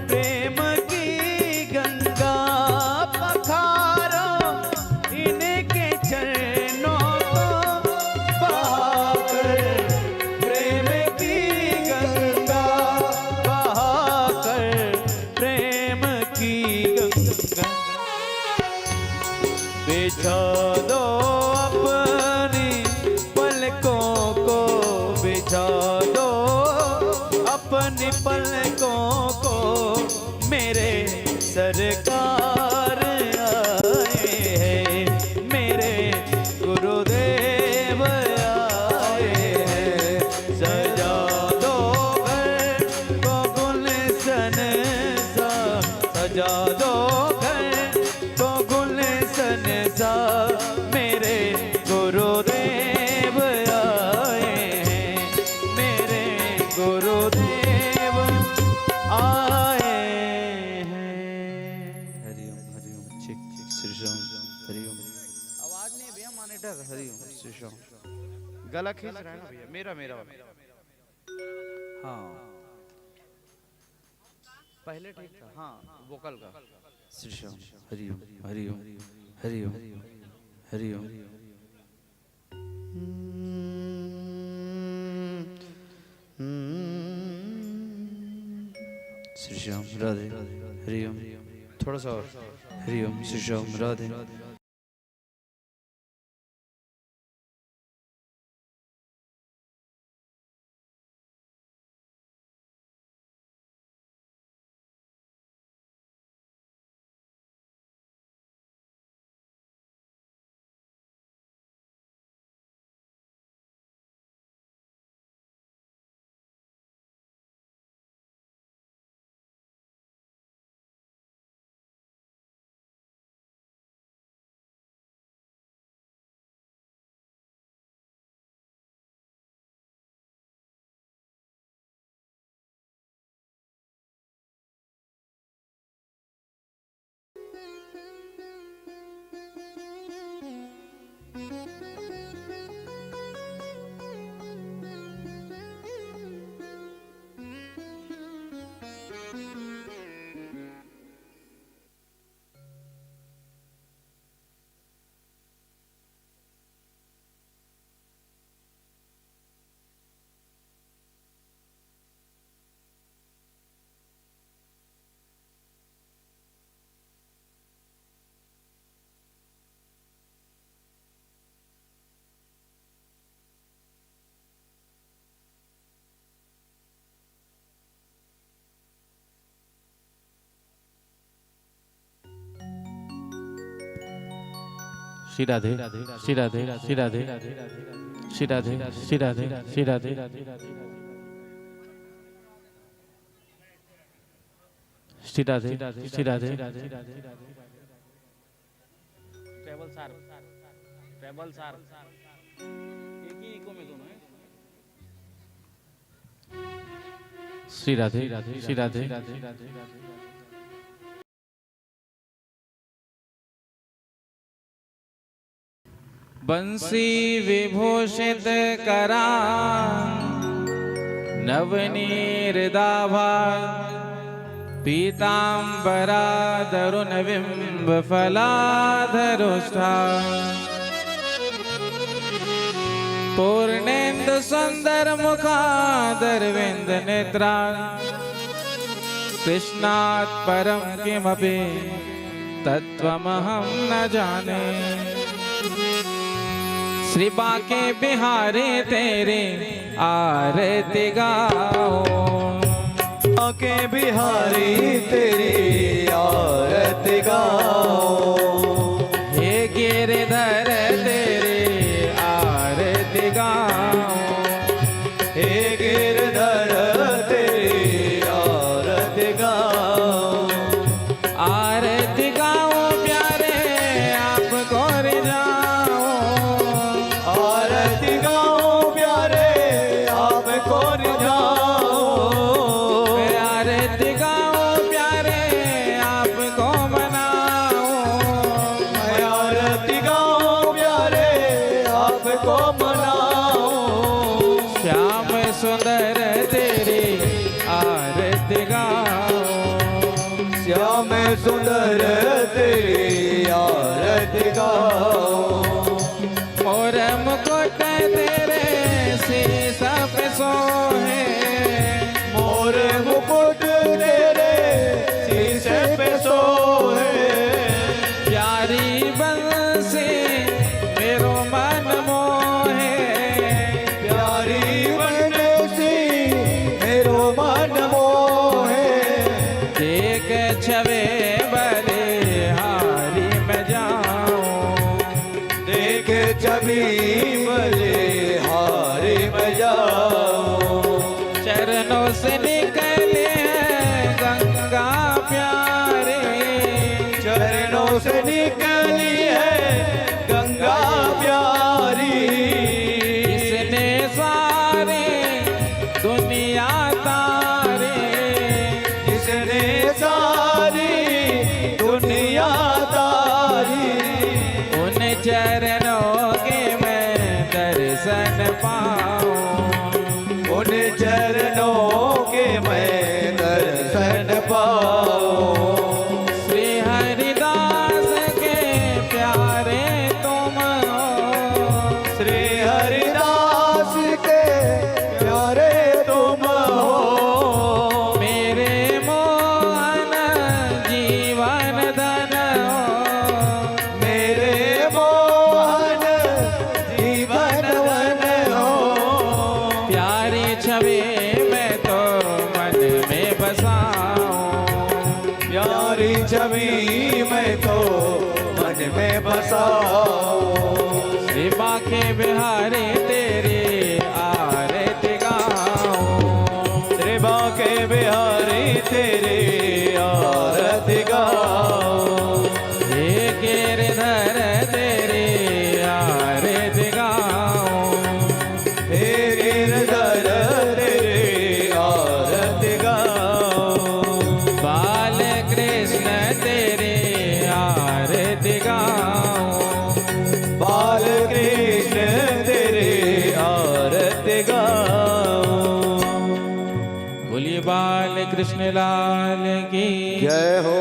प्रेम की गंगा पखारो, इनके चरणों को बहाकर। प्रेम की गंगा बहाकर, प्रेम की गंगा बिछा दो अपनी पलकों को, बिछा दो अपनी पलकों को। मेरे सरकार आए हैं, मेरे गुरुदेव आए हैं। सजा दो घर को गुलशन सा, सजा दो घर को गुलशन सा। मेरे गुरुदेव आए हैं, मेरे गुरुदेव आए हैं। हरिओम हरिओम चिक चिक श्री राम हरिओम। आवाज नहीं भैया मॉनिटर। हरिओम श्री राम। गला खींच रहा है ना भैया, मेरा मेरा वाला। हाँ पहले ठीक था। हाँ वोकल का। श्री राम हरिओम हरिओम हरिओम हरिओम। श्री श्याम राधे हरिओम। थोड़ा सा और हरिओम श्री श्याम राधे। श्री राधे श्री राधे श्री राधे श्री राधे श्री राधे श्री राधे श्री राधे श्री राधे। ट्रेबल सार एक ही इको में दोनों है। श्री राधे श्री राधे। बंसी विभूषित करां नवनीरदाभा पीतांबरा दरुणबिंब फलाधरुष्ठा पूर्णेन्दु सुंदर मुखादरविंद नेत्रा कृष्णात् परं किमपि तत्त्वमहं न जाने। श्री बाके बिहारी तेरी आरती गाओ, बाके बिहारी तेरी आरती गाओ। हे गिरधर तेरी आरती गाओ, हे गिरधर तेरी आरती गाओ। आरती गाओ प्यारे आपको रिझाओ, आरती गाओ प्यारे आपको रिझाओ। आरती गाओ प्यारे आपको मनाओ, आरती गाओ प्यारे आपको मनाओ। श्याम सुंदर तेरी आरती गाओ, श्याम सुंदर तेरी आरती गाऊं। मोर मुकुट तेरे शीश पे सोहे, मोर मुकुट तेरे शीश पे सोहे। प्यारी बंसी मेरो मन मोहे, प्यारी बंसी मेरो मन मोहे। देख छवे बलिहारी में जाऊं, देख छवि बलिहारी में जाऊं। चरणों से निकले हैं गंगा प्यारे, चरणों से निकली है गंगा प्यारी। इसने सारे दुनिया तारे, जिसने सारी दुनिया तारी। उन चरणों के मैं दर्शन पाऊं, उन चरणों के मैं दर्शन पाऊं। श्री हरिदास के प्यारे तुम हो, श्री हरिदास के प्यारे तुम हो। मेरे मोहन जीवन धन हो, मेरे मोहन जीवन वन हो। प्यारी छवि मैं तो मन में बसाऊं, प्यारी छवि मैं तो मन में बसाऊं। श्री बांके बिहारी तेरी आरती गाऊं, श्री बांके बिहारी तेरी आरती गाऊं। हे गिरधर तेरी आरती गाऊं, हे गिरधर तेरी आरती गाऊं। बाल कृष्ण तेरी आरती गाऊं, बाल कृष्ण तेरी आरती गाऊं। बोलिए बाल कृष्ण लाल की जय हो,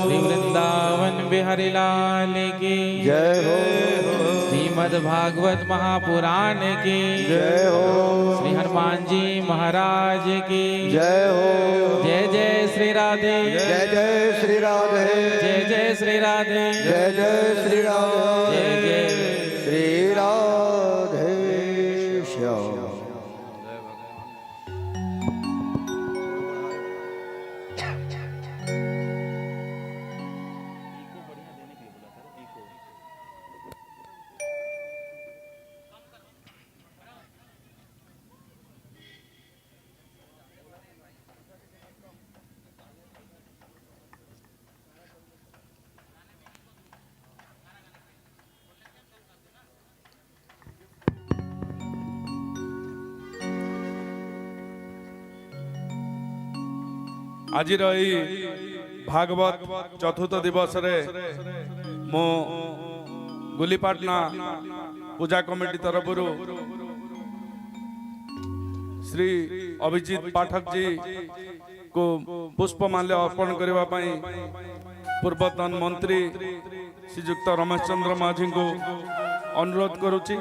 श्री वृंदावन बिहारी लाल की जय हो, श्रीमद् भागवत महापुराण की जय हो, श्री हनुमान जी महाराज की जय हो। जय जय श्री राधे, जय जय श्री राधे, जय जय श्री राधे, जय जय श्री राधे, जय जय श्री राधे श्याम। आज भागवत चतुर्थ दिवस रे मो गुलीपाटना पूजा कमिटी तरफ श्री अभिजीत पाठक जी को पुष्पमाल्य अर्पण करने पाई पूर्वतन मंत्री श्रीयुक्त रमेश चंद्र माझी को अनुरोध करुछि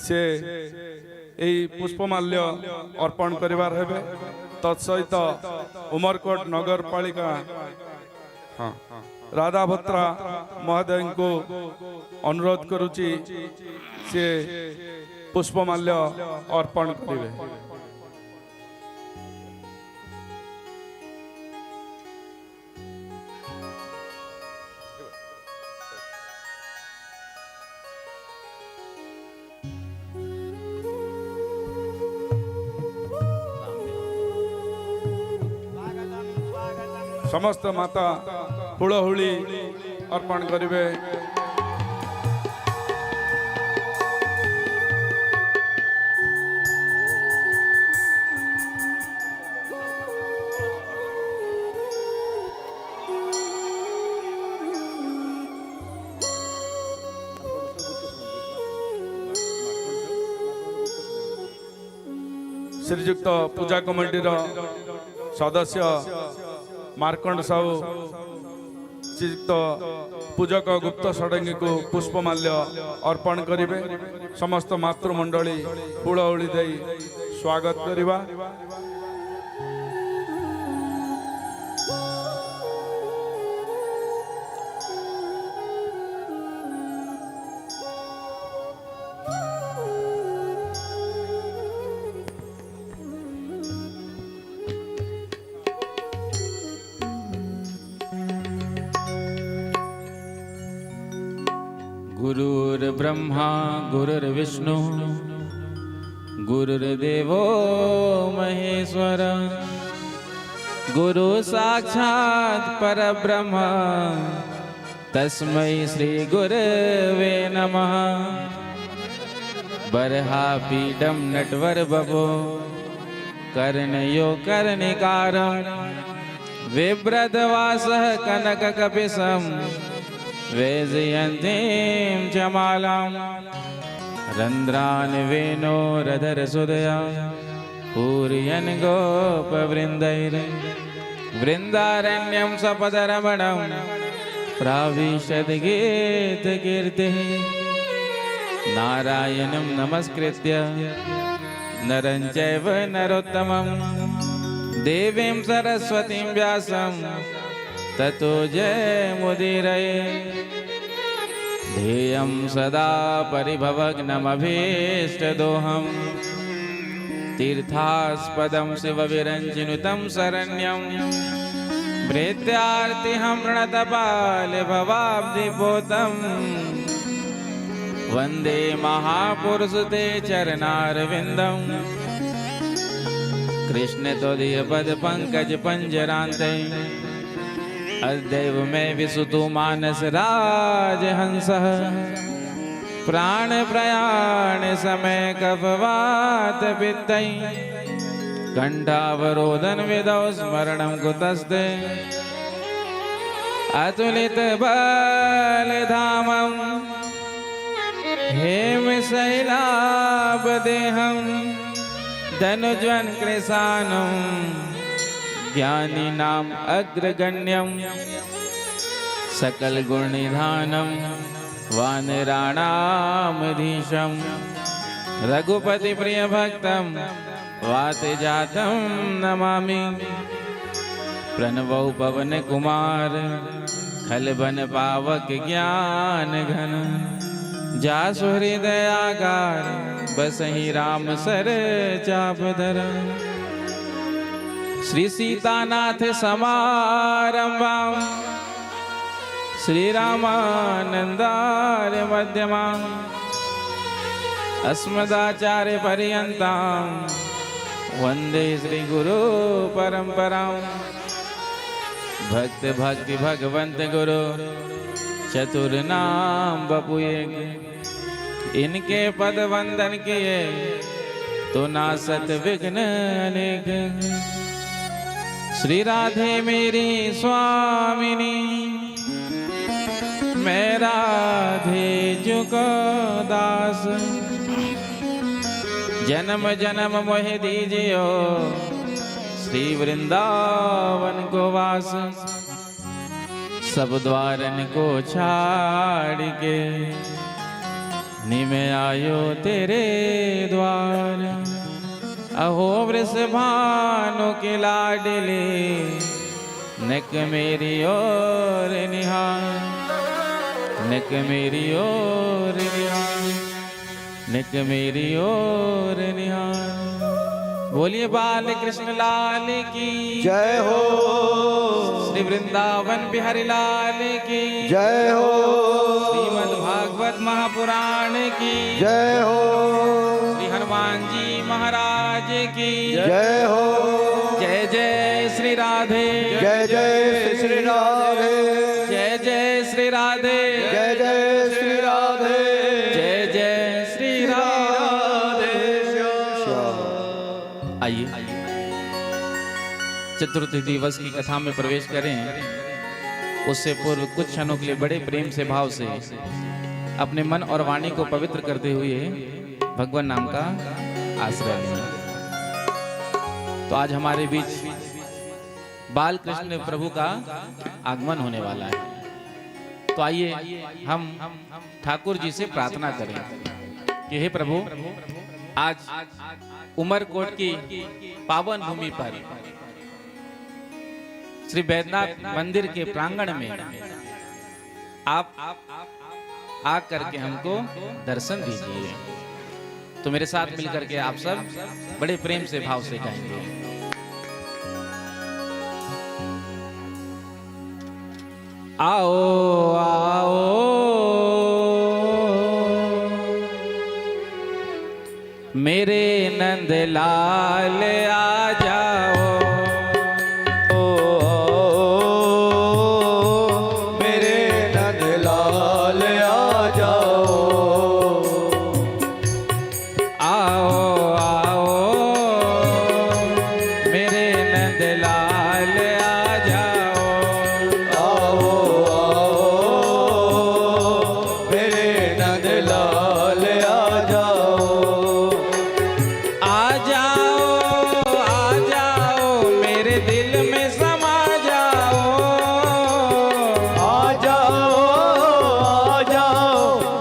से यही पुष्पमाल्य अर्पण करिवार हेबे। तत्सहित उमरकोट नगर पालिका राधा भत्रा महोदय को अनुरोध करुछि से पुष्पमाल्य अर्पण करिवे। समस्त माता हुलहुली अर्पण करिवे। श्रीयुक्त पूजा कमिटी सदस्य मार्कंड साहू श्रीयुक्त पूजक गुप्त षडंगी को पुष्पमाल्य अर्पण करिवे। समस्त मातृमंडली हुलहुली देई स्वागत करिवा। गुरुर्ब्रह्मा गुरुर्विष्णु गुरुर्देवो महेश्वर गुरु साक्षात् परब्रह्म तस्मै श्री गुरवे नमः। बर्हापीडं नटवर बभो कर्णयो कर्णिकारं बिभ्रद्वासः कनककपिशं वैजयन्तीं च मालां रन्ध्रान् वेणोरधरसुधया पूरयन् गोपवृन्दैः वृन्दारण्यं सपदरमणं प्राविशद् गीतकीर्तिः। नारायणं नमस्कृत्य नरं चैव नरोत्तमं देवीं सरस्वतीं व्यासं ततो जयमुदीरये। ध्येयं सदा परिभवग्नमभीष्टदोहं तीर्थास्पदं शिवविरञ्जिनुतं शरण्यं प्रीत्यार्तिहं प्रणतपालभवाब्धिपोतं वन्दे महापुरुषते चरणारविन्दं कृष्णतोदीयपदपङ्कजपञ्जरान्ते अद्यैव मे विसुतो मानस राजहंसः प्राणप्रयाण समय कफवात पित्तै कंठावरोधन विदौ स्मरणं कुतस्ते अतुलित बलधामं हेमशैलाभदेहं धनुज्वन् कृशानं ज्ञानिनाम् अग्रगण्यं सकल गुणनिधानं वानराणामधीशं रघुपति प्रिय भक्तं वातजातं नमामि। प्रणवौ पवन कुमार खलबन पावक ज्ञान घन जासु हृदयागार बसहि राम सर चापधर। श्री सीतानाथ समारंभां श्री रामानंदार्य मध्यमां अस्मदाचार्य पर्यन्तां वंदे श्री गुरु परंपरां। भक्त भक्ति भगवंत गुरु चतुर नाम बपुए इनके पद वंदन किए तो नासत विघ्न अनेक। श्री राधे मेरी स्वामिनी मैं राधे जुको दास जन्म जन्म मोहि दीजियो श्री वृंदावन को वास। सब द्वारन को छाड़ के निमे आयो तेरे द्वार। अहो वृषभानु के लाडले नक मेरी ओर निहार नक मेरी ओर निहार नक मेरी ओर निहार। बोलिए बाल कृष्ण लाल की जय हो। श्री वृंदावन बिहारी लाल की जय हो। श्रीमद् भागवत महापुराण की जय हो। श्री हनुमान जी महाराज की जय हो। जय जय श्री राधे जय जय श्री राधे जय जय श्री राधे जय जय श्री राधे जय जय श्री राधे। आइए चतुर्थी दिवस की कथा में प्रवेश करें। उससे पूर्व कुछ क्षणों के लिए बड़े प्रेम से भाव से अपने मन और वाणी को पवित्र करते हुए भगवान नाम का आश्रय लें। तो आज हमारे बीच बाल कृष्ण प्रभु का आगमन होने वाला है। तो आइए हम ठाकुर जी से प्रार्थना करें कि हे प्रभु, आज उमरकोट की पावन भूमि पर श्री बैद्यनाथ मंदिर के प्रांगण में आप आ करके हमको दर्शन दीजिए। तो मेरे साथ मिलकर के आप सब बड़े प्रेम से भाव से गाएंगे। आओ आओ मेरे नंदलाल आ जाओ, मेरे नंदलाल आ जाओ। आओ आओ मेरे नंदलाल आ जाओ। आओ आओ मेरे नंदलाल आ जाओ। आ जाओ मेरे दिल में समा जाओ। आ जाओ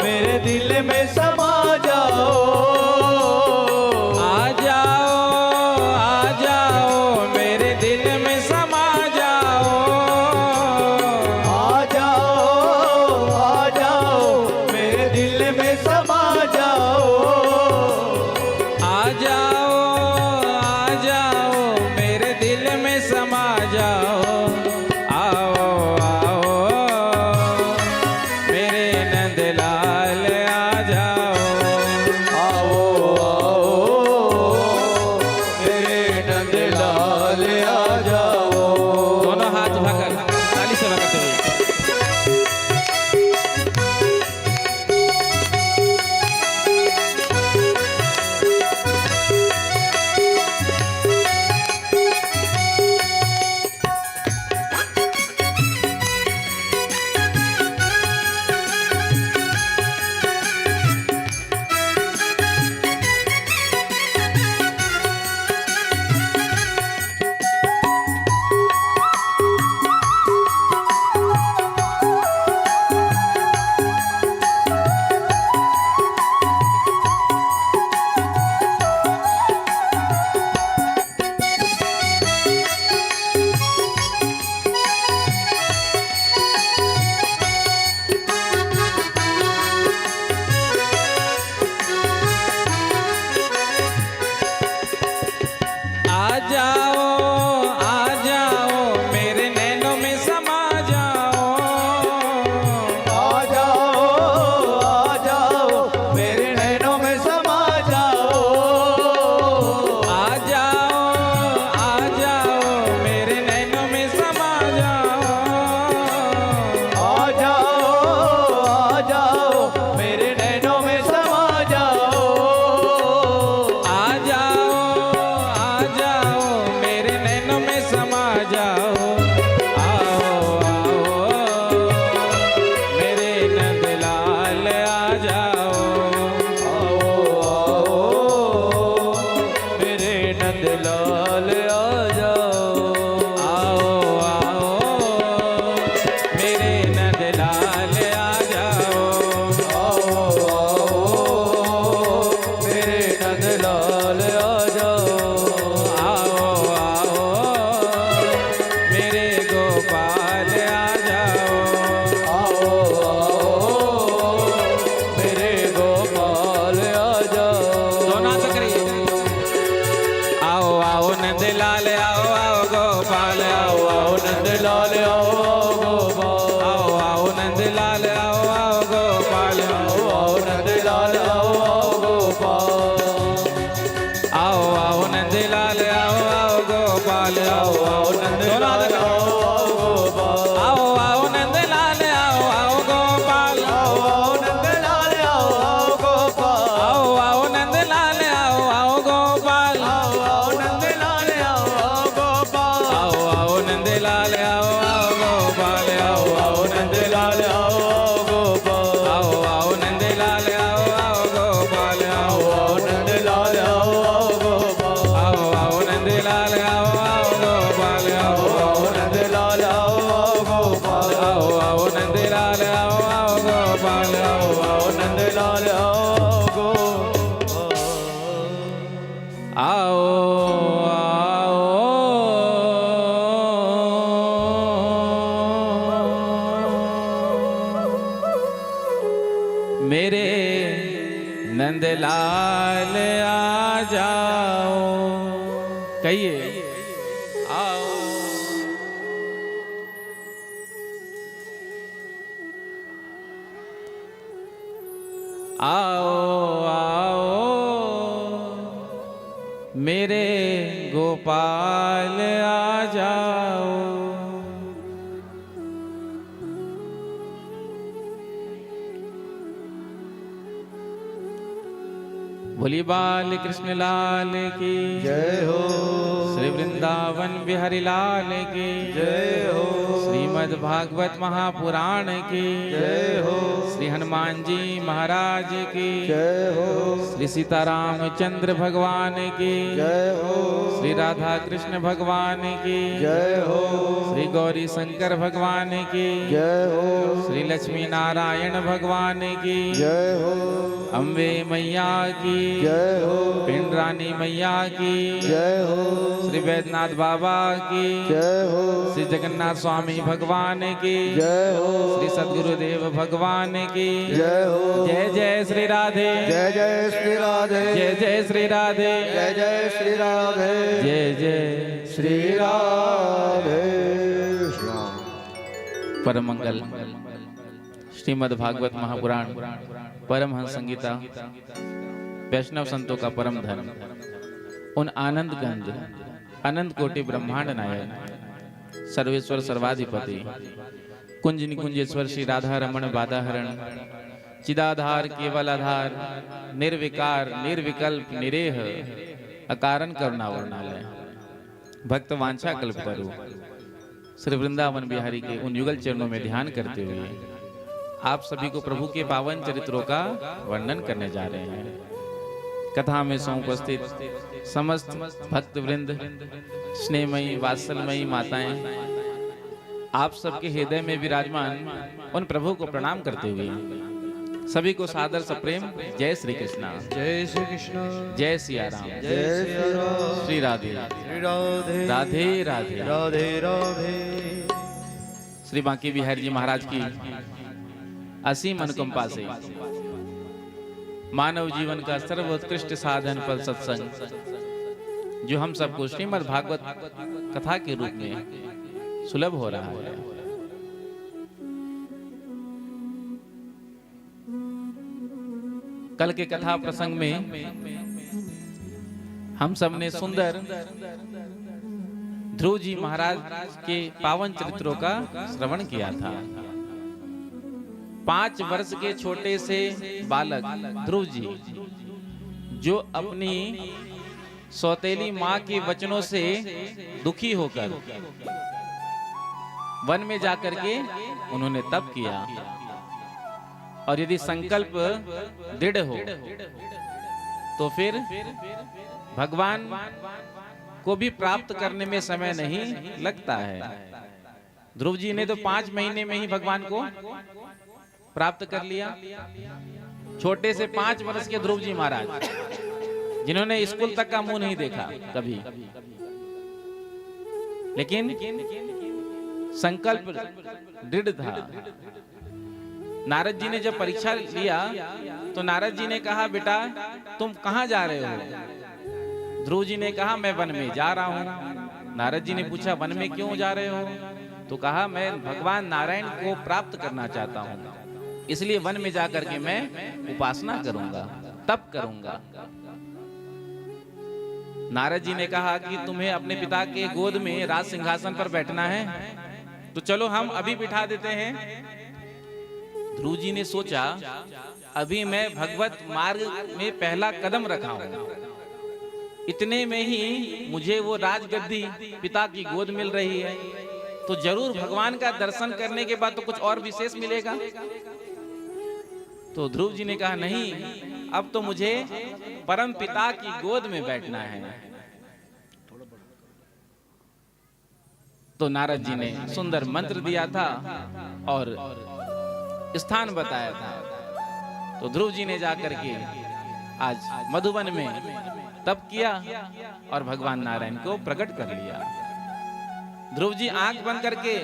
मेरे दिल में समा जाओ। आ जाओ मेरे दिल में समा जाओ। आ जाओ मेरे दिल में समा जाओ। आ जाओ मेरे दिल में समा जाओ। आओ आओ मेरे नंदलाल आ जाओ। आओ आओ मेरे नंदलाल आ जाओ। दोनों हाथ उठाकर ताली से बजाते हुए आ जाओ मेरे नैनों में समा जाओ। आ जाओ मेरे नैनों में समा जाओ। आ जाओ मेरे नैनों में समा जाओ। आ जाओ मेरे नैनों में समा जाओ। आ जाओ मेरे नैनों में समा जाओ। आओ आओ मेरे नंदलाल आ जाओ। आओ आओ मेरे नंदलाल आ जाओ। आओ आओ मेरे नंदलाल आ जाओ। आओ आओ मेरे नंदलाल आ जाओ। आओ आओ मेरे गोपाल आ जाओ। आओ आओ मेरे गोपाल आ जाओ। दोनों हाथ करिए। आओ आओ नंदलाल आओ आओ गोपाल आओ आओ नंदलाल आओ गोपाल। आओ आओ नंदलाल आओ आओ गोपाल आओ नंदलाल आओ गोपाल। आओ आओ नंदलाल आओ आओ गोपाल आओ नंदलाल आओ गोपाल। आओ आओ नंदलाल आओ आओ गोपाल। आओ नंदलाल आओ गोपाल। आओ आओ नंदलाल आओ आओ गोपाल। आओ नंदलाल आओ गोपाल। आओ आओ नंदलाल आओ आओ नंदलाल आ जाओ, कहिए आओ। आओ आओ मेरे गोपाल आ जाओ। बोली बाल कृष्ण लाल की जय हो, श्री वृंदावन बिहारी लाल की जय हो, श्रीमद् भागवत महापुराण की जय हो, श्री हनुमान जी महाराज की जय हो, श्री सीताराम चंद्र भगवान की जय हो, श्री राधा कृष्ण भगवान की जय हो, श्री गौरी शंकर भगवान की जय हो, श्री लक्ष्मी नारायण भगवान की जय हो, अम्बे मैया की जय हो, पिंडरानी मैया की जय हो, श्री वैद्यनाथ बाबा की जय हो, श्री जगन्नाथ स्वामी भगवान की जय हो, श्री सद्गुरुदेव भगवान की जय हो, जय जय श्री राधे, जय जय श्री राधे, जय जय श्री राधे, जय जय श्री राधे, जय जय श्री राधे। परम मंगल श्रीमद् भागवत महापुराण परमहंस संगीता वैष्णव संतों का परम धर्म, उन आनंद गंध अनंत कोटि ब्रह्मांड नायक सर्वेश्वर सर्वाधिपति कुंज निकुंजेश्वर श्री राधा रमण बाधाहरण चिदाधार केवल आधार निर्विकार निर्विकल्प निरेह अकारण करुणावर्णालय भक्त वांछा कल्पतरु श्री वृंदावन बिहारी के उन युगल चरणों में ध्यान करते हुए आप सभी को प्रभु के पावन चरित्रों का वर्णन करने जा रहे हैं। कथा में उपस्थित समस्त भक्त वृंद, स्नेहमयी वात्सलमयी माताएं, आप सबके हृदय में विराजमान उन प्रभु को प्रणाम करते हुए सभी को सादर सप्रेम जय श्री कृष्णा, जय श्री कृष्ण, जय सिया राम, जय श्री राम, श्री राधे श्री राधे, राधे राधे। राधे राधे। श्री बांके बिहारी जी महाराज की असीम अनुकंपा से मानव जीवन का सर्वोत्कृष्ट साधन पर सत्संग जो हम सबको श्रीमद् भागवत कथा के रूप में सुलभ हो रहा है। कल के कथा प्रसंग में हम सब ने सुंदर ध्रुव जी महाराज के पावन चरित्रों का श्रवण किया था। 5 वर्ष के छोटे से बालक ध्रुव जी जो अपनी सौतेली माँ के वचनों से दुखी होकर वन में जाकर के उन्होंने तप किया और यदि संकल्प दृढ़ हो तो फिर भगवान को भी प्राप्त करने में समय नहीं लगता है। ध्रुव जी ने तो 5 महीने में ही भगवान को प्राप्त कर लिया। छोटे से 5 वर्ष के ध्रुव जी महाराज जिन्होंने स्कूल तक का मुंह नहीं देखा कभी, लेकिन संकल्प दृढ़ था। नारद जी ने जब परीक्षा लिया तो नारद जी ने कहा बेटा तुम कहां जा रहे हो? ध्रुव जी ने कहा मैं वन में जा रहा हूं। नारद जी ने पूछा वन में क्यों जा रहे हो? तो कहा मैं भगवान नारायण को प्राप्त करना चाहता हूं, इसलिए वन में जाकर के मैं उपासना करूंगा, तप करूंगा। नारद जी ने कहा कि तुम्हें अपने पिता के गोद में राज सिंहासन पर बैठना है, तो चलो हम अभी बिठा देते हैं। ध्रुव जी ने सोचा अभी मैं भगवत मार्ग में पहला कदम रखा हूं, इतने में ही मुझे वो राजगद्दी पिता की गोद मिल रही है, तो जरूर भगवान का दर्शन करने के बाद तो कुछ और विशेष मिलेगा। तो ध्रुव जी ने कहा नहीं, अब तो मुझे परम पिता की गोद में बैठना है। तो नारद जी ने सुंदर मंत्र दिया था और स्थान बताया था। तो ध्रुव जी ने जाकर के आज मधुबन में तप किया और भगवान नारायण को प्रकट कर लिया। ध्रुव जी आंख बंद करके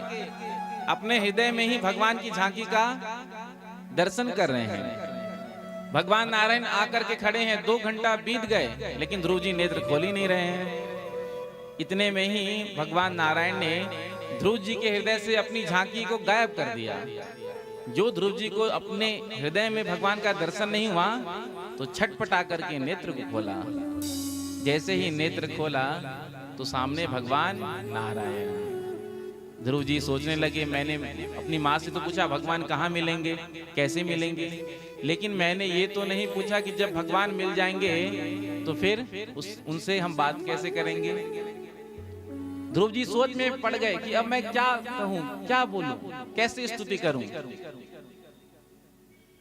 अपने हृदय में ही भगवान की झांकी का दर्शन कर रहे हैं। भगवान नारायण आकर के खड़े हैं, 2 घंटा बीत गए लेकिन ध्रुव जी नेत्र खोल ही नहीं रहे हैं। इतने में ही भगवान नारायण ने ध्रुव जी के हृदय से अपनी झांकी को गायब कर दिया। जो ध्रुव जी को अपने हृदय में भगवान का दर्शन नहीं हुआ तो छटपटा करके नेत्र को खोला। जैसे ही नेत्र खोला तो सामने भगवान नारायण। ध्रुव जी सोचने लगे, मैंने अपनी माँ से तो पूछा भगवान कहाँ मिलेंगे, कैसे मिलेंगे, लेकिन मैंने ये तो नहीं पूछा कि जब भगवान मिल जाएंगे तो फिर उनसे हम बात कैसे करेंगे। ध्रुव जी सोच में पड़ गए कि अब मैं क्या कहूं, क्या बोलूं, कैसे स्तुति करूं।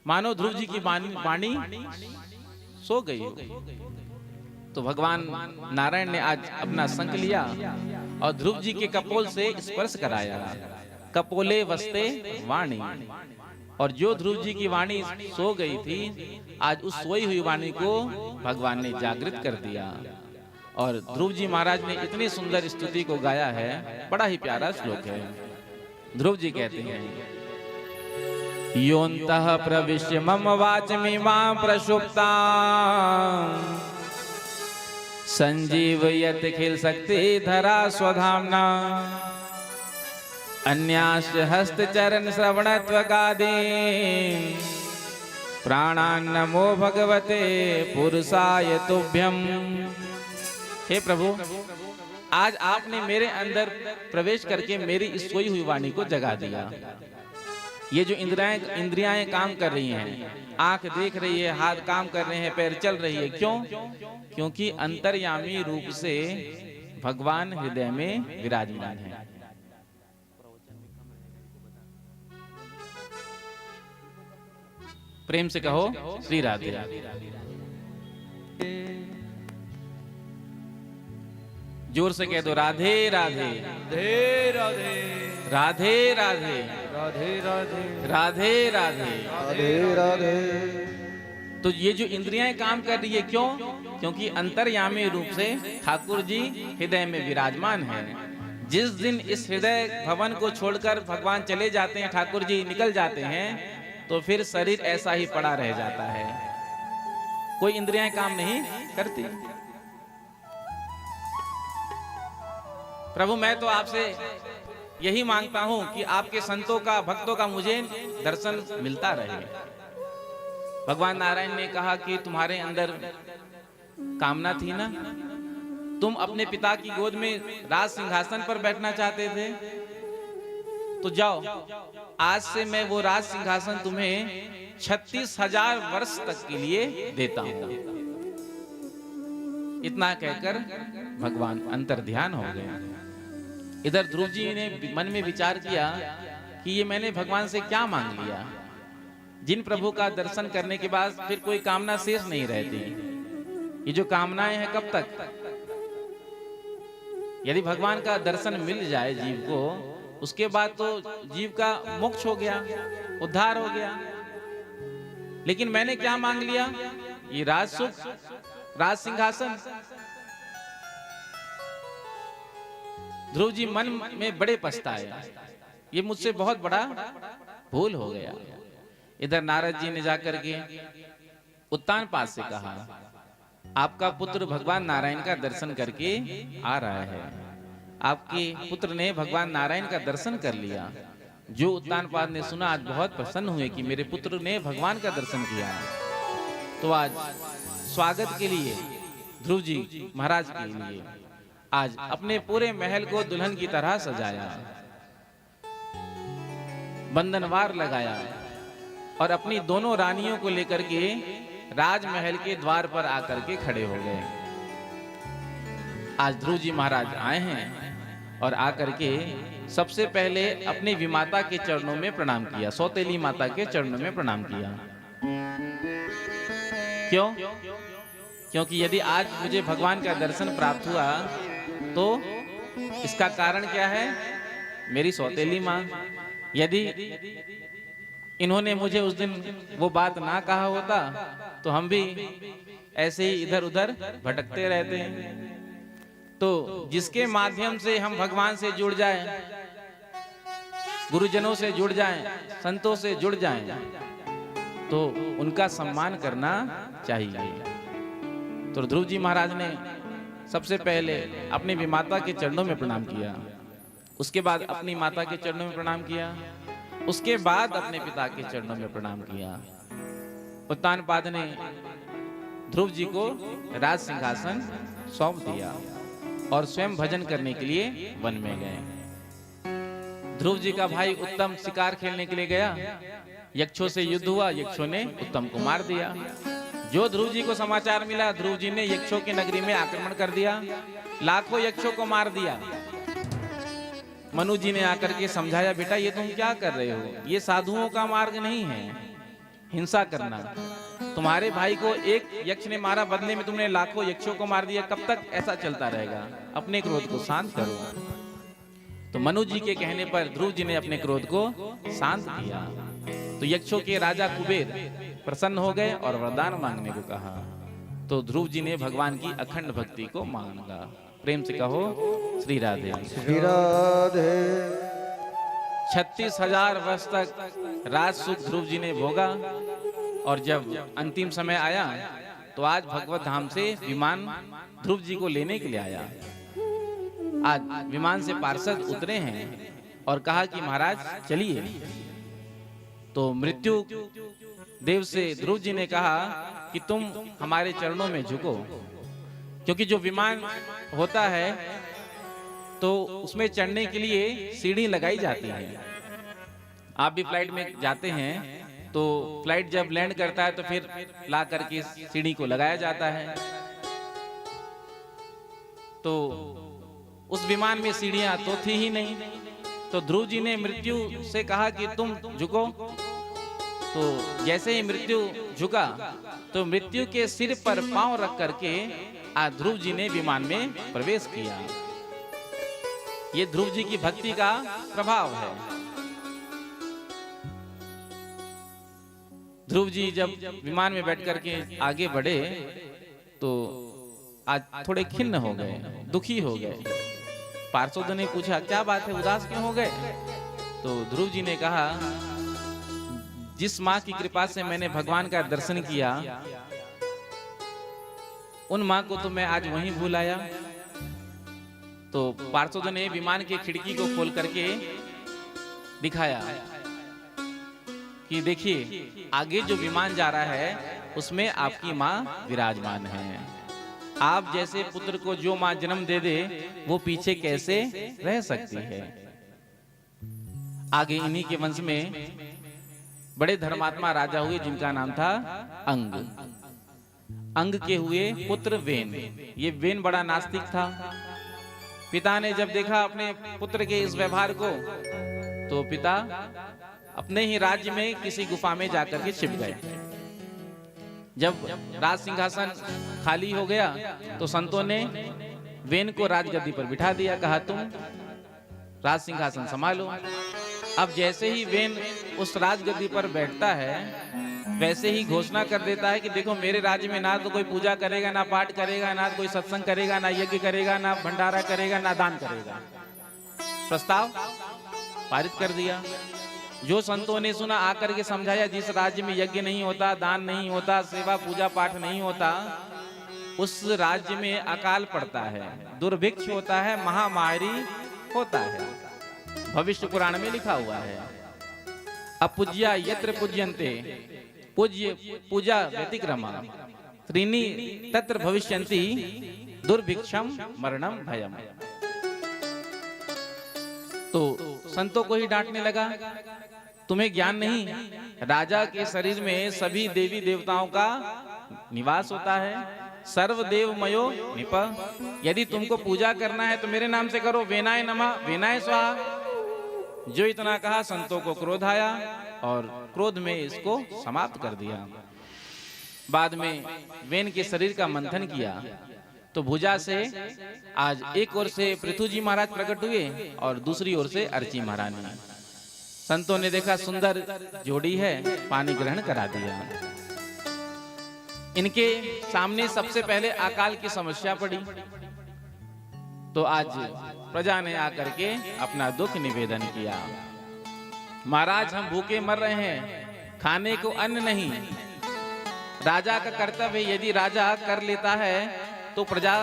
मानो ध्रुव जी की वाणी सो गई। तो भगवान नारायण ने आज अपना संक लिया और ध्रुव जी के कपोल से स्पर्श कराया। कपोले वस्ते वाणी। और जो ध्रुव जी की वाणी सो गई थी, आज उस सोई हुई वाणी को भगवान ने जागृत कर दिया। और ध्रुव जी महाराज ने इतनी सुंदर स्तुति को गाया है, बड़ा ही प्यारा श्लोक है। ध्रुव जी कहते हैं, योऽन्तः प्रविश्य मम वाचमिमां प्रसुप्तां संजीवयत् खिल शक्ति धरा स्वधाम्ना अन्याश्च हस्तचरण श्रवणत्वगादीन् प्राणान् नमो भगवते पुरुषाय तुभ्यम्। हे प्रभु, आज आपने मेरे अंदर प्रवेश करके मेरी इस सोई हुई वाणी को जगा दिया। ये जो इंद्रियाएं काम कर रही हैं, आंख देख रही है, हाथ काम कर रहे हैं, पैर चल रही है, क्यों? क्योंकि अंतर्यामी रूप से भगवान हृदय में विराजमान है। प्रेम से कहो श्री राधे। जोर से कह दो, राधे राधे राधे राधे राधे राधे राधे राधे राधे राधे राधे राधे। तो ये जो इंद्रियां काम कर रही है, क्यों? क्योंकि अंतर्यामी रूप से ठाकुर जी हृदय में विराजमान है। जिस दिन इस हृदय भवन को छोड़कर भगवान चले जाते हैं, ठाकुर जी निकल जाते हैं, तो फिर शरीर ऐसा ही पड़ा रह जाता है, कोई इंद्रियां काम नहीं करती। प्रभु, मैं तो आपसे यही मांगता हूं कि आपके संतों का, भक्तों का मुझे दर्शन मिलता रहे। भगवान नारायण ने कहा कि तुम्हारे अंदर कामना थी ना, तुम अपने पिता की गोद में राज सिंहासन पर बैठना चाहते थे, तो जाओ, आज से मैं वो राज सिंहासन तुम्हें 36,000 वर्ष तक के लिए देता हूं। इतना कहकर भगवान अंतर्ध्यान हो गए। इधर ध्रुव जी ने मन में विचार किया कि ये मैंने भगवान से क्या मांग लिया। जिन प्रभु का दर्शन करने के बाद फिर कोई कामना शेष नहीं रहती। ये जो कामनाएं हैं कब तक? यदि भगवान का दर्शन मिल जाए जीव को, उसके बाद तो जीव का मोक्ष हो गया, उद्धार हो गया। लेकिन मैंने क्या मांग लिया? ये राज सुख, राज सिंहासन। ध्रुव जी मन में बड़े पछताए, ये मुझसे बहुत बड़ा भूल हो गया। इधर नारद जी ने जाकर के उत्तानपाद से कहा, आपका पुत्र भगवान नारायण का दर्शन करके आ रहा है। आपके पुत्र ने भगवान नारायण का दर्शन कर लिया। जो उत्तानपाद ने सुना, आज बहुत प्रसन्न हुए कि मेरे पुत्र ने भगवान का दर्शन किया। तो आज स्वागत के लिए ध्रुव जी महाराज के लिए आज अपने पूरे महल को दुल्हन की तरह सजाया, बंधनवार लगाया और अपनी दोनों रानियों को लेकर के राजमहल के द्वार पर आकर के खड़े हो गए। आज ध्रुव जी महाराज आए हैं और आकर के सबसे पहले अपनी विमाता के चरणों में प्रणाम किया, सौतेली माता के चरणों में प्रणाम किया। क्यों? क्योंकि यदि आज मुझे भगवान का दर्शन प्राप्त हुआ तो इसका कारण क्या है? मेरी सौतेली माँ। यदि इन्होंने मुझे उस दिन वो बात ना कहा होता तो हम भी ऐसे ही इधर उधर भटकते रहते हैं। तो जिसके माध्यम से हम भगवान से जुड़ जाएं, गुरुजनों से जुड़ जाएं, संतों से जुड़ जाएं, तो उनका सम्मान करना चाहिए। तो ध्रुव जी महाराज ने सबसे पहले अपनी विमाता के चरणों में प्रणाम किया, उसके बाद अपनी माता के चरणों में प्रणाम किया, उसके बाद अपने पिता के चरणों में प्रणाम किया। उत्तानपाद ने ध्रुव जी को राज सिंहासन सौंप दिया और स्वयं भजन करने के लिए वन में गए। ध्रुव जी का भाई उत्तम शिकार खेलने के लिए गया, यक्षों से युद्ध हुआ, यक्षों ने उत्तम को मार दिया। जो ध्रुव जी को समाचार मिला, ध्रुव जी ने यक्षों की नगरी में आक्रमण कर दिया, लाखों यक्षों को मार दिया। मनु जी ने आकर के समझाया, बेटा ये तुम क्या कर रहे हो, ये साधुओं का मार्ग नहीं है हिंसा करना। तुम्हारे भाई को एक यक्ष ने मारा, बदले में तुमने लाखों यक्षों को मार दिया, कब तक ऐसा चलता रहेगा, अपने क्रोध को शांत करो। तो मनु जी के कहने पर ध्रुव जी ने अपने क्रोध को शांत किया। तो यक्षों के राजा कुबेर प्रसन्न हो गए और वरदान मांगने को कहा। तो ध्रुव जी ने भगवान की अखंड भक्ति को मांगा। प्रेम से कहो श्री राधे। श्री राधे। 36,000 वर्ष तक राज सुख ध्रुव जी ने भोगा और जब अंतिम समय आया तो आज भगवत धाम से विमान ध्रुव जी को लेने के लिए आया। आज विमान से पार्षद उतरे हैं और कहा कि महाराज चलिए। तो मृत्यु देव से ध्रुव जी ने कहा कि तुम हमारे चरणों में झुको, क्योंकि जो विमान होता है तो उसमें चढ़ने के लिए सीढ़ी लगाई जाती है। आप भी फ्लाइट में जाते हैं तो फ्लाइट जब लैंड करता है तो फिर ला करके सीढ़ी को लगाया जाता है। तो उस विमान में सीढ़ियां तो थी ही नहीं। तो ध्रुव जी ने मृत्यु से कहा कि तुम झुको। तो जैसे ही मृत्यु झुका तो मृत्यु के सिर पर पांव रख करके आज ध्रुव जी ने विमान में प्रवेश किया। ये ध्रुव जी की भक्ति का प्रभाव है। ध्रुव जी जब विमान में बैठ करके आगे बढ़े तो आज थोड़े खिन्न हो गए, दुखी हो गए। पार्षदों ने पूछा क्या बात है, उदास क्यों हो गए? तो ध्रुव जी ने कहा जिस माँ की कृपा से मैंने भगवान का दर्शन किया उन माँ को तो मैं आज वहीं भूल आया। तो पार्षदों ने विमान की खिड़की को खोल करके दिखाया कि देखिए आगे जो विमान जा रहा है उसमें आपकी माँ विराजमान है। आप जैसे पुत्र को जो माँ जन्म दे दे वो पीछे कैसे रह सकती है। आगे इन्हीं के वंश में बड़े धर्मात्मा राजा हुए जिनका नाम था अंग। अंग के हुए पुत्र वेन। ये वेन बड़ा नास्तिक था। पिता ने जब देखा अपने पुत्र के इस व्यवहार को तो पिता अपने ही राज्य में किसी गुफा में जाकर के छिप गए। जब राज सिंहासन खाली हो गया तो संतों ने वेन को राजगद्दी पर बिठा दिया, कहा तुम राज सिंहासन संभालो। अब जैसे ही वेन उस राजगद्दी पर बैठता है वैसे ही घोषणा कर देता है कि देखो मेरे राज्य में ना तो कोई पूजा करेगा, ना पाठ करेगा, ना कोई सत्संग करेगा, ना यज्ञ करेगा, ना भंडारा करेगा, ना दान करेगा। प्रस्ताव पारित कर दिया। जो संतों ने सुना आकर के समझाया जिस राज्य में यज्ञ नहीं होता, दान नहीं होता, सेवा पूजा पाठ नहीं होता, उस राज्य में अकाल पड़ता है, दुर्भिक्ष होता है, महामारी होता है। भविष्य पुराण में लिखा हुआ है अपूज्या यत्र पूज्यन्ते पूज्य पूजा व्यतिक्रमा त्रीनि तत्र भविष्यन्ति दुर्भिक्षम मरणम भयम। तो संतों को ही डांटने लगा, तुम्हें ज्ञान नहीं, राजा के शरीर में सभी देवी देवताओं का निवास होता है। सर्वदेवमयो निप। यदि तुमको पूजा करना है तो मेरे नाम से करो, वेनाय नमः वेनाय स्वाहा। जो इतना कहा संतों को क्रोध आया और क्रोध में इसको समाप्त कर दिया। बाद में वेन के शरीर का मंथन किया तो भुजा से आज एक ओर से पृथु जी महाराज प्रकट हुए और दूसरी ओर से अर्ची महारानी। संतों ने देखा सुंदर जोड़ी है, पानी ग्रहण करा दिया। इनके सामने सबसे पहले अकाल की समस्या पड़ी तो आज प्रजा ने आकर के अपना दुख निवेदन किया। महाराज हम भूखे मर रहे हैं, खाने को अन्न नहीं। राजा का कर्तव्य है, यदि राजा कर लेता है तो प्रजा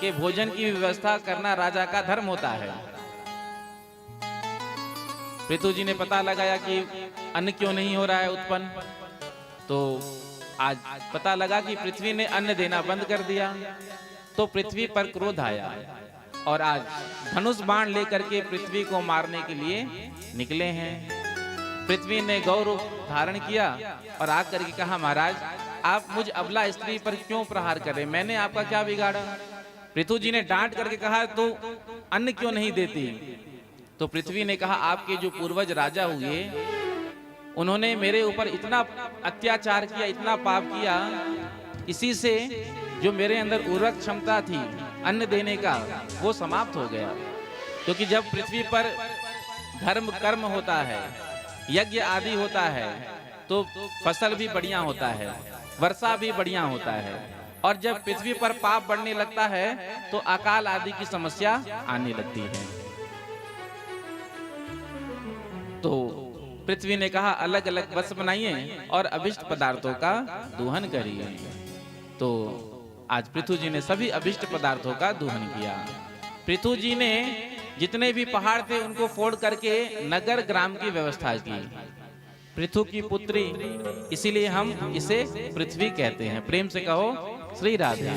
के भोजन की व्यवस्था करना राजा का धर्म होता है। पृथु जी ने पता लगाया कि अन्न क्यों नहीं हो रहा है उत्पन्न, तो आज पता लगा कि पृथ्वी ने अन्न देना बंद कर दिया। तो पृथ्वी पर क्रोध आया और आज धनुष बाण लेकर के पृथ्वी को मारने के लिए निकले हैं। पृथ्वी ने गौ रूप धारण किया और आकर के कहा, महाराज आप मुझ अबला स्त्री पर क्यों प्रहार कर रहे, मैंने आपका क्या बिगाड़ा। पृथु जी ने डांट करके कहा, तो अन्न क्यों नहीं देती। तो पृथ्वी ने कहा, आपके जो पूर्वज राजा हुए उन्होंने मेरे ऊपर इतना अत्याचार किया, इतना पाप किया, इसी से जो मेरे अंदर उर्वरक क्षमता थी अन्न देने का वो समाप्त हो गया। क्योंकि जब पृथ्वी पर धर्म कर्म होता है, यज्ञ आदि होता है, तो फसल भी बढ़िया होता है, वर्षा भी बढ़िया होता है। और जब पृथ्वी पर पाप बढ़ने लगता है तो अकाल आदि की समस्या आने लगती है। तो पृथ्वी ने कहा, अलग अलग वस्त्र बनाइए और अभिष्ट पदार्थों का दोहन करिए। तो आज पृथु जी ने सभी अभिष्ट पदार्थों का दोहन किया। पृथु जी ने जितने भी पहाड़ थे उनको फोड़ करके नगर ग्राम की व्यवस्था की। पृथु की पुत्री, इसीलिए हम इसे पृथ्वी कहते हैं। प्रेम से कहो श्री राधे।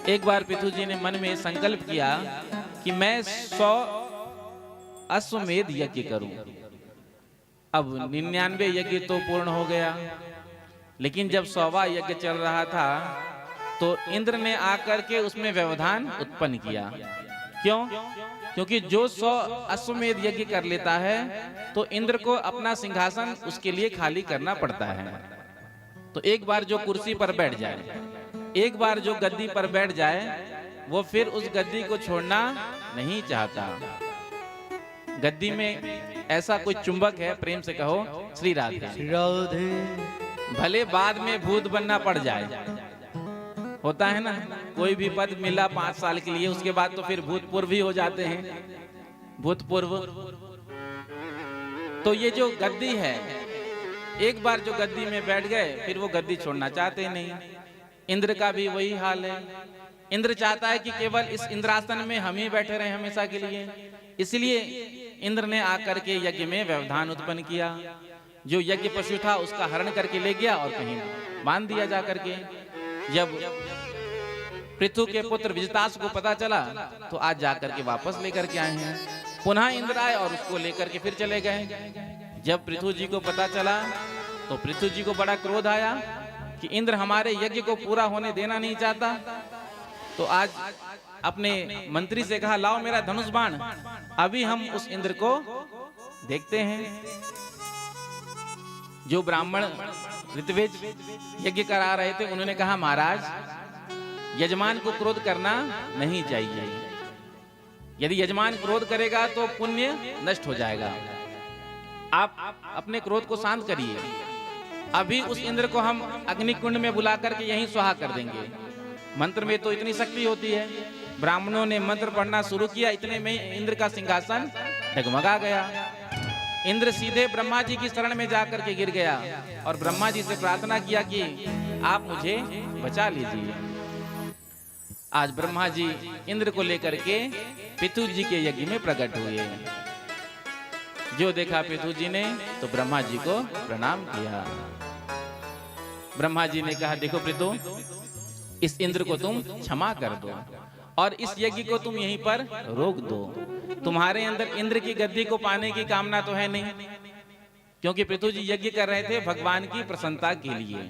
एक बार पृथु जी ने मन में संकल्प किया कि मैं 100 अश्वमेध यज्ञ करूं। अब 99 यज्ञ तो पूर्ण हो गया, लेकिन जब 100वां यज्ञ चल रहा था तो इंद्र ने आकर के उसमें व्यवधान उत्पन्न किया। क्यों? क्योंकि जो 100 अश्वमेध यज्ञ कर लेता है तो इंद्र को अपना सिंहासन उसके लिए खाली करना पड़ता है। तो एक बार जो कुर्सी पर बैठ जाए, एक बार जो गद्दी पर बैठ जाए, वो फिर उस गद्दी को छोड़ना नहीं चाहता। गद्दी में ऐसा कोई चुंबक है, प्रेम से कहो श्री राधे। भले बाद में भूत बनना पड़ जाए, होता है ना, कोई भी पद मिला 5 साल के लिए, उसके बाद तो फिर भूतपूर्व भी हो जाते हैं, भूतपूर्व। तो ये जो गद्दी है, एक बार जो गद्दी में बैठ गए फिर वो गद्दी छोड़ना चाहते नहीं। इंद्र का भी वही हाल है। इंद्र चाहता है कि केवल इस इंद्रासन में हम ही बैठे रहें हमेशा के लिए। इसलिए इंद्र ने आकर के यज्ञ में व्यवधान उत्पन्न किया। जो यज्ञ पशु था उसका हरण करके ले गया और कहीं बांध दिया जा करके। जब पृथु के पुत्र विजतास को पता चला तो आज जाकर के वापस लेकर के आए हैं। पुनः इंद्र आए और उसको लेकर के फिर चले गए। जब पृथु जी को पता चला तो पृथु जी को बड़ा क्रोध आया कि इंद्र हमारे यज्ञ को पूरा होने देना नहीं चाहता। तो आज अपने मंत्री से कहा, लाओ मेरा धनुष बाण, अभी हम उस इंद्र को देखते हैं। जो ब्राह्मण ऋत्विज यज्ञ करा रहे थे उन्होंने कहा, महाराज यजमान को क्रोध करना नहीं चाहिए। यदि यजमान क्रोध करेगा तो पुण्य नष्ट हो जाएगा। आप अपने क्रोध को शांत करिए। अभी उस इंद्र को हम अग्निकुंड में बुला करके यहीं स्वाहा कर देंगे। मंत्र में तो इतनी शक्ति होती है। ब्राह्मणों ने मंत्र पढ़ना शुरू किया, इतने में इंद्र का सिंहासन डगमगा गया। इंद्र सीधे ब्रह्मा जी की शरण में जाकर के गिर गया और ब्रह्मा जी से प्रार्थना किया कि आप मुझे बचा लीजिए। आज ब्रह्मा जी इंद्र को लेकर के पृथु जी के यज्ञ में प्रकट हुए। जो देखा पृथु जी ने तो ब्रह्मा जी को प्रणाम किया। ब्रह्मा जी ने कहा, देखो पृथु, इस इंद्र को तुम क्षमा कर दो और इस यज्ञ को तुम यहीं पर रोक दो। तुम्हारे अंदर इंद्र की गद्दी को पाने की कामना तो है नहीं, क्योंकि पृथु जी यज्ञ कर रहे थे भगवान की प्रसन्नता के लिए।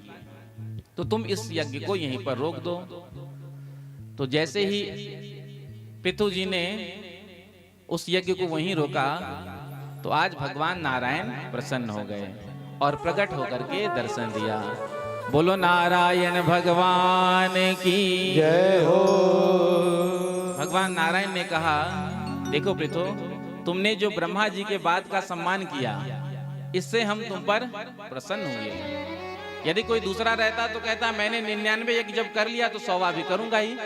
तो तुम इस यज्ञ को यहीं पर रोक दो। तो जैसे ही पृथु जी ने उस यज्ञ को वहीं रोका तो आज भगवान नारायण प्रसन्न हो गए और प्रकट होकर के दर्शन दिया। बोलो नारायण भगवान की जय हो। भगवान नारायण ने कहा, देखो पृथु, तुमने जो ब्रह्मा जी के बात का सम्मान किया, इससे हम तुम पर प्रसन्न हुए। यदि कोई दूसरा रहता तो कहता, मैंने 99 यज्ञ जब कर लिया तो 100वां भी करूंगा ही।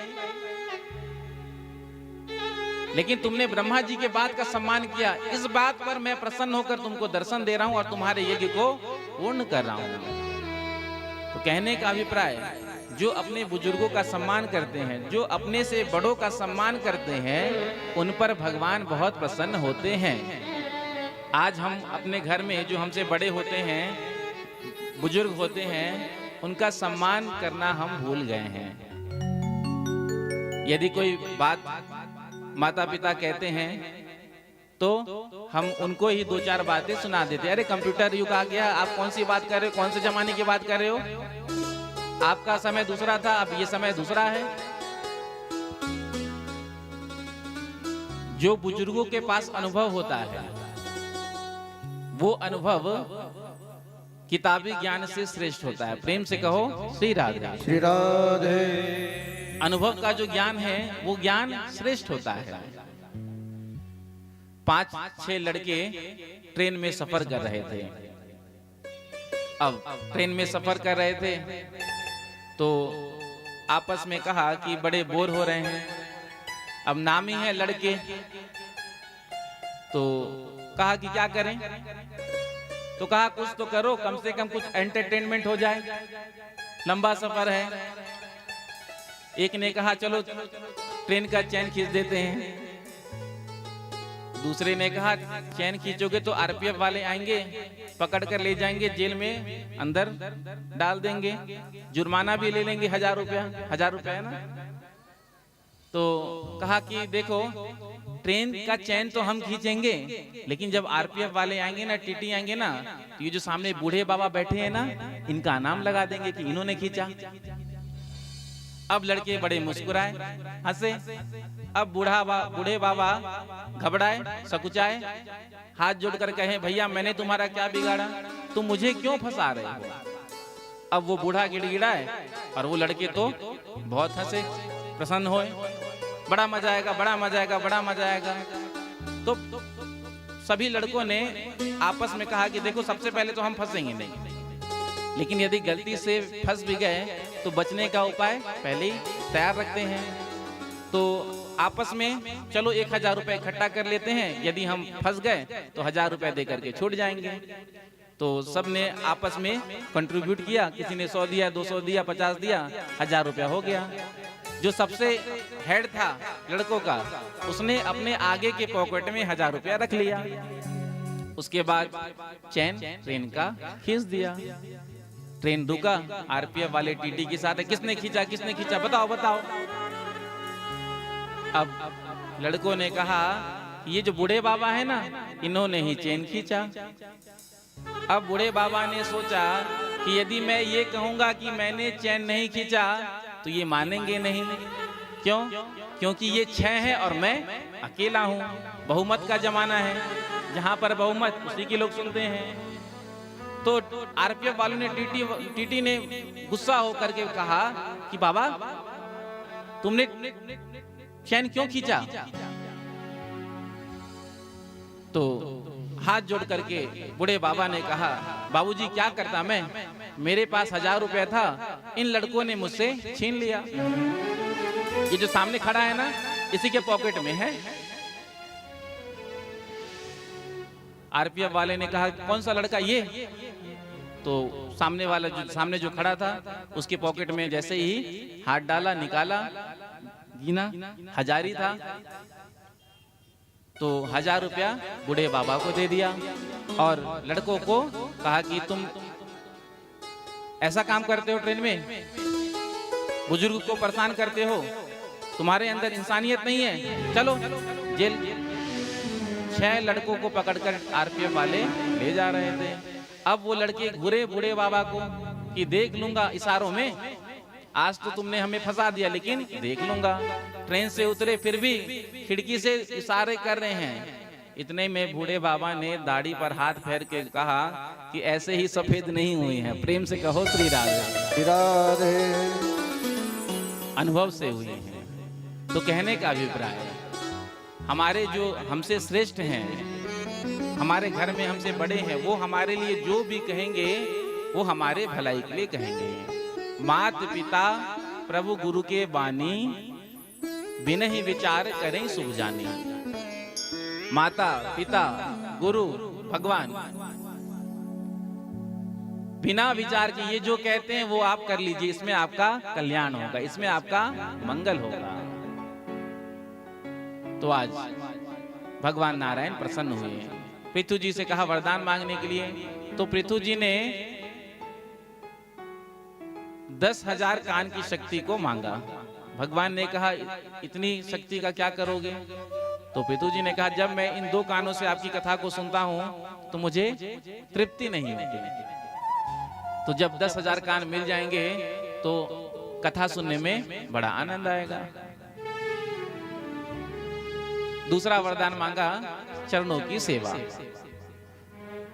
लेकिन तुमने ब्रह्मा जी के बात का सम्मान किया। इस बात पर मैं प्रसन्न होकर तुमको दर्शन दे रहा हूं और तुम्हारे यज्ञ को पूर्ण कर रहा हूं। तो कहने का अभिप्राय, जो अपने बुजुर्गों का सम्मान करते हैं, जो अपने से बड़ों का सम्मान करते हैं, उन पर भगवान बहुत प्रसन्न होते हैं। आज हम अपने घर में जो हमसे बड़े होते हैं, बुजुर्ग होते हैं, उनका सम्मान करना हम भूल गए हैं। यदि कोई बात माता पिता कहते हैं तो हम उनको ही दो चार बातें सुना देते। अरे कंप्यूटर युग आ गया, आप कौन सी बात कर रहे हो, कौन से जमाने की बात कर रहे हो, आपका समय दूसरा था, अब ये समय दूसरा है। जो बुजुर्गों के पास अनुभव होता है, वो अनुभव किताबी ज्ञान से श्रेष्ठ होता है। प्रेम से कहो श्री राधे। श्री राधे। अनुभव का जो ज्ञान है, वो ज्ञान श्रेष्ठ होता है। 5-6 लड़के ट्रेन में सफर कर रहे थे। अब ट्रेन में सफर कर रहे थे तो आपस में कहा कि बड़े बोर हो रहे हैं। अब नाम ही है लड़के, तो कहा कि क्या करें, तो कहा कुछ तो करो, कम से कम कुछ एंटरटेनमेंट हो जाए, लंबा सफर है। एक ने कहा चलो ट्रेन का चैन खींच देते हैं। दूसरे ने कहा चैन खींचोगे तो आरपीएफ वाले आएंगे, पकड़ कर ले जाएंगे जेल में, अंदर डाल देंगे, जुर्माना भी ले लेंगे 1000 रुपया। 1000 रुपया है ना। तो कहा कि देखो ट्रेन का चैन तो हम खींचेंगे, लेकिन जब आरपीएफ वाले आएंगे ना, टीटी आएंगे ना, तो ये जो सामने बूढ़े बाबा बैठे हैं ना, इनका नाम लगा देंगे कि इन्होंने खींचा। अब लड़के बड़े मुस्कुराए, हंसे। अब बूढ़े बाबा घबराए, सकुचाए, हाथ जोड़कर कहे भैया मैंने तुम्हारा क्या बिगाड़ा, तुम मुझे क्यों फंसा रहे हो। अब वो बूढ़ा गिड़गिड़ाए और वो लड़के तो बहुत हंसे, प्रसन्न होए, बड़ा मजा आएगा, बड़ा मजा आएगा, बड़ा मजा आएगा। तो सभी लड़कों ने आपस में कहा कि देखो सबसे पहले तो हम फंसेंगे नहीं, लेकिन यदि गलती से फंस भी गए तो बचने का उपाय पहले ही तैयार रखते हैं। तो आपस में चलो 1000 रुपए इकट्ठा कर लेते हैं, यदि हम फंस गए तो 1000 रुपए दे करके छूट जाएंगे। तो सब ने आपस में कंट्रीब्यूट किया, किसी ने 100 दिया, 200 दिया, 50 दिया, 1000 रुपया हो गया। जो सबसे हेड था लड़कों का, उसने अपने आगे के पॉकेट में 1000 रुपया रख लिया। उसके बाद चैन ट्रेन का खींच दिया। ट्रेन रुका, आरपीएफ वाले टीटी के साथ है, किसने खींचा बताओ बताओ। अब लड़कों ने कहा ये जो बूढ़े बाबा है ना, इन्होंने ही चैन खींचा। अब बूढ़े बाबा ने सोचा कि यदि मैं ये कहूंगा कि मैंने चैन नहीं खींचा तो ये मानेंगे नहीं। क्यों? क्योंकि ये 6 है और मैं अकेला हूँ। बहुमत का जमाना है, जहाँ पर बहुमत उसी के लोग सुनते हैं। तो आरपीएफ वालों ने टीटी ने गुस्सा होकर के कहा कि बाबा तुमने चैन क्यों खींचा। तो हाथ जोड़ करके बूढ़े बाबा ने कहा बाबूजी क्या करता मैं, मेरे पास 1000 रुपया था, इन लड़कों ने मुझसे छीन लिया। ये जो सामने खड़ा है ना, इसी के पॉकेट में है। आरपीएफ वाले ने कहा कौन सा लड़का ये। तो सामने जो खड़ा था उसके पॉकेट में जैसे ही हाथ डाला, निकाला, गिना, 1000 ही था। तो 1000 रुपया बूढ़े बाबा को दे दिया और लड़कों को कहा कि तुम ऐसा काम करते हो, ट्रेन में बुजुर्ग को परेशान करते हो, तुम्हारे अंदर इंसानियत नहीं है, चलो जेल। 6 लड़कों को पकड़कर आरपीएफ वाले ले जा रहे थे। अब वो लड़के घूरे बूढ़े बाबा को कि देख लूंगा इशारों में, आज तो तुमने हमें फंसा दिया लेकिन देख लूंगा। ट्रेन से उतरे फिर भी खिड़की से इशारे कर रहे हैं। इतने में बूढ़े बाबा ने दाढ़ी पर हाथ फेर के कहा कि ऐसे ही सफेद नहीं हुई हैं। प्रेम से कहो श्री राधे। श्री राधे। अनुभव से हुई हैं। तो कहने का अभिप्राय, हमारे जो हमसे श्रेष्ठ हैं, हमारे घर में हमसे बड़े हैं, वो हमारे लिए जो भी कहेंगे वो हमारे भलाई के लिए कहेंगे। मात पिता प्रभु गुरु के बानी बिना ही विचार करें शुभ जाने। माता पिता गुरु भगवान बिना विचार के ये जो कहते हैं वो आप कर लीजिए, इसमें आपका कल्याण होगा, इसमें आपका मंगल होगा। तो आज भगवान नारायण प्रसन्न हुए। पृथु जी से कहा वरदान मांगने के लिए, तो पृथु जी ने 10,000 कान की शक्ति को मांगा। भगवान ने कहा इतनी शक्ति का क्या करोगे? तो पृथु जी ने कहा जब मैं इन 2 कानों से आपकी कथा को सुनता हूं तो मुझे तृप्ति नहीं होती। तो जब 10,000 कान मिल जाएंगे तो कथा सुनने में बड़ा आनंद आएगा। दूसरा वरदान मांगा चरणों की सेवा।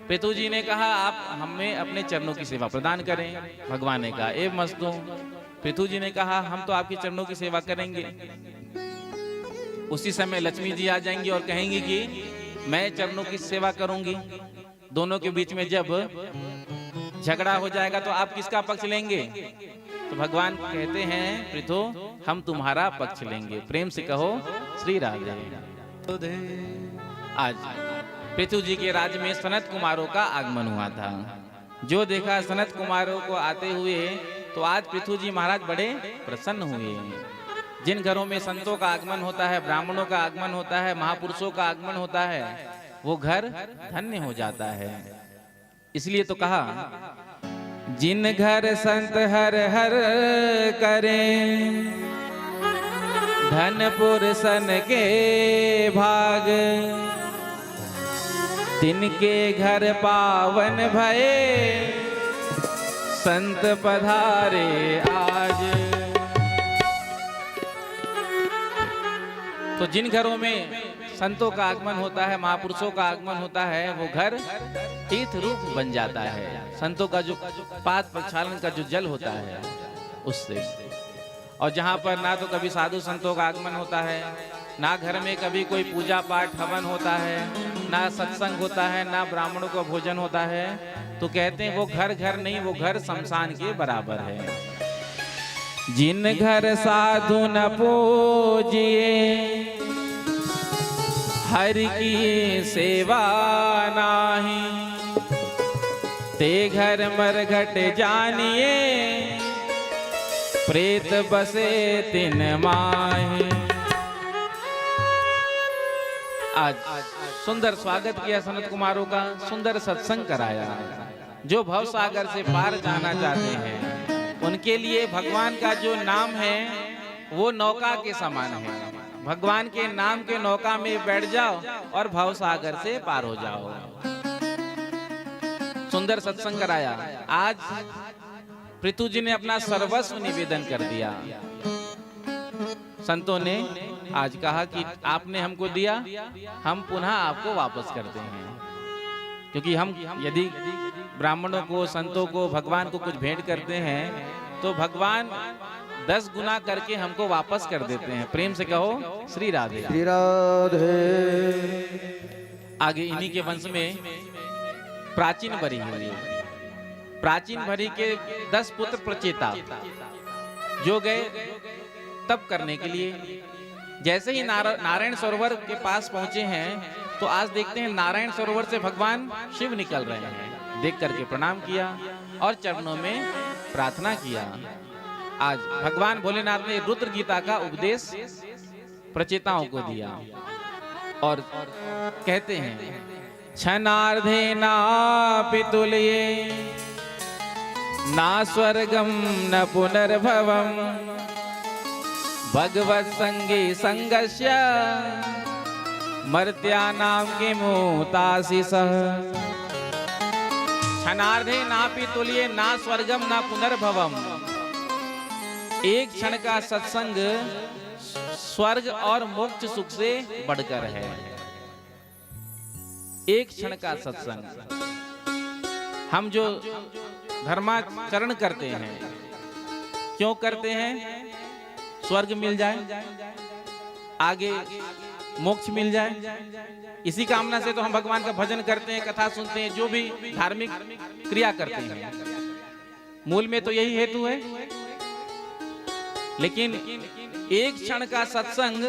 पृथु जी ने कहा आप हमें अपने चरणों की सेवा प्रदान करें। भगवान ने कहा एव मस्तु। पृथु जी ने कहा हम तो आपके चरणों की सेवा करेंगे। उसी समय लक्ष्मी जी आ जाएंगी और कहेंगी कि मैं चरणों की सेवा करूंगी। दोनों के बीच में जब झगड़ा हो जाएगा तो आप किसका पक्ष लेंगे? तो भगवान कहते हैं पृथु हम तुम्हारा पक्ष लेंगे। प्रेम से कहो श्री राधे। आज पृथु जी के राज्य में सनत कुमारों का आगमन हुआ था। जो देखा सनत कुमारों को आते हुए तो आज पृथु जी महाराज बड़े प्रसन्न हुए। जिन घरों में संतों का आगमन होता है, ब्राह्मणों का आगमन होता है, महापुरुषों का आगमन होता है, वो घर धन्य हो जाता है। इसलिए तो कहा जिन घर संत हर हर करें, धन पुरुषन के भाग, तिनके घर पावन भये, संत पधारे आज। तो जिन घरों में संतों का आगमन होता है, महापुरुषों का आगमन होता है, वो घर तीर्थ रूप बन जाता है। संतों का जो पाद प्रक्षालन का जो जल होता है उससे। और जहाँ पर ना तो कभी साधु संतों का आगमन होता है, ना घर में कभी कोई पूजा पाठ हवन होता है, ना सत्संग होता है, ना ब्राह्मणों का भोजन होता है, तो कहते हैं वो घर घर नहीं, वो घर शमशान के बराबर है। जिन घर साधु न पूजिए, हरि की सेवा नाही, ते घर मरघट जानिए, प्रेत बसे तिन माही। आज सुंदर स्वागत किया सनत कुमारों का, सुंदर सत्संग कराया। जो भव सागर से पार जाना चाहते हैं उनके लिए भगवान का जो नाम है वो नौका के समान है। भगवान के नाम के नौका में बैठ जाओ और भव सागर से पार हो जाओ। सुंदर सत्संग कराया। आज पृथु जी ने अपना सर्वस्व निवेदन कर दिया। संतों ने आज कहा कि आपने हमको दिया, हम पुनः आपको वापस करते हैं। क्योंकि हम यदि ब्राह्मणों को, संतों को, भगवान को कुछ भेंट करते हैं तो भगवान 10 गुना करके हमको वापस कर देते हैं। प्रेम से कहो श्री राधे। श्री राधे। आगे इन्हीं के वंश में प्राचीन भरी हुई। प्राचीन भरी के 10 पुत्र प्रचेता जो गए तप करने के लिए। जैसे ही नारायण सरोवर के पास पहुंचे हैं तो आज देखते हैं नारायण सरोवर से भगवान शिव निकल रहे हैं। देख करके प्रणाम किया और चरणों में प्रार्थना किया। आज भगवान भोलेनाथ ने रुद्र गीता का उपदेश प्रचेताओं को दिया और कहते हैं क्षणार्धे नापि तुल्ये, ना स्वर्गम न पुनर्भवम, भगवत संगे संगस्य, मर्त्यानां किमुताशिषः। क्षणार्धे नापि तुल्ये, ना स्वर्गम ना पुनर्भवम। एक क्षण का सत्संग स्वर्ग और मोक्ष सुख से बढ़कर है। एक क्षण का सत्संग। हम जो धर्माचरण करते हैं क्यों करते हैं? स्वर्ग मिल जाए, आगे मोक्ष मिल जाए, इसी कामना से तो हम भगवान का भजन करते हैं, कथा सुनते हैं, जो भी धार्मिक क्रिया करते हैं। मूल में तो यही हेतु है। लेकिन एक क्षण का सत्संग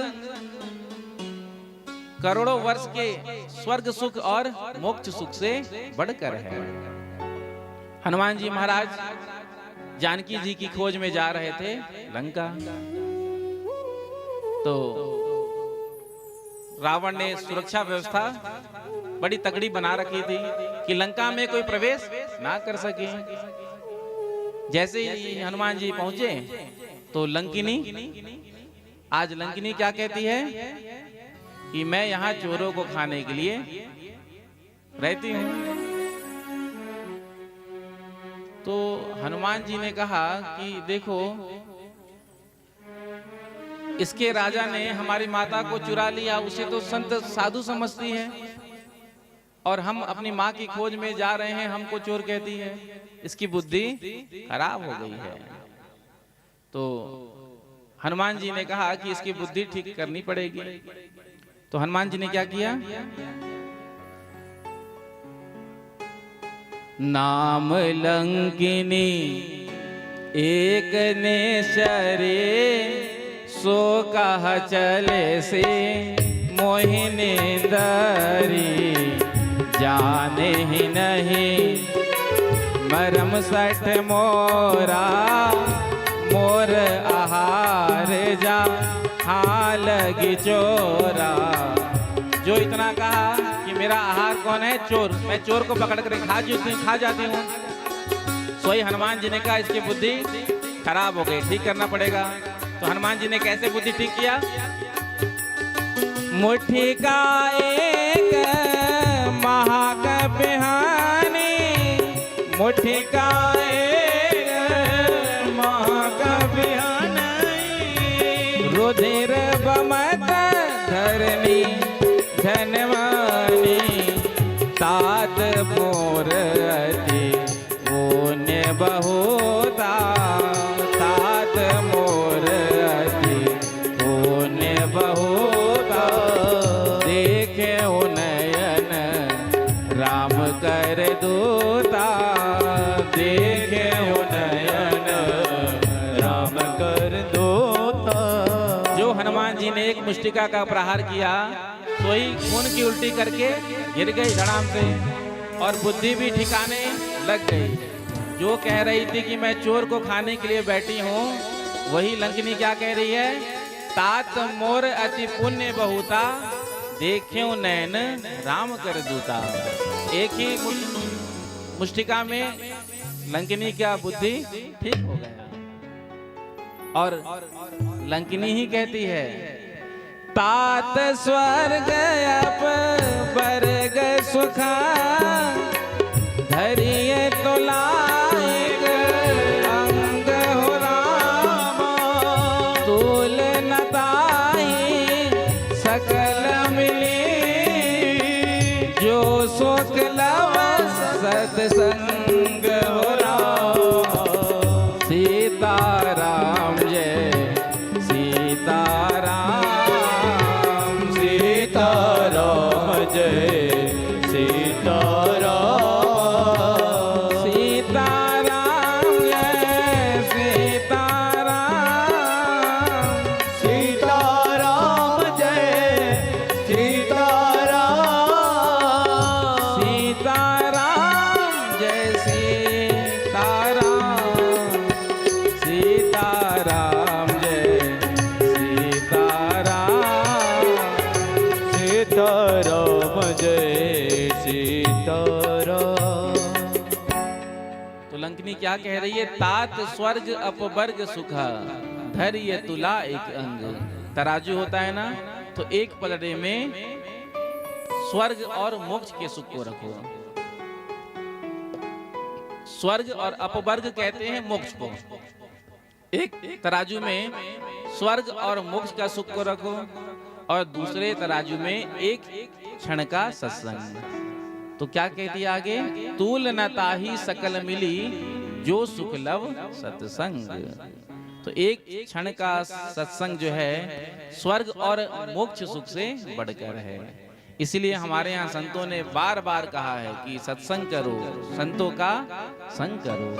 करोड़ों वर्ष के स्वर्ग सुख और मोक्ष सुख से बढ़कर है। हनुमान जी महाराज जानकी जी की खोज में जा रहे थे लंका, तो रावण ने सुरक्षा व्यवस्था बड़ी तगड़ी बना रखी थी कि लंका में कोई प्रवेश ना कर सके। जैसे ही हनुमान जी पहुंचे तो लंकिनी, आज लंकिनी क्या कहती है कि मैं यहाँ चोरों को खाने के लिए रहती हूँ। तो हनुमान जी ने कहा कि देखो, इसके राजा ने हमारी माता को चुरा लिया, उसे तो संत साधु समझती है, और हम अपनी माँ की खोज में जा रहे हैं, हमको चोर कहती है। इसकी बुद्धि खराब हो गई है। तो हनुमान जी ने कहा कि इसकी बुद्धि ठीक करनी पड़ेगी। तो हनुमान जी ने क्या किया? नाम लंकिनी एक ने शरे, सो कहा चले से मोहिनी दरी, जाने ही नहीं मरम सठ मोरा, मोर आहार जा हाँ लगी चोरा। जो इतना कहा कि मेरा आहार कौन है? चोर। मैं चोर को पकड़ कर खा जाती हूँ। सोई हनुमान जी ने कहा इसकी बुद्धि खराब हो गई, ठीक करना पड़ेगा। तो हनुमान जी ने कैसे बुद्धि ठीक किया? मुट्ठी का एक महाकपिहानी, मुट्ठी का एक महाकपिहानी, रुधिर बमत धरनी धनवानी, तात मोर अति पुण्य बहुता, तात मोर अति पुण्य बहुता, देखे नयन राम कर दूता, देखे नयन राम कर दूता। जो हनुमान जी ने एक मुष्टिका का प्रहार किया, सोई खून की उल्टी करके गिर गई धड़ाम से, और बुद्धि भी ठिकाने लग गई। जो कह रही थी कि मैं चोर को खाने के लिए बैठी हूँ, वही लंकिनी क्या कह रही है? तात मोर अति पुण्य बहुता, देख्यो नैन राम कर दूता। एक ही मुष्टिका में लंकिनी क्या बुद्धि ठीक हो गया। और लंकिनी ही कहती है, तात स्वर्ग अप वर्ग सुखा, धरिए तो लायक अंग हो राम, तूल नताई सकल मिली, जो सुख लव सत्संग हो राम। सीताराम जय सीताराम, सीताराम जय सीताराम, सीताराम जय सीताराम, सीताराम जय सीताराम, सीताराम जय सीताराम, सीताराम जय सीताराम, सीताराम जय सीताराम। तो लंकिनी क्या कह रही है? तात स्वर्ग अपवर्ग सुखा, धैर्य तुला एक अंग। तराजू होता है ना, तो एक पलड़े में स्वर्ग और मोक्ष के सुख को रखो। स्वर्ग और अपवर्ग कहते हैं मोक्ष को। एक तराजू में स्वर्ग और मोक्ष का सुख को रखो, और दूसरे तराजू में एक क्षण का सत्संग। तो क्या कहती है आगे? तूल न ताही सकल मिली, जो सुख लव सत्संग। तो एक क्षण का सत्संग जो है स्वर्ग और मोक्ष सुख से बढ़कर है। इसलिए हमारे यहाँ संतों ने बार बार कहा है कि सत्संग करो, संतों का संग करो।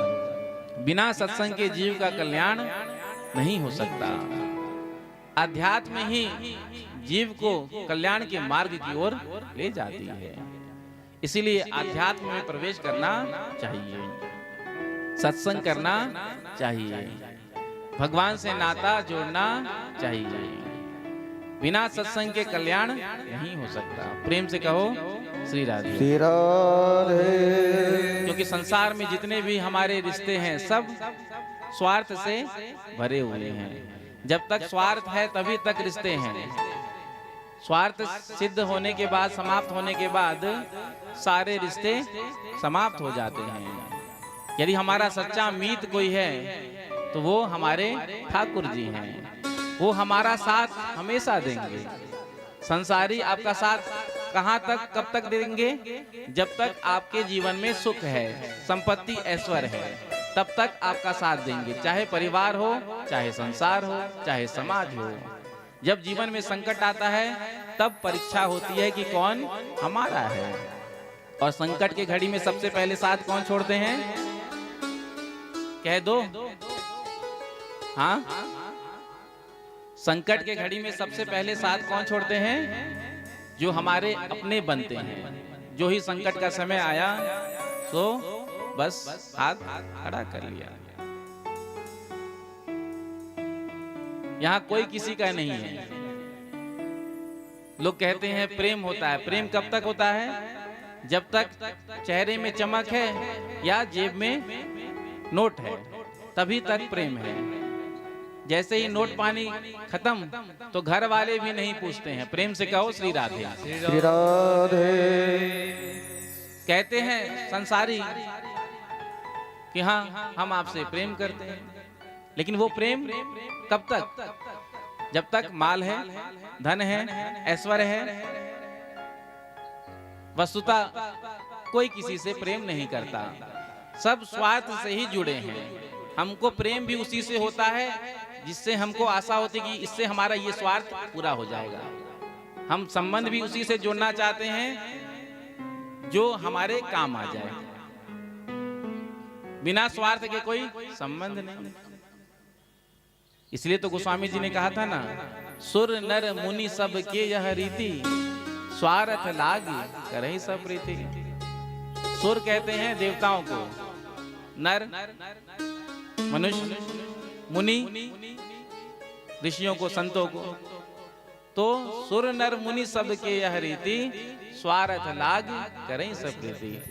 बिना सत्संग के जीव का कल्याण नहीं हो सकता। अध्यात्म ही जीव को कल्याण के मार्ग की ओर ले जाती है। इसीलिए अध्यात्म में प्रवेश करना चाहिए, सत्संग करना चाहिए, भगवान से नाता जोड़ना चाहिए। बिना सत्संग के कल्याण नहीं हो सकता। प्रेम से कहो श्री राधे। श्री राधे। क्योंकि संसार में जितने भी हमारे रिश्ते हैं सब स्वार्थ से भरे हुए हैं। जब तक स्वार्थ है तभी तक रिश्ते हैं। स्वार्थ सिद्ध होने के बाद, समाप्त होने के बाद सारे रिश्ते समाप्त हो जाते हैं। यदि हमारा सच्चा मीत कोई है तो वो हमारे ठाकुर जी हैं। वो हमारा साथ हमेशा देंगे। संसारी आपका साथ कहाँ तक, कब तक देंगे? जब तक आपके जीवन में सुख है, संपत्ति, ऐश्वर्य है, तब तक आपका साथ देंगे। चाहे परिवार हो, चाहे संसार हो, चाहे समाज हो। जब जीवन में संकट आता है तब परीक्षा होती है कि कौन हमारा है। और संकट की घड़ी में सबसे पहले साथ कौन छोड़ते हैं? कह दो। हाँ, संकट के घड़ी में सबसे पहले साथ कौन छोड़ते हैं? जो हमारे अपने बनते हैं। जो ही संकट का समय आया तो बस हाथ खड़ा कर लिया। यहाँ कोई किसी का नहीं है। लोग कहते हैं प्रेम होता है। प्रेम कब तक होता है? जब तक चेहरे में चमक है या जेब में नोट है, तभी तक प्रेम है। जैसे ही नोट पानी खत्म तो घर वाले भी नहीं पूछते हैं। प्रेम से कहो श्री राधे। श्री राधे। कहते हैं संसारी कि हाँ हम आपसे प्रेम करते हैं, लेकिन वो प्रेम कब तक? जब तक माल है, धन है, ऐश्वर्य है। वस्तुतः कोई किसी से प्रेम नहीं करता। सब स्वार्थ से ही जुड़े हैं। हमको प्रेम भी उसी से होता है जिससे हमको आशा होती कि इससे हमारा ये स्वार्थ पूरा हो जाएगा। हम संबंध भी उसी से जोड़ना चाहते हैं जो हमारे काम आ जाए। बिना स्वार्थ के कोई संबंध नहीं। इसलिए तो गोस्वामी जी ने कहा था ना, सुर नर मुनि सब के यह रीति, स्वार्थ लाग करहि सब प्रीति। सुर कहते हैं देवताओं को, नर मनुष्य, मुनि ऋषियों को, संतों को। तो सुर नर मुनि सब के यह रीति, स्वार्थ लाग करहि सब प्रीति।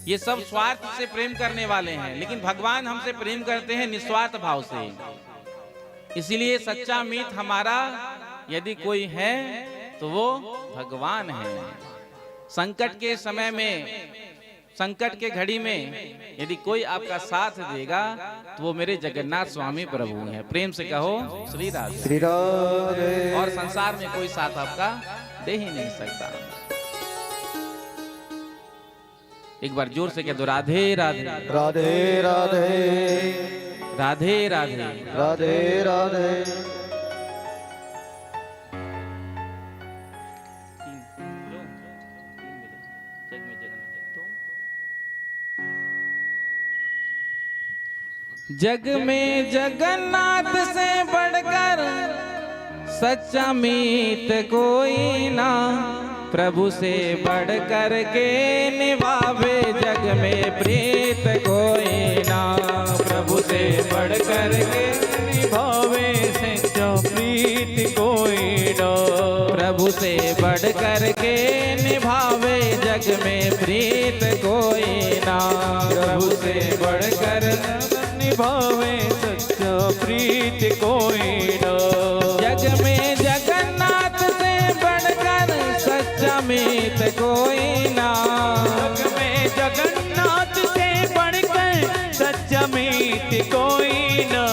ये सब स्वार्थ से प्रेम करने वाले हैं, लेकिन भगवान हमसे प्रेम करते हैं निस्वार्थ भाव से। इसीलिए सच्चा मीत हमारा यदि कोई है तो वो भगवान है। संकट के समय में, संकट के घड़ी में यदि कोई आपका साथ देगा तो वो मेरे जगन्नाथ स्वामी प्रभु हैं। प्रेम से कहो श्री राधे। श्री राधे। और संसार में कोई साथ आपका दे ही नहीं सकता। एक बार जोर से कह दो, राधे राधे। राधे राधे। राधे राधे। राधे राधे। जग में जगन्नाथ से बढ़कर सच्चा मीत कोई ना, प्रभु से बढ़कर के निभावे जग में प्रीत कोई ना। प्रभु से बढ़कर के निभावे सच्चा प्रीत कोई ना। प्रभु से बढ़कर के निभावे जग में प्रीत कोई ना। प्रभु से बढ़कर निभावे सच्चा प्रीत कोई ना। जग में जगन्नाथ से बढ़कर सच्चा मीत कोई ना। जग में जगन्नाथ से बढ़कर सच्चा मीत कोई ना।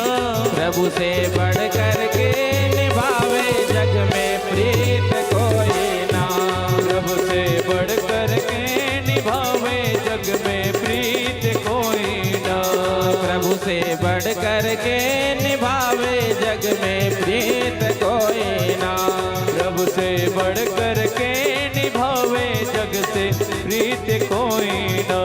प्रभु से बढ़कर के निभावे जग में प्रीत कोई ना। प्रभु से बढ़कर के निभावे जग में प्रीत कोई ना। प्रभु से बढ़कर के निभावे जग में प्रीत कोई ना। प्रभु से बढ़कर के निभावे जग से प्रीत कोई ना।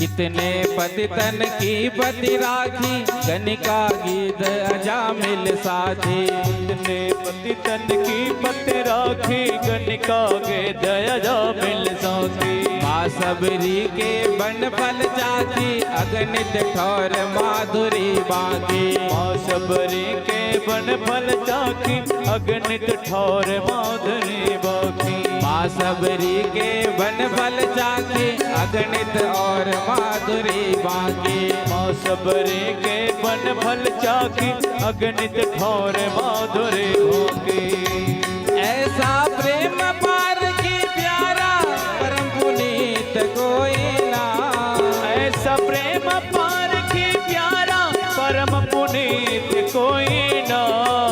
कितने पतितन की पति राखी, गनिका गीत अजामिल साथी। कितने पतितन की पति राखी, गनिका गीत अजामिल साथी। माँ सबरी के बन फल चाची, अगणित ठौर माधुरी बाकी। माँ सबरी के बन फल चाखी, अगणित ठौर माधुरी बाकी। माँ सबरी के बन फल चाखी, अगणित और माधुरी बाकी। माँ सबरी के बन फल चाखी, अगणित ठौर माधुरी बाकी। ऐसा प्रेम पार की प्यारा, परम पुनीत कोई ना। ऐसा प्रेम पार की प्यारा, परम पुनीत कोई ना।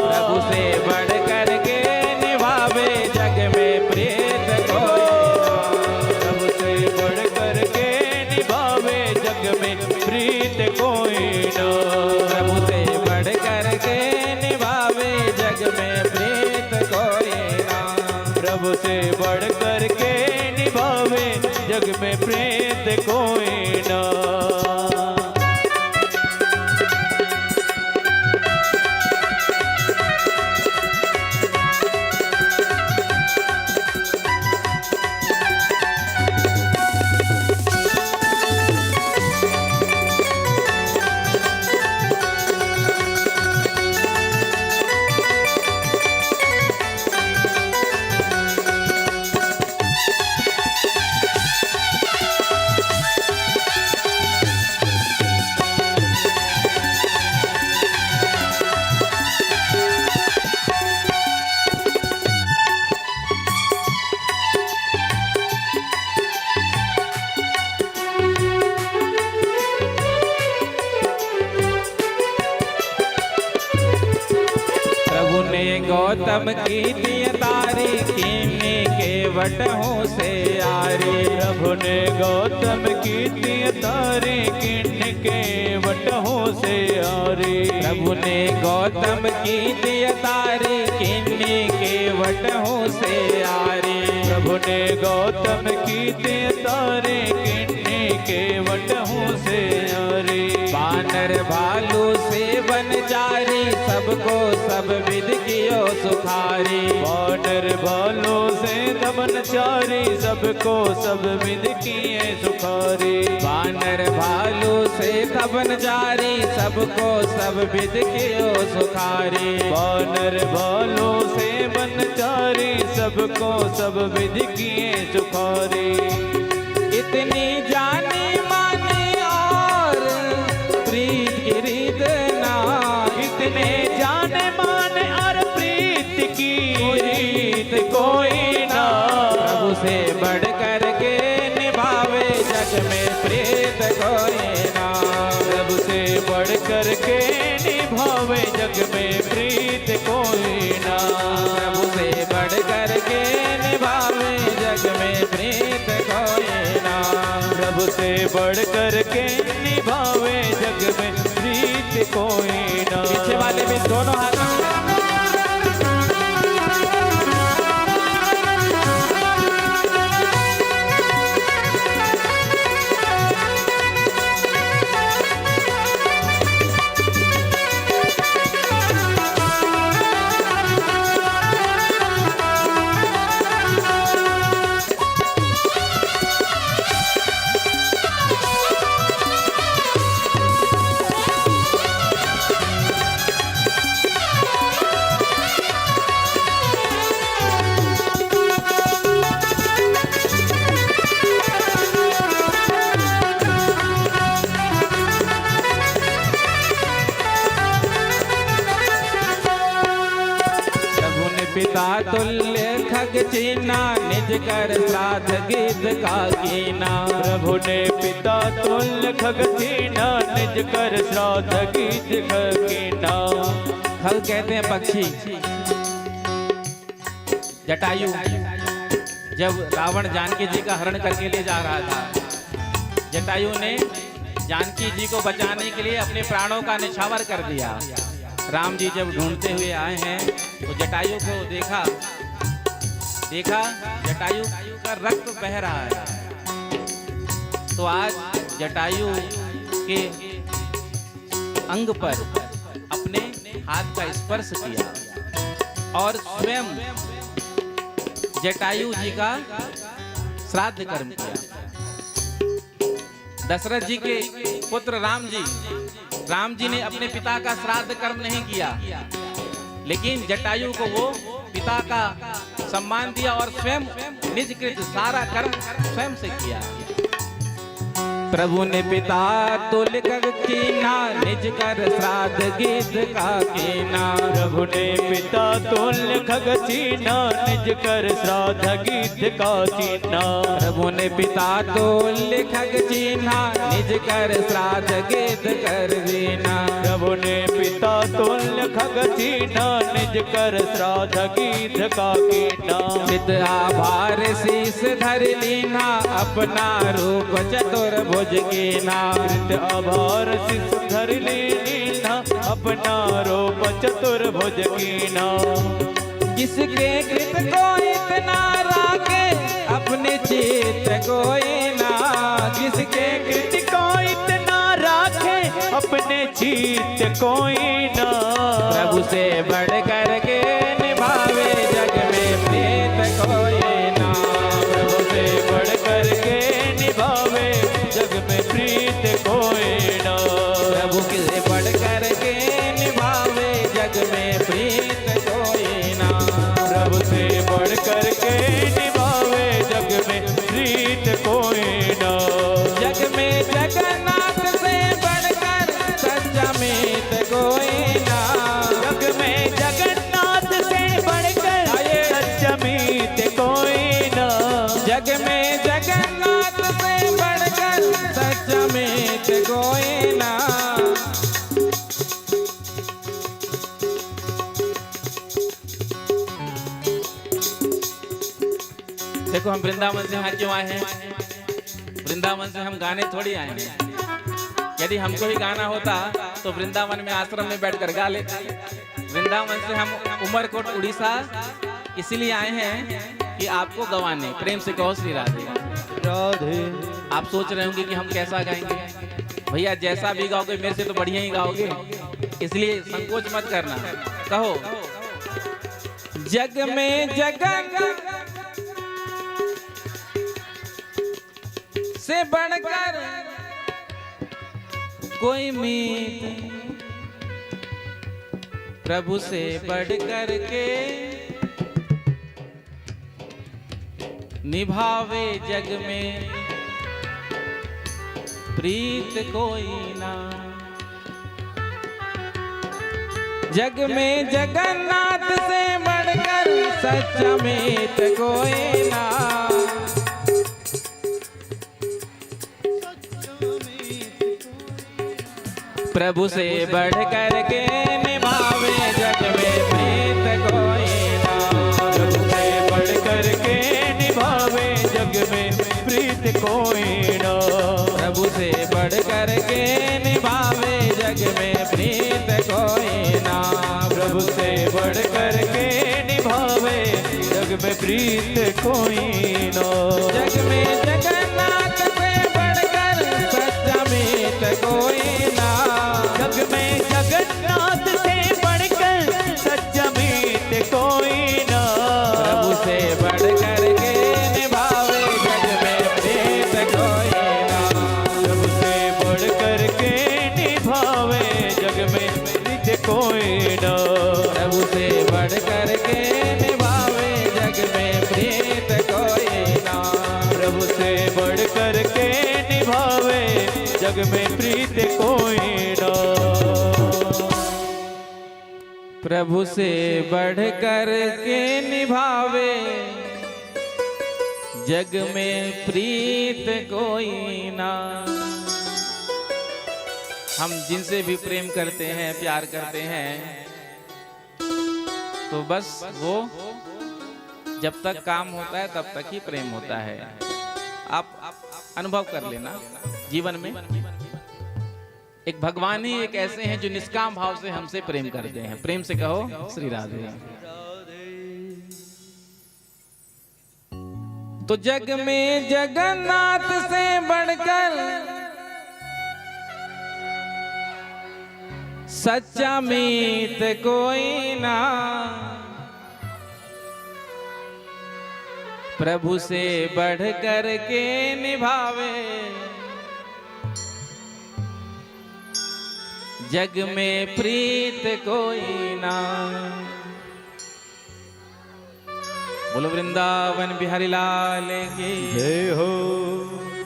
प्रभु से बढ़ कर के निभावे जग में प्रीत कोई ना। प्रभु से बढ़ कर के निभावे जग में प्रीत कोई ना। प्रभु से बढ़ कर के निभावे जग में प्रीत कोई ना। प्रभु से बढ़ कर के निभावे जग में प्रीत कोई ना। गौतम की दिय तारी, कीने के वटहों से आरी। प्रभु ने गौतम की दिय तारी, कीने के वटहों से आरी। प्रभु ने गौतम की दिय तारी, कीने के वटहों से आरी। प्रभु ने गौतम की दिय तारी, कीने के वटहों से आरी। बानर भालू से वन जारी, सबको सब विध कियो सुखारी। बानर भालू से दमन चारी, सबको सब विध किए सुखारी। बानर भालू से दमन जारी, सबको सब विध कियो सुखारी। बानर भालू से बन चारी, सबको सब विध किए सुखारी। इतनी जानी मानी और प्रीत की रीत ना। इतने जाने माने और प्रीत की रीत कोई ना। प्रभु से बढ़ कर के निभावे जग में प्रीत कोई ना। प्रभु से बढ़ कर के निभावे जग में प्रीत कोई ना। प्रभु से बढ़ कर के निभावे जग में प्रीत कोई ना। प्रभु से बढ़ कर के निभावे जग में प्रीत कोई ना। पीछे वाले भी दोनों हाथ पिता तुल्य खग चीना, निज कर श्राद्ध गीत का कीना। प्रभु ने पिता तुल्य खग चीना, निज कर श्राद्ध गीत का कीना। खग कहते हैं पक्षी। जटायु जब रावण जानकी जी का हरण करके ले जा रहा था, जटायु ने जानकी जी को बचाने के लिए अपने प्राणों का निछावर कर दिया। राम जी जब ढूंढते हुए आए हैं तो जटायु को देखा जटायु का रक्त बह रहा है। तो आज जटायु के अंग पर अपने हाथ का स्पर्श किया और स्वयं जटायु जी का श्राद्ध कर्म किया। दशरथ जी के पुत्र राम जी ने अपने पिता का श्राद्ध कर्म नहीं किया, लेकिन जटायु को वो पिता का सम्मान दिया और स्वयं निज कृत सारा कर्म स्वयं से किया। प्रभु ने पिता तुल्य कर कीना, निज कर श्राद्ध गीत का कीना। प्रभु ने पिता तुल्य खग चीना, निज कर श्राद्ध गीत का चीना। प्रभु ने पिता तुल्य खग चीना, निज कर श्राद्ध गीत कर दीना। प्रभु ने पिता तुल्य खग चीना, निज कर श्राद्ध गीत का कीना। चित आभार शीस धर लीना, अपना रूप चतुर्भुज कीना। आभार शीस धर लीना, अपना रूप चतुर्भुज कीना। किसके कृत को इतना राखे, अपने चित्त कोई ना। जिसके कृत को इतना राखे, अपने चित्त कोई ना। प्रभु से बढ़ कर के निभावे, जग में प्रीत कोई ना। प्रभु से बढ़ कर के निभावे, जग में प्रीत कोई ना। प्रभु से बढ़ कर के निभावे, जग में प्रीत कोई ना। प्रभु से बढ़ कर के निभावे, जग में प्रीत कोई ना। जग में जगन्नाथ से बढ़कर सच्चा मीत कोई ना। जग में जगन्नाथ से बढ़कर सच्चा मीत कोई ना। जग में जगन्नाथ से बढ़कर सच्चा मीत कोई ना। देखो हम वृंदावन से यहाँ क्यों आए हैं? वृंदावन से हम गाने थोड़ी आए हैं। यदि हमको ही गाना होता तो वृंदावन में आश्रम में बैठकर गा लेते। वृंदावन से हम उमरकोट उड़ीसा इसलिए आए हैं कि आपको गवाने। प्रेम से कहो श्री राधे राधे। आप सोच रहे होंगे कि हम कैसा गाएंगे। भैया जैसा भी गाओगे मेरे से तो बढ़िया ही गाओगे, इसलिए संकोच मत करना। कहो जग में जगन से बढ़कर कोई मीत, प्रभु से बढ़कर के निभावे, जग में प्रीत कोई ना। जग में जगन्नाथ से बढ़कर सच्चा मीत कोई ना। प्रभु से बढ़ कर के निभावे, जग में प्रीत कोई ना। प्रभु से बढ़ कर के निभावे, जग में प्रीत कोई ना। प्रभु से बढ़ कर के निभावे, जग में प्रीत कोई ना। प्रभु से बढ़ कर के निभावे, जग में प्रीत कोई ना। जग में जगन्नाथ से बढ़कर सच्चा मीत कोई ना। जग में जगन्नाथ से बढ़कर सच्चा मीत कोई ना। प्रभु से बढ़ कर के निभावे, जग में प्रीत कोई ना। प्रभु से बढ़ कर के निभावे, जग में प्रीत कोई ना। प्रभु से बढ़ कर के निभावे, जग में प्रीत कोई ना। प्रभु से बढ़ कर के निभावे, जग में प्रीत कोई ना। प्रभु से बढ़ कर के निभावे, जग में प्रीत कोई ना। हम जिनसे भी प्रेम करते हैं, प्यार करते हैं, तो बस वो जब तक काम होता है तब तक ही प्रेम होता है। आप अनुभव कर लेना जीवन में। एक भगवान ही एक ऐसे हैं जो निष्काम भाव से हमसे प्रेम करते हैं। प्रेम से कहो श्री राधे। तो जग में जगन्नाथ से बढ़कर सच्चा मीत कोई ना, प्रभु से बढ़ कर के निभावे, जग में प्रीत कोई ना। बोलो वृंदावन बिहारी लाल की जय हो।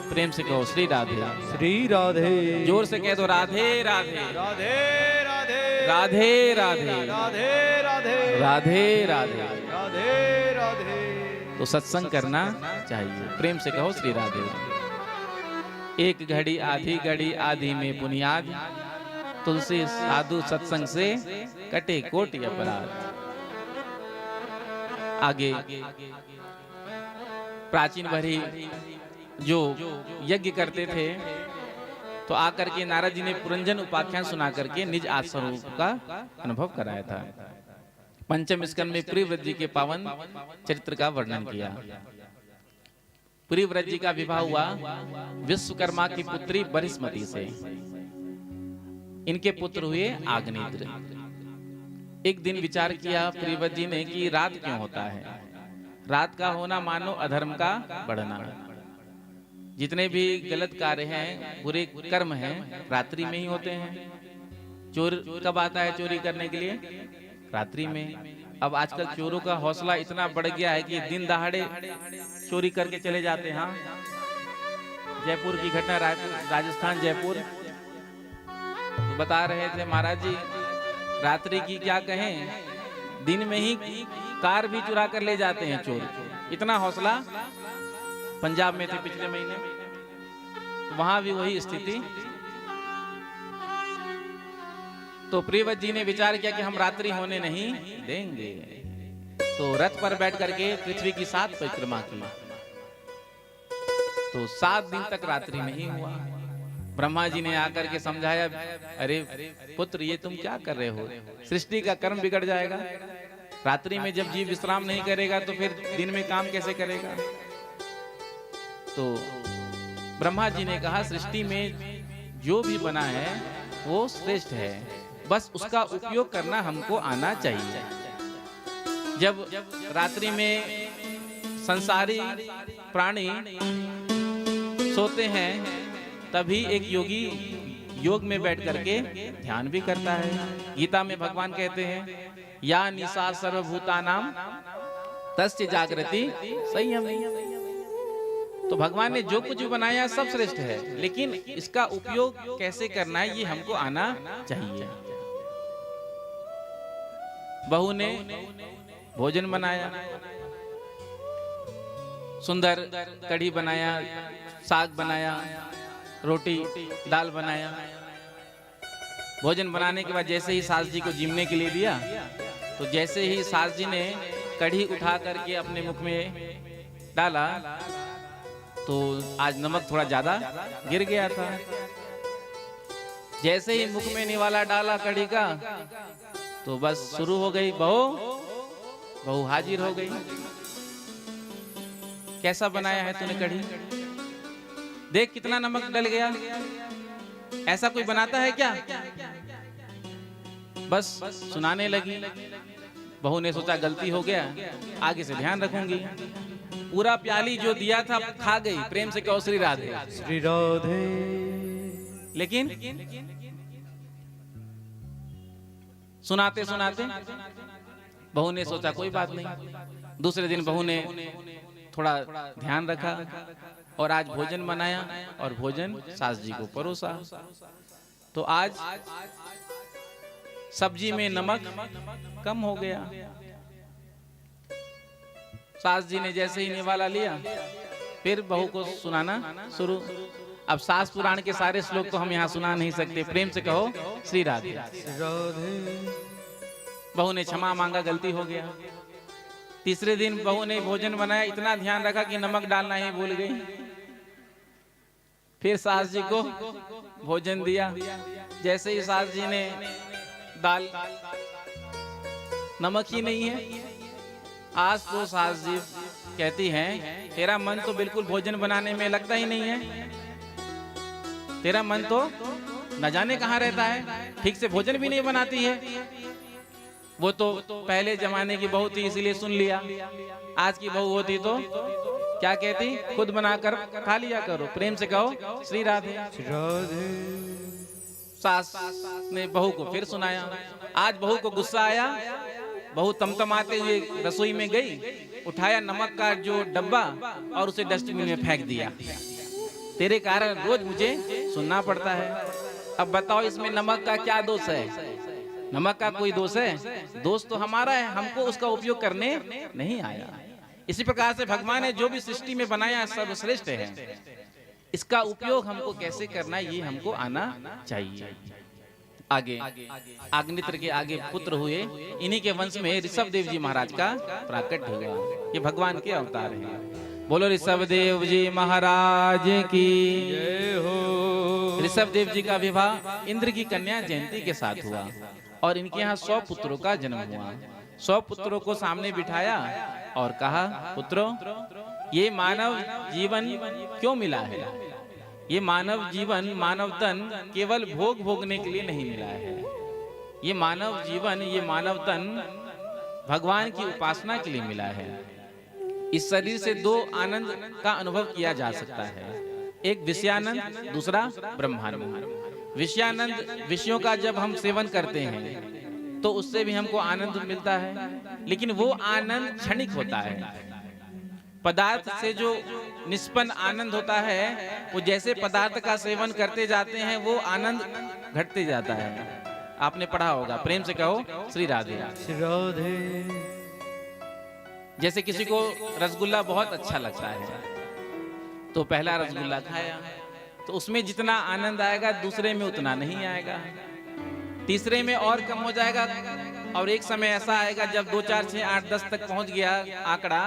प्रेम से कहो श्री राधे। श्री राधे। जोर से कह दो राधे राधे राधे राधे राधे राधे राधे राधे राधे राधे। राधे राधे। तो सत्संग करना चाहिए। प्रेम से कहो श्री राधे। एक घड़ी आधी घड़ी आधी में बुनियाद, तुलसी साधु सत्संग से कटे कोटि अपराध। आगे प्राचीन भरी जो यज्ञ करते थे तो आकर के नारद जी ने पुरंजन उपाख्यान सुना करके निज आत्मस्वरूप का अनुभव कराया था। पंचम स्कंद में प्रियव्रत जी के पावन चरित्र का वर्णन किया। प्रियव्रत जी का विवाह हुआ विश्वकर्मा की पुत्री बरिस्मती से। इनके पुत्र हुए आग्नेत्र। एक दिन विचार किया प्रियव्रत जी ने कि रात क्यों होता है। रात का होना मानो अधर्म का बढ़ना। जितने भी गलत कार्य हैं, बुरे कर्म हैं, रात्रि में ही होते हैं। चोर कब आता है चोरी करने के लिए? रात्रि में। अब आजकल चोरों का हौसला इतना बढ़ गया है कि दिन दहाड़े चोरी करके चले जाते हैं। जयपुर की घटना, राजस्थान जयपुर, तो बता रहे थे महाराज जी, रात्रि की क्या कहें, दिन में ही कार भी चुरा कर ले जाते हैं चोर। इतना हौसला। पंजाब में थे पिछले महीने, तो वहां भी वही स्थिति। तो प्रियव्रत जी ने विचार किया कि हम रात्रि होने नहीं देंगे। तो रथ पर बैठ करके पृथ्वी की 7 परिक्रमा की। तो 7 दिन तक रात्रि नहीं हुआ। ब्रह्मा जी ने आकर के समझाया, अरे पुत्र ये तुम क्या कर रहे हो, सृष्टि का कर्म बिगड़ जाएगा। रात्रि में जब जीव विश्राम नहीं करेगा तो फिर दिन में काम कैसे करेगा। तो ब्रह्मा जी ने कहा, सृष्टि में जो भी बना है वो श्रेष्ठ है, बस उसका उपयोग करना हमको आना चाहिए। जब रात्रि में संसारी प्राणी सोते हैं तभी एक योगी योग में बैठ करके ध्यान भी करता है। गीता में भगवान कहते हैं, या निशा सर्वभूतानाम तस्य जागृति संयमी। तो भगवान ने जो कुछ बनाया सब श्रेष्ठ है, लेकिन इसका उपयोग कैसे करना है ये हमको आना चाहिए। बहू ने भोजन बनाया, सुंदर कढ़ी बनाया, साग बनाया, रोटी दाल बनाया। भोजन बनाने के बाद जैसे ही सास जी को जिमने के लिए दिया, तो जैसे ही सास जी ने कढ़ी उठा करके अपने मुख में डाला तो आज नमक थोड़ा ज्यादा गिर गया था। जैसे ही मुख में निवाला डाला कढ़ी का, तो बस शुरू हो गई, बहू हाजिर हो गई। कैसा बनाया है तूने कढ़ी, देख कितना नमक डल गया। ऐसा कोई बनाता है क्या? बस सुनाने लगी। बहू ने सोचा गलती हो गया, आगे से ध्यान रखूंगी। पूरा प्याली जो दिया था खा गई। प्रेम से कहो श्री राधे। श्री राधे। लेकिन सुनाते सुनाते बहू ने सोचा कोई बात नहीं। दूसरे दिन बहू ने थोड़ा ध्यान रखा और आज भोजन बनाया और भोजन सास जी को परोसा। तो आज सब्जी में नमक कम हो गया। सास जी ने जैसे ही निवाला लिया, फिर बहू को सुनाना शुरू। अब सास पुराण के सारे श्लोक तो हम यहाँ सुना नहीं सकते। प्रेम से कहो श्री राधे। बहू ने क्षमा मांगा, गलती हो गया। तीसरे दिन बहू ने भोजन बनाया, इतना ध्यान रखा कि नमक डालना ही भूल गई। फिर सास जी को भोजन दिया। जैसे ही सास जी ने दाल, नमक ही नहीं है। आज तो सास जी कहती हैं, तेरा मन तो बिल्कुल भोजन बनाने में लगता ही नहीं है। तेरा मन तो न जाने कहाँ रहता है, ठीक से भोजन भी नहीं बनाती है। वो तो पहले जमाने की बहू थी इसलिए सुन लिया, आज की बहू होती तो क्या कहती, खुद बनाकर खा लिया करो, प्रेम से कहो श्री राधे। सास ने बहू को फिर सुनाया, आज बहू को गुस्सा आया, बहू तमतमाते हुए रसोई में गई, उठाया नमक का जो डब्बा और उसे डस्टबिन में फेंक दिया। तेरे कारण रोज मुझे सुनना पड़ता है, अब बताओ इसमें नमक का क्या दोष है? नमक का कोई दोष है? दोष तो हमारा है, हमको उसका उपयोग करने नहीं आया। इसी प्रकार से भगवान ने जो भी सृष्टि में बनाया सर्वश्रेष्ठ है, इसका उपयोग हमको कैसे करना है ये हमको आना चाहिए। आगे अग्नित्र के आगे पुत्र हुए, इन्हीं के वंश में ऋषभ देव जी महाराज का प्राकट हो गया। ये भगवान के अवतार हैं। बोलो ऋषभ देव जी महाराज की जय हो। ऋषभ देव जी का विवाह इंद्र की कन्या जयंती के साथ हुआ और इनके यहाँ 100 पुत्रों का जन्म हुआ। 100 पुत्रों को सामने बिठाया और कहा, पुत्रों ये मानव जीवन क्यों मिला है? ये मानव जीवन, मानव तन केवल भोग भोगने के लिए नहीं मिला है। ये मानव जीवन, ये मानव तन भगवान की उपासना के लिए मिला है। इस शरीर से 2 आनंद का अनुभव किया जा सकता है, एक विषयानंद, दूसरा ब्रह्मानंद। विषयानंद, विषयों का जब हम सेवन करते हैं तो उससे भी हमको आनंद मिलता है, लेकिन वो आनंद क्षणिक होता है। पदार्थ से जो निष्पन्न आनंद होता है, वो जैसे पदार्थ का सेवन करते जाते हैं वो आनंद घटते जाता है। आपने पढ़ा होगा, प्रेम से कहो श्री राधे। जैसे किसी को रसगुल्ला बहुत अच्छा लगता है तो पहला रसगुल्ला खाया तो उसमें जितना आनंद आएगा दूसरे में उतना नहीं आएगा, तीसरे में और कम हो जाएगा, और एक समय ऐसा आएगा जब 2, 4, 6, 8, 10 तक पहुंच गया आंकड़ा,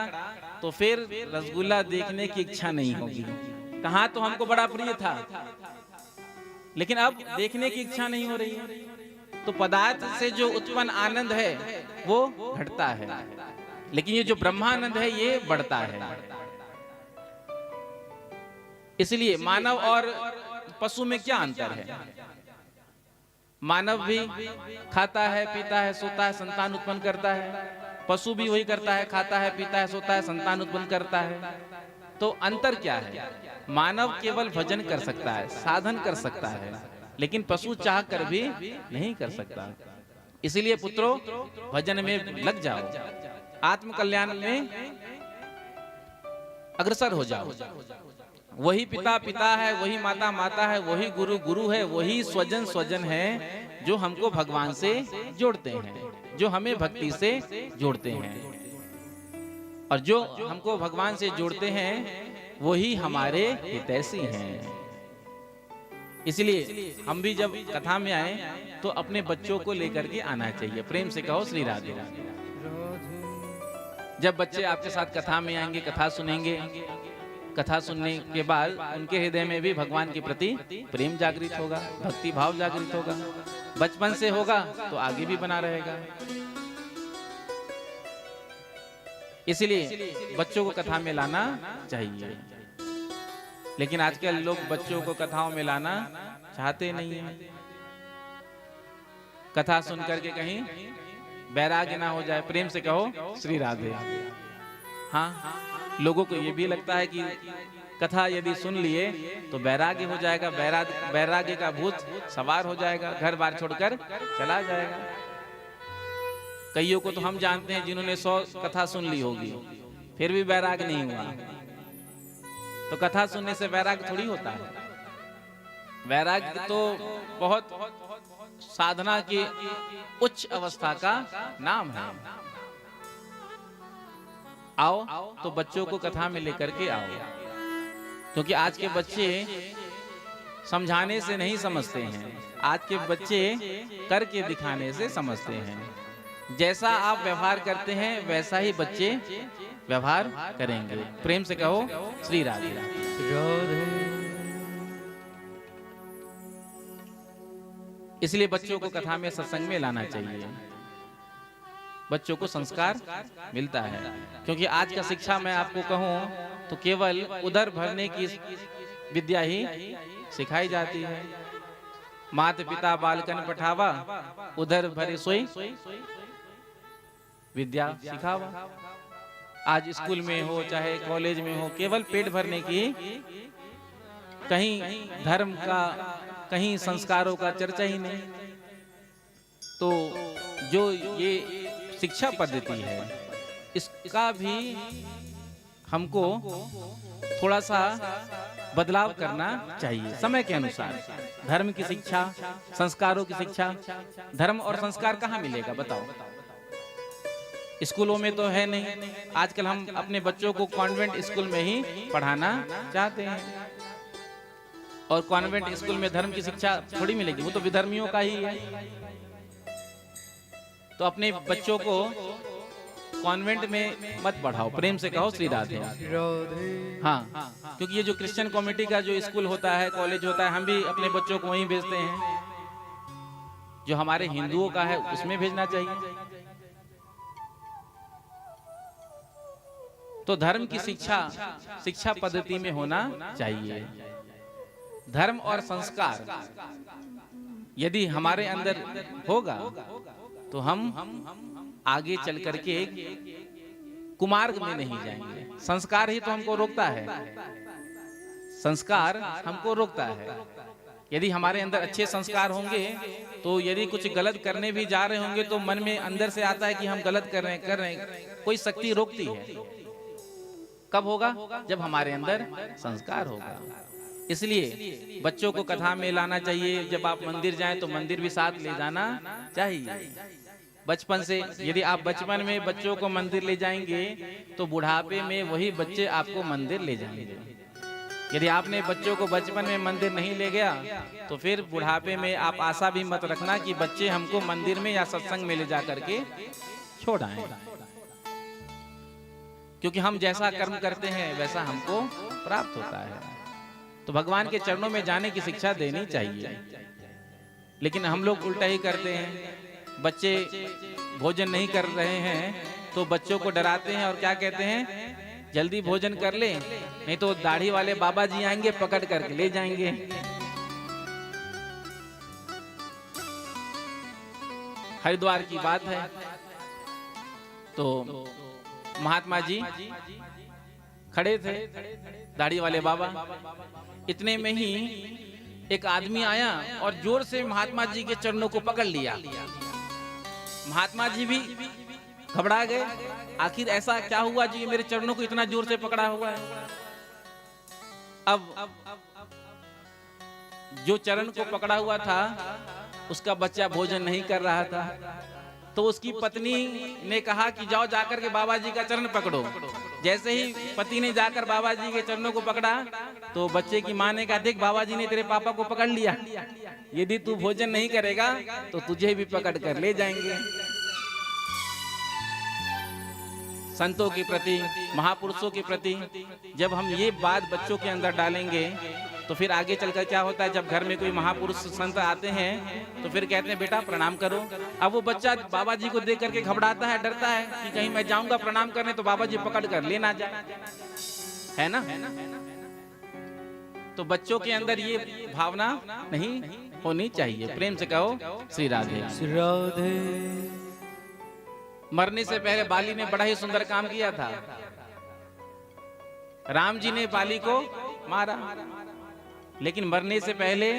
तो फिर रसगुल्ला देखने की इच्छा नहीं होगी। कहाँ तो हमको बड़ा प्रिय था, लेकिन अब देखने की इच्छा नहीं हो रही है। तो पदार्थ से जो उत्पन्न आनंद है वो घटता है, लेकिन ये जो ब्रह्मानंद है ये बढ़ता है। इसलिए मानव और पशु में क्या अंतर है? मानव भी खाता है, पीता है, सोता है, संतान उत्पन्न करता है। पशु भी वही करता है, खाता है, पीता है, सोता है, संतान उत्पन्न करता है। तो अंतर क्या है? मानव केवल भजन कर सकता है, साधन कर सकता है, लेकिन पशु चाह कर भी नहीं कर सकता। इसलिए पुत्रों भजन में लग जाओ, आत्म कल्याण में अग्रसर हो जाओ। वही पिता पिता है, वही माता माता है, वही गुरु गुरु है, वही स्वजन स्वजन है जो हमको भगवान से जोड़ते हैं, जो हमें भक्ति से जोड़ते हैं। और जो हमको भगवान से जोड़ते हैं वही हमारे हितैषी हैं। इसलिए हम भी जब कथा में आए तो अपने बच्चों को लेकर के आना चाहिए। प्रेम से कहो श्री राधे। जब बच्चे आपके साथ कथा में आएंगे, कथा सुनेंगे, कथा सुनने के बाद उनके हृदय में भी भगवान के प्रति प्रेम जागृत होगा, भक्ति भाव जागृत होगा। बचपन से होगा तो आगे भी बना रहेगा। इसलिए बच्चों को कथा में लाना चाहिए, लेकिन आजकल लोग बच्चों को कथाओं में लाना चाहते नहीं हैं। कथा सुन करके कहीं वैराग्य ना हो जाए। प्रेम से कहो श्री राधे। हाँ, लोगों को ये भी लगता है कि कथा यदि सुन लिए तो वैराग्य हो जाएगा, वैराग्य का भूत सवार हो जाएगा, घर बार छोड़कर चला जाएगा। कईयों को तो हम जानते हैं जिन्होंने 100 कथा सुन ली होगी, फिर भी वैराग्य नहीं हुआ। तो कथा सुनने से वैराग्य थोड़ी होता है। वैराग्य तो बहुत साधना की उच्च अवस्था का नाम है। आओ तो बच्चों को कथा में लेकर के आओ, क्योंकि आज के बच्चे समझाने से नहीं समझते हैं, आज के बच्चे करके दिखाने से समझते हैं। जैसा आप व्यवहार करते हैं वैसा ही बच्चे व्यवहार करेंगे। प्रेम से कहो श्री राधे। इसलिए बच्चों को कथा में, सत्संग में लाना चाहिए। बच्चों को संस्कार मिलता है, क्योंकि आज का शिक्षा मैं आपको कहूं तो केवल उधर भरने की विद्या ही सिखाई जाती है। मात पिता बालकन पठावा, उधर भरे सोई विद्या सिखावा। आज स्कूल में हो चाहे कॉलेज में हो, केवल पेट भरने की, कहीं धर्म का, कहीं संस्कारों का चर्चा ही नहीं। तो जो ये शिक्षा पद्धति है, इसका भी हमको थोड़ा सा बदलाव करना चाहिए समय के अनुसार। धर्म की शिक्षा, संस्कारों की शिक्षा, धर्म और संस्कार कहाँ मिलेगा बताओ? स्कूलों में तो है नहीं। आजकल हम अपने बच्चों को कॉन्वेंट स्कूल में ही पढ़ाना चाहते हैं, और कॉन्वेंट स्कूल में धर्म की शिक्षा थोड़ी मिलेगी, वो तो विधर्मियों का ही है। तो अपने बच्चों को कॉन्वेंट में मत पढ़ाओ, प्रेम से कहो श्री राधे। हाँ, क्योंकि ये जो क्रिश्चियन कम्युनिटी का जो स्कूल होता है, कॉलेज होता है, हम भी अपने बच्चों को वहीं भेजते हैं। जो हमारे हिंदुओं का है उसमें भेजना चाहिए। तो धर्म की शिक्षा पद्धति में होना चाहिए। धर्म और संस्कार यदि हमारे अंदर होगा तो हम आगे चल करके कुमार्ग में नहीं जाएंगे। संस्कार ही तो हमको रोकता है, संस्कार हमको रोकता है। यदि हमारे अंदर अच्छे संस्कार होंगे तो यदि कुछ गलत करने भी जा रहे होंगे तो मन में अंदर से आता है कि हम गलत कर रहे हैं, कोई शक्ति रोकती है। कब होगा? जब हमारे अंदर संस्कार होगा। इसलिए बच्चों को कथा में लाना चाहिए। जब आप मंदिर जाएं तो मंदिर भी साथ ले जाना चाहिए। बचपन से यदि आप बचपन में बच्चों को मंदिर ले जाएंगे तो बुढ़ापे में वही बच्चे आपको मंदिर ले जाएंगे। यदि आपने बच्चों को बचपन में मंदिर नहीं ले गया तो फिर बुढ़ापे में आप आशा भी मत रखना कि बच्चे हमको मंदिर में या सत्संग में ले जा करके छोड़ आए, क्योंकि हम जैसा कर्म करते हैं वैसा हमको प्राप्त होता है। तो भगवान के चरणों में जाने की शिक्षा देनी चाहिए, लेकिन हम लोग उल्टा ही करते हैं। बच्चे भोजन नहीं कर रहे हैं तो बच्चों को डराते हैं और क्या कहते हैं, जल्दी भोजन कर ले नहीं तो दाढ़ी वाले बाबा जी आएंगे पकड़ करके ले जाएंगे। हरिद्वार की बात है तो महात्मा जी खड़े थे, दाढ़ी वाले बाबा। इतने में ही एक आदमी आया और जोर से महात्मा जी के चरणों को पकड़ लिया। महात्मा जी भी घबरा गए, आखिर ऐसा क्या हुआ जी, मेरे चरणों को इतना जोर से पकड़ा हुआ है। अब जो चरण को पकड़ा हुआ था उसका बच्चा भोजन नहीं कर रहा था, तो उसकी पत्नी ने कहा कि जाओ जाकर के बाबा जी का चरण पकड़ो। जैसे ही पति ने जाकर बाबा जी के चरणों को पकड़ा तो बच्चे की माँ ने कहा, देख बाबा जी ने तेरे पापा को पकड़ लिया, यदि तू भोजन नहीं करेगा तो तुझे भी पकड़ कर ले जाएंगे। संतों के प्रति, महापुरुषों के प्रति जब हम ये बात बच्चों के अंदर डालेंगे तो फिर आगे चलकर क्या होता है, जब घर में कोई महापुरुष संत आते हैं तो फिर कहते हैं बेटा प्रणाम करो। अब वो बच्चा बाबा जी को देख करके घबराता है, डरता है कि कहीं मैं जाऊंगा प्रणाम करने तो बाबा जी पकड़ कर ले ना जाए, है ना। तो बच्चों के अंदर ये भावना नहीं होनी चाहिए। प्रेम से कहो श्री राधे। श्री राधे। मरने से पहले बाली ने बड़ा ही सुंदर काम किया था। राम जी ने बाली को मारा, लेकिन मरने से पहले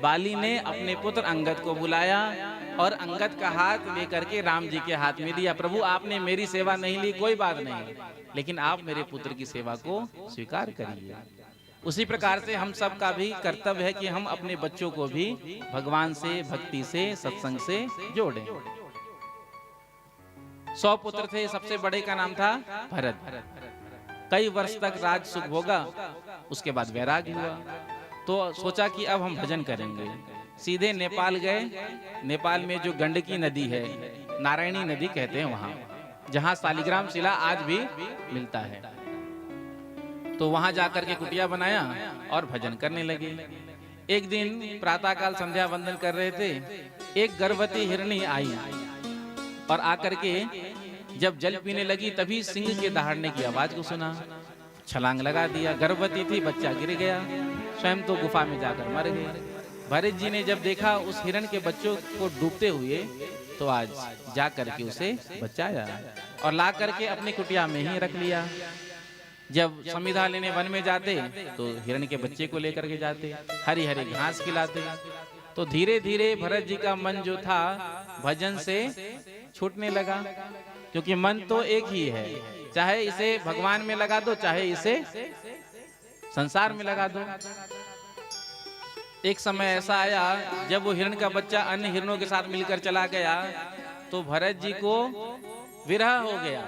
बाली ने अपने पुत्र अंगद को बुलाया और अंगद का हाथ लेकर के राम जी के हाथ में दिया। प्रभु आपने मेरी सेवा नहीं ली, कोई बात नहीं, लेकिन आप मेरे पुत्र की सेवा को स्वीकार करिए। उसी प्रकार से हम सब का भी कर्तव्य है कि हम अपने बच्चों को भी भगवान से, भक्ति से, सत्संग से जोड़ें। 100 पुत्र थे, सबसे बड़े का नाम था भरत। कई वर्ष तक राज सुख भोगा, उसके बाद वैराग्य हुआ। तो सोचा कि अब हम भजन करेंगे। सीधे नेपाल गए। नेपाल में जो गंडकी नदी है, नारायणी नदी कहते हैं वहां, जहां शालिग्राम शिला आज भी मिलता है। तो वहां जाकर के कुटिया बनाया और भजन करने लगे। एक दिन प्रातःकाल संध्या वंदन कर रहे थे, एक गर्भवती हिरणी आई और आकर के जब जल पीने लगी तभी सिंह के दहाड़ने की आवाज को सुना, छलांग लगा दिया। गर्भवती थी, बच्चा गिर गया, स्वयं तो गुफा में जाकर मर गई। भरत जी ने जब देखा उस हिरण के बच्चों को डूबते हुए, तो आज जा करके उसे बचाया और ला करके अपनी कुटिया में ही रख लिया। जब समिधा लेने वन में जाते तो हिरण के बच्चे को लेकर के जाते, हरी हरी घास खिलाते। तो धीरे धीरे भरत जी का मन जो था भजन से छूटने लगा, क्योंकि मन तो एक ही है, चाहे इसे भगवान में लगा दो, चाहे इसे संसार में लगा दो। एक समय ऐसा आया जब वो हिरण का बच्चा अन्य हिरणों के साथ मिलकर चला गया, तो भरत जी को विरह हो गया,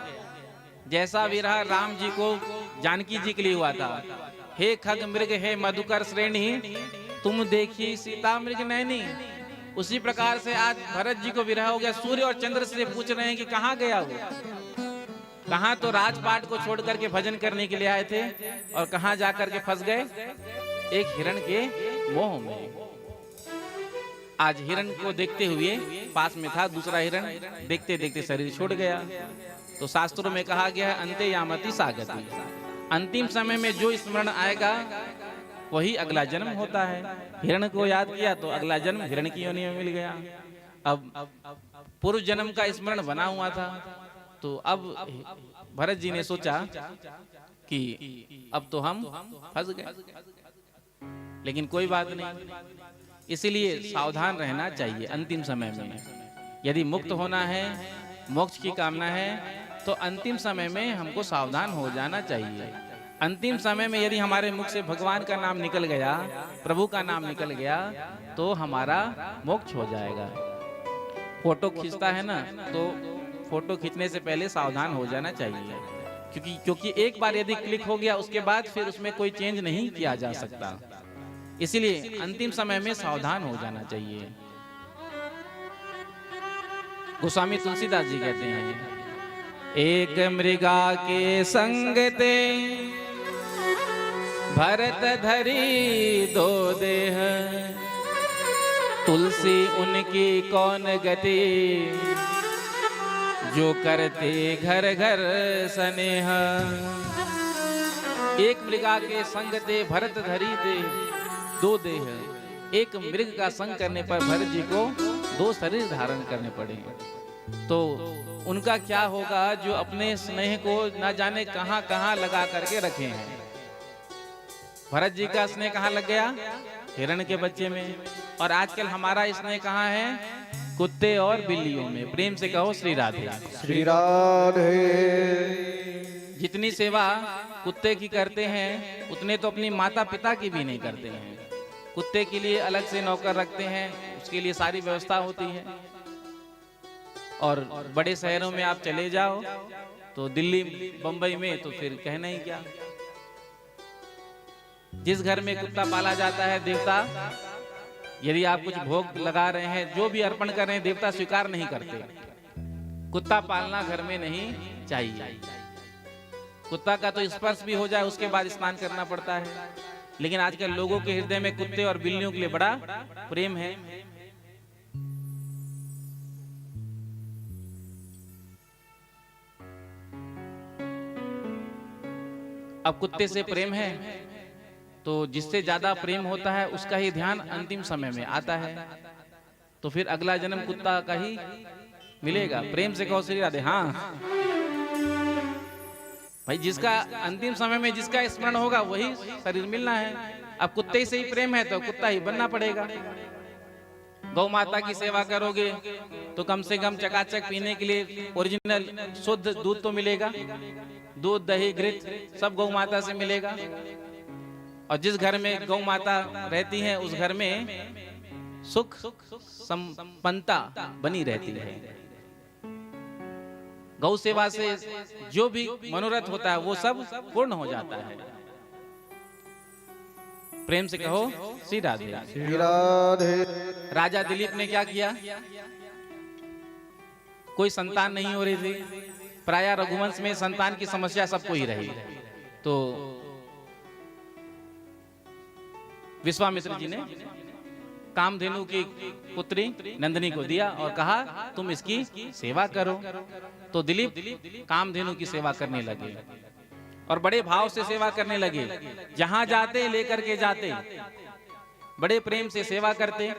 जैसा विरह राम जी को जानकी जी के लिए हुआ था। हे खग मृग हे मधुकर श्रेणी, तुम देखी सीता मृग नैनी, उसी प्रकार से आज भरत जी को विरह हो गया। सूर्य और चंद्र से पूछ रहे हैं कि कहाँ गया वो, कहाँ तो राजपाट को छोड़ करके भजन करने के लिए आए थे और कहाँ जाकर के फंस गए, एक हिरण के मोह में। आज हिरण को देखते हुए पास में था दूसरा हिरण, देखते देखते शरीर छोड़ गया। तो शास्त्रों में कहा गया है अंते यामति सागति, अंतिम समय में जो स्मरण आएगा वही अगला जन्म होता है। हिरण को याद किया तो अगला जन्म हिरण की योनि में मिल गया। अब पूर्व जन्म का स्मरण बना हुआ था, तो अब भरत जी ने सोचा कि अब तो हम फंस गए, लेकिन कोई बात नहीं, इसलिए सावधान रहना चाहिए। अंतिम समय में यदि मुक्त होना है, मोक्ष की कामना है, तो अंतिम समय में हमको सावधान हो जाना चाहिए। अंतिम समय में यदि हमारे मुख से भगवान का नाम निकल गया, प्रभु का नाम निकल गया, तो हमारा मोक्ष हो जाएगा। फोटो खींचता है ना, तो फोटो खींचने से पहले सावधान हो जाना चाहिए, क्योंकि एक बार यदि क्लिक हो गया उसके बाद फिर उसमें कोई चेंज नहीं किया जा सकता। इसलिए अंतिम समय में सावधान हो जाना चाहिए। गोस्वामी तुलसीदास जी कहते हैं, एक मृगा के संग ते भरत धरी दो देह, तुलसी उनकी कौन गति, जो करते घर घर स्नेह। एक मृगा के संग ते भरत धरी दे दो देह, एक मृग का संग करने पर भरत जी को दो शरीर धारण करने पड़े। तो उनका क्या होगा जो अपने स्नेह को न जाने कहां कहां लगा करके रखे हैं। भरत जी का स्नेह कहां लग गया, हिरण के बच्चे में, और आजकल हमारा स्नेह कहां है, कुत्ते और बिल्लियों में। प्रेम से कहो श्री राधे। श्री राधे। जितनी सेवा कुत्ते की करते हैं उतने तो अपनी माता पिता की भी नहीं करते हैं। कुत्ते के लिए अलग से नौकर रखते हैं, उसके लिए सारी व्यवस्था होती है। और बड़े शहरों में आप चले जाओ तो दिल्ली बंबई में तो फिर कहना ही क्या। जिस घर में कुत्ता पाला जाता है, देवता यदि आप कुछ भोग लगा रहे हैं, जो भी अर्पण कर रहे हैं, देवता स्वीकार नहीं करते। कुत्ता पालना घर में नहीं चाहिए। कुत्ता का तो स्पर्श भी हो जाए उसके बाद स्नान करना पड़ता है। लेकिन आजकल लोगों के हृदय में कुत्ते और बिल्लियों के लिए बड़ा प्रेम है। अब कुत्ते से प्रेम है तो जिससे ज्यादा प्रेम होता है उसका ही ध्यान अंतिम समय में आता है, तो फिर अगला जन्म कुत्ता का ही मिलेगा। प्रेम से कहो श्री राधे। हाँ भाई, जिसका अंतिम समय में जिसका स्मरण होगा वही शरीर मिलना है। अब कुत्ते से ही प्रेम है तो कुत्ता ही बनना पड़ेगा। गौ माता की सेवा करोगे तो कम से कम चकाचक पीने के लिए ओरिजिनल शुद्ध दूध तो मिलेगा। दूध दही घृत सब गौ माता से मिलेगा। और जिस घर में गौ माता रहती है उस घर में सुख संपन्नता बनी रहती है। गौ सेवा से जो भी मनोरथ होता है वो सब पूर्ण हो जाता है। प्रेम से कहो श्री राधे। श्री राधे। राजा दिलीप ने क्या किया, कोई संतान नहीं हो रही थी। प्राय रघुवंश में संतान की समस्या सबको ही रही। तो विश्वामित्र जी ने कामधेनु की पुत्री नंदिनी को दिया और कहा तुम इसकी सेवा करो। तो दिलीप कामधेनु की सेवा करने लगे और बड़े भाव से सेवा करने लगे। जहां जाते लेकर के जाते। बड़े प्रेम से सेवा करते।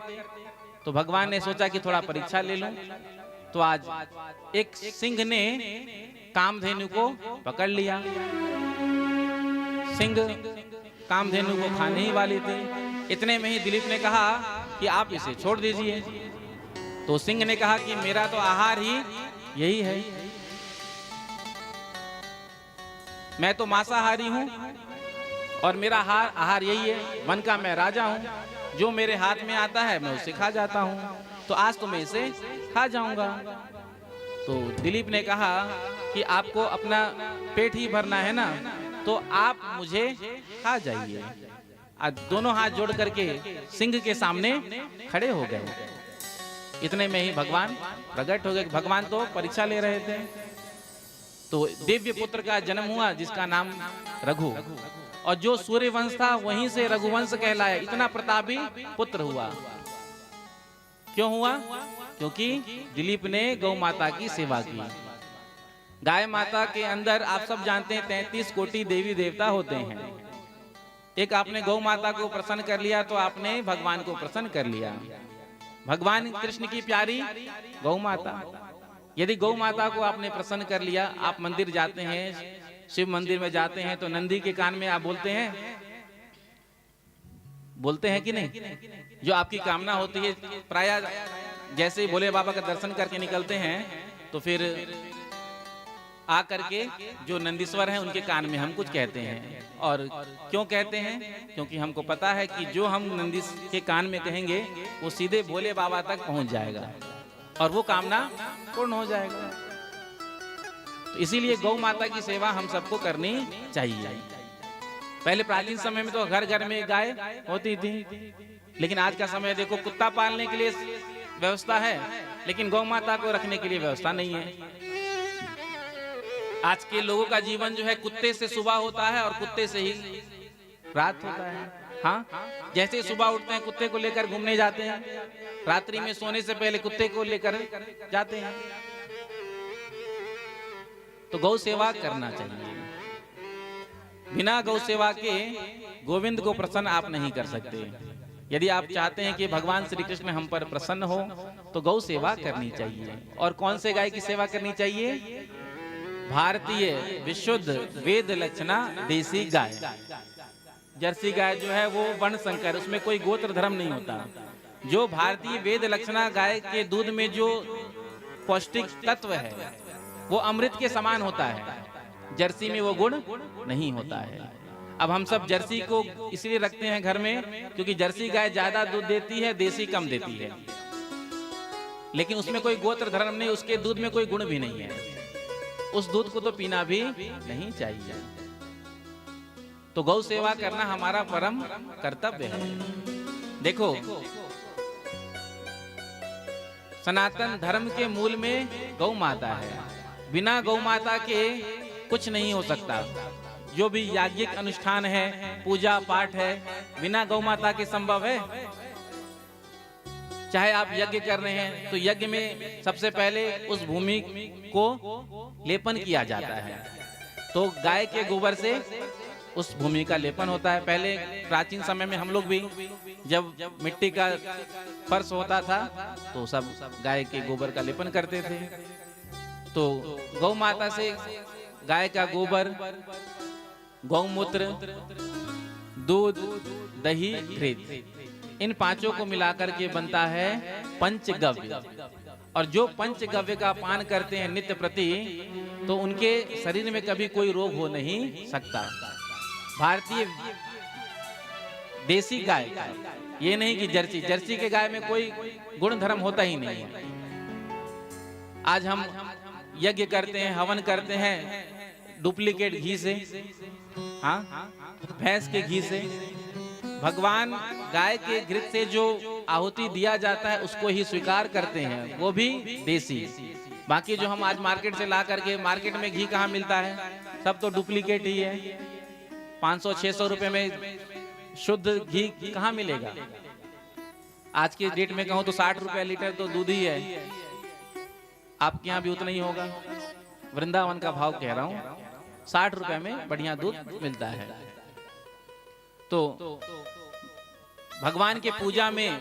तो भगवान ने सोचा कि थोड़ा परीक्षा ले लूं। तो आज एक सिंह ने कामधेनु को पकड़ लिया। सिंह कामधेनु को खाने ही वाली थी। इतने में ही दिलीप ने कहा कि आप इसे छोड़ दीजिए। तो सिंह ने कहा कि मेरा तो आहार ही यही है, मैं तो मांसाहारी हूं और मेरा आहार यही है। वन का मैं राजा हूं, जो मेरे हाथ में आता है मैं उसे खा जाता हूं। तो आज तो मैं इसे खा जाऊंगा। तो दिलीप ने कहा कि आपको अपना पेट ही भरना है ना, तो आप मुझे खा जाइए। आज दोनों हाथ जोड़ करके सिंह के सामने खड़े हो गए। इतने में ही भगवान प्रकट हो गए। भगवान तो परीक्षा ले रहे थे। तो दिव्य पुत्र का जन्म हुआ जिसका नाम रघु, और जो सूर्य वंश था वहीं से रघुवंश कहलाया। इतना प्रतापी पुत्र हुआ। क्यों हुआ? क्योंकि दिलीप ने गौ माता की सेवा की। गाय माता के अंदर आप सब जानते हैं 33 कोटि देवी देवता होते हैं। एक आपने गौ माता को प्रसन्न कर लिया तो आपने भगवान को प्रसन्न कर लिया। भगवान कृष्ण की प्यारी गौ माता। यदि गौ माता को आपने प्रसन्न कर लिया, आप मंदिर जाते हैं, शिव मंदिर में जाते हैं, तो नंदी के कान में आप बोलते हैं कि नहीं? जो आपकी कामना होती है, प्रायः जैसे ही भोले बाबा का दर्शन करके निकलते हैं तो फिर आ करके जो नंदीश्वर हैं उनके कान में हम कुछ कहते हैं। और क्यों कहते हैं? क्योंकि हमको पता है कि जो हम नंदीश के कान में कहेंगे वो सीधे भोले बाबा तक पहुंच जाएगा और वो कामना पूर्ण हो जाएगा। तो इसीलिए गौ माता की सेवा हम सबको करनी चाहिए। पहले प्राचीन समय में तो घर घर में गाय होती थी, लेकिन आज का समय देखो, कुत्ता पालने के लिए व्यवस्था है लेकिन गौ माता को रखने के लिए व्यवस्था नहीं है। आज के लोगों का जीवन जो है कुत्ते से सुबह होता है और कुत्ते से ही रात होता है। हाँ, जैसे सुबह उठते हैं कुत्ते को लेकर घूमने जाते हैं, रात्रि में सोने से पहले कुत्ते को लेकर जाते हैं। तो गौ सेवा करना चाहिए। बिना गौ सेवा के गोविंद को प्रसन्न आप नहीं कर सकते। यदि आप चाहते हैं कि भगवान श्री कृष्ण हम पर प्रसन्न हो तो गौ सेवा करनी चाहिए। और कौन से गाय की सेवा करनी चाहिए? भारतीय विशुद्ध वेद लक्षणा देसी गाय। जर्सी गाय जो है वो वर्ण संकर, उसमें कोई गोत्र धर्म नहीं होता। जो भारतीय वेद लक्षणा गाय के दूध में जो पौष्टिक तत्व है वो अमृत के समान होता है। जर्सी में वो गुण नहीं होता है। अब हम सब जर्सी को इसलिए रखते हैं घर में क्योंकि जर्सी गाय ज्यादा दूध देती है, देसी कम देती है। लेकिन उसमें कोई गोत्र धर्म नहीं, उसके दूध में कोई गुण भी नहीं है। उस दूध को तो पीना भी नहीं चाहिए। तो गौ सेवा करना हमारा परम कर्तव्य है। देखो, सनातन धर्म के मूल में गौ माता है। बिना गौ माता के कुछ नहीं हो सकता। जो भी याज्ञिक अनुष्ठान है, पूजा पाठ है, बिना गौ माता के संभव है? चाहे आप यज्ञ कर रहे हैं तो यज्ञ में सबसे पहले उस भूमि को लेपन किया जाता है। तो गाय के गोबर से उस भूमि का लेपन होता है। पहले प्राचीन समय में हम लोग भी जब मिट्टी का फर्श होता था तो सब गाय के गोबर का लेपन करते थे। तो गौ माता से गाय का गोबर, गौमूत्र, दूध, दही, घृत, इन पांचों को मिलाकर के बनता है पंचगव्य। और जो पंचगव्य का पान करते हैं नित्य प्रति तो उनके शरीर में कभी कोई रोग हो नहीं सकता। भारतीय देसी गाय, ये नहीं कि जर्सी के गाय में कोई गुण धर्म होता ही नहीं है। आज हम यज्ञ करते हैं, हवन करते हैं डुप्लीकेट घी से, हाँ, भैंस के घी से। भगवान गाय के घृत से जो आहुति दिया जाता है उसको ही स्वीकार करते हैं, वो भी देसी। बाकी जो हम आज मार्केट से ला करके, मार्केट में घी कहाँ मिलता है? सब तो डुप्लीकेट ही है। 500-600 रुपए में शुद्ध घी कहाँ मिलेगा? आज के डेट में कहूँ तो 60 रुपए लीटर तो दूध ही है। आपके यहाँ भी उतना ही होगा। वृंदावन का भाव कह रहा हूँ, 60 रुपए में बढ़िया दूध मिलता है। तो भगवान के पूजा में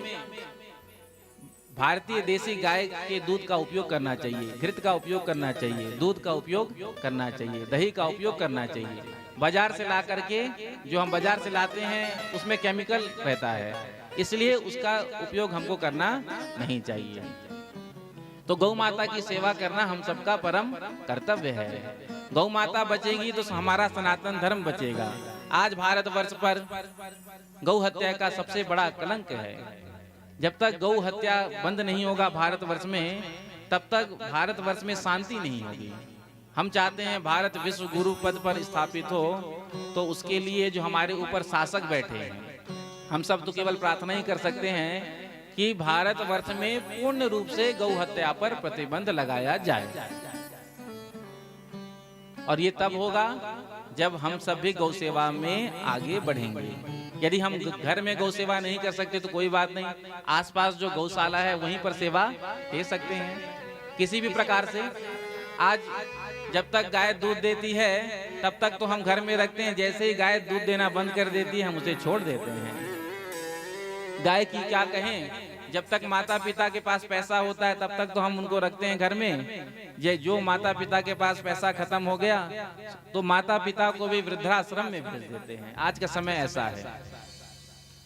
भारतीय देसी गाय के दूध का उपयोग करना चाहिए, घृत का उपयोग करना चाहिए, दूध का उपयोग करना चाहिए, दही का उपयोग करना चाहिए। बाजार से ला करके जो हम बाजार से लाते हैं उसमें केमिकल रहता है, इसलिए उसका उपयोग हमको करना नहीं चाहिए। तो गौ माता की सेवा करना हम सबका परम कर्तव्य है। गौ माता बचेगी तो हमारा सनातन धर्म बचेगा। आज भारतवर्ष पर गौ हत्या का सबसे बड़ा कलंक है। जब तक गौ हत्या बंद नहीं होगा भारतवर्ष में, तब तक भारतवर्ष में शांति नहीं होगी। हम चाहते हैं भारत विश्व गुरु पद पर स्थापित हो, तो उसके लिए जो हमारे ऊपर शासक बैठे हैं, हम सब तो केवल प्रार्थना ही कर सकते हैं कि भारतवर्ष में पूर्ण रूप से गौ हत्या पर प्रतिबंध लगाया जाए। और ये तब होगा जब हम सब भी गौ सेवा में आगे बढ़ेंगे। यदि हम घर में गौ सेवा नहीं कर सकते तो कोई बात नहीं, आसपास जो गौशाला है वहीं पर सेवा दे सकते हैं किसी भी प्रकार से। आज जब तक गाय दूध देती है तब तक तो हम घर में रखते हैं, जैसे ही गाय दूध देना बंद कर देती है हम उसे छोड़ देते हैं। गाय की क्या कहें, जब तक माता पिता के पास पैसा होता है तब तक तो हम उनको रखते हैं घर में। जो माता पिता के पास पैसा खत्म हो गया तो माता पिता को भी वृद्धाश्रम में भेज देते हैं। आज का समय ऐसा है।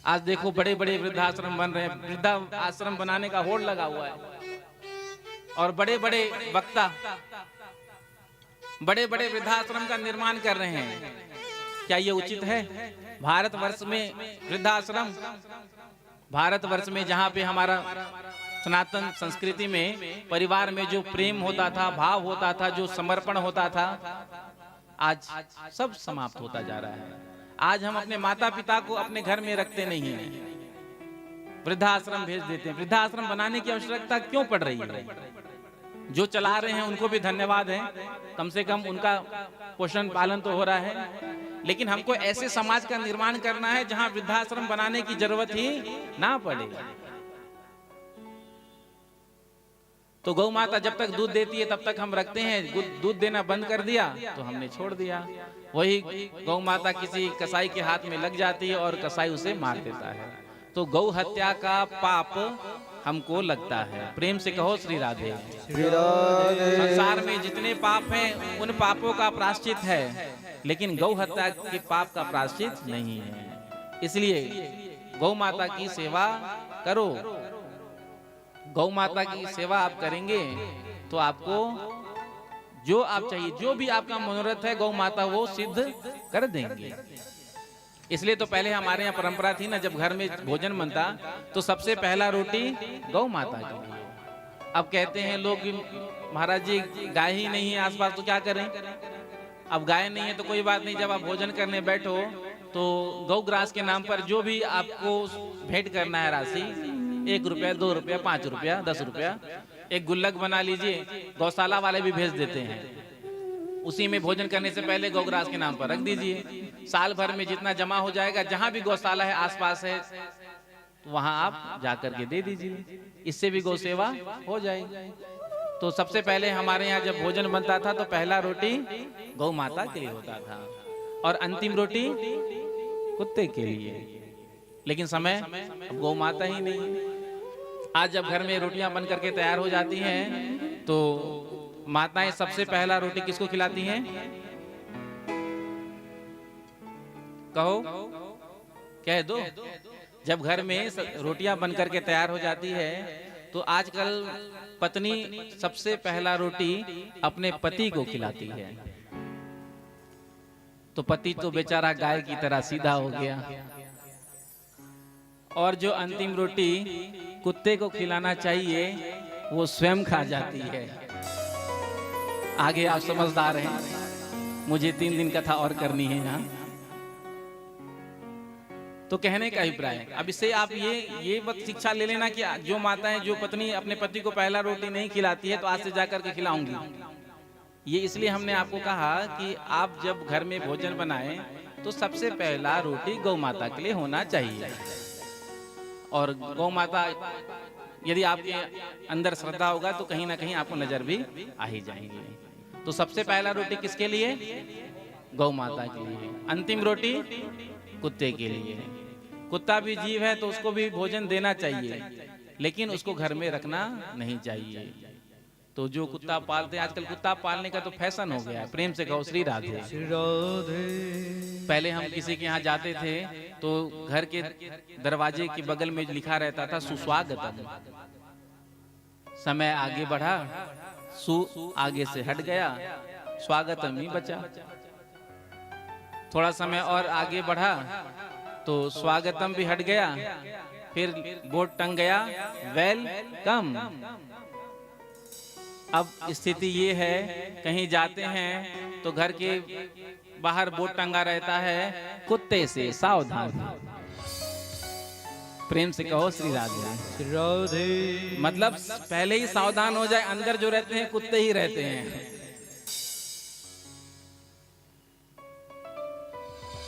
आज देखो बड़े बड़े वृद्धाश्रम बन रहे हैं, वृद्धाश्रम बनाने का होड़ लगा हुआ है और बड़े बड़े वक्ता बड़े बड़े वृद्धाश्रम का निर्माण कर रहे हैं। क्या ये उचित है? भारतवर्ष में वृद्धाश्रम, भारतवर्ष में जहाँ पे हमारा सनातन संस्कृति में परिवार में जो प्रेम होता था, भाव होता था, जो समर्पण होता था, आज सब समाप्त होता जा रहा है। आज हम अपने माता पिता को अपने घर में रखते नहीं हैं, वृद्धाश्रम भेज देते हैं। वृद्धाश्रम बनाने की आवश्यकता क्यों पड़ रही है? जो चला रहे हैं उनको भी धन्यवाद है, कम से कम उनका पोषण पालन तो हो रहा है। लेकिन हमको ऐसे समाज का निर्माण करना है जहां वृद्धाश्रम बनाने की जरूरत ही ना पड़े। तो गौ माता जब तक दूध देती है तब तक हम रखते हैं, दूध देना बंद कर दिया तो हमने छोड़ दिया। वही गौ माता किसी कसाई के हाथ में लग जाती है और कसाई उसे मार देता है। तो गौ हत्या का पाप हमको लगता है। प्रेम से कहो श्री राधे। संसार में जितने पाप हैं उन पापों का प्रायश्चित है, लेकिन गौ हत्या के पाप का प्रायश्चित नहीं है। इसलिए गौ माता की सेवा करो। गौ माता की सेवा आप करेंगे तो आपको जो आप चाहिए, जो भी आपका मनोरथ है, गौ माता वो सिद्ध कर देंगे। इसलिए तो पहले हमारे यहाँ परंपरा थी ना, जब घर में भोजन बनता तो सबसे पहला रोटी गौ माता के लिए। अब कहते हैं लोग कि महाराज जी गाय ही नहीं है आसपास तो क्या करें। अब गाय नहीं है तो कोई बात नहीं, जब आप भोजन करने बैठो तो गौ ग्रास के नाम पर जो भी आपको भेंट करना है राशि, 1 रुपया, 2 रुपया, 5 रुपया, 10 रुपया, एक गुल्लक बना लीजिए। गौशाला वाले भी भेज देते हैं, उसी में भोजन करने से पहले गौग्रास के नाम पर रख दीजिए। साल भर में जितना जमा हो जाएगा, जहां भी गौशाला है आसपास है, तो वहां आप जाकर के दे दीजिए। इससे भी गौ सेवा हो जाएगी। तो सबसे पहले हमारे यहाँ जब भोजन बनता था तो पहला रोटी गौ माता के लिए होता था और अंतिम रोटी कुत्ते के लिए। लेकिन समय अब गौ माता ही नहीं है। आज जब घर में रोटियां बन करके तैयार हो जाती हैं तो माताएं सबसे पहला रोटी किसको खिलाती हैं? कहो, कह दो। जब घर में रोटियां बन करके तैयार हो जाती है तो आजकल पत्नी सबसे पहला रोटी अपने पति को खिलाती है। तो पति तो बेचारा गाय की तरह सीधा हो गया और जो अंतिम रोटी कुत्ते को खिलाना चाहिए वो स्वयं खा जाती है। आगे आप समझदार हैं, मुझे 3 दिन कथा और करनी है यहाँ। तो कहने का अभिप्राय है, अब इससे आप ये मत शिक्षा ले लेना कि जो माताएं, जो पत्नी अपने पति को पहला रोटी नहीं खिलाती है तो आज से जाकर के खिलाऊंगी। ये इसलिए हमने आपको कहा कि आप जब घर में भोजन बनाएं तो सबसे पहला रोटी गौ माता के लिए होना चाहिए। और गौ माता यदि आपके अंदर श्रद्धा होगा तो कहीं ना कहीं आपको नजर भी आ ही जाएंगे। तो सबसे पहला रोटी किसके लिए? गौ माता के लिए। अंतिम रोटी कुत्ते के लिए। कुत्ता भी जीव है तो उसको भी भोजन देना चाहिए, लेकिन उसको घर में रखना नहीं चाहिए। तो जो कुत्ता पालते हैं, आजकल कुत्ता पालने का तो फैशन हो गया है। प्रेम से कहो श्री राधे। श्री राधे। पहले हम किसी के यहाँ जाते थे तो घर के दरवाजे के बगल में लिखा रहता था सुस्वागतम। समय आगे बढ़ा, सु आगे से हट गया, स्वागतम ही बचा। थोड़ा समय और आगे बढ़ा तो स्वागतम भी हट गया, फिर बोर्ड टंग गया वेलकम। अब स्थिति ये है, कहीं जाते हैं तो घर के बाहर बोर्ड टंगा रहता है कुत्ते से सावधान। प्रेम से कहो श्री राधे। श्री राधे। मतलब पहले ही सावधान हो जाए, अंदर जो रहते हैं कुत्ते ही रहते हैं।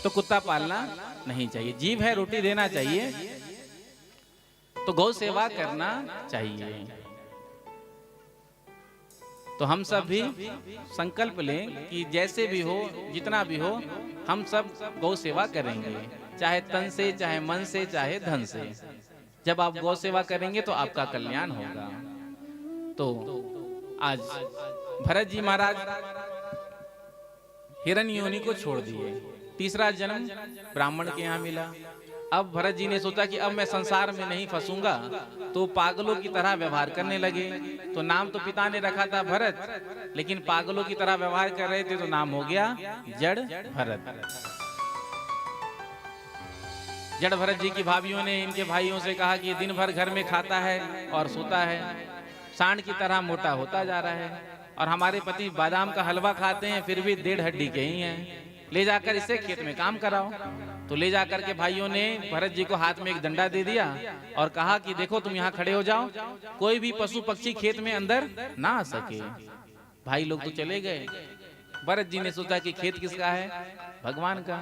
तो कुत्ता पालना नहीं चाहिए। जीव है, रोटी देना चाहिए, तो गौ सेवा करना चाहिए। तो हम सब भी संकल्प लें कि जैसे भी हो, जितना भी हो, हम सब गौ सेवा करेंगे, चाहे तन से, चाहे मन से, चाहे धन से। जब आप गौ सेवा करेंगे तो आपका कल्याण होगा। तो आज भरत जी महाराज हिरण्य योनि को छोड़ दिए, तीसरा जन्म ब्राह्मण के यहाँ मिला। अब भरत जी ने सोचा कि अब मैं संसार में नहीं फंसूंगा, तो पागलों की तरह व्यवहार करने लगे। तो नाम तो पिता ने रखा था भरत, लेकिन पागलों की तरह व्यवहार कर रहे थे तो नाम हो गया जड़ भरत। जड़ भरत जी की भाभियों ने इनके भाइयों से कहा कि दिन भर घर में खाता है और सोता है, सांड की तरह मोटा होता जा रहा है, और हमारे पति बादाम का हलवा खाते हैं फिर भी 1.5 हड्डी के ही हैं। ले जाकर इसे खेत में काम कराओ। तो ले जाकर के भाइयों ने भरत जी को हाथ में एक डंडा दे दिया और कहा कि देखो तुम यहाँ खड़े हो जाओ, कोई भी पशु पक्षी खेत में अंदर ना आ सके। भाई लोग तो चले गए। भरत जी ने सोचा कि खेत किसका है? भगवान का।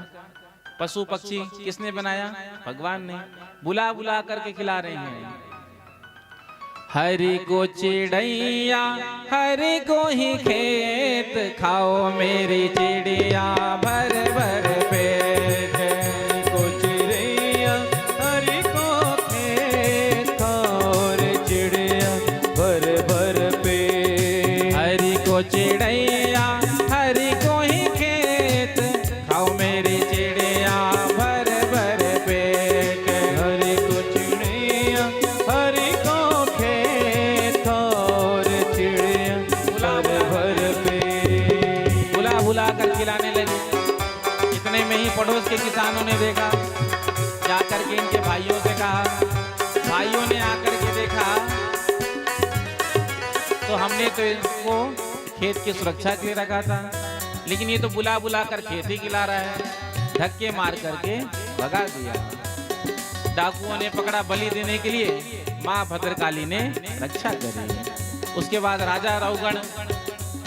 पशु पक्षी किसने बनाया? भगवान ने। बुला बुला करके खिला रहे हैं। हरि को चिड़ैया, हरि को ही खेत, खाओ मेरी चिड़िया भर भर पेट। हरि को चिड़ैया, हरि को खेत, खाओ रे चिड़िया भर भर पेट। हरि को चिड़ैया, हरि को ही खेत, खाओ मेरी चिड़िया भर भर पेट। हरि को चिड़ैया, हरि को खेत, खाओ रे चिड़िया भर भर पेट। बुला बुला कर खिलाने लगे। इतने में ही पड़ोस के किसानों ने देखा, जाकर के इनके भाइयों से कहा। भाइयों ने आकर के देखा तो हमने तो इसको खेत की सुरक्षा के लिए रखा था, लेकिन ये तो बुला बुला कर खेत ही खिला रहा है। धक्के मार करके भगा दिया। डाकुओं ने पकड़ा बलि देने के लिए, माँ भद्रकाली ने रक्षा करी। उसके बाद राजा रहुगण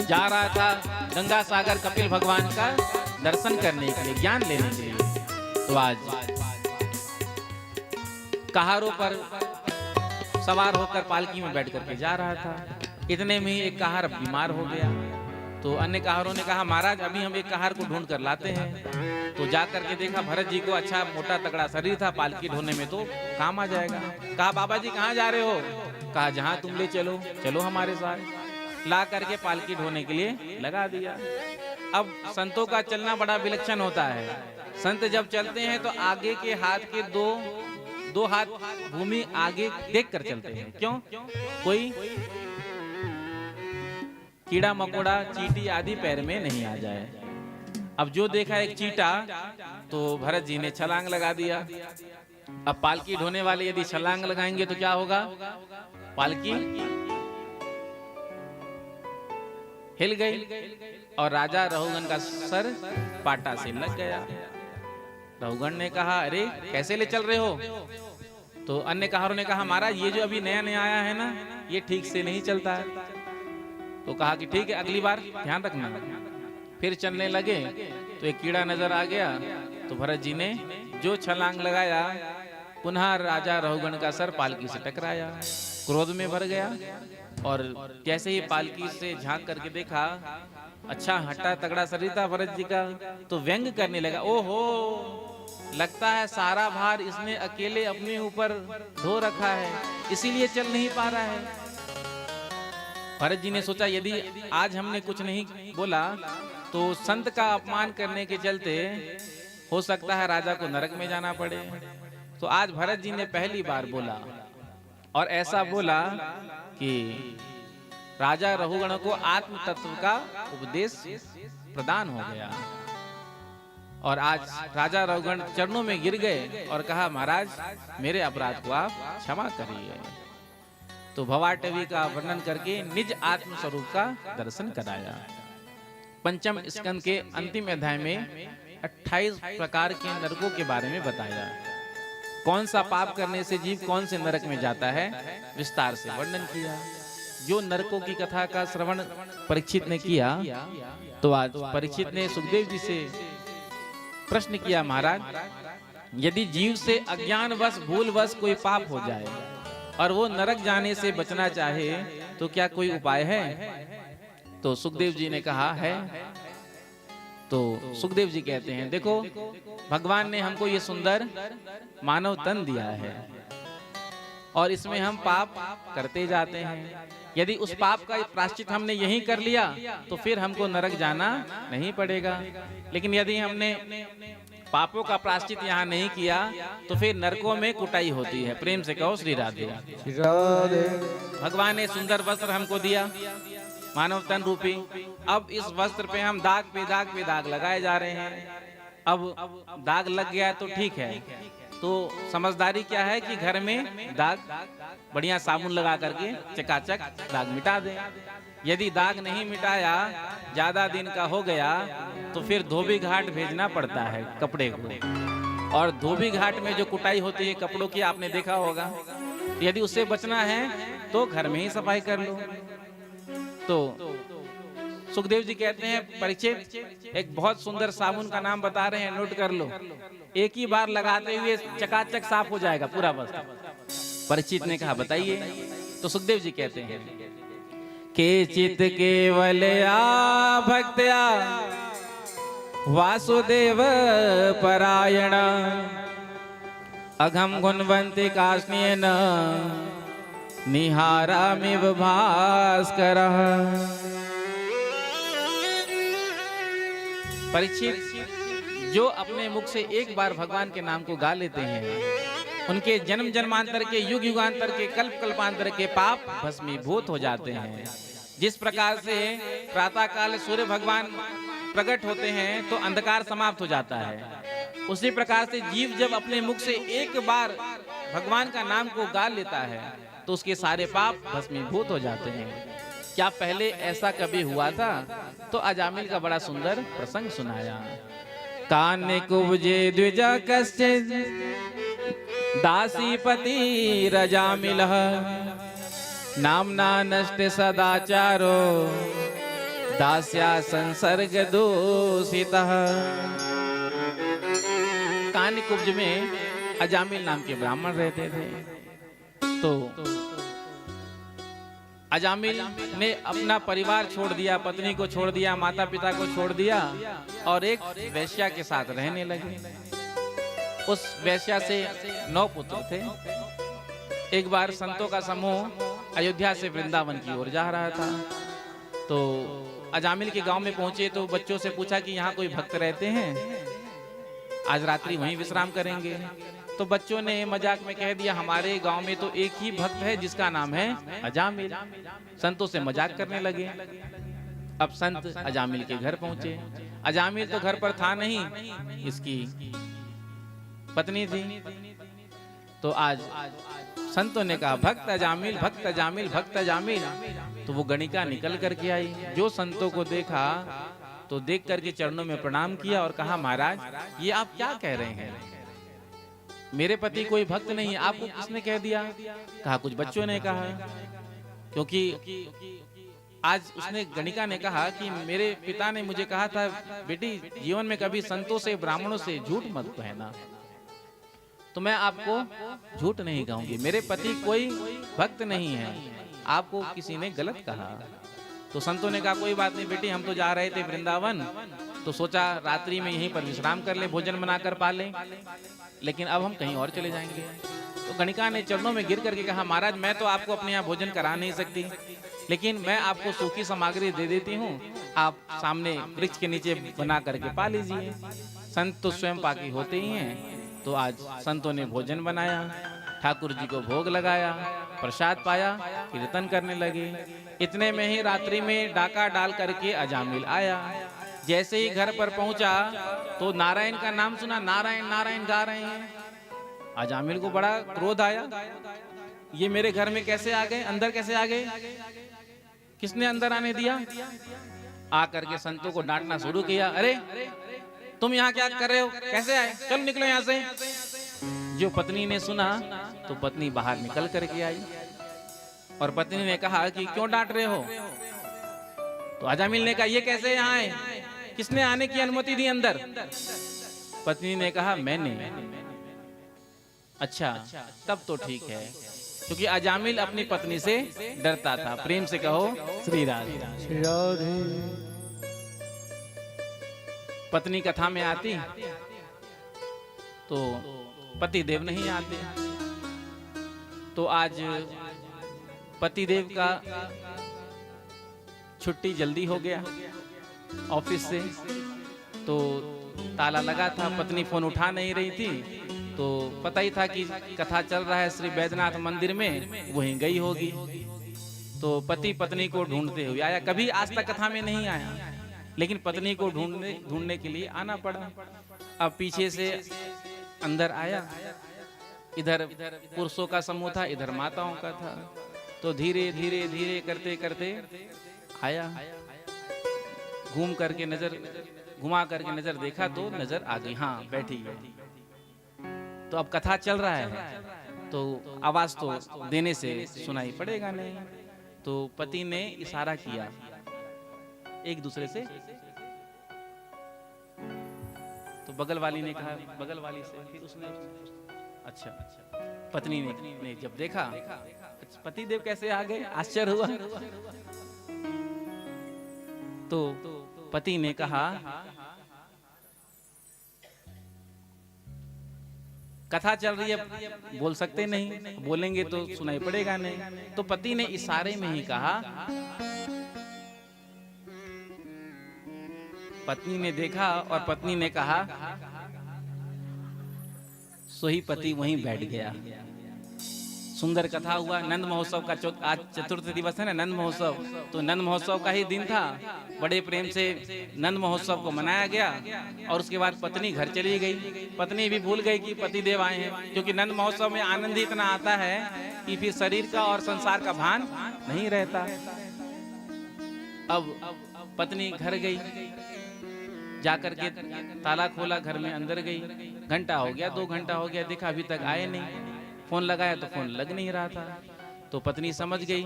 जा रहा था गंगा सागर कपिल भगवान का दर्शन करने के लिए, ज्ञान लेने के लिए। तो आज कहारों पर सवार होकर पालकी में बैठ करके जा रहा था। इतने में ही एक कहार बीमार हो गया। तो अन्य कहारों ने कहा महाराज अभी हम एक कहार को ढूंढ कर लाते हैं। तो जा करके देखा भरत जी को अच्छा मोटा तगड़ा शरीर था, पालकी ढोने में तो काम आ जाएगा। कहा बाबा जी कहाँ जा रहे हो? कहा जहाँ तुम ले चलो, चलो हमारे साथ। ला करके पालकी ढोने के लिए लगा दिया। अब संतों का चलना बड़ा विलक्षण होता है। संत जब चलते हैं तो आगे के हाथ के दो हाथ भूमि आगे देख कर चलते हैं। क्यों? कोई कीड़ा मकोड़ा चींटी आदि पैर में नहीं आ जाए। अब जो देखा एक चींटा, तो भरत जी ने छलांग लगा दिया। अब पालकी ढोने वाले यदि छलांग लगाएंगे तो क्या होगा? पालकी हिल गई और राजा रहुगण का सर पाटा से लग गया। रहुगण ने कहा अरे कैसे ले चल रहे हो? तो अन्य कहारों ने कहा महाराज ये जो अभी नया नया आया है ना, ये ठीक से नहीं चलता है। तो कहा कि ठीक है अगली बार ध्यान रखना। फिर चलने लगे तो एक कीड़ा नजर आ गया। तो भरत जी ने जो छलांग लगाया, पुनः राजा रहुगण का सर पालकी से टकराया। क्रोध में भर गया और जैसे ही पालकी से झांक करके देखा, अच्छा हट्टा तगड़ा शरीर था भरत जी का, तो व्यंग करने लगा। ओहो लगता है सारा भार इसने अकेले अपने ऊपर ढो रखा है, इसीलिए चल नहीं पा रहा है। भरत जी ने सोचा यदि आज हमने कुछ नहीं बोला तो संत का अपमान करने के चलते हो सकता है राजा को नरक में जाना पड़े। तो आज भरत जी ने पहली बार बोला और ऐसा बोला कि राजा रघुगण को आत्म तत्व का उपदेश प्रदान हो गया। और आज राजा रघुगण चरणों में गिर गए और कहा महाराज मेरे अपराध को आप क्षमा करिए। तो भवाटवी का वर्णन करके निज आत्म स्वरूप का दर्शन कराया। पंचम स्कंद के अंतिम अध्याय में 28 प्रकार के नरकों के बारे में बताया। कौन सा पाप करने से जीव कौन से नरक में जाता है विस्तार से वर्णन किया। जो नरकों की कथा का श्रवण परीक्षित ने किया तो आज परीक्षित ने सुखदेव जी से प्रश्न किया महाराज यदि जीव से अज्ञानवश भूलवश कोई पाप हो जाए और वो नरक जाने से बचना चाहे तो क्या कोई उपाय है? तो सुखदेव जी ने कहा है। तो सुखदेव जी कहते हैं देखो भगवान ने हमको ये सुंदर मानव तन दिया है और इसमें हम पाप करते जाते हैं। यदि उस पाप का प्रायश्चित हमने यहीं कर लिया तो फिर हमको नरक जाना नहीं पड़ेगा। लेकिन यदि हमने पापों का प्रायश्चित यहाँ नहीं किया तो फिर नरकों में कुटाई होती है। प्रेम से कहो श्री राधे। राधे भगवान ने सुंदर वस्त्र हमको दिया मानव तन रूपी। अब इस वस्त्र पे हम दाग पे दाग लगाए जा रहे हैं। अब दाग लग गया तो ठीक है, तो समझदारी क्या है कि घर में दाग बढ़िया साबुन लगा करके चकाचक दाग मिटा दें। यदि दाग नहीं मिटाया ज्यादा दिन का हो गया तो फिर धोबी घाट भेजना पड़ता है कपड़े को। और धोबी घाट में जो कुटाई होती है कपड़ों की आपने देखा होगा। यदि उससे बचना है तो घर में ही सफाई कर लो। तो सुखदेव जी कहते हैं परीक्षित एक बहुत सुंदर साबुन का नाम बता रहे हैं, नोट कर लो। एक ही बार लगाते हुए चकाचक साफ हो जाएगा पूरा वस्त्र। परीक्षित ने कहा बताइए। तो सुखदेव जी कहते हैं केचित केवलया भक्त्या वासुदेव परायण अघम गुणवंती काष्णेन निहारामिव भास्करः। परीक्षित जो अपने मुख से एक बार भगवान के नाम को गा लेते हैं उनके जन्म जन्मांतर के युग युगांतर के कल्प कल्पांतर के पाप भस्मीभूत हो जाते हैं। जिस प्रकार से प्रातः काल सूर्य भगवान प्रकट होते हैं तो अंधकार समाप्त हो जाता है, उसी प्रकार से जीव जब अपने मुख से एक बार भगवान का नाम को गा लेता है तो उसके सारे पाप भस्मीभूत हो जाते हैं। क्या पहले ऐसा कभी हुआ था? तो अजामिल का बड़ा सुंदर प्रसंग सुनाया। कान्य कुब्जे द्विजा कश्चित् दासीपति रजामिलः नामना नष्ट सदाचारो दास्या संसर्ग दूषितः। कान्य कुब्ज में अजामिल नाम के ब्राह्मण रहते थे। तो अजामिल ने अपना परिवार छोड़ दिया, पत्नी को छोड़ दिया, माता पिता को छोड़ दिया और एक वैश्या के साथ रहने लगे। उस वैश्या से 9 पुत्र थे। एक बार संतों का समूह अयोध्या से वृंदावन की ओर जा रहा था। तो अजामिल के गांव में पहुंचे तो बच्चों से पूछा कि यहाँ कोई भक्त रहते हैं, आज रात्रि वहीं विश्राम करेंगे। तो बच्चों ने मजाक में कह दिया हमारे गांव में तो एक ही भक्त है जिसका नाम है अजामिल। संतों से मजाक करने लगे। अब संत अजामिल के घर पहुंचे। अजामिल तो घर पर था नहीं, इसकी पत्नी थी। तो आज संतों ने कहा भक्त अजामिल, भक्त अजामिल, भक्त अजामिल। तो वो गणिका निकल करके आई। जो संतों को देखा तो देख करके चरणों में प्रणाम किया और कहा महाराज ये आप क्या कह रहे हैं? मेरे पति कोई भक्त नहीं, आपको किसने कह दिया? कहा कुछ बच्चों ने कहा। क्योंकि आज उसने गणिका ने कहा कि मेरे पिता ने मुझे कहा था बेटी जीवन में कभी संतों से ब्राह्मणों से झूठ मत कहना, तो मैं आपको झूठ नहीं कहूंगी। मेरे पति कोई भक्त नहीं है, आपको किसी ने गलत कहा। तो संतों ने कहा कोई बात नहीं बेटी, हम तो जा रहे थे वृंदावन, तो सोचा रात्रि में यहीं पर विश्राम कर ले, भोजन बनाकर पा लें, लेकिन अब हम कहीं और चले जाएंगे। तो गणिका ने चरणों में गिर करके कहा, महाराज मैं तो आपको अपने यहाँ भोजन करा नहीं सकती, लेकिन मैं आपको सूखी सामग्री दे देती हूँ, आप सामने वृक्ष के नीचे बना करके पा लीजिए। संत तो स्वयं पाकी होते ही हैं। तो आज संतों ने भोजन बनाया, ठाकुर जी को भोग लगाया, प्रसाद पाया, कीर्तन करने लगे। इतने में ही रात्रि में डाका डाल करके अजामिल आया। जैसे ही घर पर पहुंचा तो नारायण का नाम सुना, नारायण नारायण गा रहे हैं। अजामिल को बड़ा क्रोध आया, ये मेरे घर में कैसे आ गए, अंदर कैसे आ गए, किसने अंदर आने दिया? आकर के संतों को डांटना शुरू किया, अरे तुम यहाँ क्या कर रहे हो, कैसे आए, चलो निकलो यहाँ से। जो पत्नी ने सुना तो पत्नी बाहर निकल करके आई और पत्नी ने कहा कि क्यों डांट रहे हो? तो अजामिल ने कहा, ये कैसे यहाँ आए, किसने आने की अनुमति दी अंदर? पत्नी ने कहा, मैंने। अच्छा, तब तो ठीक है, क्योंकि अजामिल अपनी पत्नी से डरता था। प्रेम से कहो श्री राधे। श्री राधे। पत्नी कथा में आती तो पति देव नहीं आते। तो आज पति देव का छुट्टी जल्दी हो गया ऑफिस से, तो ताला लगा था, पत्नी फोन उठा नहीं रही थी। तो पता ही था कि कथा चल रहा है श्री बैद्यनाथ मंदिर में, वहीं गई होगी। तो पति पत्नी को ढूंढते हुए आया, कभी आज तक कथा में नहीं आया, लेकिन पत्नी को ढूंढने के लिए आना पड़ा। अब पीछे से अंदर आया, इधर पुरुषों का समूह था, इधर माताओं का था। तो धीरे धीरे धीरे करते करते आया, घूम करके नजर घुमा करके नजर देखा तो नजर आ गई, हाँ बैठी है। तो अब कथा चल रहा है तो आवाज तो देने से सुनाई पड़ेगा नहीं। तो पति ने इशारा किया एक दूसरे से, तो बगल वाली ने कहा बगल वाली से, फिर उसने अच्छा पत्नी ने जब देखा पति देव कैसे आ गए, आश्चर्य हुआ। तो पति ने कहा, कथा चल रही है, बोल सकते नहीं, बोलेंगे तो सुनाई पड़ेगा नहीं। तो पति ने इशारे में ही कहा। पत्नी ने देखा और पत्नी ने कहा, सोही पति वहीं बैठ गया। सुंदर कथा हुआ। नंद महोत्सव का आज चतुर्थ दिवस है ना, नंद महोत्सव, तो नंद महोत्सव का ही दिन था। बड़े प्रेम से नंद महोत्सव को मनाया गया और उसके बाद पत्नी घर चली गई। पत्नी भी भूल गई कि पति देव आए हैं, क्योंकि नंद महोत्सव में आनंद ही इतना आता है कि फिर शरीर का और संसार का भान नहीं रहता। अब पत्नी घर गई, जाकर के ताला खोला, घर में अंदर गई। घंटा हो गया, 2 घंटा हो गया, देखा अभी तक आए नहीं। फोन लगाया तो फोन लग नहीं रहा था। तो पत्नी समझ गई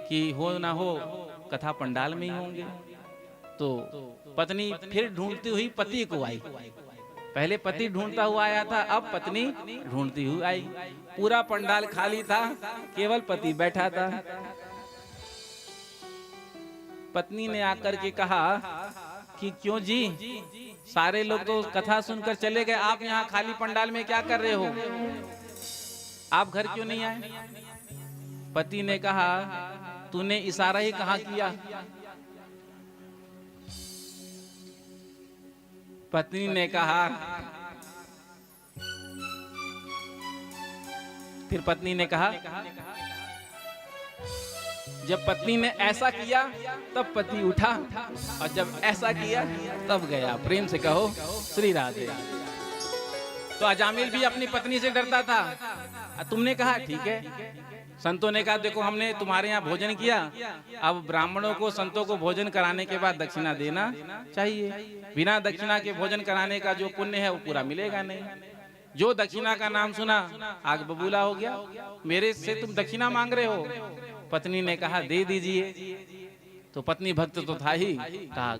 कि हो ना हो कथा पंडाल में ही होंगे। तो पत्नी फिर ढूंढती हुई पति को आई। पहले पति ढूंढता हुआ आया था, अब पत्नी ढूंढती हुई आई। पूरा पंडाल खाली था, केवल पति बैठा था। पत्नी ने आकर के कहा कि क्यों जी, सारे लोग तो कथा सुनकर चले गए, आप यहाँ खाली पंडाल में क्या कर रहे हो, आप घर क्यों नहीं आए? पति ने कहा, तूने इशारा ही कहाँ किया? पत्नी ने कहा, फिर पत्नी ने कहा, जब पत्नी ने ऐसा किया तब पति उठा और जब ऐसा किया तब गया। प्रेम से कहो श्री राधे। तो अजामिल भी अपनी पत्नी से डरता था। तुमने कहा ठीक है। संतों ने कहा देखो हमने तुम्हारे यहाँ भोजन किया, अब ब्राह्मणों को संतों को भोजन कराने के बाद दक्षिणा देना चाहिए। बिना दक्षिणा के भोजन कराने का जो पुण्य है वो पूरा मिलेगा नहीं। जो दक्षिणा का नाम सुना आग बबूला हो गया, मेरे से तुम दक्षिणा मांग रहे हो। पत्नी ने कहा दे दीजिए। तो पत्नी भक्त तो था ही, कहा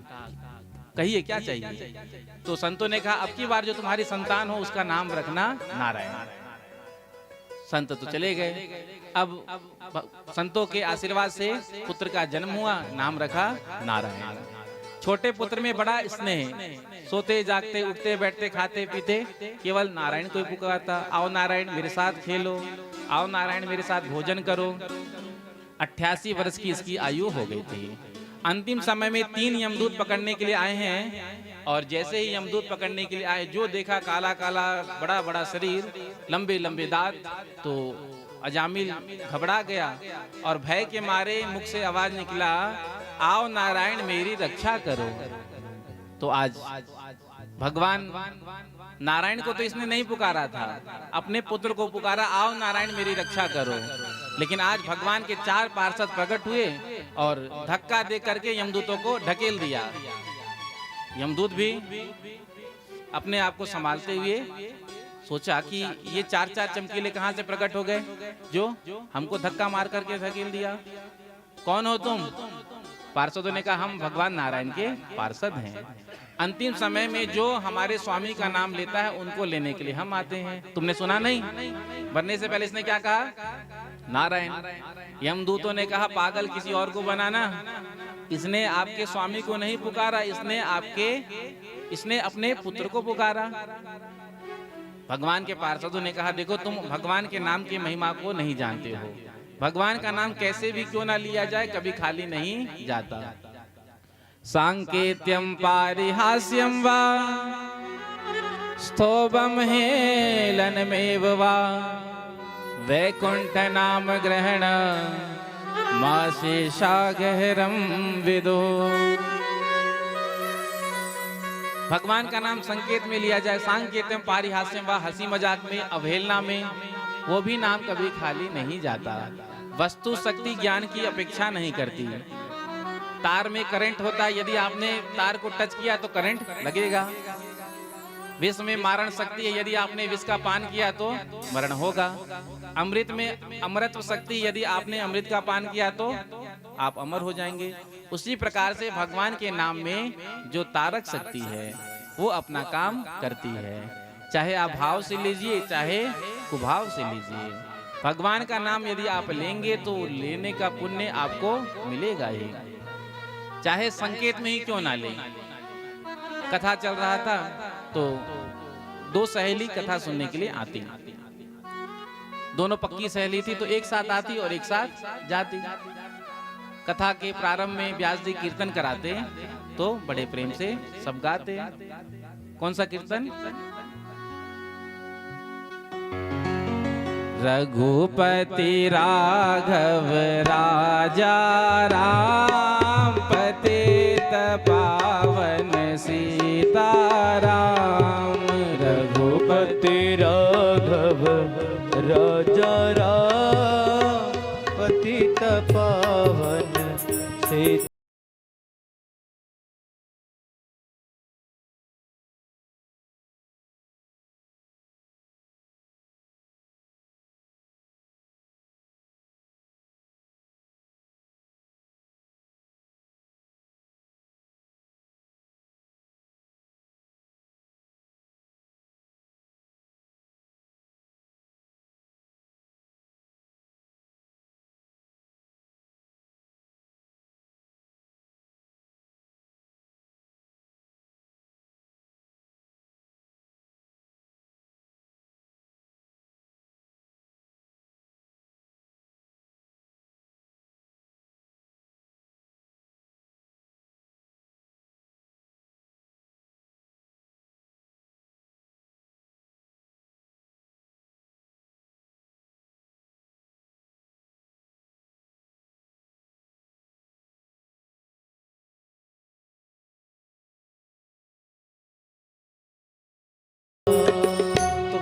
कहिए क्या चाहिए। तो संतों ने कहा अब की बार जो तुम्हारी संतान हो उसका नाम रखना नारायण। संत तो चले गए। अब संतों के आशीर्वाद से पुत्र का जन्म हुआ, नाम रखा नारायण। छोटे पुत्र में बड़ा स्नेह, सोते जागते उठते बैठते खाते पीते केवल नारायण को ही पुकारता। आओ नारायण मेरे साथ खेलो, आओ नारायण मेरे साथ भोजन करो। 88 वर्ष की इसकी आयु हो गई थी। अंतिम समय में 3 यमदूत पकड़ने के लिए आए हैं, और जैसे ही यमदूत पकड़ने के लिए आए, जो देखा काला काला बड़ा बड़ा शरीर, लंबे लंबे दांत, तो अजामिल घबरा गया और भय के मारे मुख से आवाज निकला, आओ नारायण मेरी रक्षा करो। तो आज भगवान नारायण को तो इसने नहीं पुकारा था, अपने पुत्र को पुकारा, आओ नारायण मेरी रक्षा करो। लेकिन आज भगवान के 4 पार्षद प्रकट हुए और धक्का दे करके यमदूतों को ढकेल दिया। यमदूत भी अपने आप को संभालते हुए सोचा कि ये 4 चमकीले कहां से प्रकट हो गए जो हमको धक्का मार करके धकेल दिया। कौन हो तुम? पार्षदों ने कहा, हम भगवान नारायण के पार्षद हैं। अंतिम समय में जो हमारे स्वामी का नाम लेता है उनको लेने के लिए हम आते हैं। तुमने सुना नहीं? मरने से पहले इसने क्या कहा? नारायण। यमदूतों ने कहा, पागल, किसी और को बनाना। इसने आपके स्वामी को नहीं पुकारा, इसने अपने पुत्र को पुकारा। भगवान के पार्षदों ने कहा, देखो तुम भगवान के नाम की महिमा को नहीं जानते हो। भगवान का नाम कैसे भी क्यों ना लिया जाए, कभी खाली नहीं जाता। सांकेत्यम पारिहास्यम वा स्तोभम हेलनमेव वा वैकुंठ नाम ग्रहण माशेषा गहरम विदो। भगवान का नाम संकेत में लिया जाए, सांकेत्यम पारिहास्यम वा, हंसी मजाक में, अवहेलना में, वो भी नाम कभी खाली नहीं जाता। वस्तु शक्ति ज्ञान की अपेक्षा नहीं करती। तार में करंट होता है, यदि आपने तार को टच किया तो करंट लगेगा। विष में मारण शक्ति है, यदि आपने विष का पान किया तो मरण होगा। अमृत में अमृतत्व शक्ति, यदि आपने अमृत का पान किया तो आप अमर हो जाएंगे। उसी प्रकार से भगवान के नाम में जो तारक शक्ति है वो अपना काम करती है। चाहे आप भाव से लीजिए, चाहे कुभाव से लीजिए, भगवान का नाम यदि आप लेंगे तो लेने का पुण्य आपको मिलेगा ही, चाहे संकेत में ही क्यों ना ले। कथा चल रहा था तो 2 सहेली कथा सुनने के लिए आती। दोनों पक्की सहेली थी, तो एक साथ आती और एक साथ जाती। कथा के प्रारंभ में व्यास जी कीर्तन कराते तो बड़े प्रेम से सब गाते। कौन सा कीर्तन? रघुपति राघव राजा राम, पतित पावन सीताराम। रघुपति राघव राजा राम, पतित पावन सीता।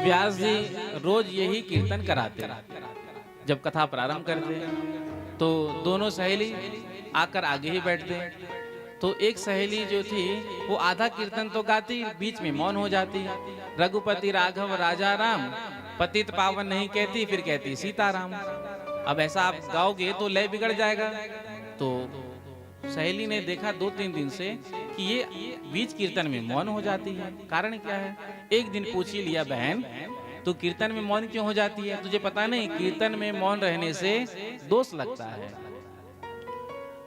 व्यास जी रोज यही कीर्तन कराते। जब कथा प्रारंभ करते तो दोनों सहेली आकर आगे ही बैठते। तो एक सहेली जो थी वो आधा कीर्तन तो गाती, बीच में मौन हो जाती। रघुपति राघव राजा राम, पतित पावन नहीं कहती, फिर कहती सीताराम। अब ऐसा आप गाओगे तो लय बिगड़ जाएगा। तो सहेली ने देखा 2-3 दिन से कि ये बीच कीर्तन में मौन हो जाती है, कारण क्या है। एक दिन पूछ ही लिया, बहन तो कीर्तन में मौन क्यों हो जाती है? तुझे पता नहीं कीर्तन में मौन रहने से दोष लगता है।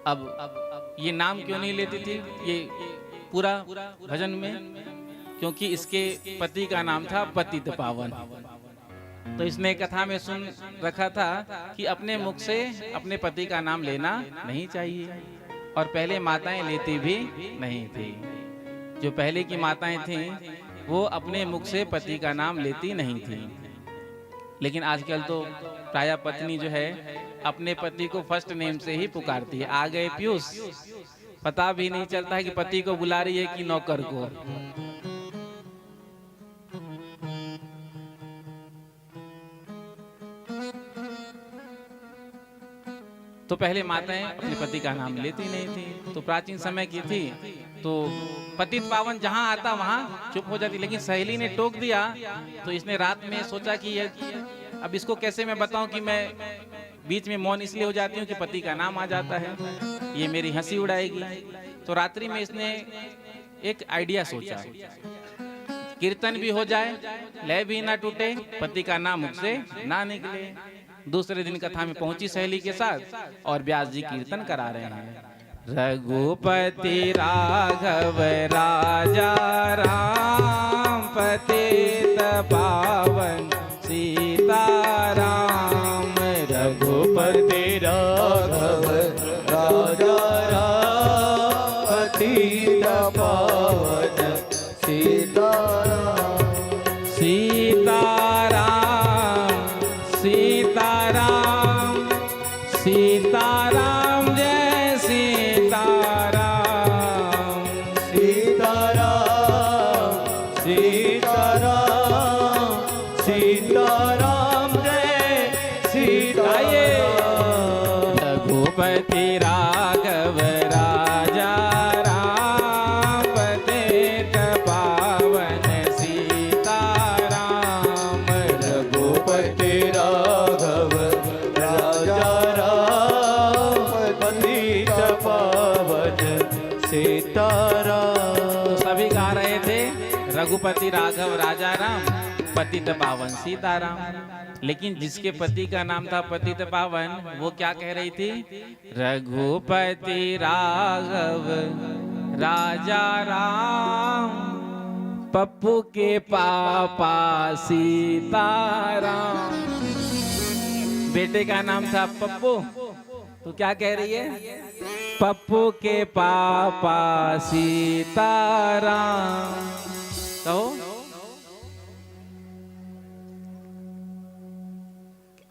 अब ये नाम क्यों नहीं लेती थी ये पूरा भजन में? क्योंकि इसके पति का नाम था पतित पावन। तो इसने कथा में सुन रखा था कि अपने मुख से अपने पति का नाम लेना नहीं चाहिए, और पहले माताएं लेती भी नहीं थी। जो पहले की माताएं थीं वो अपने मुख से पति का नाम लेती नहीं थी। लेकिन आजकल तो प्राय पत्नी जो है अपने पति को फर्स्ट नेम से ही पुकारती है। आ गए पीयूष, पता भी नहीं चलता है कि पति को बुला रही है कि नौकर को। तो पहले माताएं अपने पति का नाम लेती नहीं थी। तो प्राचीन समय की थी तो पतित पावन जहां आता वहां चुप हो जाती। लेकिन सहेली ने टोक दिया तो इसने रात में सोचा कि ये अब इसको कैसे मैं बताऊं कि मैं बीच में मौन इसलिए हो जाती हूँ कि पति का नाम आ जाता है, ये मेरी हंसी उड़ाएगी। तो रात्रि में इसने एक आइडिया सोचा, कीर्तन भी हो जाए, लय भी ना टूटे, पति का नाम मुख से ना निकले। दूसरे दिन कथा में पहुंची सहेली के साथ और व्यास जी कीर्तन करा रहे हैं। रघुपति राघव राजा राम, पतित पावन सीताराम। रघुपति राघव राजा राम, पतित पावन सीताराम। सीताराम सीताराम सीताराम जय सीताराम। सीताराम सीताराम सीताराम जय सीताराम। रघुपति राघव राजा राम, पतित पावन सीताराम। रघुपति राघव राजा राम, पतित पावन सीताराम। तो सभी गा रहे थे रघुपति राघव राजा राम, पतित पावन सीताराम। लेकिन जिसके पति का नाम था पतित पावन वो क्या कह रही थी? रघुपति राघव राजा राम, पप्पू के पापा सीताराम। बेटे का नाम था पप्पू, तो क्या कह रही है? पप्पू के पापा सीताराम। कहो,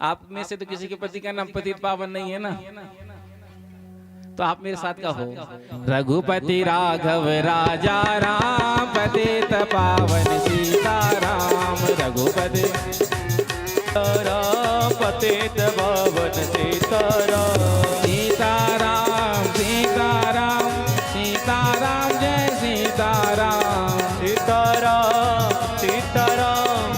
आप में से तो किसी के पति का नाम पतित पावन नहीं है ना, तो आप मेरे साथ कहो, रघुपति राघव राजा राम, पतित पावन सीताराम। रघुपति राम, पतित पावन सीताराम। सीताराम सीताराम सीताराम जय सीताराम। सीताराम सीताराम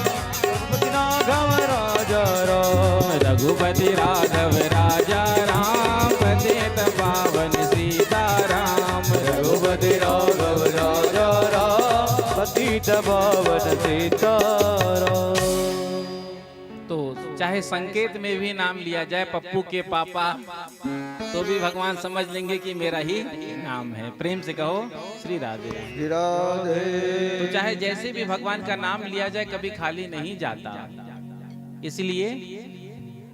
रघुपति राघव राजा राम, रघुपति राघव राजा राम, पतित पावन सीताराम। रघुपति राघव राजा राम, पतित पावन सीताराम। तो चाहे संकेत में भी नाम लिया जाए पप्पू के पापा, तो भी भगवान समझ लेंगे कि मेरा ही नाम है। प्रेम से कहो श्री राधे। श्री राधे। तो चाहे जैसे भी भगवान का नाम लिया जाए कभी खाली नहीं जाता। इसलिए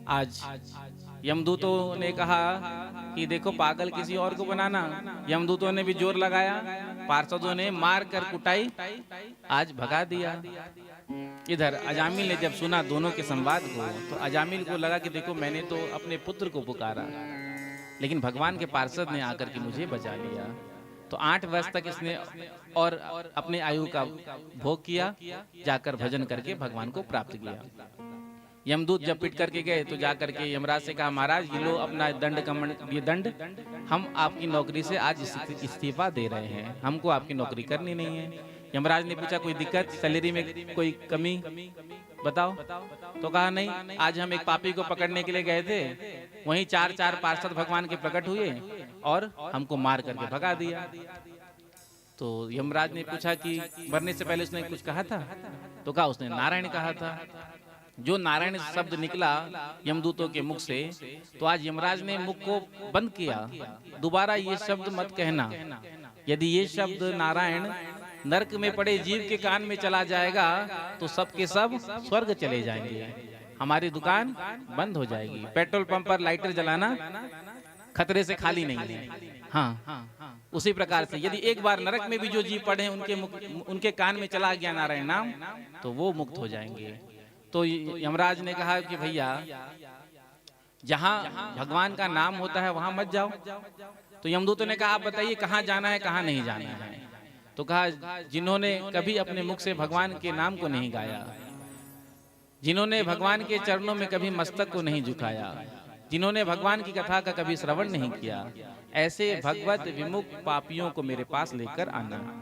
आज यमदूतों ने कहा कि देखो पागल किसी और को बनाना। यमदूतों ने भी जोर लगाया, पार्षदों ने मार कर कुटाई, आज भगा दिया। इधर अजामिल ने जब सुना दोनों के संवाद को तो अजामिल को लगा कि देखो मैंने तो अपने पुत्र को पुकारा, लेकिन भगवान के पार्षद ने आकर के मुझे बचा लिया। तो 8 वर्ष तक इसने और अपने आयु का भोग किया, जाकर भजन करके भगवान को प्राप्त किया। यमदूत जब पिट करके गए तो जाकर के यमराज से कहा, महाराज ये लो अपना ये दंड हम आपकी नौकरी से आज इस्तीफा दे रहे हैं, हमको आपकी नौकरी करनी नहीं है। यमराज ने पूछा कोई दिक्कत, सैलरी में कोई कमी बताओ? तो कहा नहीं, आज हम एक पापी को पकड़ने के लिए गए थे, वहीं 4 पार्षद भगवान के प्रकट हुए और हमको मार करके भगा दिया। तो यमराज ने पूछा कि मरने से पहले उसने कुछ कहा था? तो कहा उसने नारायण कहा था। जो नारायण शब्द निकला यमदूतों के मुख से, तो आज यमराज ने मुख को बंद किया। दोबारा ये शब्द मत कहना। यदि ये शब्द नारायण नरक में पड़े जीव के कान में चला जाएगा तो सब के सब स्वर्ग चले जाएंगे, हमारी दुकान बंद हो जाएगी। पेट्रोल पंप पर लाइटर जलाना खतरे से खाली नहीं है। हाँ, उसी प्रकार से यदि एक बार नरक में भी जो जीव पड़े उनके कान में चला गया नारायण नाम, तो वो मुक्त हो जाएंगे। तो यमराज ने कहा कि भैया जहाँ भगवान का नाम होता है वहां मत जाओ। तो यमदूतों ने कहा आप बताइए कहाँ जाना है, कहाँ नहीं जाना है। तो कहा जिन्होंने कभी अपने मुख से भगवान के नाम को नहीं गाया, जिन्होंने भगवान के चरणों में कभी मस्तक को नहीं झुकाया, जिन्होंने भगवान की कथा का कभी श्रवण नहीं किया, ऐसे भगवत विमुख पापियों को मेरे पास लेकर आना।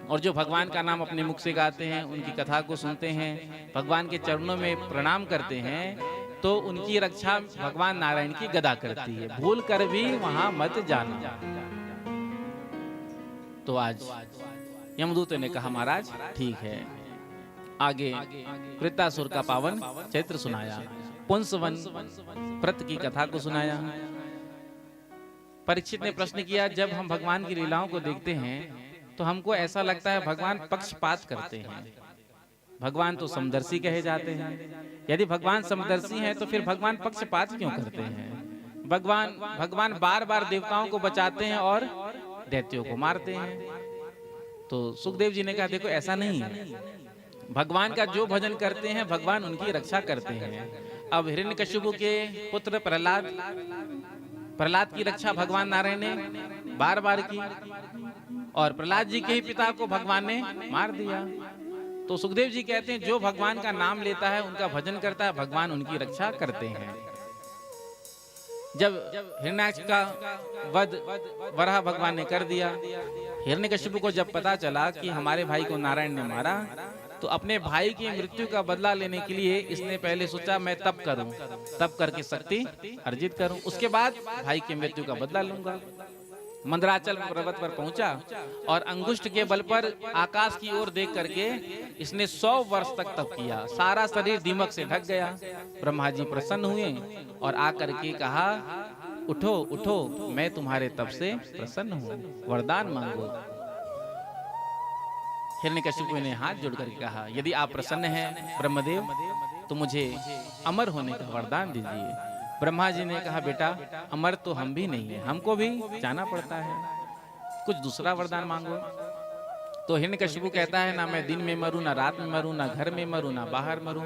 और जो भगवान का नाम अपने मुख से गाते हैं, उनकी कथा को सुनते हैं, भगवान के चरणों में प्रणाम करते हैं, तो उनकी रक्षा भगवान नारायण की गदा करती है। भूल कर भी वहां मत जाना। तो आज यमदूत ने कहा महाराज ठीक है। आगे कृतासुर का पावन चैत्र सुनाया, पुंसवन व्रत की कथा को सुनाया। परीक्षित ने प्रश्न किया, जब हम भगवान की लीलाओं को देखते हैं तो हमको ऐसा लगता है भगवान पक्षपात करते हैं। भगवान तो समदर्शी कहे जाते हैं, यदि भगवान समदर्शी हैं तो फिर भगवान पक्षपात क्यों करते हैं? भगवान बार बार देवताओं को बचाते हैं और दैत्यों को मारते हैं। तो सुखदेव जी ने कहा देखो ऐसा नहीं है, भगवान का जो भजन करते हैं भगवान उनकी रक्षा करते हैं। अब हिरण्यकशिपु के पुत्र प्रहलाद की रक्षा भगवान नारायण ने बार बार की, और प्रहलाद जी के ही पिता को भगवान ने मार दिया। तो सुखदेव जी कहते हैं जो भगवान का नाम लेता है, उनका भजन करता है, भगवान उनकी रक्षा करते हैं। जब हिरण्याक्ष का वध वराह भगवान ने कर दिया, हिरण्यकशिपु को जब पता चला कि हमारे भाई को नारायण ने मारा, तो अपने भाई की मृत्यु का बदला लेने के लिए इसने पहले सोचा मैं तप करूं, तप करके शक्ति अर्जित करूं, उसके बाद भाई की मृत्यु का बदला लूंगा। मंदराचल पर्वत पर पहुंचा और अंगुष्ठ के बल पर आकाश की ओर देख करके इसने 100 वर्ष तक तप किया। सारा शरीर दीमक से ढक गया। ब्रह्मा जी प्रसन्न हुए और आकर के कहा उठो उठो, मैं तुम्हारे तप से प्रसन्न हूँ, वरदान मांगो। हिरण्यकशिपु ने हाथ जोड़ करके कहा यदि आप प्रसन्न हैं ब्रह्मदेव तो मुझे अमर होने का वरदान दीजिए। ब्रह्मा जी ने कहा बेटा अमर तो हम भी नहीं है, हमको भी जाना पड़ता है, कुछ दूसरा वरदान मांगो। तो हिरण्यकशिपु कहता है ना मैं दिन में मरूं, ना रात में मरूं, ना घर में मरूं, ना बाहर मरूं,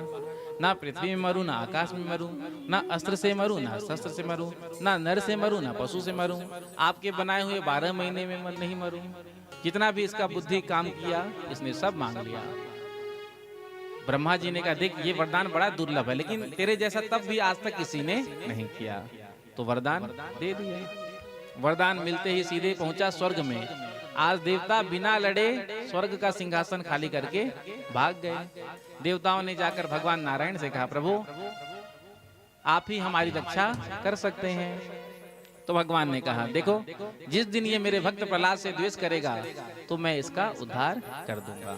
ना पृथ्वी में मरूं, ना आकाश में मरूं, ना अस्त्र से मरूं, ना शस्त्र से मरूं, ना नर से मरूं, ना पशु से मरूं, आपके बनाए हुए 12 महीने में नहीं मरूं। जितना भी इसका बुद्धि काम किया इसने सब मांग लिया। ब्रह्मा जी ने कहा देख ये वरदान बड़ा दुर्लभ है, लेकिन तेरे जैसा तब भी आज तक किसी ने नहीं किया, तो वरदान दे दिया। वरदान मिलते ही सीधे पहुंचा स्वर्ग में। आज देवता बिना लड़े स्वर्ग का सिंहासन खाली करके भाग गए। देवताओं ने जाकर भगवान नारायण से कहा प्रभु आप ही हमारी रक्षा कर सकते हैं। तो भगवान ने कहा देखो जिस दिन ये मेरे भक्त प्रहलाद से द्वेष करेगा तो मैं इसका उद्धार कर दूंगा।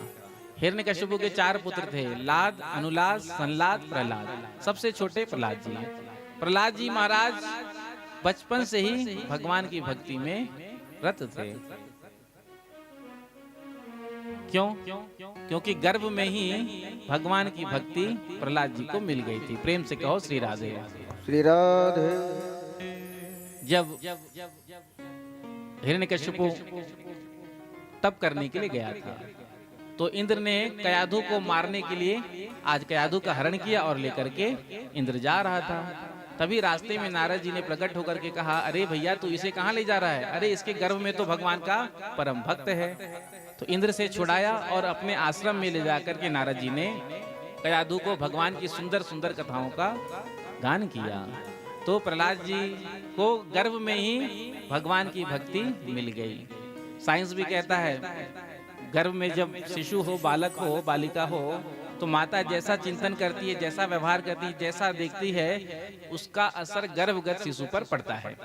हिरण्यकशिपु के 4 पुत्र थे, लाद, अनुलाद, संलाद, प्रहलाद। सबसे छोटे प्रहलाद जी। प्रहलाद जी महाराज बचपन से ही भगवान की भक्ति में रत थे। क्यों? क्योंकि गर्भ में ही भगवान की भक्ति प्रहलाद जी को मिल गई थी। प्रेम से कहो श्री राधे। श्री राधे। जब हिरण्यकशिपु तप करने के लिए गया था तो इंद्र ने कयाधु को मारने के लिए आज कयाधु का हरण किया और लेकर के इंद्र जा रहा था। तभी रास्ते में नारद जी ने प्रकट होकर के कहा अरे भैया तू इसे कहाँ ले जा रहा है? अरे इसके गर्भ में तो भगवान का परम भक्त है। तो इंद्र से छुड़ाया और अपने आश्रम में ले जाकर के नारद जी ने कयाधु को भगवान की सुंदर सुंदर कथाओं का गान किया। तो प्रहलाद जी को गर्भ में ही भगवान की भक्ति मिल गई। साइंस भी कहता है गर्भ में जब शिशु हो, बालक हो, बालिका हो, तो माता जैसा चिंतन करती है, जैसा व्यवहार करती है, जैसा देखती है, उसका असर गर्भगत शिशु पर पड़ता है।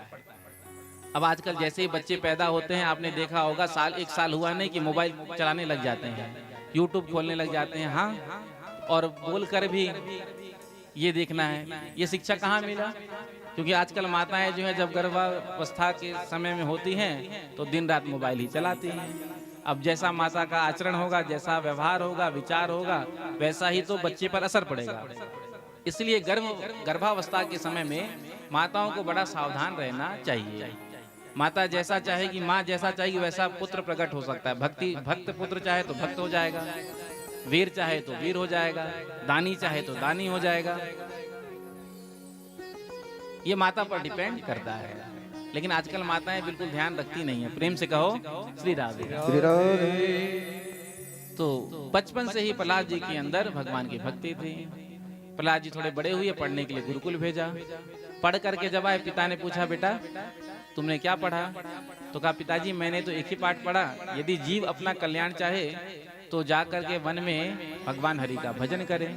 अब आजकल जैसे ही बच्चे पैदा होते हैं आपने देखा होगा 1 साल हुआ नहीं कि मोबाइल चलाने लग जाते हैं, यूट्यूब खोलने लग जाते हैं। हाँ, और बोलकर भी ये देखना है। ये शिक्षा कहाँ मिला? क्योंकि आजकल माताएं जो है जब गर्भावस्था के समय में होती हैं तो दिन रात मोबाइल ही चलाती हैं। अब जैसा माता का आचरण होगा, जैसा व्यवहार होगा, विचार होगा, वैसा ही तो बच्चे पर असर पड़ेगा। इसलिए गर्भावस्था के समय में माताओं को बड़ा सावधान रहना चाहिए। माता जैसा चाहेगी, माँ जैसा चाहेगी वैसा पुत्र प्रकट हो सकता है। भक्त पुत्र चाहे तो भक्त हो जाएगा, वीर चाहे तो वीर हो जाएगा, दानी चाहे तो दानी हो जाएगा। ये माता पर डिपेंड करता है। लेकिन आजकल माताएं बिल्कुल ध्यान रखती नहीं है। प्रेम से कहो श्री राधे। श्री राधे। तो बचपन से ही प्रहलाद जी के अंदर भगवान की भक्ति थी। प्रहलाद जी थोड़े बड़े हुए, पढ़ने के लिए गुरुकुल भेजा। पढ़ करके जब आए, पिता ने पूछा बेटा तुमने क्या पढ़ा? तो कहा पिताजी मैंने तो एक ही पाठ पढ़ा, यदि जीव अपना कल्याण चाहे तो जाकर के वन में भगवान हरि का भजन करे।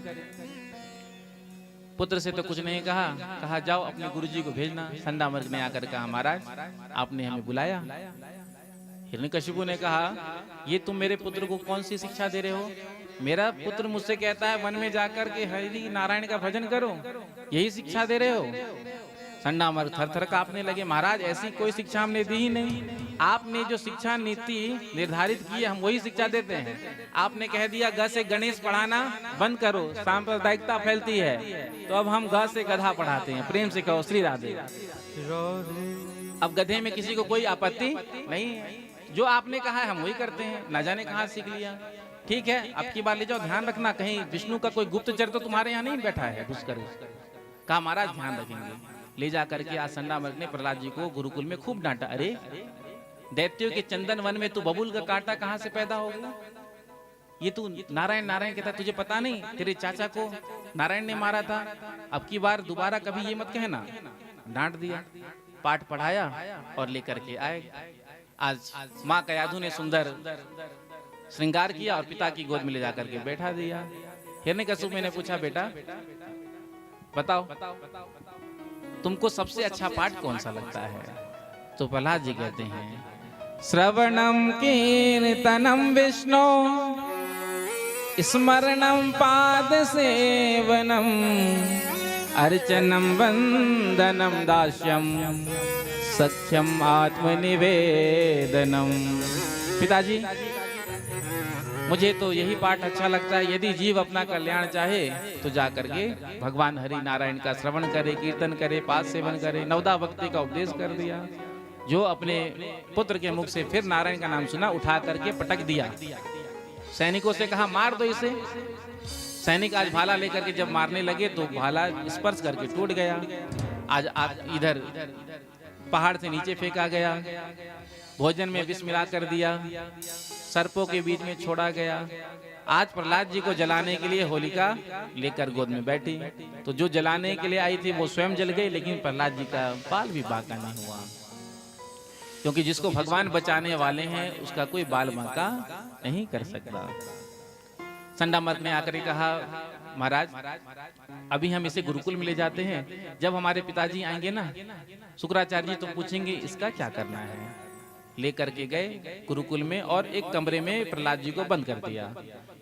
पुत्र से तो कुछ नहीं कहा, कहा जाओ अपने गुरुजी को भेजना। संडामर्ग ने आकर कहा महाराज आपने हमें बुलाया। हिरण्यकशिपु ने कहा ये तुम मेरे पुत्र को कौन सी शिक्षा दे रहे हो? मेरा पुत्र मुझसे कहता है वन में जाकर के हरि नारायण का भजन करो, यही शिक्षा दे रहे हो? संडामर्ग थर-थर कांपने लगे। महाराज ऐसी कोई शिक्षा हमने दी ही नहीं। आपने जो शिक्षा नीति निर्धारित की है हम वही शिक्षा देते हैं। आपने कह दिया ग से गणेश पढ़ाना बंद करो, सांप्रदायिकता फैलती है, तो अब हम ग से गधा पढ़ाते हैं। प्रेम से कहो श्री राधे। अब गधे में किसी को कोई आपत्ति नहीं है। जो आपने कहा है हम वही करते हैं। ना जाने कहाँ सीख लिया। ठीक है अब की बार ले जाओ, ध्यान रखना कहीं विष्णु का कोई गुप्तचर तो तुम्हारे यहाँ नहीं बैठा है घुसकर। कहा महाराज ध्यान रखेंगे। ले जा करके आज संडामर्ग ने प्रहलाद जी को गुरुकुल में खूब डांटा। अरे दैत्यों के चंदन वन में तू बबूल का कांटा कहाँ से पैदा हो गया? ये तू नारायण नारायण कहता, तुझे पता नहीं तेरे चाचा को नारायण ने मारा था? अब की बार दोबारा कभी ये मत कहना। डांट दिया, पाठ पढ़ाया और लेकर के आए। आज माँ कयाधु ने सुंदर श्रृंगार किया और पिता की गोद में ले जाकर के बैठा दिया। हिरण्यकशिपु ने पूछा बेटा बताओ तुमको सबसे अच्छा पाठ कौन सा लगता है? तो प्रहलाद जी कहते हैं श्रवणम कीर्तनम विष्णु स्मरणम पाद सेवनम अर्चनम वंदनम दास्यम सख्यम आत्मनिवेदनम। पिताजी मुझे तो यही पाठ अच्छा लगता है। यदि जीव अपना कल्याण चाहे तो जाकर के भगवान हरि नारायण का श्रवण करे, कीर्तन करे, पाद सेवन करे। नवदा भक्ति का उपदेश कर दिया। जो अपने पुत्र के मुख से फिर नारायण का नाम सुना, उठा करके पटक दिया। सैनिकों से कहा मार दो इसे। सैनिक आज भाला लेकर के जब मारने लगे तो भाला स्पर्श करके टूट गया। आज इधर पहाड़ से नीचे फेंका गया, भोजन में विष मिला कर दिया, सर्पों के बीच में छोड़ा गया। आज प्रहलाद जी को जलाने के लिए होलिका लेकर गोद में बैठी, तो जो जलाने के लिए आई थी वो स्वयं जल गई, लेकिन प्रहलाद जी का बाल भी बांका नहीं हुआ। क्योंकि जिसको भगवान बचाने वाले हैं उसका कोई बाल बांका नहीं कर सकता। संडामर्ग ने आकर कहा महाराज अभी हम इसे गुरुकुल में ले जाते हैं, जब हमारे पिताजी आएंगे ना शुक्राचार्य जी तो पूछेंगे इसका क्या करना है। लेकर के गए गुरुकुल में और एक कमरे में प्रहलाद जी को बंद कर दिया।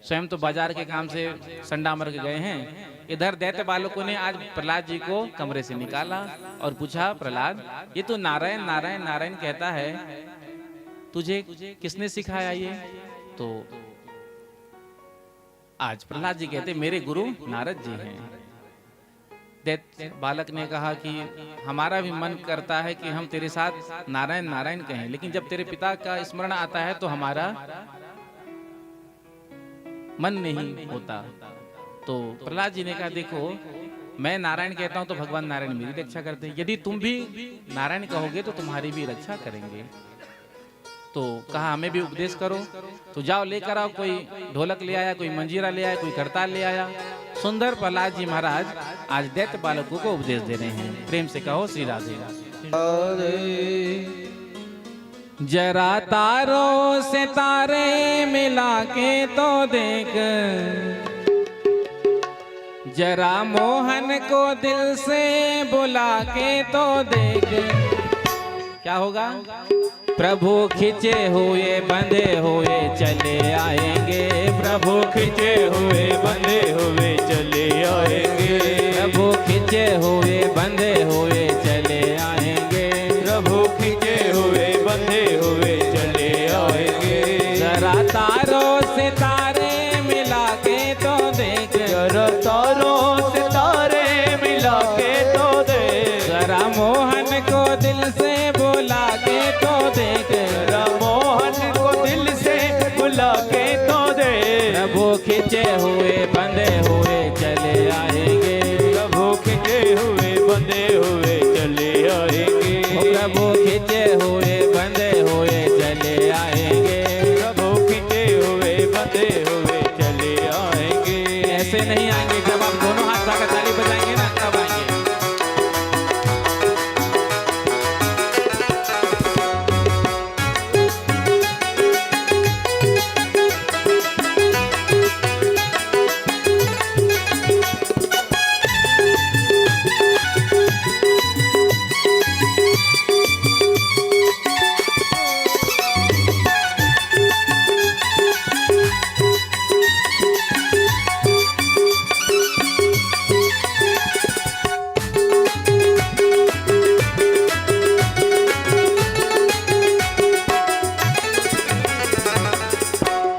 स्वयं तो बाजार के काम से संडामर्ग गए हैं। इधर दैत्य बालकों ने आज प्रहलाद जी को कमरे से निकाला और पूछा प्रहलाद ये तो नारायण नारायण नारायण कहता है, तुझे किसने सिखाया ये? तो आज प्रहलाद जी कहते मेरे गुरु नारद जी हैं। दैत्य बालक ने कहा कि हमारा भी मन करता है कि हम तेरे साथ नारायण नारायण कहें, लेकिन जब तेरे पिता का स्मरण आता है तो हमारा मन नहीं होता। तो प्रहलाद जी ने कहा देखो मैं नारायण कहता हूं तो भगवान नारायण मेरी रक्षा करते हैं, यदि तुम भी नारायण कहोगे तो तुम्हारी भी रक्षा करेंगे। तो कहा हमें भी उपदेश करो। तो जाओ लेकर आओ, कोई ढोलक ले आया, कोई मंजीरा ले आया, कोई करताल ले आया। सुंदर प्रहलाद जी महाराज आज दैत्य बालकों को उपदेश दे रहे हैं। प्रेम से कहो श्री राधे। जरा तारों से तारे मिला के तो देख, जरा मोहन को दिल से बुला के तो देख, क्या होगा? प्रभु खिंचे हुए बंधे हुए चले आएंगे, प्रभु खिंचे हुए बंधे हुए चले आएंगे, प्रभु खिंचे हुए बंधे हुए चले आएंगे, प्रभु खिंचे हुए बंधे हुए चले आएंगे। जरा तारों सितारे मिला के तो देख, जरा तारों सितारे मिला के तो देख, जरा मोहन को दिल से बुला के तो देख, जरा मोहन को दिल से बुला के तो देख। प्रभु खिंचे हुए बंधे हुए चले आएंगे, प्रभु खिंचे हुए बंधे हुए चले आएंगे, प्रभु खिंचे हुए बंधे हुए चले आएंगे। प्रभु खिंचे हुए बंधे हुए चले आएंगे। ऐसे नहीं आएंगे, जब आप दोनों हाथ उठाकर ताली बजाएंगे ना तब आएंगे।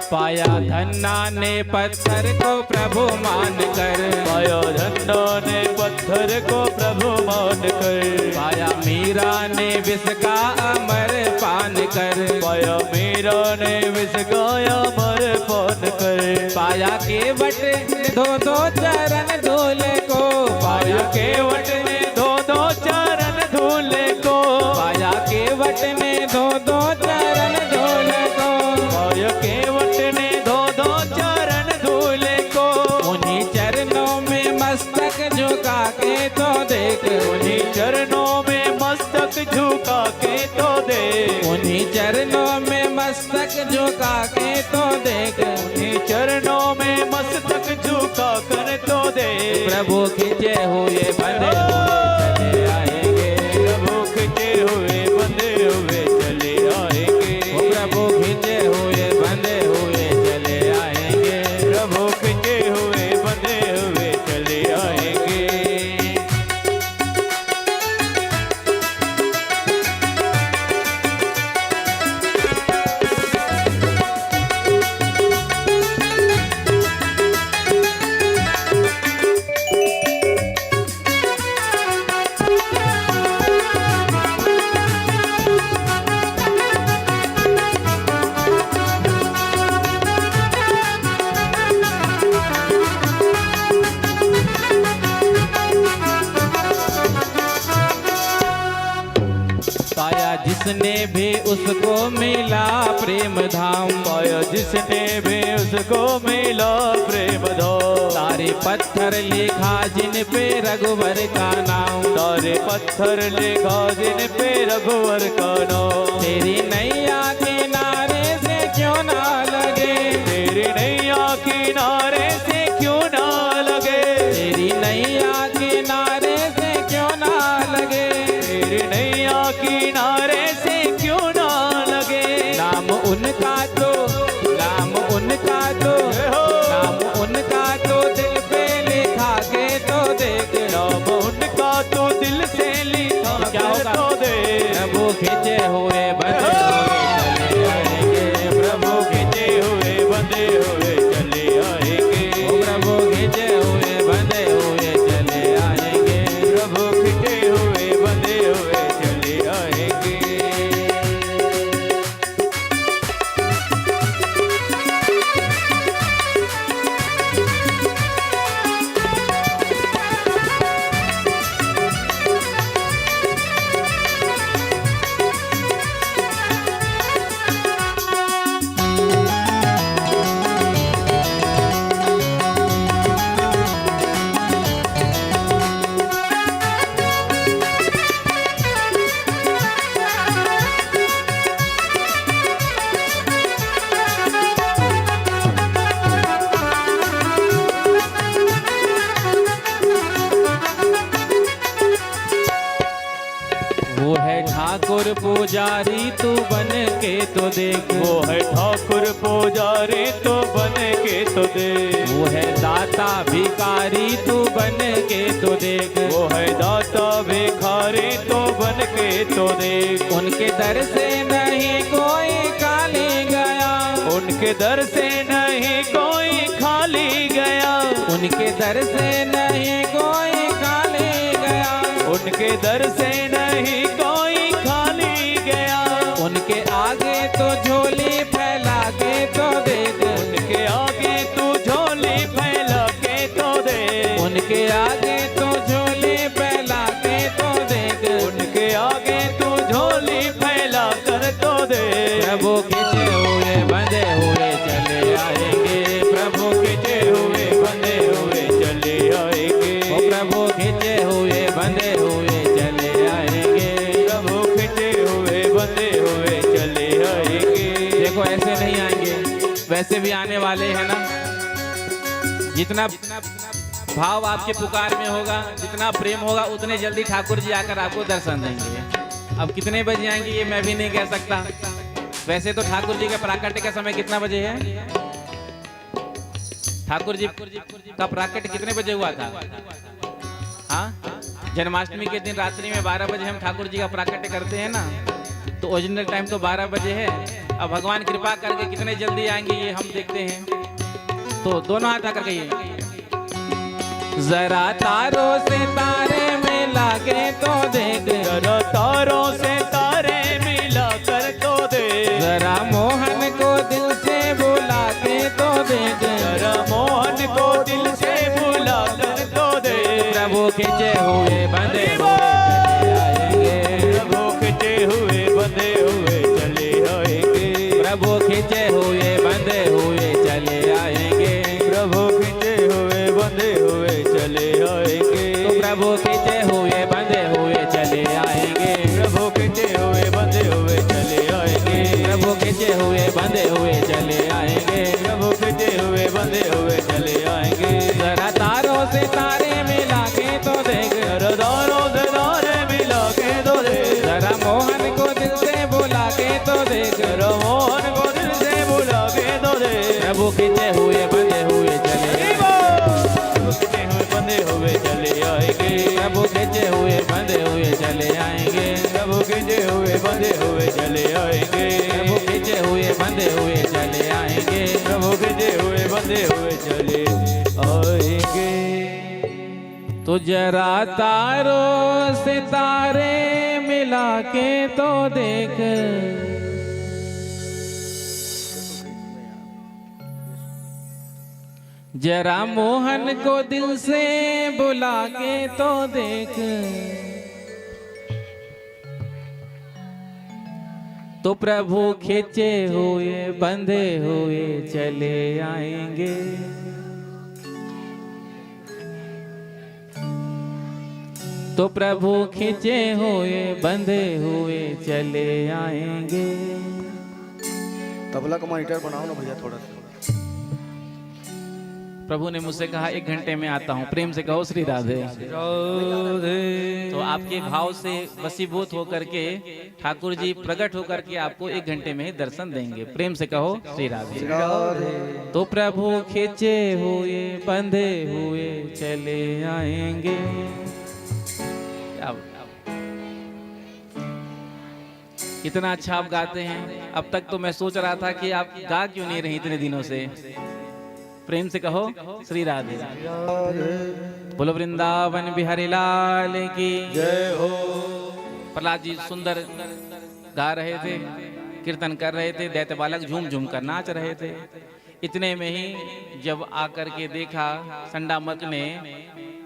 पाया धन्ना ने पत्थर को प्रभु मान कर, पाया धन्ना ने पत्थर को प्रभु मान कर, पाया मीरा ने विष का अमर पान कर, पाया मीरा ने विष गाया मर पान कर, पाया केवट दो दो चरण धूले को, पाया केवट ने दो दो चरण धूले को, पाया केवट ने दो दो चरण धूले को, पाया केवट ने दो दो चरण धूले को। उन्हीं चरणों में मस्तक झुका के तो देख, उन्हीं चरणों में मस्तक झुका के तो देख, उन्हीं चरणों में मस्तक झुका के तो देख, उन्हीं चरणों में मस्तक झुका कर तो देख। प्रभु खिंचे हुए बंधे हुए चले आएंगे, प्रभु खिंचे हुए बंधे हुए चले आएंगे, प्रभु खिंचे हुए बंधे हुए चले आएंगे, प्रभु खिंचे हुए बंधे हुए चले आएंगे। पाया जिसने भी उसको मिला प्रेम धाम, पाया जिसने भी उसको मिला प्रेम धाम, सारे पत्थर लिखा जिन पे रघुवर का नाम, सारे पत्थर लिखा जिन पे रघुवर का नाम। तेरी नैया किनारे से क्यों ना लगे, तेरी नैया किनारे से क्यों ना लगे, तेरी नैया किनारे से क्यों ना लगे, तेरी नैया किनारे से क्यों ना लगे। नाम उनका तो, नाम उनका तो, नाम उनका तो दिल पे लिखा के तो देख, नाम उनका तो दिल से लिखा क्या होगा? तो दे। प्रभु खिंचे हुए बंधे हुए चले आएंगे, प्रभु खिंचे हुए बंधे हुए चले आएंगे, प्रभु खिंचे हुए बंधे हुए चले आएंगे, प्रभु खिंचे हुए बंधे हुए चले आएंगे। वो है ठाकुर पुजारी तू बन के तो देख, वो है ठाकुर पुजारी तू बन के तो देख, वो है दाता भिखारी तू बन के तो देख, वो है दाता भिखारी तो बन के तो देख। उनके दर से नहीं कोई खाली गया, उनके दर से नहीं कोई खाली गया, उनके दर से नहीं कोई खाली गया, उनके दर से नहीं कोई खाली गया। उनके आगे तो झोली फैला के तो देख, उनके आगे तू झोली फैला के तो दे, उनके आगे तो झोली फैला के तो देख, उनके आगे तू झोली फैला कर तो दे। प्रभु खिंचे हुए बंधे हुए चले आएंगे, प्रभु खिंचे हुए बंधे हुए चले आएंगे, ओ प्रभु खिंचे हुए बंधे हुए चले आएंगे। प्रभु खिंचे हुए बंधे हुए चले आएंगे। देखो ऐसे नहीं आएंगे, वैसे भी आने वाले हैं ना। जितना भाव आपके पुकार में होगा, जितना प्रेम होगा, उतने जल्दी ठाकुर जी आकर आपको दर्शन देंगे। अब कितने बजे आएंगे ये मैं भी नहीं कह सकता। वैसे तो ठाकुर जी का प्राकट्य का समय कितना बजे है? ठाकुर जी का प्राकट्य कितने बजे हुआ था? हाँ, जन्माष्टमी के दिन रात्रि में 12 बजे हम ठाकुर जी का प्राकट्य करते हैं ना, तो ओरिजिनल टाइम तो 12 बजे है। अब भगवान कृपा करके कितने जल्दी आएंगे ये हम देखते हैं। तो दोनों हाथ आकर कहिए, जरा तारों से तारे मिला के तो देख, जरा तारों से तारे मिला कर तो दे, जरा मोहन को दिल से बुला के तो देख, जरा मोहन को दिल से बुला कर तो दे। प्रभु खिंचे हुए बंधे हुए चले आएंगे, प्रभु खिंचे हुए बंधे हुए चले आएंगे, प्रभु खिंचे हुए बंधे हुए चले आएंगे, प्रभु खिंचे हुए बंधे हुए चले आएंगे, तो प्रभु खिंचे हुए बंधे हुए चले आएंगे, प्रभु खिंचे हुए बंधे हुए चले आएंगे, प्रभु खिंचे हुए बंधे हुए चले आएंगे, प्रभु खिंचे हुए बंधे हुए चले आएंगे। जरा तारों से तारे मिला के तो देख, जरा तारों से तारे मिला के तो दे, जरा मोहन को दिल से बुला के तो देख, जरा मोहन को दिल से बुला के तो दे। प्रभु खिंचे हुए बंधे हुए चले खिंचे हुए बंधे हुए चले आएंगे, प्रभु खिंचे हुए बंधे हुए चले आएंगे, प्रभु खिंचे हुए बंधे हुए चले आएंगे, प्रभु खिंचे हुए बंधे हुए चले आएंगे, प्रभु खिंचे हुए बंधे हुए चले आएंगे। तो जरा तारों से तारे मिला के तो देख, जरा मोहन को दिल से बुला के तो देख, तो प्रभु खींचे हुए बंधे हुए चले आएंगे। तो प्रभु खींचे हुए बंधे हुए चले आएंगे। तबला का मॉनिटर बनाओ ना भैया थोड़ा सा। प्रभु ने मुझसे कहा 1 घंटे में आता हूँ। प्रेम से कहो श्री राधे। तो आपके भाव से वसीभूत होकर के ठाकुर जी प्रकट होकर के आपको 1 घंटे में ही दर्शन देंगे। प्रेम से कहो श्री राधे। तो प्रभु खींचे हुए बंधे हुए चले आएंगे। कितना अच्छा आप गाते हैं। अब तक तो मैं सोच रहा था कि आप गा क्यों नहीं रही इतने दिनों से। प्रेम से कहो श्री राधे। बोलो वृंदावन बिहारी लाल की जय हो। प्रहलाद जी सुंदर गा रहे थे, कीर्तन कर रहे थे, दैत्य बालक झूम झूम कर नाच रहे थे। इतने में ही जब आकर के देखा संडामक ने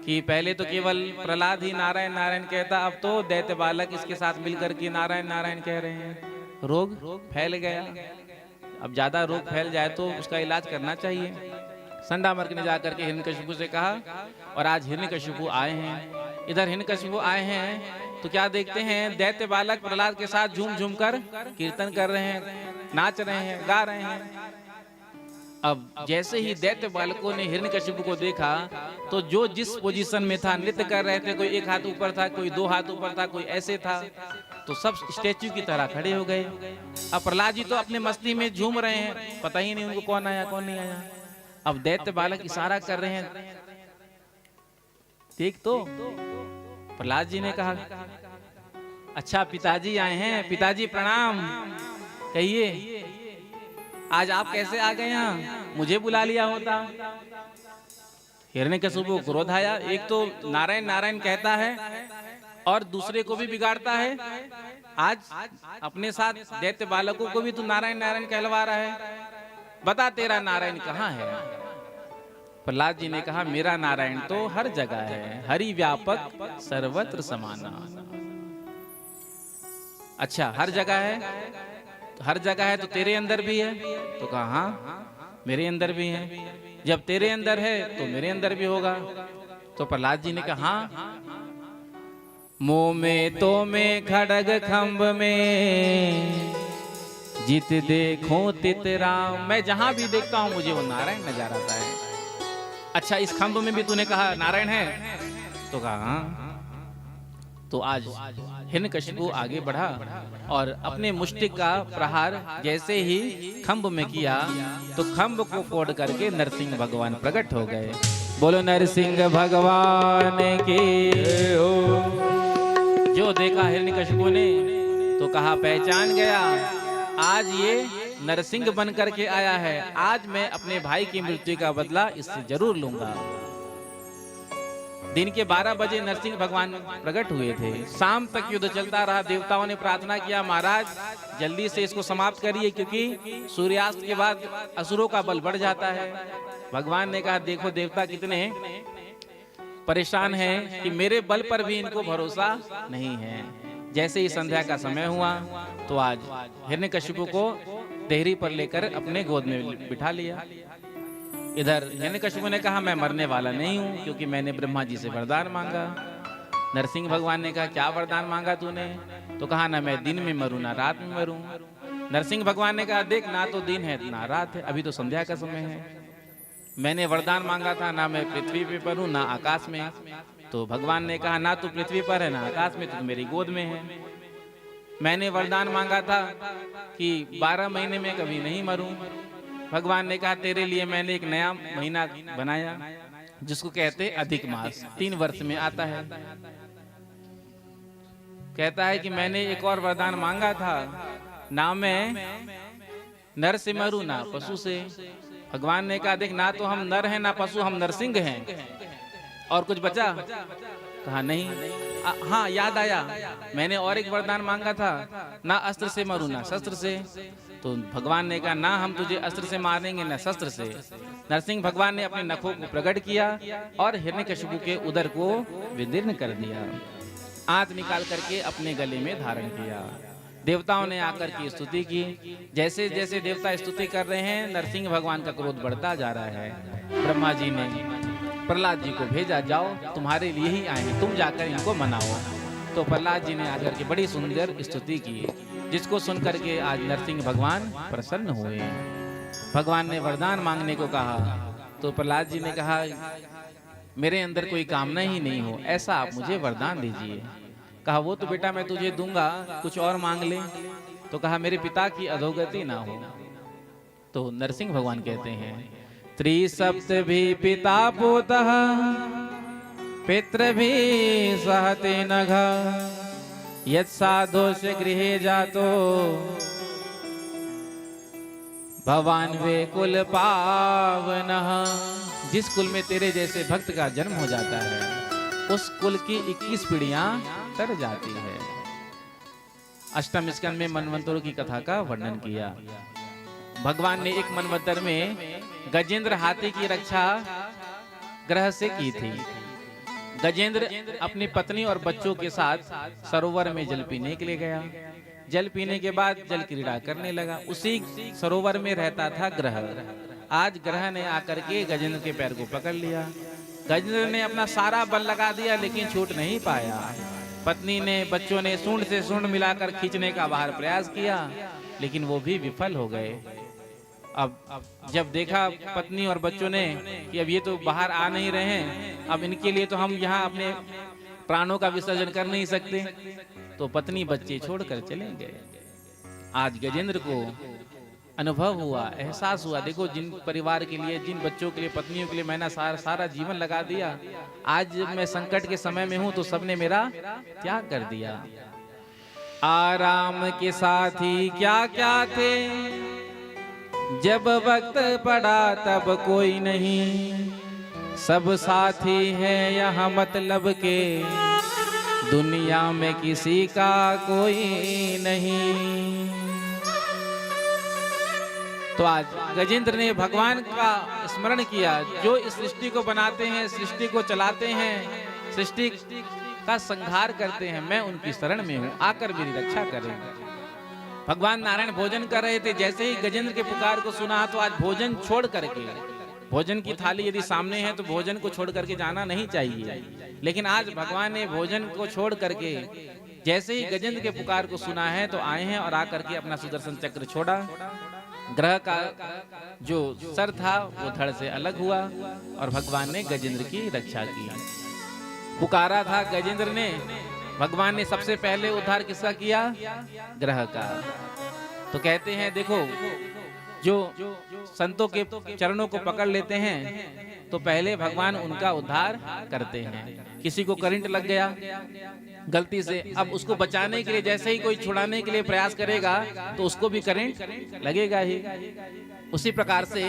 कि पहले तो केवल प्रहलाद ही नारायण नारायण कहता, अब तो दैत्य बालक इसके साथ मिलकर के नारायण नारायण कह रहे हैं। रोग फैल गया। अब ज्यादा रोग फैल जाए तो उसका इलाज करना चाहिए। संडामर्क ने जाकर के हिरण्यकशिपु से कहा, और आज हिरण्यकशिपु आए हैं। इधर हिरण्यकशिपु आए हैं तो क्या देखते हैं, दैत्य बालक प्रहलाद के साथ झूम झूम कर कीर्तन कर रहे हैं, नाच रहे हैं, गा रहे हैं। अब जैसे ही दैत्य बालकों ने हिरण्यकशिपु को देखा तो जो जिस पोजीशन में था, नृत्य कर रहे थे, कोई एक हाथ ऊपर था, कोई दो हाथ ऊपर था, कोई ऐसे था, तो सब स्टैच्यू की तरह खड़े हो गए। अब प्रहलाद जी तो अपने मस्ती में झूम रहे हैं, पता ही नहीं उनको कौन आया कौन नहीं आया। अब दैत्य बालक इशारा कर रहे हैं, ठीक तो प्रहलाद जी ने कहा, अच्छा पिताजी आए हैं, पिताजी प्रणाम, कहिए आज आप कैसे आ गए यहाँ, मुझे बुला लिया होता। हिरण्यकशिपु को क्रोध आया, एक तो नारायण नारायण कहता है और दूसरे को भी बिगाड़ता है, आज अपने साथ दैत्य बालकों को भी तू नारायण नारायण कहलवा रहा है, बता तेरा नारायण कहाँ है। प्रहलाद जी ने कहा, मेरा नारायण तो हर जगह है, हरि व्यापक सर्वत्र समाना। अच्छा हर जगह है, हर जगह है तो तेरे अंदर भी है, तो कहा हाँ मेरे अंदर भी है, जब तेरे अंदर है तो मेरे अंदर भी होगा। तो प्रहलाद जी ने कहा हाँ, मुंह में तो में खड़ग खंभ में जित देखो तित राम, मैं जहां भी देखता हूं मुझे वो नारायण नजर आता है। अच्छा इस खंभ में भी तूने कहा नारायण है, तो कहा हाँ। तो आज हिरण्यकशिपु आगे बढ़ा और अपने मुष्टिक का प्रहार जैसे ही खंभ में किया तो खंभ को फोड़ करके नरसिंह भगवान प्रकट हो गए। बोलो नरसिंह भगवान की हो। जो देखा हिरण्यकशिपु ने तो कहा पहचान गया, आज ये नरसिंह बन करके आया है, आज मैं अपने भाई की मृत्यु का बदला इससे जरूर लूंगा। दिन के 12 बजे नरसिंह भगवान प्रकट हुए थे, शाम तक युद्ध चलता रहा। देवताओं ने प्रार्थना किया, महाराज जल्दी से इसको समाप्त करिए क्योंकि सूर्यास्त के बाद असुरों का बल बढ़ जाता है। भगवान ने कहा, देखो देवता कितने परेशान हैं कि मेरे बल पर भी इनको भरोसा नहीं है। जैसे ही संध्या का समय हुआ तो आज हिरण्यकशिपु को देहरी पर लेकर अपने गोद में बिठा लिया। इधर हिरण्यकशिपु ने कहा, मैं मरने वाला नहीं हूँ क्योंकि मैंने ब्रह्मा जी से वरदान मांगा। नरसिंह भगवान ने कहा, क्या वरदान मांगा तूने? तो कहा, ना मैं दिन में मरूं ना रात में मरूं। नरसिंह भगवान ने कहा, देख ना तो दिन है ना रात है, अभी तो संध्या का समय है। मैंने वरदान मांगा था ना मैं पृथ्वी पे पर हूं ना आकाश में। तो भगवान ने कहा, ना तू पृथ्वी पर है ना आकाश में, तू मेरी गोद में है। मैंने वरदान मांगा था कि 12 महीने में कभी नहीं मरूं। भगवान ने कहा, तेरे लिए मैंने एक नया महीना बनाया जिसको कहते अधिक मास, 3 वर्ष में आता है। कहता है कि मैंने एक और वरदान मांगा था, ना मैं नर से मरूं ना पशु से। भगवान ने कहा, देख ना तो हम नर हैं ना पशु, हम नरसिंह हैं। और कुछ बचा? कहा नहीं। हाँ याद आया, मैंने और एक वरदान मांगा था, ना अस्त्र से मरूं ना शस्त्र से। तो भगवान ने कहा, ना हम तुझे अस्त्र से मारेंगे ना शस्त्र से। नरसिंह भगवान ने अपने नखों को प्रकट किया और हिरण्यकशिपु के उदर को विदीर्ण कर दिया, आंत निकाल करके अपने गले में धारण किया। देवताओं ने आकर के स्तुति की। जैसे जैसे देवता स्तुति कर रहे हैं, नरसिंह भगवान का क्रोध बढ़ता जा रहा है। ब्रह्मा जी ने प्रहलाद जी को भेजा, जाओ तुम्हारे लिए ही आए हैं, तुम जाकर इनको मनाओ। तो प्रहलाद जी ने आकर के बड़ी सुंदर स्तुति की, जिसको सुनकर के आज नरसिंह भगवान प्रसन्न हुए। भगवान ने वरदान मांगने को कहा तो प्रहलाद जी ने कहा, मेरे अंदर कोई कामना ही नहीं हो, ऐसा आप मुझे वरदान दीजिए। कहा, वो तो बेटा मैं तुझे दूंगा, कुछ और मांग ले। तो कहा, मेरे पिता की अधोगति ना हो। तो नरसिंह भगवान कहते हैं, त्रिसप्त भी पिता पोतः पितृ भी सहते नघ, यत् साधोस्य गृहे जातो भवान वे कुल पावनः। जिस कुल में तेरे जैसे भक्त का जन्म हो जाता है, उस कुल की 21 पीढ़ियां तर जाती है। अष्टम स्कंद में मनवंतरों की कथा का वर्णन किया। भगवान ने एक मनवंतर में गजेंद्र हाथी की रक्षा ग्रह से की थी। गजेंद्र अपनी पत्नी और बच्चों के साथ सरोवर में जल पीने के लिए गया। जल पीने के बाद जल क्रीड़ा करने लगा। उसी सरोवर में रहता था ग्रह। आज ग्रह ने आकर के गजेंद्र के पैर को पकड़ लिया। गजेंद्र ने अपना सारा बल लगा दिया लेकिन छूट नहीं पाया। पत्नी ने, बच्चों ने सूंड से सूंड मिलाकर खींचने का बाहर प्रयास किया लेकिन वो भी विफल हो गए। अब जब देखा पत्नी और बच्चों ने कि अब ये तो बाहर आ नहीं रहे हैं, अब इनके लिए तो हम यहाँ अपने प्राणों का विसर्जन कर नहीं सकते, तो पत्नी बच्चे छोड़कर चले गए। आज गजेंद्र को अनुभव हुआ, एहसास हुआ, देखो जिन परिवार के लिए, जिन बच्चों के लिए, पत्नियों के लिए मैंने सारा जीवन लगा दिया, आज मैं संकट के समय में हूं तो सबने मेरा त्याग कर दिया। आराम के साथी क्या क्या थे, जब वक्त पड़ा तब कोई नहीं, सब साथी है यहाँ मतलब के, दुनिया में किसी का कोई नहीं। तो आज गजेंद्र ने भगवान का स्मरण किया, जो इस सृष्टि को बनाते हैं, सृष्टि को चलाते हैं, सृष्टि का संहार करते हैं, मैं उनकी शरण में हूँ, आकर मेरी रक्षा करें। भगवान नारायण भोजन कर रहे थे, जैसे ही गजेंद्र के पुकार को सुना तो आज भोजन छोड़ करके, भोजन की थाली यदि सामने है तो भोजन को छोड़ करके जाना नहीं चाहिए, लेकिन आज भगवान ने भोजन को छोड़ करके जैसे ही गजेंद्र के पुकार को सुना है तो आए हैं और आकर के अपना सुदर्शन चक्र छोड़ा। ग्रह का जो सर था वो धड़ से अलग हुआ और भगवान ने गजेंद्र की रक्षा की। पुकारा था गजेंद्र ने, भगवान ने सबसे पहले उद्धार किसका किया? ग्रह का। तो कहते हैं देखो, जो संतों के चरणों को पकड़ लेते हैं तो पहले भगवान उनका उद्धार करते हैं। किसी को करंट लग गया गलती से, अब उसको बचाने के लिए जैसे ही कोई छुड़ाने के लिए प्रयास करेगा तो उसको भी करंट लगेगा ही। उसी प्रकार से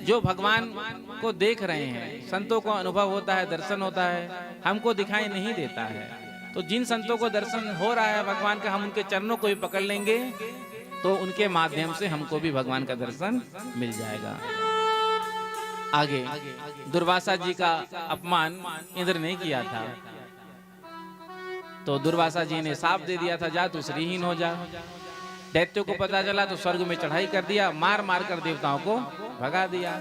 जो भगवान को देख रहे हैं, संतों को अनुभव होता है, दर्शन होता है, हमको दिखाई नहीं देता है, तो जिन संतों को दर्शन हो रहा है भगवान का, हम उनके चरणों को भी पकड़ लेंगे तो उनके माध्यम से हमको भी भगवान का दर्शन मिल जाएगा। आगे दुर्वासा जी का अपमान इंद्र ने किया था, तो दुर्वासा जी ने साप दे दिया था, जा तू श्रीहीन हो जा। दैत्यों को पता चला तो स्वर्ग में चढ़ाई कर दिया, मार मार कर देवताओं को भगा दिया।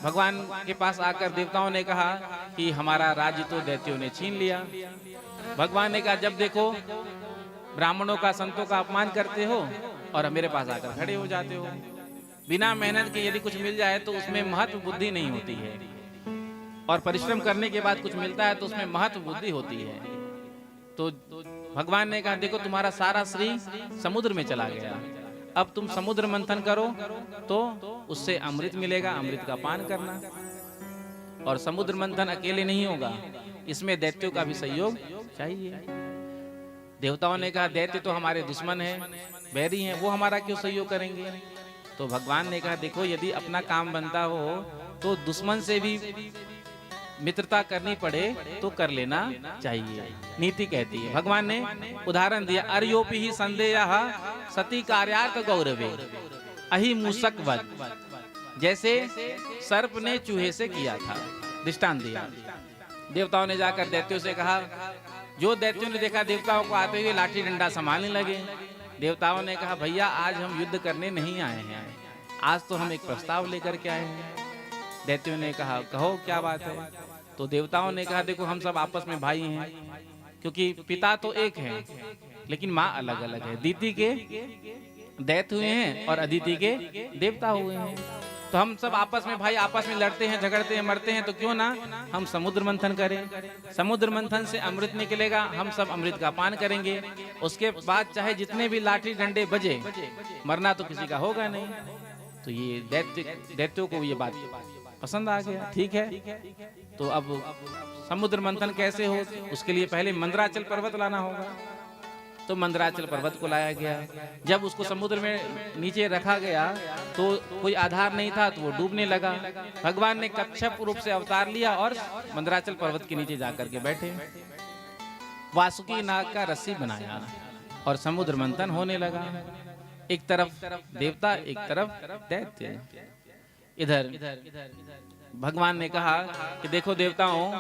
भगवान के पास आकर देवताओं ने कहा कि हमारा राज्य तो दैत्यों ने छीन लिया। भगवान ने कहा जब देखो ब्राह्मणों का, संतों का अपमान करते हो और मेरे पास आकर खड़े हो जाते हो। बिना मेहनत के यदि कुछ मिल जाए तो उसमें महत्व बुद्धि नहीं होती है, और परिश्रम करने के बाद कुछ मिलता है तो उसमें महत्व बुद्धि होती है। तो भगवान ने कहा देखो तुम्हारा सारा श्री समुद्र में चला गया, अब तुम समुद्र मंथन करो तो उससे अमृत मिलेगा, अमृत का पान करना। और समुद्र मंथन अकेले नहीं होगा, इसमें दैत्यों का भी सहयोग चाहिए। देवताओं ने कहा दैत्य तो हमारे दुश्मन हैं, बैरी हैं, वो हमारा क्यों सहयोग करेंगे? तो भगवान ने कहा देखो यदि अपना काम बनता हो तो दुश्मन से भी मित्रता करनी पड़े तो कर लेना चाहिए, नीति कहती है। भगवान ने उदाहरण दिया, अर्योपि ही संदेह सती कार्यार्थ गौरवे अहि मूषक वध, जैसे सर्प ने चूहे से किया था, दृष्टांत दिया। देवताओं ने जाकर दैत्यों से कहा, जो दैत्यों ने देखा देवताओं को आते हुए लाठी डंडा संभालने लगे। देवताओं ने कहा भैया आज हम युद्ध करने नहीं आए हैं, आज तो हम एक प्रस्ताव लेकर के आए हैं। दैत्यों ने कहा कहो क्या बात है? तो देवताओं ने कहा देखो हम सब आपस में भाई हैं, क्योंकि पिता तो एक है लेकिन माँ अलग अलग है। दीति के दैत्य हुए हैं और अदिति के देवता हुए हैं, तो हम सब आपस में भाई, आपस में लड़ते हैं, झगड़ते हैं, मरते हैं, तो क्यों ना हम समुद्र मंथन करें। समुद्र मंथन से अमृत निकलेगा, हम सब अमृत का पान करेंगे। उसके बाद चाहे जितने भी लाठी डंडे बजे, मरना तो किसी का होगा नहीं। तो ये दैत्यों को ये बात पसंद आ गया, ठीक है। तो अब समुद्र मंथन कैसे हो, उसके लिए पहले मंदराचल पर्वत लाना होगा। तो मंदराचल पर्वत को लाया गया। जब उसको समुद्र में नीचे रखा गया तो कोई आधार नहीं था, तो वो डूबने लगा। भगवान ने कच्छप रूप से अवतार लिया और मंदराचल पर्वत के नीचे जाकर के बैठे, वासुकी नाग का रस्सी बनाया और समुद्र मंथन होने लगा। एक तरफ देवता, एक तरफ दैत्य। इधर भगवान ने कहा कि देखो देवताओं,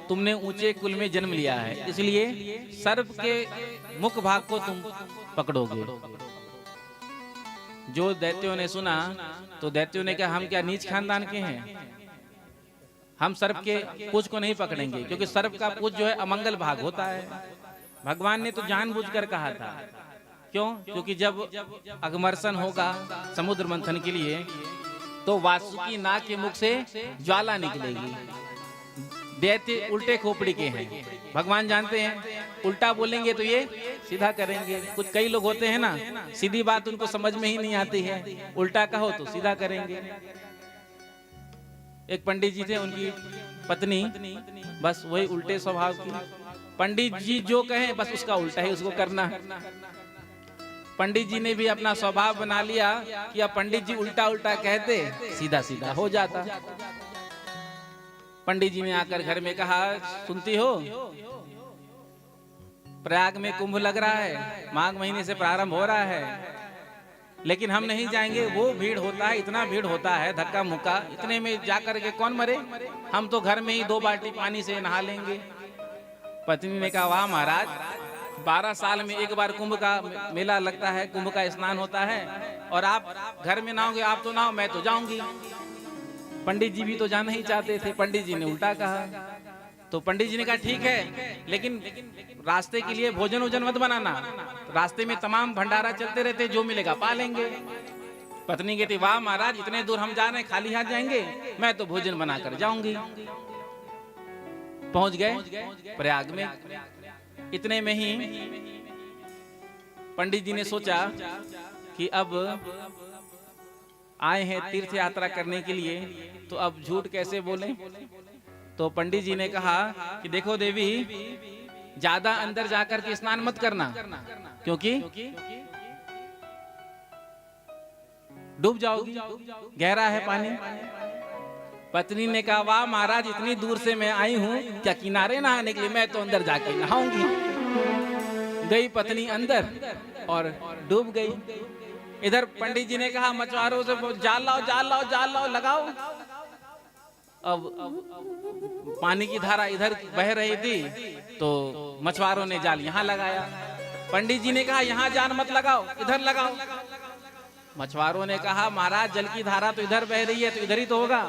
तुमने ऊंचे कुल में जन्म लिया है, इसलिए सर्प के मुख भाग को तुम पकड़ोगे। जो दैत्यों ने सुना तो दैत्यों ने कहा हम क्या नीच खानदान के हैं, हम सर्प के पूंछ को नहीं पकड़ेंगे, क्योंकि सर्प का पूंछ जो है अमंगल भाग होता है। भगवान ने तो जानबूझकर कहा था, क्यों? क्योंकि जब अगमर्षण होगा समुद्र मंथन के लिए तो वासुकी नाग के मुख से ज्वाला निकलेगी। दैत्य उल्टे खोपड़ी के हैं, भगवान जानते हैं उल्टा बोलेंगे तो ये सीधा करेंगे। कुछ कई लोग होते हैं ना, सीधी बात उनको समझ में ही नहीं आती है, उल्टा कहो तो सीधा करेंगे। एक पंडित जी थे, उनकी पत्नी बस वही उल्टे स्वभाव की। पंडित जी जो कहें बस उसका उल्टा ही उसको करना। पंडित जी ने भी अपना स्वभाव बना लिया कि अब पंडित जी उल्टा उल्टा कहते, सीधा सीधा हो जाता। पंडित जी ने आकर घर में कहा, सुनती हो प्रयाग में कुंभ लग रहा है, माघ महीने से प्रारंभ हो रहा है, लेकिन हम नहीं जाएंगे। वो भीड़ होता है, इतना भीड़ होता है, धक्का मुक्का, इतने में जाकर के कौन मरे, हम तो घर में ही 2 बाल्टी पानी से नहा लेंगे। पत्नी ने कहा, वाह महाराज, 12 साल में एक बार कुंभ का मेला लगता है, कुंभ का स्नान होता है, और आप घर में नहाओगे? आप तो नहाओ, मैं तो जाऊंगी। पंडित जी भी तो जाना ही चाहते थे, पंडित जी ने उल्टा कहा। तो पंडित जी ने कहा, ठीक है, लेकिन रास्ते के लिए भोजन वोजन मत बनाना, रास्ते में तमाम भंडारा चलते रहते, जो मिलेगा पा लेंगे। पत्नी कहती, वाह महाराज, इतने दूर हम जा रहे हैं, खाली हाथ जाएंगे? मैं तो भोजन बनाकर जाऊंगी। पहुंच गए प्रयाग में। इतने में ही पंडित जी ने सोचा कि अब आए हैं तीर्थ यात्रा करने के लिए, तो अब झूठ कैसे बोलें। तो पंडित जी ने कहा कि देखो देवी, ज्यादा अंदर जाकर के स्नान मत करना, क्योंकि डूब जाओगी, गहरा है पानी। पत्नी ने कहा, वाह महाराज, इतनी दूर से मैं आई हूँ, क्या किनारे नहाने के लिए? मैं तो अंदर जाके नहाऊंगी। गई पत्नी अंदर और डूब गई। इधर पंडित जी ने कहा, मछुआरों से जाल लाओ, जाल लाओ, जाल लाओ, लगाओ। अब पानी की धारा इधर बह रही थी, तो मछुआरों ने जाल यहाँ लगाया। पंडित जी ने कहा, यहाँ जाल मत लगाओ, इधर लगाओ। मछुआरों ने कहा, महाराज, जल की धारा तो इधर बह रही है, तो इधर ही तो होगा।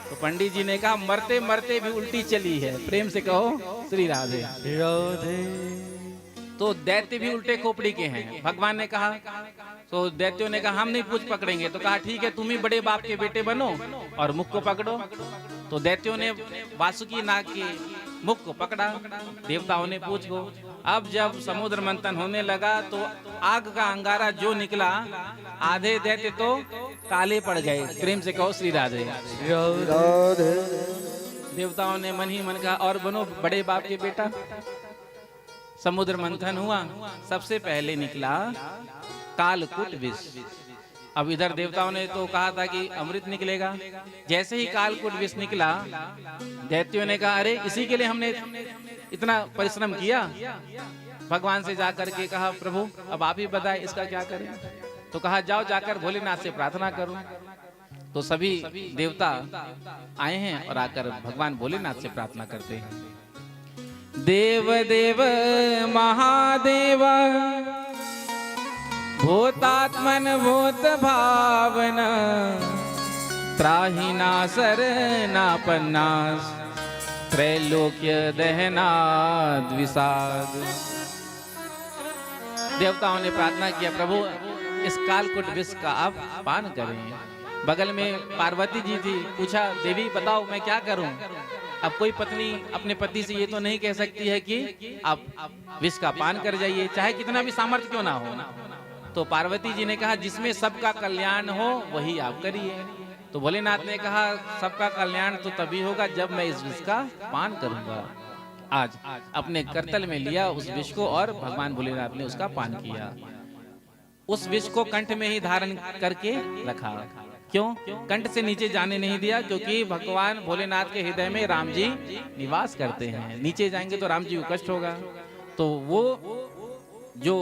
तो पंडित जी ने कहा, मरते मरते भी उल्टी चली है। प्रेम से कहो श्री राधे राधे। तो दैत्य भी उल्टे खोपड़ी के हैं। भगवान ने कहा, तो दैत्यों ने कहा, हम नहीं पूछ पकड़ेंगे। तो कहा, ठीक है, तुम ही बड़े बाप के बेटे बनो और मुख को पकड़ो। तो दैत्यों ने वासुकी नाग के मुख को पकड़ा, देवताओं ने पूछ को। अब जब समुद्र मंथन होने लगा तो आग का अंगारा जो निकला, आधे दैत्य तो काले पड़ गए। प्रेम से कहो श्री राधे राधे। देवताओं ने मन ही मन कहा, और बनो बड़े बाप के बेटा। समुद्र मंथन हुआ, सबसे पहले निकला कालकूट विष। अब इधर देवताओं ने तो कहा था कि अमृत निकलेगा। जैसे ही कालकूट विष निकला, दैत्यों ने कहा, अरे इसी के लिए हमने इतना परिश्रम किया। भगवान से जाकर के कहा, प्रभु अब आप ही बताएं इसका क्या करें। तो कहा, जाओ जाकर भोलेनाथ से प्रार्थना करो। तो सभी देवता आए हैं और आकर भगवान भोलेनाथ से प्रार्थना करते हैं। देव देव महादेव, भूतात्मन भूत भावना, त्राहि नासर नापन्नास, त्रैलोक्य दहना द्विषाद। देवताओं ने प्रार्थना किया, प्रभु इस कालकूट विष का आप पान करें। बगल में पार्वती जी थी, पूछा, देवी बताओ मैं क्या करूं। अब कोई पत्नी अपने पति से ये तो नहीं कह सकती है कि आप विष का पान कर जाइए, चाहे कितना भी सामर्थ्य क्यों ना हो। तो पार्वती जी ने कहा, जिसमें सबका कल्याण हो वही आप करिए। तो भोलेनाथ ने कहा, सबका कल्याण तो तभी होगा जब मैं इस विष का पान करूंगा। आज अपने करतल में लिया उस विष को और भगवान भोलेनाथ ने उसका पान किया। उस विष को कंठ में ही धारण करके रखा। क्यों? कंठ से नीचे जाने नहीं दिया, क्योंकि भगवान भोलेनाथ के हृदय में राम जी निवास करते हैं। नीचे जाएंगे तो राम जी को कष्ट होगा। तो वो जो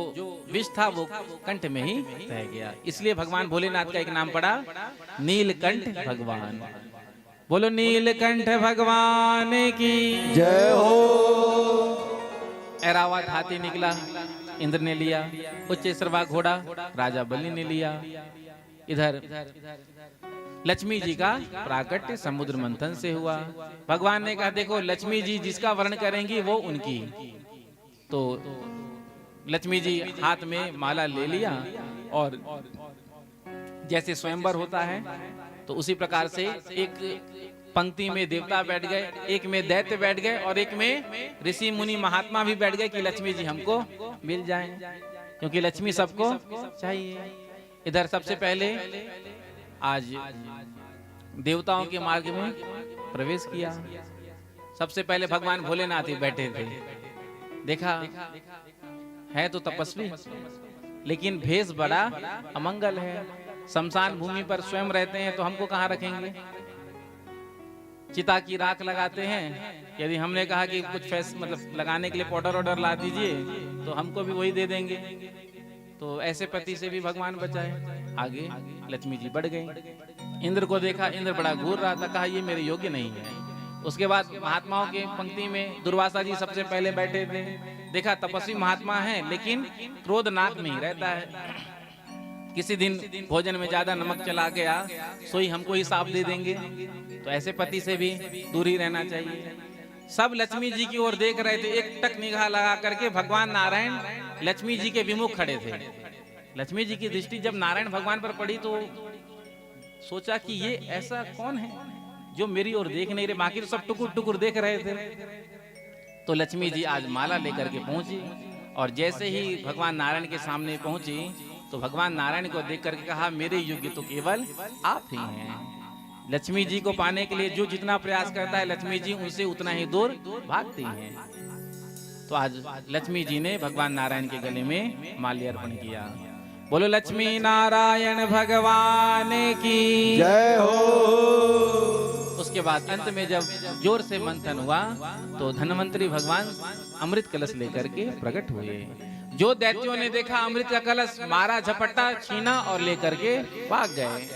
विष था वो कंठ में ही रह गया। इसलिए भगवान भोलेनाथ का एक नाम पड़ा नीलकंठ भगवान। बोलो नीलकंठ भगवान की जय हो। ऐरावत हाथी निकला, इंद्र ने लिया। उच्चैश्रवा घोड़ा राजा बलि ने लिया। इधर लक्ष्मी जी का प्राकट्य समुद्र मंथन से हुआ। भगवान ने कहा, देखो लक्ष्मी जी जिसका वर्ण करेंगी वो उनकी। तो लक्ष्मी जी हाथ में माला ले लिया और जैसे स्वयंवर होता है तो उसी प्रकार से एक पंक्ति में देवता बैठ गए, एक में दैत्य बैठ गए और एक में ऋषि मुनि महात्मा भी बैठ गए कि लक्ष्मी जी हमको मिल जाएं, क्योंकि लक्ष्मी सबको चाहिए। इधर सबसे पहले आज देवताओं के मार्ग में प्रवेश किया। सबसे पहले भगवान भोलेनाथ ही बैठे थे। देखा है तो तपस्वी, लेकिन भेष बड़ा अमंगल है। शमशान भूमि पर स्वयं रहते हैं तो हमको कहाँ रखेंगे? चिता की राख लगाते हैं। यदि हमने कहा कि कुछ मतलब लगाने के लिए पाउडर ऑर्डर ला दीजिए तो हमको भी वही दे देंगे। तो ऐसे पति से भी भगवान बचाए। आगे लक्ष्मी जी बढ़ गई। इंद्र को देखा, इंद्र बड़ा घूर रहा था, कहा ये मेरे योग्य नहीं है। उसके बाद महात्माओं के पंक्ति में दुर्वासा जी सबसे पहले बैठे थे। देखा तपस्वी महात्मा है लेकिन क्रोध नाक में ही रहता है। किसी दिन भोजन में ज्यादा नमक चला गया, सोई हमको ही साफ दे देंगे। तो ऐसे पति से भी दूर ही रहना चाहिए। सब लक्ष्मी जी की ओर देख रहे थे। एक टक निगाह लगा करके भगवान नारायण लक्ष्मी जी के विमुख खड़े थे। लक्ष्मी जी की दृष्टि जब नारायण भगवान पर पड़ी तो सोचा कि ये ऐसा कौन है जो मेरी ओर देख नहीं रहे, बाकी तो सब टुकुर टुकुर देख रहे थे। तो लक्ष्मी जी आज माला लेकर के पहुंची और जैसे ही भगवान नारायण के सामने पहुंची तो भगवान नारायण को देख करके कहा मेरे योग्य तो केवल आप ही हैं। लक्ष्मी जी को पाने के लिए जो जितना प्रयास करता है लक्ष्मी जी उनसे उतना ही दूर भागती हैं। तो आज लक्ष्मी जी ने भगवान नारायण के गले में माल्यार्पण किया। बोलो लक्ष्मी नारायण भगवान की जय हो। उसके बाद अंत में जब जोर से मंथन हुआ तो धन्वंतरी भगवान अमृत कलश लेकर के प्रकट हुए। जो दैत्यों ने देखा अमृत का कलश, मारा झपट्टा, छीना और लेकर के भाग गए।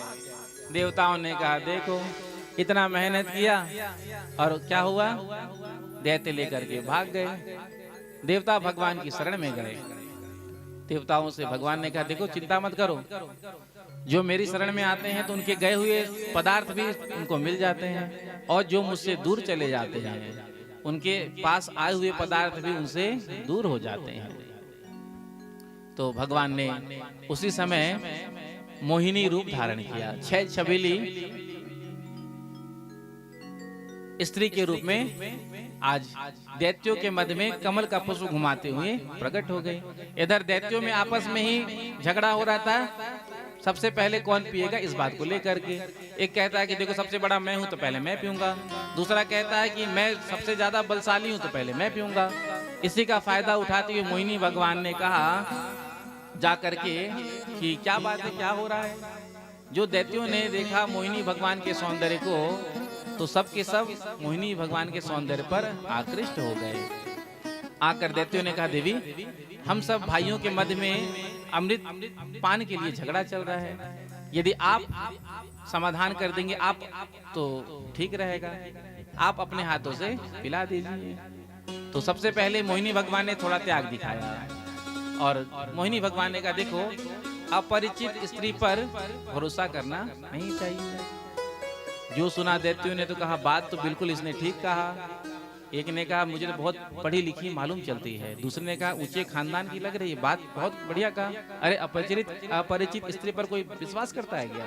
देवताओं ने कहा देखो इतना मेहनत किया और क्या हुआ? दैत्य लेकर के भाग गए। देवता भगवान की शरण में गए। देवताओं से भगवान ने कहा देखो चिंता मत करो, जो मेरी शरण में आते हैं तो उनके गए हुए पदार्थ भी उनको मिल जाते हैं और जो मुझसे दूर चले जाते हैं उनके पास आए हुए पदार्थ भी उनसे दूर हो जाते हैं। तो भगवान ने उसी समय मोहिनी रूप धारण किया। 6 छबीली स्त्री के रूप में आज दैत्यों के मध्य में कमल का पुष्प घुमाते हुए प्रकट हो गई। इधर दैत्यों में आपस में ही झगड़ा हो रहा था, सबसे पहले कौन पिएगा इस बात को लेकर के। एक कहता है कि देखो सबसे बड़ा मैं हूं तो पहले मैं पीऊंगा, दूसरा कहता है कि मैं सबसे ज्यादा बलशाली हूं तो पहले मैं पीऊंगा। इसी का फायदा उठाते हुए मोहिनी भगवान ने कहा जा करके कि क्या बात है, क्या हो रहा है। जो दैत्यों ने देखा मोहिनी भगवान के सौंदर्य को तो सब के सब मोहिनी भगवान के सौंदर्य पर आकृष्ट हो गए। आकर दैत्यों ने कहा देवी हम सब भाइयों के मध्य में अमृत पान के लिए झगड़ा चल रहा है, यदि आप समाधान कर देंगे आप तो ठीक रहेगा, आप अपने हाथों से पिला दीजिए। तो सबसे पहले मोहिनी भगवान ने थोड़ा त्याग दिखाया और मोहिनी भगवान ने कहा देखो अपरिचित स्त्री पर भरोसा करना नहीं चाहिए। जो सुना दैत्यों ने तो कहा बात तो बिल्कुल इसने ठीक कहा। एक ने कहा मुझे तो बहुत पढ़ी लिखी मालूम चलती है, दूसरे ने कहा ऊंचे खानदान की लग रही है, बात बहुत बढ़िया कहा। अरे अपरिचित स्त्री पर कोई विश्वास करता है क्या?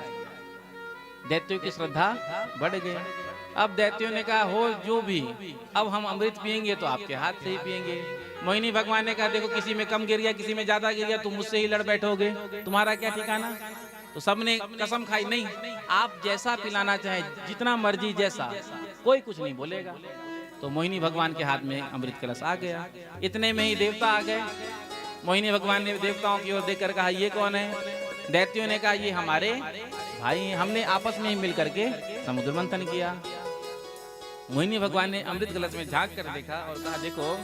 दैत्यों की श्रद्धा बढ़ गई। अब दैत्यों ने कहा हो जो भी, अब हम अमृत पिएंगे तो आपके हाथ से ही पिएंगे। मोहिनी भगवान ने कहा देखो किसी में कम गिर गया किसी में ज्यादा गिर गया तुम मुझसे ही लड़ बैठोगे, तुम्हारा क्या ठिकाना। तो सबने कसम खाई नहीं आप जैसा पिलाना चाहे जितना मर्जी जैसा, कोई कुछ नहीं बोलेगा। तो मोहिनी भगवान के हाथ में अमृत कलश आ गया। इतने में ही देवता आ गए। मोहिनी भगवान ने देवताओं की ओर देखकर कहा ये कौन है? दैत्यों ने कहा ये हमारे भाई, हमने आपस में ही मिल करके समुद्र मंथन किया। मोहिनी भगवान ने अमृत कलश में झांक कर देखा और कहा देखो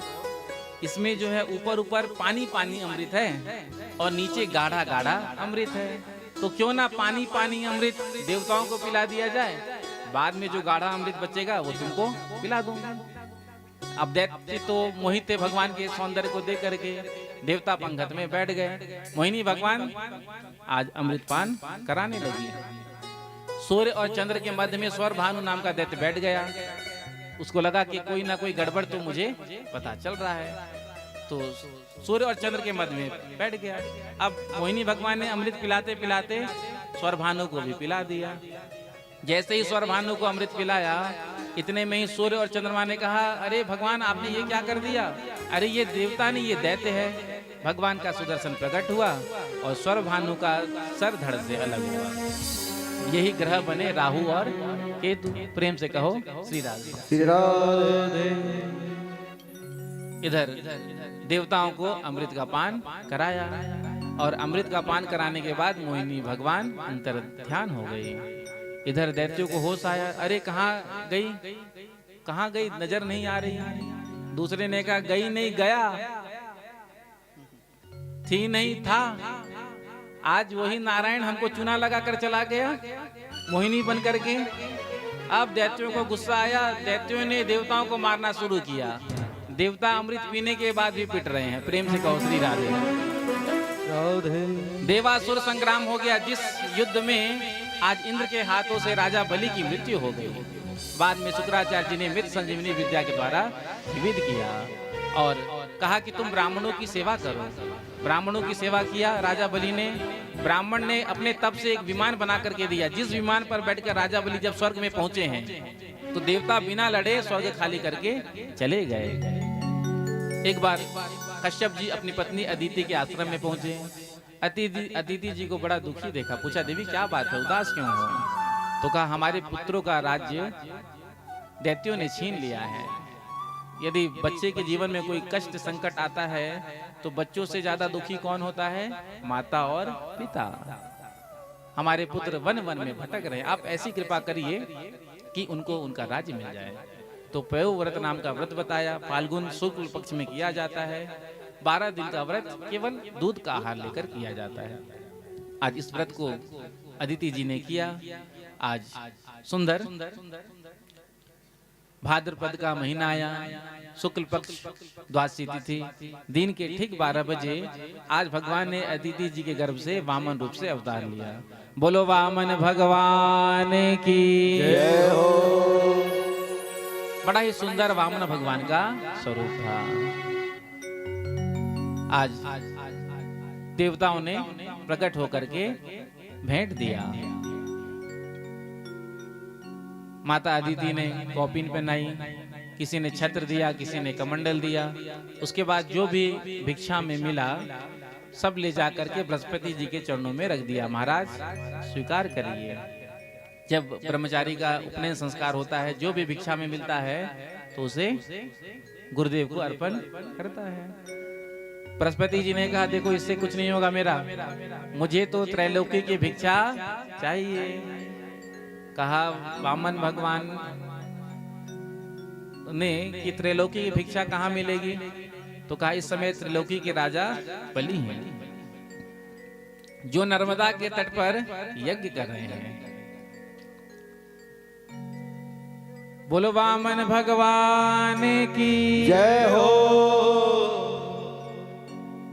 इसमें जो है ऊपर ऊपर पानी पानी अमृत है और नीचे गाढ़ा गाढ़ा अमृत है, तो क्यों ना पानी पानी अमृत देवताओं को पिला दिया जाए, बाद में जो गाढ़ा अमृत बचेगा वो तुमको पिला दूंगा। अब दैत्य तो मोहित थे भगवान के सौंदर्य को देख करके, देवता पंगत में बैठ गए। मोहिनी भगवान आज अमृत पान कराने लगी। सूर्य और चंद्र के मध्य में स्वर भानु नाम का दैत्य बैठ गया। उसको लगा कि कोई ना कोई गड़बड़ तो मुझे पता चल रहा है, तो सूर्य और चंद्र के मध्य में बैठ गया। अब मोहिनी भगवान ने अमृत पिलाते पिलाते स्वर भानु को भी पिला दिया। जैसे ही स्वर भानु को अमृत पिलाया, इतने में ही सूर्य और चंद्रमा ने कहा, अरे भगवान आपने ये क्या कर दिया? अरे ये देवता नहीं, ये दैत्य है। भगवान का सुदर्शन प्रकट हुआ और स्वर भानु का सर धड़ से अलग हुआ। यही ग्रह बने राहु और केतु। प्रेम से कहो श्री राधे। श्री राधे। इधर देवताओं को अमृत का पान कराया और अमृत का पान कराने के बाद मोहिनी भगवान अंतर ध्यान हो गई। इधर दैत्यों को होश आया, अरे कहाँ गई, नजर नहीं आ रही। दूसरे ने कहा, गई नहीं, गया, थी नहीं, था। आज वही नारायण हमको चूना लगा कर चला गया मोहिनी बन करके। अब दैत्यों को गुस्सा आया, दैत्यों ने देवताओं को मारना शुरू किया। देवता अमृत पीने के बाद भी पिट रहे हैं। प्रेम से कहो श्री राधे। देवासुर संग्राम हो गया, जिस युद्ध में आज इंद्र के हाथों से राजा बलि की मृत्यु हो गई। बाद में शुक्राचार्य जी ने मृत संजीवनी विद्या के द्वारा विविध किया और कहा कि तुम ब्राह्मणों की सेवा करो। ब्राह्मणों की सेवा किया राजा बलि ने। ब्राह्मण ने अपने तप से एक विमान बना करके दिया। जिस विमान पर बैठकर राजा बलि जब स्वर्ग में पहुंचे हैं तो देवता बिना लड़े स्वर्ग खाली करके चले गए। एक बार कश्यप जी अपनी पत्नी अदिति के आश्रम में पहुंचे। अदिति जी को बड़ा दुखी देखा, पूछा, देवी क्या बात है, उदास क्यों हो? तो कहा, हमारे पुत्रों का राज्य दैत्यों ने छीन लिया है। यदि बच्चे के जीवन में कोई कष्ट संकट आता है तो बच्चों से ज्यादा दुखी कौन होता है? माता और पिता। हमारे पुत्र वन वन में भटक रहे, आप ऐसी कृपा करिए कि उनको उनका राज्य मिल जाए। तो पयो व्रत नाम का व्रत बताया, फाल्गुन शुक्ल पक्ष में किया जाता है। 12 दिन का व्रत केवल दूध का आहार लेकर किया जाता है। आज इस व्रत को अदिति जी ने किया। आज सुंदर भाद्रपद का महीना आया, शुक्ल पक्ष द्वादशी तिथि, दिन के ठीक 12 बजे आज भगवान ने अदिति जी के गर्भ से वामन रूप से अवतार लिया। बोलो वामन भगवान की जय हो। बड़ा ही सुंदर वामन भगवान का स्वरूप था। आज देवताओं ने प्रकट होकर के भेंट दिया। माता अदिति ने कौपीन पहनाई, किसी ने छत्र दिया, किसी ने कमंडल दिया। उसके बाद जो भी भिक्षा में मिला सब ले जाकर के बृहस्पति जी के चरणों में रख दिया। महाराज स्वीकार करिए। जब ब्रह्मचारी का उपनयन संस्कार होता है, जो भी भिक्षा में मिलता है तो उसे गुरुदेव को अर्पण करता है। बृहस्पति जी ने कहा, देखो इससे कुछ नहीं होगा मेरा, मुझे तो त्रैलोकी की भिक्षा चाहिए। कहा वामन भगवान ने कि त्रैलोकी की भिक्षा कहाँ मिलेगी? तो कहा इस समय त्रिलोकी के राजा बलि हैं, जो नर्मदा के तट पर यज्ञ कर रहे हैं। बोलो वामन भगवान की जय हो।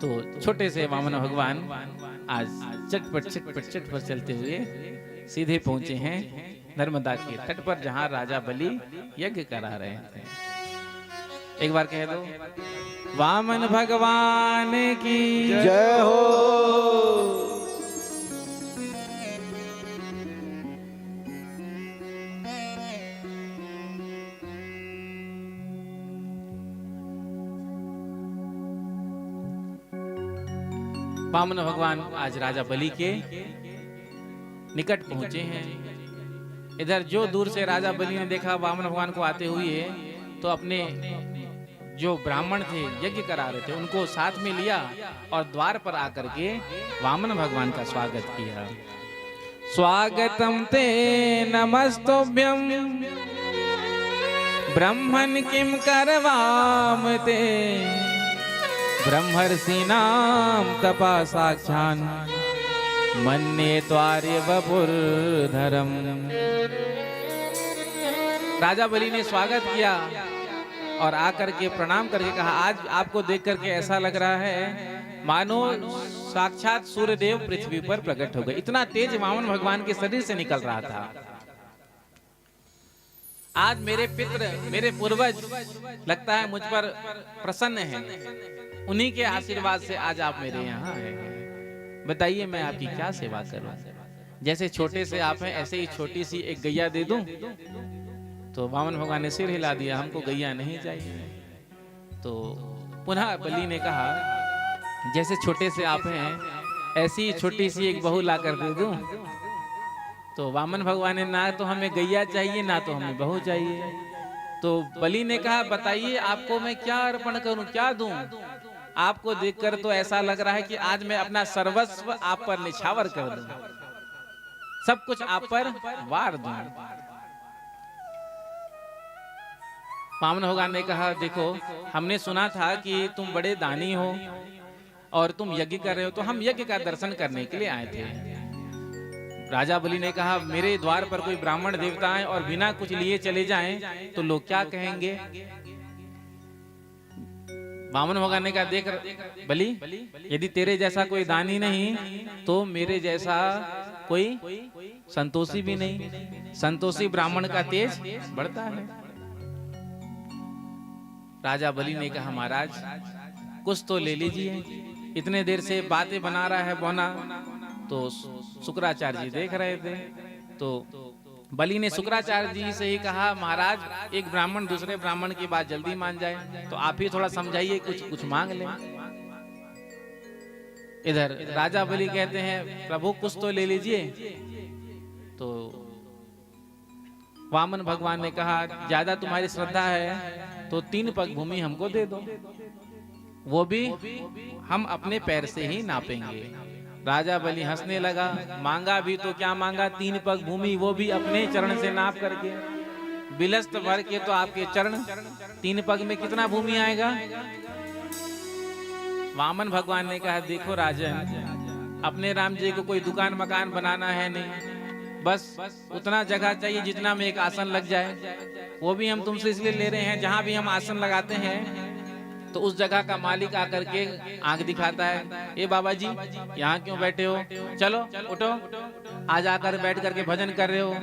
तो छोटे से वामन भगवान आज चटपट चलते हुए सीधे पहुंचे हैं नर्मदा के तट पर, जहां राजा बलि यज्ञ करा रहे थे। एक बार कह दो, वामन भगवान की जय हो। वामन भगवान आज राजा बलि के निकट पहुंचे हैं। इधर जो दूर से राजा बलि ने देखा वामन भगवान को आते हुए, तो अपने जो ब्राह्मण थे यज्ञ करा रहे थे उनको साथ में लिया और द्वार पर आकर के वामन भगवान का स्वागत किया। स्वागतम ते नमस्तुभ्यं ब्रह्मन् किम करवाम ते, ब्रह्मर्षीणां तपा साक्षान् मन्ये त्वार्य वपुर्धरम। राजा बलि ने स्वागत किया और आकर के प्रणाम करके कहा, आज आपको देख करके ऐसा लग रहा है मानो साक्षात सूर्यदेव पृथ्वी पर प्रकट हो गए। इतना तेज वामन भगवान के शरीर से निकल रहा था। आज मेरे पितृ, मेरे पूर्वज लगता है मुझ पर प्रसन्न हैं। उन्हीं के आशीर्वाद से आज आप मेरे यहाँ हैं। बताइए मैं आपकी क्या सेवा करूं? जैसे छोटे से आप हैं ऐसे ही छोटी सी एक गैया दे दूं? तो वामन भगवान ने सिर हिला दिया, हमको गैया नहीं चाहिए। तो पुनः बलि ने कहा जैसे छोटे से आप हैं ऐसी ही छोटी सी एक बहू ला कर दे दूं? तो वामन भगवान ने ना तो हमें गैया चाहिए ना तो हमें बहू चाहिए। तो बलि ने कहा बताइए आपको मैं क्या अर्पण करूं, क्या दूं? आपको देखकर तो ऐसा लग रहा है कि आज मैं अपना सर्वस्व आप पर निछावर कर दूं, सब कुछ आप पर वार दूं। वामन भगवान ने कहा देखो हमने सुना था कि तुम बड़े दानी हो और तुम यज्ञ कर रहे हो, तो हम यज्ञ का दर्शन करने के लिए आए थे। राजा बलि ने कहा मेरे द्वार पर कोई ब्राह्मण देवता आए और बिना कुछ लिए चले जाएं तो लोग क्या कहेंगे? वामन भगवान ने कहा देख बलि, यदि तेरे जैसा कोई दानी नहीं तो मेरे जैसा कोई संतोषी भी नहीं। संतोषी ब्राह्मण का तेज बढ़ता है। राजा बलि ने कहा महाराज कुछ तो ले लीजिए, इतने देर से बातें बना रहा है बौना। तो शुक्राचार्य जी देख रहे थे। तो बलि ने शुक्राचार्य जी से ही कहा महाराज एक ब्राह्मण दूसरे ब्राह्मण की बात जल्दी मान जाए, तो आप ही थोड़ा समझाइए, कुछ मांग लें। इधर राजा बलि कहते हैं प्रभु कुछ तो ले लीजिए। तो वामन भगवान ने कहा ज्यादा तुम्हारी श्रद्धा है तो 3 पग भूमि हमको दे दो, वो भी हम अपने पैर से ही नापेंगे। राजा बलि हंसने लगा, मांगा भी तो क्या मांगा, 3 पग भूमि, वो भी अपने चरण से नाप करके। बिलस्त भर के तो आपके चरण, 3 पग में कितना भूमि आएगा? वामन भगवान ने कहा देखो राजन, अपने राम जी को कोई दुकान मकान बनाना है नहीं, बस उतना जगह चाहिए जितना में एक आसन लग जाए। वो भी हम तुमसे इसलिए ले रहे हैं जहां भी हम आसन लगाते हैं तो उस जगह का मालिक आकर के आंख दिखाता है, ए बाबा जी यहाँ क्यों बैठे हो, चलो उठो, आज आकर बैठ करके भजन कर रहे हो,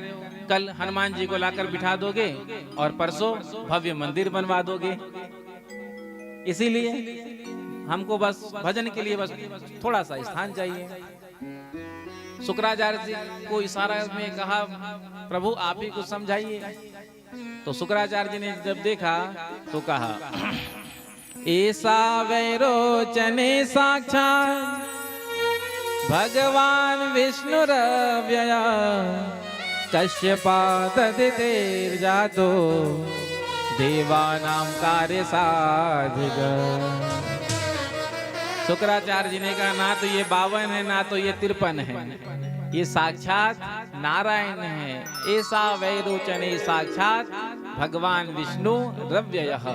कल हनुमान जी को लाकर बिठा दोगे और परसों भव्य मंदिर बनवा दोगे। इसीलिए हमको बस भजन के लिए बस थोड़ा सा स्थान चाहिए। शुक्राचार्य जी को इशारा में कहा प्रभु आप ही कुछ समझाइए। तो शुक्राचार्य जी ने जब देखा तो कहा ऐसा वैरोचने साक्षात भगवान विष्णु रव्यय कश्यपाददितेर जातो देवानां कार्य साधिक। शुक्राचार्य जी ने कहा ना तो ये 52 है ना तो ये 53 है, ये साक्षात नारायण है। ऐसा वैरोचने साक्षात भगवान विष्णु रव्ययः।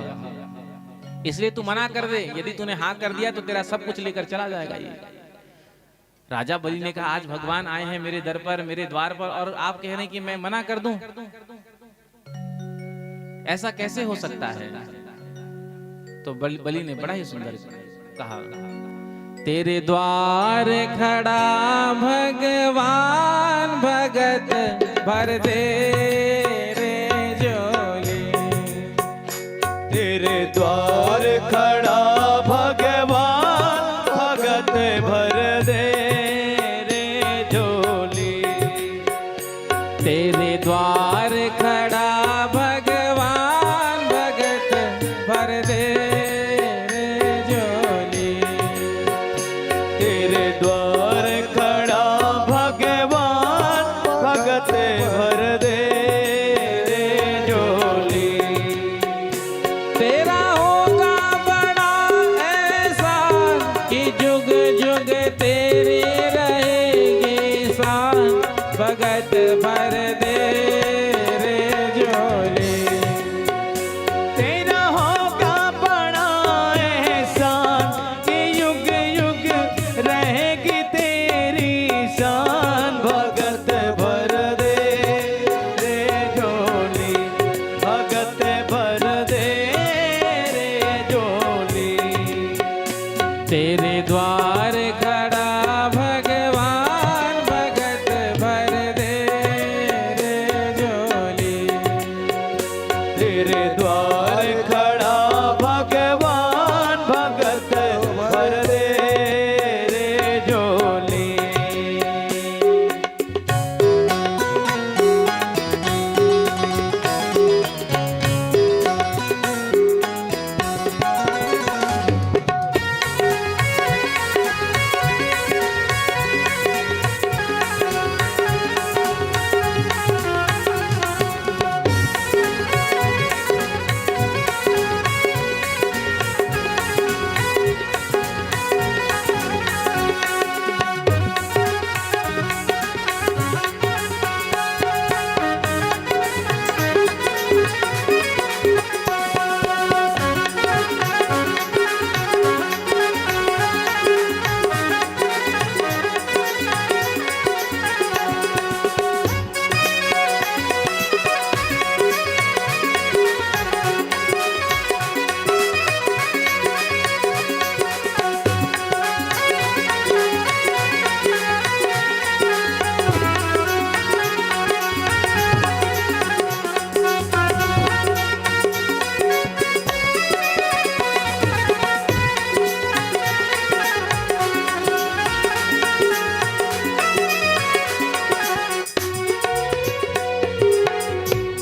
इसलिए तू मना कर दे, यदि तूने हाँ कर दिया तो तेरा सब कुछ लेकर चला जाएगा ये। राजा बलि ने कहा आज भगवान आए हैं मेरे दर पर, मेरे द्वार पर, और आप कह रहे हैं कि मैं मना कर दूं? ऐसा कैसे हो सकता है? तो बलि ने बड़ा ही सुंदर कहा तेरे द्वार खड़ा भगवान भगत भर दे तेरे द्वार खड़ा भगवान भगत भर दे रे झोली। तेरे द्वार खड़ा भगवान भगत भर दे रे झोली। तेरे द्वार खड़ा भगवान भगत भर दे रे झोली। तेरा होगा बड़ा एहसान कि जुग जुग तेरी रहेगी शान, भगत भर दे रे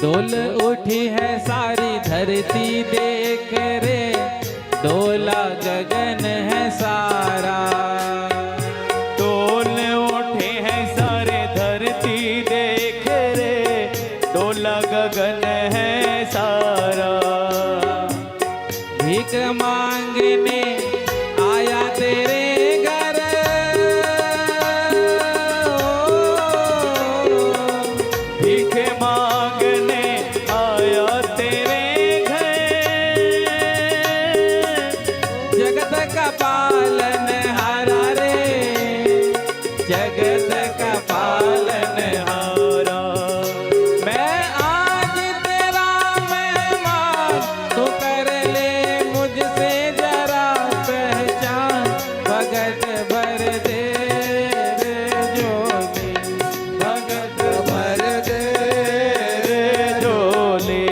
डोल उठी है सारी धरती देख रे, डोला गगन है सारा। डोल उठे हैं सारे धरती देख रे, डोला गगन है सारा। भीख मांगने आया तेरे घर, भीख मांगने आया तेरे घर। जगत का पालन हारा रे, जगत का पालन हारा। मैं आज तेरा मेहमान, तू कर ले मुझसे जरा पहचान। भगत भर दे रे जोली, भगत भर दे रे झोली।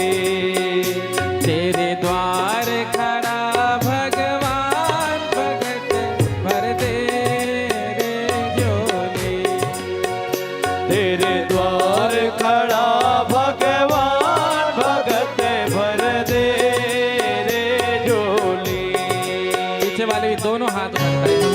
तेरे द्वार खड़ा भगवान, भगत भर दे रे जोली। तेरे द्वार खड़ा भगवान, भगत भर दे रे झोली। पीछे वाले भी दोनों हाथ उठा खड़े हैं।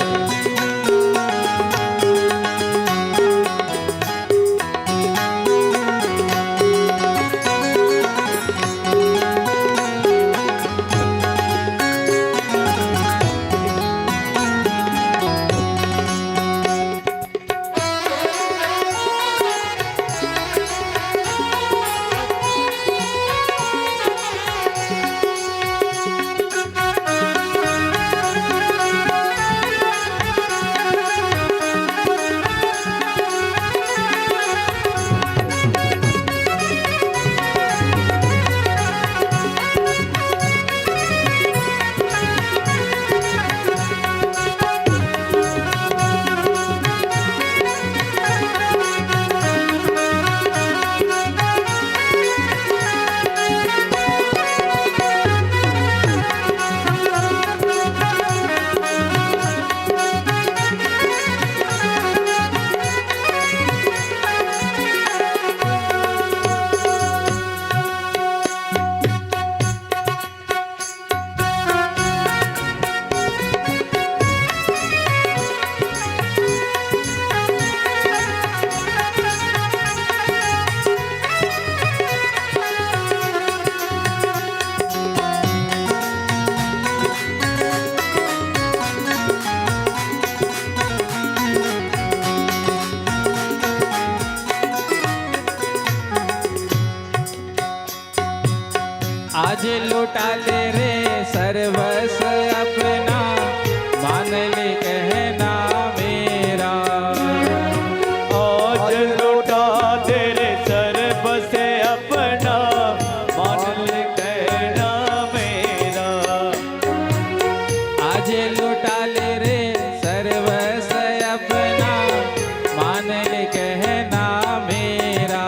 आज लुटा ले रे सर्वस अपना, मान ले कहना मेरा। आज लौटा तेरे सर्व से अपना, मान ले कहना मेरा। आज लुटा ले रे सर्वस अपना, मान ले कहना मेरा।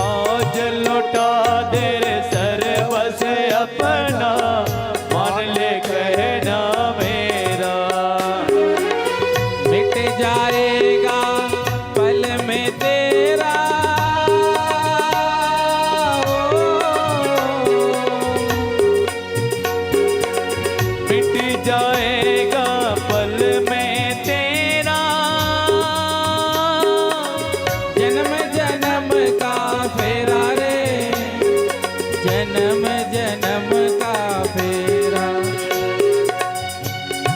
आज लौटा तेरे सर्व से अपना, मान ले कहना मेरा। मिट जाएगा पल में तेरा, मिट जाएगा पल में तेरा। जन्म जन्म का फेरा रे, जन्म जन्म का फेरा।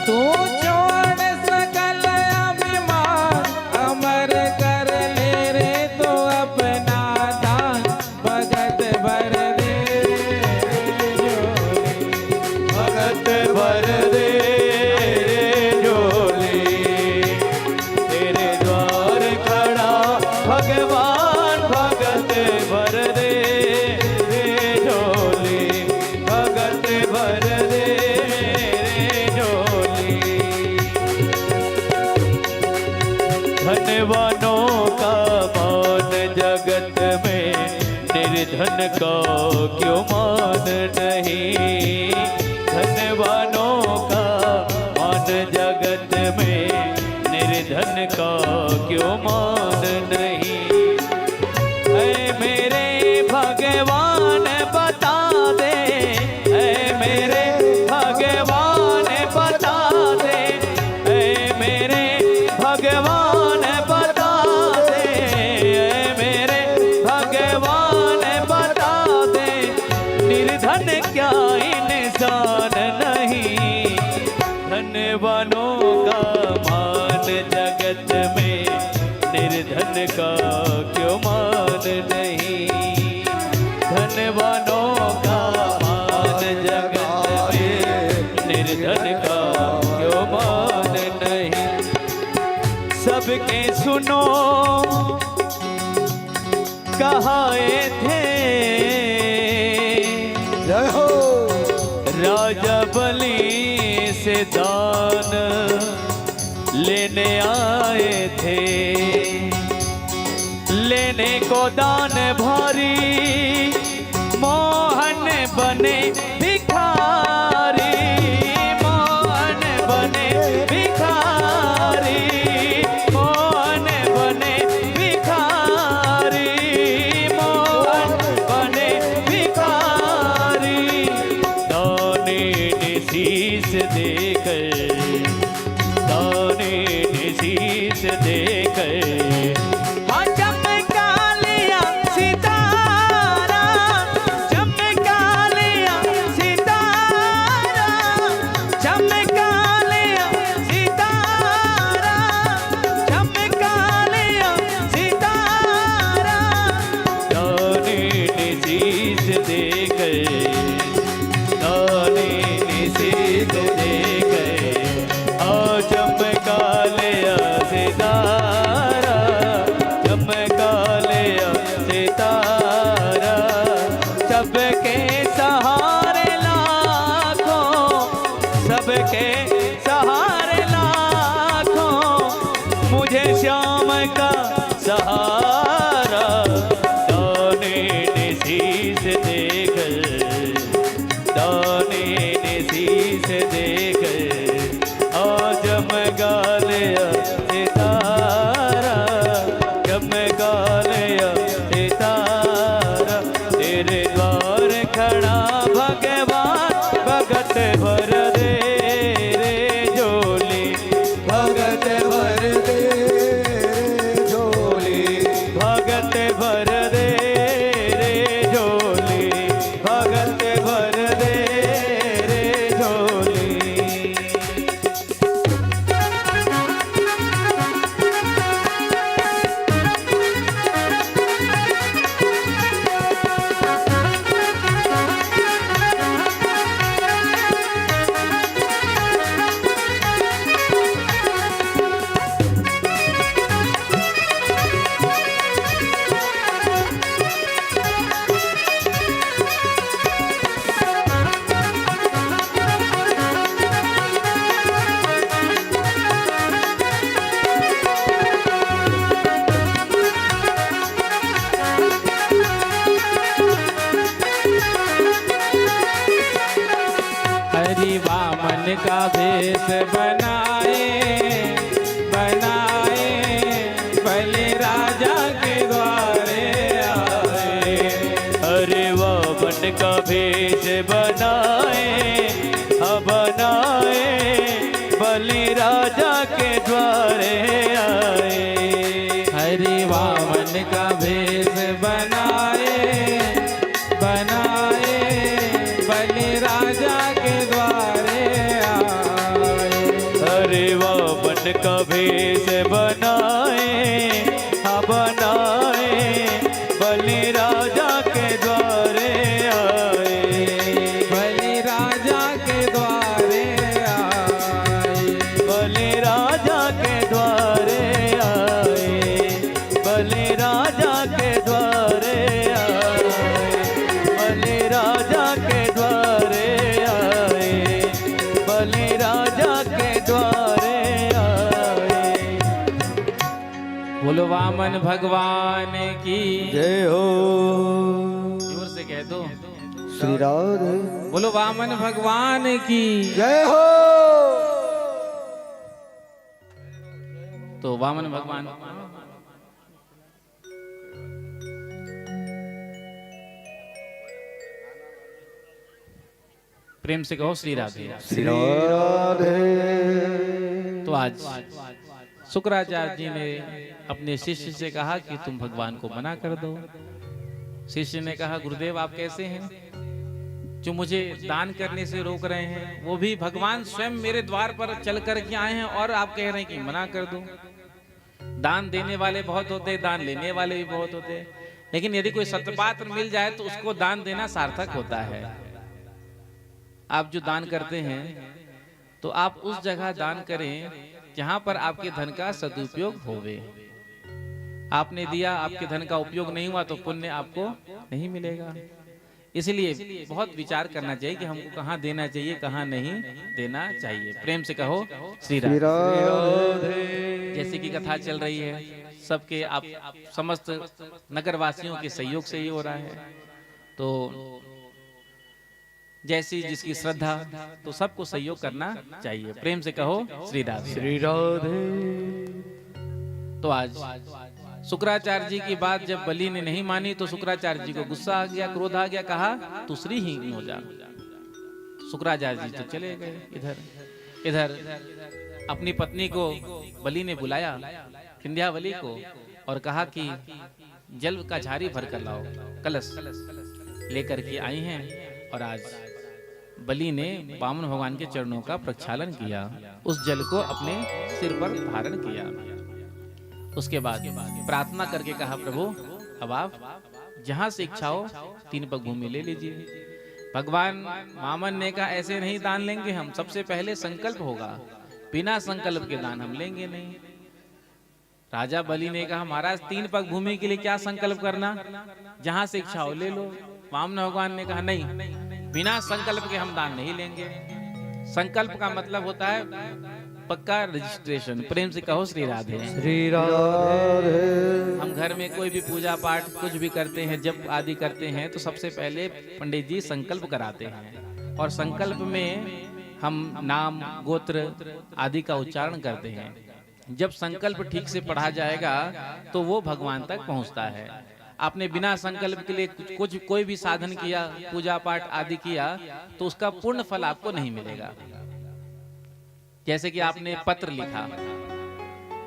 तू छोड़ सकल अभिमान, अमर कर ले रे तो अपना दान। भगत भर दे जोली, भगत भर दे रे झोली। तेरे द्वार खड़ा भगवान, भगत भर दे रे झोली। भगत भर दे रे झोली। धनवानों का मान जगत में, निर्धन का क्यों मान नहीं। धनवानों का मान जगत में, निर्धन का क्यों मान नहीं। ऐ मेरे भगवान बता दे, मेरे भगवान बता दे, निर्धन क्या इंसान नहीं, धनवानों का मान जगत में, निर्धन का क्यों मान नहीं, धनवानों का मान जगत में, निर्धन का क्यों मान नहीं। सबके सुनो कहाए थे, जय हो राजा बलि से दान लेने आए थे, लेने को दान भारी, मोहन बने भिखारी, मोहन बने भिखारी, मोहन बने भिखारी, मोहन बने भिखारी, दाने ने शीश देकर, दाने ने शीश देकर, हाँ चमका लिया सितारा, चमका लिया सितारा, चमका लिया सितारा, चमका लिया सितारा, दाने ने शीश देकर, दाने ने शीश देकर, हाँ चमका लिया सितारा, चमका लिया सितारा, सबके सहारे लाखों, सबके सहारे लाखों, मुझे श्याम का सहारा, दाने ने शीश देकर, दाने ने शीश देकर, आज चमका लिया सितारा, चमका लिया सितारा, तेरे द्वार खड़ा भगवान, भगत भर दे रे झोली, भगत भर दे रे झोली, भगत भर दे रे झोली, भगत भर दे रे झोली। हरि वामन का भेष बनाए, बनाए, भले राजा के द्वारे आए, अरे वामन का भेष बनाए, बनाए, बलि राजा के द्वारे आए, हरि वामन का भेष बनाए, बनाए, बलि राजा के द्वारे आए, अरे वामन का भेष बनाए, बनाए, बलि राजा के द्वारे आए, बलि राजा के द्वारे आए, बलि राजा के द्वारे आए, बलि राजा के द्वारे आए, बलि राजा के द्वारे आए, बलि राजा के द्वारे आए। बोलो वामन भगवान की जय हो जोर से कह दो, श्री राधे बोलो वामन भगवान की। जय हो तो वामन भगवान प्रेम से कहो श्री राधे। श्री राधे। तो आज शुक्राचार्य जी ने अपने शिष्य से कहा कि तुम भगवान को मना कर दो। शिष्य ने कहा गुरुदेव आप कैसे हैं जो मुझे दान करने से रोक रहे हैं, वो भी भगवान स्वयं मेरे द्वार पर चल कर के आए हैं और आप कह रहे हैं कि मना कर दो। दान देने वाले बहुत होते, दान लेने वाले भी बहुत होते, लेकिन यदि कोई सत्पात्र मिल जाए तो उसको दान देना सार्थक होता है। आप जो दान करते हैं तो आप उस जगह दान करें जहां पर आपके धन का सदुपयोग होवे। आपने दिया, आपके धन का उपयोग नहीं हुआ तो पुण्य आपको नहीं मिलेगा। इसलिए बहुत विचार करना चाहिए कि हमको कहाँ देना चाहिए, कहाँ नहीं देना चाहिए। प्रेम से कहो श्री श्री राधे। जैसे कि कथा चल रही है, सबके आप समस्त नगरवासियों के सहयोग से ही हो रहा है, तो जैसी जिसकी श्रद्धा, तो सबको सहयोग करना चाहिए। प्रेम से कहो श्री राधे। श्री राधे। तो आज शुक्राचार्य जी की बात जब बलि ने नहीं मानी तो शुक्राचार्य जी को गुस्सा आ गया, क्रोध आ गया, कहा तू श्रीहीन हो जा। शुक्राचार्य जी तो चले गए। इधर अपनी पत्नी को बलि ने बुलाया, विंध्यावली को, और कहा कि जल का झारी भर कर लाओ। कलश लेकर के आई हैं और आज बलि ने वामन भगवान के चरणों का प्रक्षालन किया, उस जल को अपने सिर पर धारण किया। उसके बाद प्रार्थना करके कहा प्रभु अब आप जहां से इच्छा हो 3 पग भूमि ले लीजिए। भगवान वामन ने कहा ऐसे नहीं दान लेंगे हम, सबसे पहले संकल्प होगा, बिना संकल्प के दान हम लेंगे नहीं। राजा बलि ने कहा महाराज 3 पग भूमि के लिए क्या संकल्प करना, जहां से इच्छा हो ले लो। वामन भगवान ने कहा नहीं, बिना संकल्प के हम दान नहीं लेंगे। संकल्प का मतलब होता है पक्का रजिस्ट्रेशन। प्रेम से कहो श्री राधे। श्री राधे। हम घर में कोई भी पूजा पाठ कुछ भी करते हैं, जब आदि करते हैं, तो सबसे पहले पंडित जी संकल्प कराते हैं और संकल्प में हम नाम गोत्र आदि का उच्चारण करते हैं। जब संकल्प ठीक से पढ़ा जाएगा तो वो भगवान तक पहुंचता है। आपने बिना संकल्प के लिए कुछ कोई भी साधन किया, पूजा पाठ आदि किया, तो उसका पूर्ण फल आपको नहीं मिलेगा। जैसे कि आपने पत्र लिखा,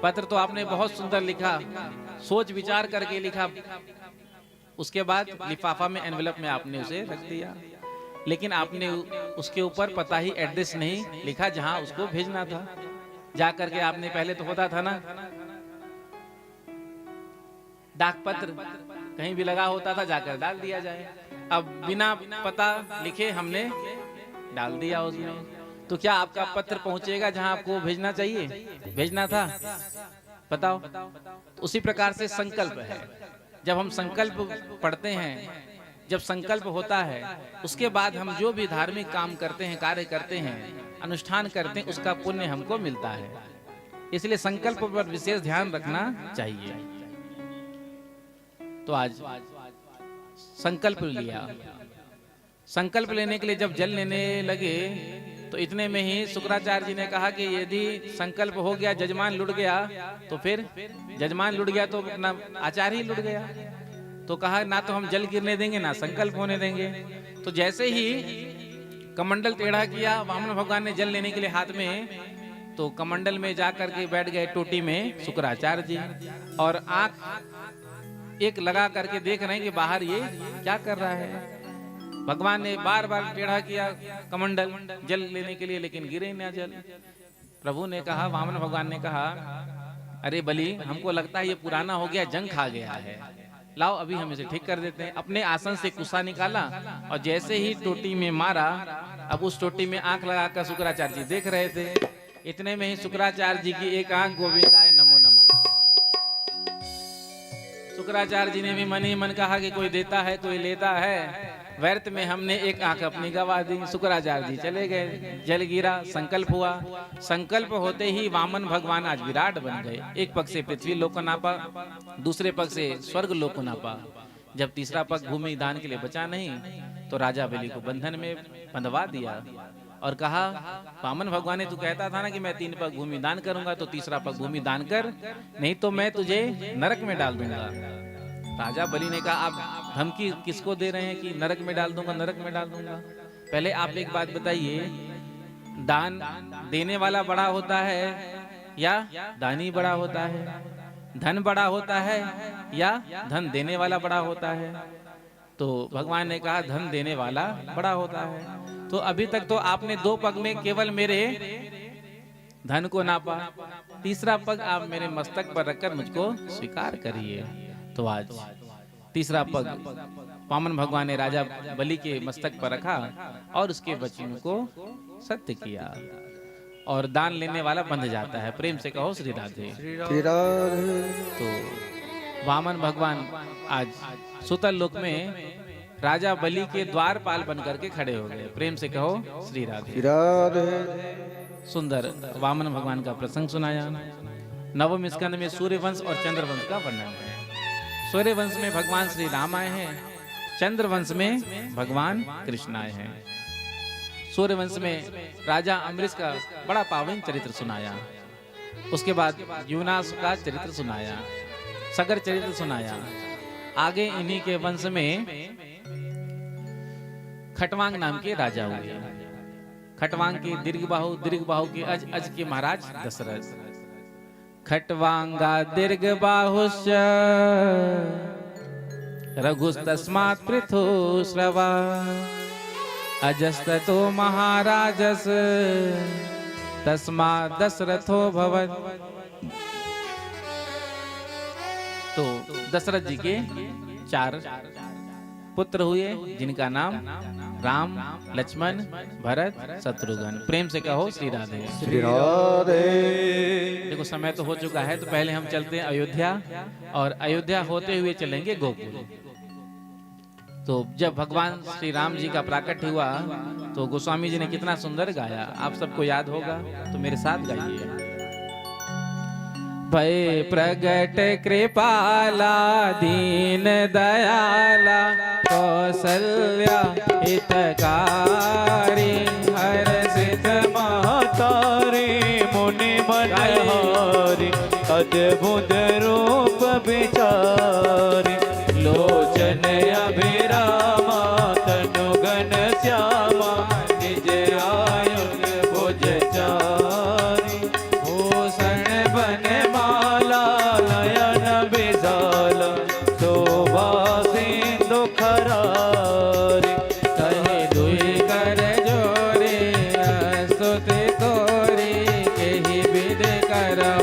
पत्र तो आपने बहुत सुंदर लिखा, सोच विचार करके लिखा, उसके बाद लिफाफा में एनवेलप में आपने उसे रख दिया, लेकिन आपने उसके ऊपर पता ही एड्रेस नहीं लिखा जहां उसको भेजना था। जा करके आपने पहले तो होता था ना डाक पत्र कहीं भी लगा होता था, जाकर डाल दिया जाए। अब बिना पता लिखे हमने डाल दिया उसमें, तो क्या आपका पत्र पहुंचेगा जहां आपको भेजना चाहिए, भेजना था? बताओ। तो उसी प्रकार से संकल्प है। जब हम संकल्प पढ़ते हैं, जब संकल्प होता है, उसके बाद हम जो भी धार्मिक काम करते हैं, कार्य करते हैं, अनुष्ठान करते हैं, उसका पुण्य हमको मिलता है। इसलिए संकल्प पर विशेष ध्यान रखना चाहिए। तो आज संकल्प लिया। संकल्प लेने के लिए जब जल लेने लगे तो इतने में ही शुक्राचार्य जी ने कहा कि यदि संकल्प हो गया, जजमान लुट गया, तो फिर जजमान लुट गया तो अपना आचार्य ही लुट गया। तो कहा ना तो हम जल गिरने देंगे ना संकल्प होने देंगे। तो जैसे ही कमंडल टेढ़ा किया वामन भगवान ने जल लेने के लिए हाथ में, तो कमंडल में जाकर के बैठ गए टोटी में शुक्राचार्य जी, और आंख एक लगा करके देख रहे हैं कि बाहर ये क्या कर रहा है। भगवान ने बार बार टेढ़ा किया कमंडल जल लेने के लिए, लेकिन गिरे ना जल। प्रभु ने कहा, वामन भगवान ने कहा अरे बलि हमको लगता है ये पुराना हो गया, जंग खा गया है, लाओ अभी हम इसे ठीक कर देते हैं। अपने आसन से कुसा निकाला और जैसे ही टोटी में मारा, अब उस टोटी में आंख लगाकर शुक्राचार्य जी देख रहे थे। इतने में ही शुक्राचार्य जी की एक आंख गोविंदाय नमो नमः। शुक्राचार्य जी ने भी मन ही मन कहा कि कोई देता है कोई लेता है, व्यर्थ में हमने एक आंख अपनी गवा दी। शुक्राचार्य जी चले गए, जल गिरा, संकल्प हुआ। संकल्प होते ही वामन भगवान आज विराट बन गए। एक पग से पृथ्वी लोक को नापा, दूसरे पग से स्वर्ग लोक को नापा। जब तीसरा पग भूमि दान के लिए बचा नहीं तो राजा बलि को बंधन में बंधवा दिया और कहा वामन भगवान ने तू कहता था ना कि मैं 3 पग भूमि दान करूंगा, तो तीसरा पग भूमि दान कर, नहीं तो मैं तुझे नरक में डाल दूंगा। राजा बलि ने कहा आप धमकी किसको दे रहे हैं कि नरक में डाल दूंगा, नरक में डाल दूंगा? पहले आप एक बात बताइए, दान देने वाला बड़ा होता है या दानी बड़ा होता है? धन बड़ा होता है या धन देने वाला बड़ा होता है? तो भगवान ने कहा धन देने वाला बड़ा होता है। तो अभी तक तो आपने 2 पग में केवल मेरे धन को नापा, तीसरा पग आप मेरे मस्तक पर रखकर मुझको स्वीकार करिए। तो आज तीसरा पग वामन भगवान ने राजा बलि के मस्तक पर रखा और उसके वचन को सत्य किया और दान लेने वाला बंध जाता है। प्रेम से कहो श्री राधे। श्री राधे। तो वामन भगवान आज सुतल लोक में राजा बलि के द्वारपाल बनकर के खड़े हो गए। प्रेम से कहो श्री राधे। श्री राधे। सुंदर वामन भगवान का प्रसंग सुनाया। नवम स्कंद में सूर्यवंश और चंद्रवंश का वर्णन है। सूर्यवंश में भगवान श्री राम आए हैं, चंद्रवंश में भगवान कृष्ण आए हैं। सूर्यवंश में राजा अमरीश का बड़ा पावन चरित्र सुनाया, उसके बाद युवनाश का चरित्र सुनाया, सगर चरित्र सुनाया। आगे इन्हीं के वंश में खटवांग नाम के राजा हुए। खटवांग के दीर्घबाहु के अज के महाराज दशरथ। खटवांगा दीर्घबाहुश्च रघुस्तस्मात् पृथु श्रवा अजस्ततो महाराजस तस्मात् दशरथो भवत्। तो दशरथ जी के 4 पुत्र हुए जिनका नाम राम, लक्ष्मण, भरत, शत्रुघ्न। प्रेम से कहो श्री राधे। श्री राधे। देखो समय तो हो चुका है, तो पहले हम चलते हैं अयोध्या और अयोध्या होते हुए चलेंगे गोकुल। तो जब भगवान श्री राम जी का प्राकट्य हुआ तो गोस्वामी जी ने कितना सुंदर गाया, आप सबको याद होगा, तो मेरे साथ गाइए। भय प्रगट कृपाला दीन दयाला कौसल्या हितकारी हर्षित महतारी मुनि मनहारी अद्भुत रूप विचारी लोचन अभिरामा तनुगन श्यामा निज आयुध भुज चारी भूषण बन माला नयन विशाला शोभा सिंधु खरारी कहे दुई कर जोरे स्तुति तोरी केहि विद करो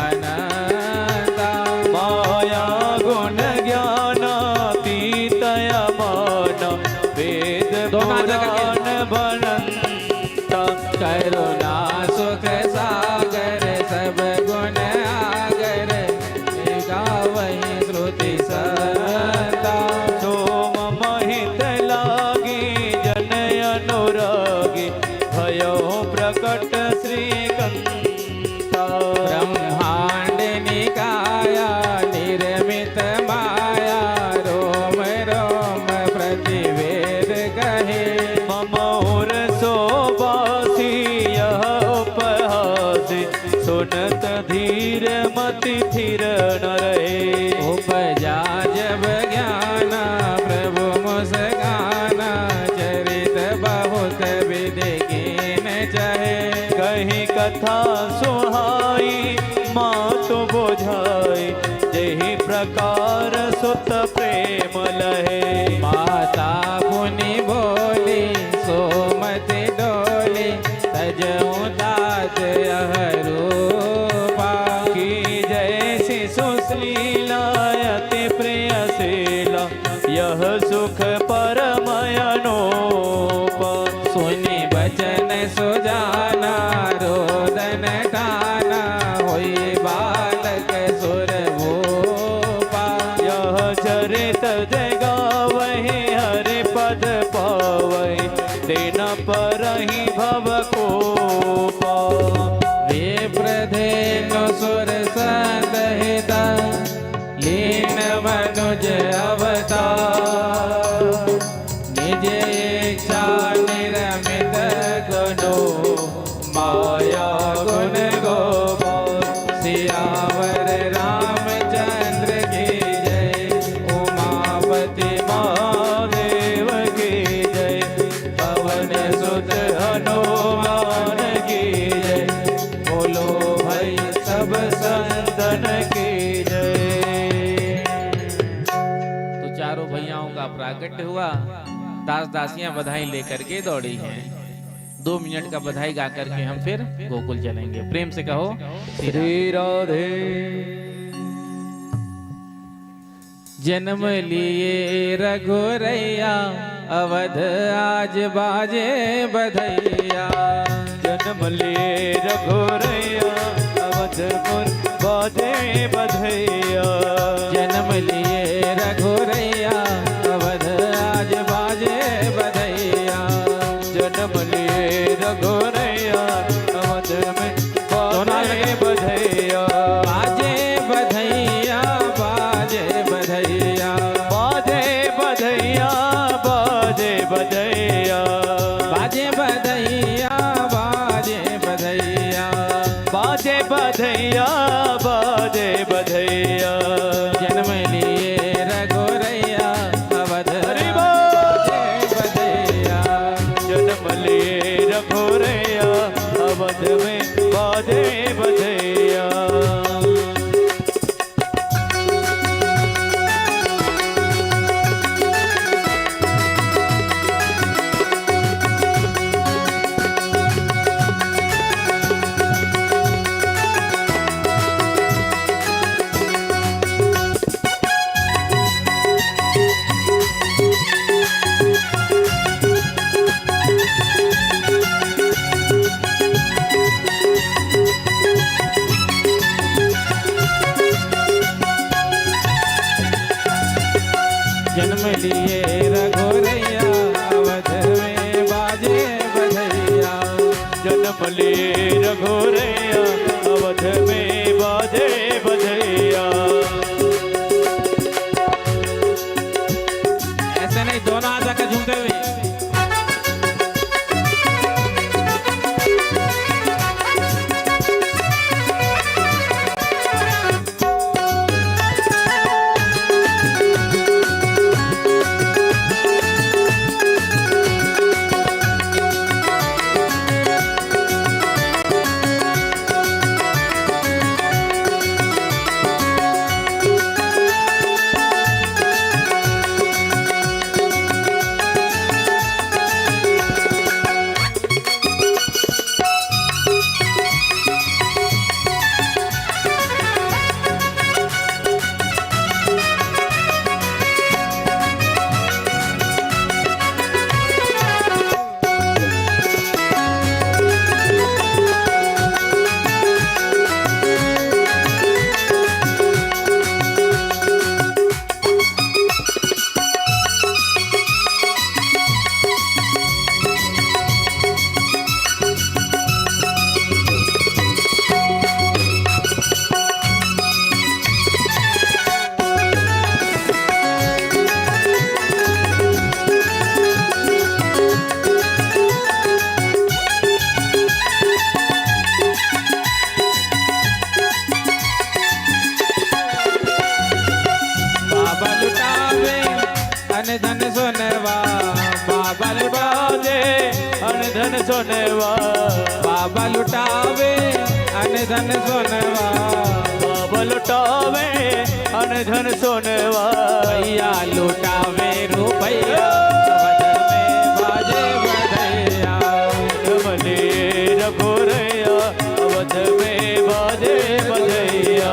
अनंता माया गुण ज्ञानातीतय मान वेद पुराण बनंता करुणा सुख सागर सब गुण आगर गावहि श्रुति सता सोम महित लागी जन अनुरागी भयो प्रकट श्रीकंता ब्रह्मांड निकाया निर्मित माया रोम रोम प्रतिवेद कहे ममोर शोभासी यह उपहासी सुनत धीर मति थिर न रहे उपजा जब ज्ञान प्रभु मुस्काना चरित बहुत विधि कीन चाहे कहीं कथा सुहाई मात बुझाई जही प्रकार सुत प्रेम लहे माता पुनि बोली सोमति डोली तजऊ दास यह रूपा की जैसी सुशीलायति प्रिय शीला यह सुख परमयनोपा सुनि बचन सुजाना रोदन ठाना होई बालक सुर भूपा यह चरित जगावहि हरि पद पावहि दिन पर ही भव कोपा विप्रधेनु सुर सदहिता लीन मनुज अवतार निज इच्छा निरमित गुणो माया गुण गोपाल सियावर रामचंद्र की जय उमापति नंदन की जय। तो चारों भैयाओं का प्राकट्य हुआ। दास दासियां बधाई लेकर के दौड़ी हैं। 2 मिनट का बधाई गा करके हम फिर गोकुल चलेंगे। प्रेम से कहो श्री राधे। जन्म लिए रघुरैया अवध आज बाजे बधैया। जन्म लिए रघुरैया अवधपुर बाजे बधैया। जन्म लिए रघुरैया अवध आज बाजे बधैया। जन्म लिए रघुरैया अवध में बाजे बधैया। बाजे बधैया बाजे बधैया। बाजे बधैया बाजे बधैया। बाजे बधैया बाजे बधैया। बाजे बधैया बाजे बधैया। जन्म लिए रघुरैया अवध हरि बाजे बधैया। जन्म लिए रघुरैया अवध में बाजे बधैया। जन्म लिए रघुरैया अवध में बाजे बधैया। जन्म लिए रघुरैया अवध में बाजे बधैया। ऐसे नहीं, दोनों हाथ जाकर झूमते हुए। धन सोनवा बाबा बाजे अन धन सोनवा। बाबा लुटावे अन धन सोनवा। बाबा लुटावे अन धन सोनवा। भैया लुटावे रुपैया अवध में बाजे बधैया। जन्म लिए रघुरैया अवध में बाजे बधैया।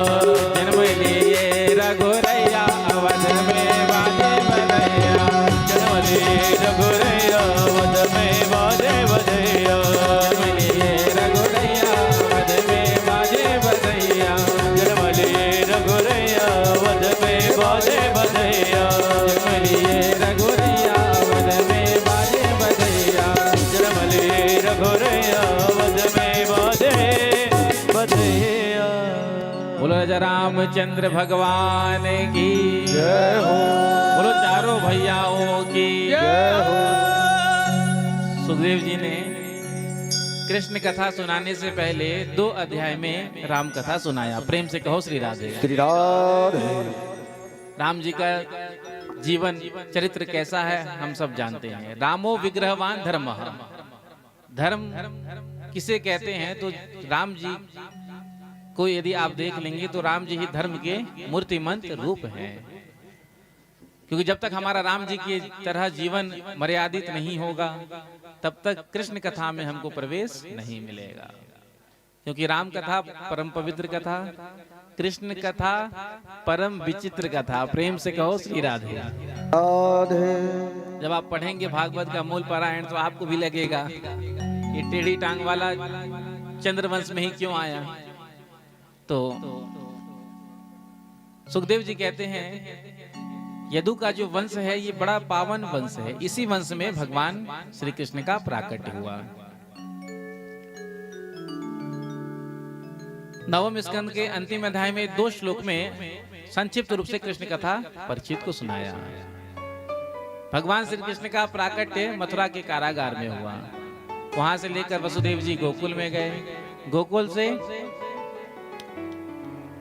जन्म लिए रघुरैया अवध में बाजे बधैया। जन्म लिए रघुरैया अवध में बाजे बधैया। जन्म लिए रघुरैया अवध में बाजे बधैया। जन्म लिए रघुरैया अवध में बाजे बधैया। जन्म लिए रघुरैया अवध में बाजे बधैया। जन्म लिए रघुरैया अवध में बाजे बधैया। बोलो राजा रामचंद्र भगवान की जय हो बोलो चारों भैयाओं की जय हो। सुखदेव जी ने कृष्ण कथा सुनाने से पहले 2 अध्याय में राम कथा सुनाया। प्रेम से कहो श्री राधे। श्री राधे। राम जी का जीवन चरित्र कैसा है हम सब जानते हैं। रामो विग्रहवान धर्म। धर्म किसे कहते हैं तो राम जी कोई यदि आप देख लेंगे तो राम जी ही धर्म के मूर्तिमंत रूप हैं। क्योंकि जब तक हमारा राम जी की तरह जीवन मर्यादित नहीं होगा तब तक कृष्ण कथा में हमको प्रवेश नहीं मिलेगा। क्योंकि राम कथा परम पवित्र कथा, कृष्ण कथा परम विचित्र कथा। प्रेम से कहो श्री राधे। राधे। जब आप पढ़ेंगे भागवत का मूल पारायण तो आपको भी लगेगा ये टेढ़ी टांग वाला चंद्रवंश में ही क्यों आया। तो सुखदेव जी कहते हैं यदु का जो वंश है ये बड़ा पावन वंश है। इसी वंश में भगवान श्री कृष्ण का प्राकट्य हुआ। नवम स्कंद के अंतिम अध्याय में 2 श्लोक में संक्षिप्त रूप से कृष्ण कथा परीक्षित को सुनाया। भगवान श्री कृष्ण का प्राकट्य मथुरा के कारागार में हुआ। वहां से लेकर वसुदेव जी गोकुल में गए, गोकुल से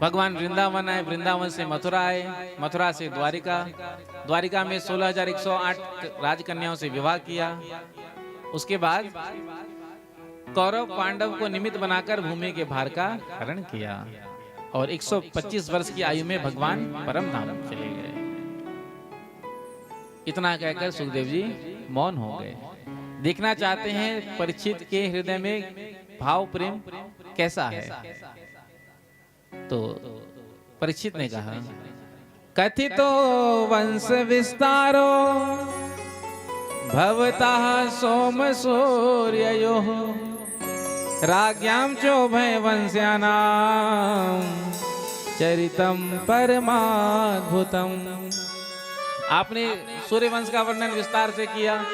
भगवान वृंदावन आए, वृंदावन से मथुरा आए, मथुरा से द्वारिका, द्वारिका में 16,108 राजकन्याओं से विवाह किया। उसके बाद कौरव पांडव को निमित्त बनाकर भूमि के भार का हरण किया और 125 वर्ष की आयु में भगवान परम धाम चले गए। इतना कहकर सुखदेव जी मौन हो गए। देखना चाहते हैं परीक्षित के हृदय में भाव प्रेम कैसा है। तो परीक्षित ने कहा कथितो वंश विस्तारो भवतः सोम सूर्ययो राज्ञां चोभय वंश्यानां चरितम परमाद्भुतम। आपने सूर्य वंश का वर्णन विस्तार से किया,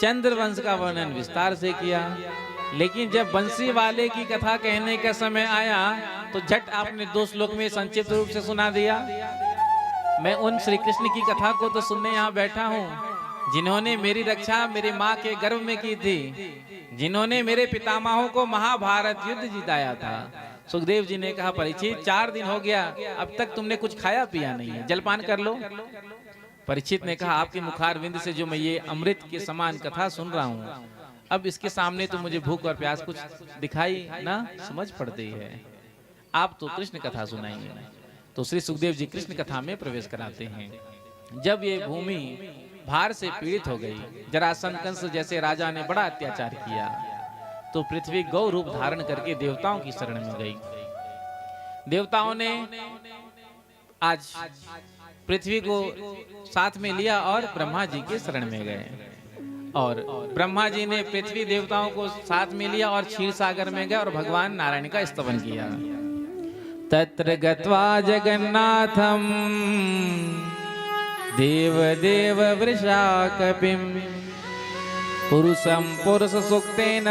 चंद्र वंश का वर्णन विस्तार से किया, लेकिन जब बंसी वाले की कथा कहने का समय आया तो झट आपने 2 श्लोक में संक्षिप्त रूप से सुना दिया। मैं उन श्री कृष्ण की कथा को तो सुनने यहाँ बैठा हूँ जिन्होंने मेरी रक्षा मेरी माँ के गर्भ में की थी, जिन्होंने मेरे पितामहों को महाभारत युद्ध जिताया था। सुखदेव जी ने कहा परीक्षित 4 दिन हो गया, अब तक तुमने कुछ खाया पिया नहीं है, जलपान कर लो। परीक्षित ने कहा आपके मुखारविंद से जो मैं ये अमृत के समान कथा सुन रहा हूँ, अब इसके सामने तो मुझे भूख और प्यास कुछ दिखाई ना समझ पड़ती है। आप तो कृष्ण कथा सुनाएंगे। तो श्री सुखदेव जी कृष्ण कथा में प्रवेश कराते हैं। जब ये भूमि भार से पीड़ित हो गई, जरासंध कंस जैसे राजा ने बड़ा अत्याचार किया, तो पृथ्वी गौ रूप धारण करके देवताओं की शरण में गई। देवताओं ने आज पृथ्वी को साथ में लिया और ब्रह्मा जी के शरण में गए, और ब्रह्मा जी ने पृथ्वी देवताओं को साथ में लिया और क्षीर सागर में गए और भगवान नारायण का स्तवन किया। तत्र गत्वा जगन्नाथम देव देव वृषा कपिम पुरुषम पुरुष सुक्तेन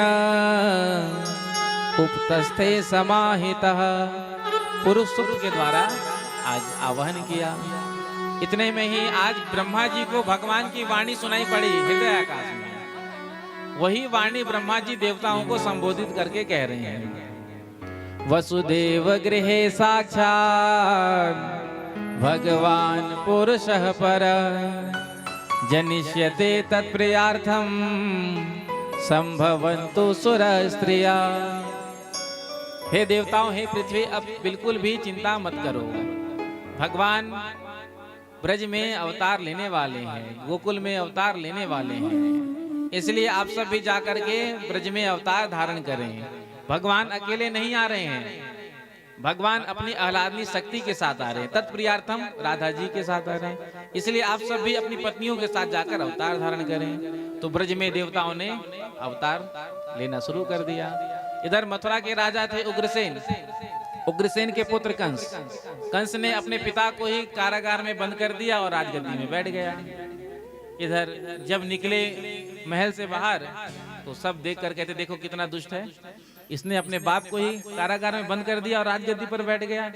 उपतस्थे समाहितः। पुरुष सुक्त के द्वारा आज आवाहन किया। इतने में ही आज ब्रह्मा जी को भगवान की वाणी सुनाई पड़ी हृदय आकाश में। वही वाणी ब्रह्मा जी देवताओं को संबोधित करके कह रहे हैं वसुदेव गृहे साक्षात् भगवान पुरुषः पर जनिष्यते तत्प्रियार्थम संभवन्तु सुर स्त्रिया। हे देवताओं, हे पृथ्वी, अब बिल्कुल भी चिंता मत करो। भगवान ब्रज में अवतार लेने वाले हैं, गोकुल में अवतार लेने वाले हैं, इसलिए आप सब भी जाकर के ब्रज में अवतार धारण करें। भगवान अकेले नहीं आ रहे हैं, भगवान अपनी आह्लादनी शक्ति के साथ आ रहे हैं। तत्प्रियार्थम राधा जी के साथ आ रहे हैं, इसलिए आप सब भी अपनी पत्नियों के साथ जाकर अवतार धारण करें। तो ब्रज में देवताओं ने अवतार लेना शुरू कर दिया। इधर मथुरा के राजा थे उग्रसेन, उग्रसेन के पुत्र कंस। कंस ने अपने पिता को ही कारागार में बंद कर दिया और राजगद्दी में बैठ गया। इधर जब निकले महल से बाहर तो सब देख कर कहते देखो कितना दुष्ट है, इसने अपने बाप को ही कारागार में बंद कर दिया और राजगद्दी पर बैठ गया।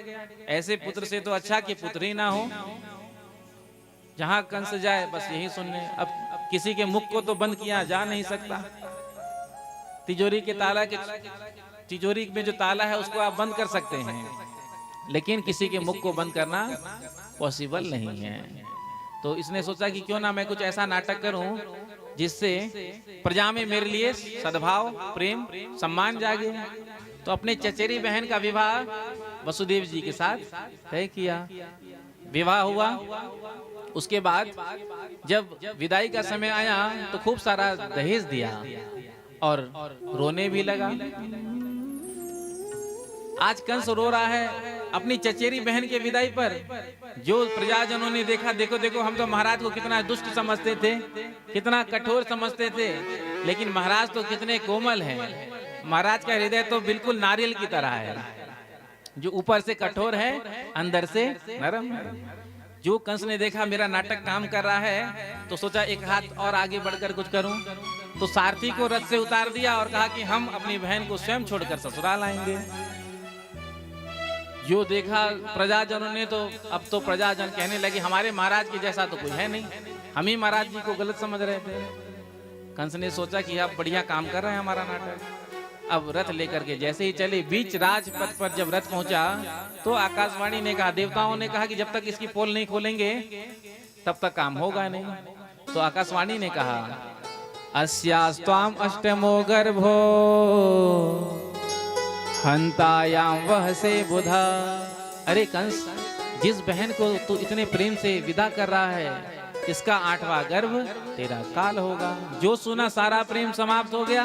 ऐसे पुत्र से तो अच्छा कि पुत्र ही ना हो, जहां कंस जाए बस यही सुनने। अब किसी के मुख को तो बंद किया जा नहीं सकता। तिजोरी के ताला के तिजोरी में जो ताला है उसको आप बंद कर सकते हैं, लेकिन किसी के मुख को बंद करना पॉसिबल नहीं है। तो इसने सोचा कि क्यों ना मैं कुछ ऐसा नाटक करूं जिससे प्रजा में मेरे लिए सद्भाव प्रेम सम्मान जागे। तो अपने चचेरी बहन का विवाह वसुदेव जी के साथ तय किया। विवाह हुआ, उसके बाद जब विदाई का समय आया तो खूब सारा दहेज दिया और रोने भी लगा। आज कंस रो रहा है अपनी चचेरी बहन के विदाई पर। जो प्रजाजनों ने देखा, देखो देखो हम तो महाराज को कितना दुष्ट समझते थे, कितना कठोर समझते थे, लेकिन महाराज तो कितने कोमल हैं। महाराज का हृदय तो बिल्कुल नारियल की तरह है, जो ऊपर से कठोर है अंदर से नरम है। जो कंस ने देखा मेरा नाटक काम कर रहा है तो सोचा एक हाथ और आगे बढ़कर कुछ करूं, तो सारथी को रथ से उतार दिया और कहा कि हम अपनी बहन को स्वयं छोड़कर ससुराल आएंगे। जो देखा प्रजाजनों ने, तो अब तो प्रजाजन कहने लगे हमारे महाराज के जैसा तो कोई है नहीं, हम ही महाराज जी को गलत समझ रहे थे। कंस ने सोचा कि आप बढ़िया काम कर रहे हैं हमारा नाटक। अब रथ लेकर के जैसे ही चले, बीच राजपथ पर जब रथ पहुंचा तो आकाशवाणी ने कहा, देवताओं ने कहा कि जब तक इसकी पोल नहीं खोलेंगे तब तक काम होगा नहीं। तो आकाशवाणी ने कहा, अस्यास्त्वाम अष्टमो गर्भो हंतायाम वह से बुधा। अरे कंस, जिस बहन को तू इतने प्रेम से विदा कर रहा है इसका 8वां गर्भ तेरा काल होगा। जो सुना सारा प्रेम समाप्त हो गया,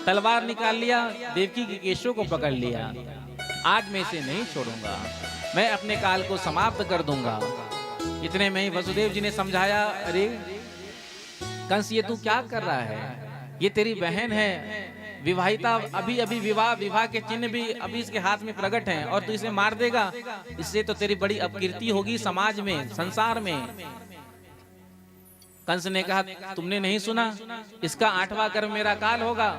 तलवार निकाल लिया, देवकी के केशों को पकड़ लिया। आज मैं इसे नहीं छोड़ूंगा, मैं अपने काल को समाप्त कर दूंगा। इतने में ही वसुदेव जी ने समझाया, अरे कंस ये तू क्या कर रहा है, ये तेरी बहन है, विवाहिता, अभी अभी विवाह के चिन्ह भी अभी इसके हाथ में प्रकट हैं और तू इसे मार देगा, इससे तो तेरी बड़ी अपकीर्ति होगी समाज में, संसार में। कंस ने कहा, तुमने नहीं सुना, इसका 8वां गर्भ मेरा काल होगा।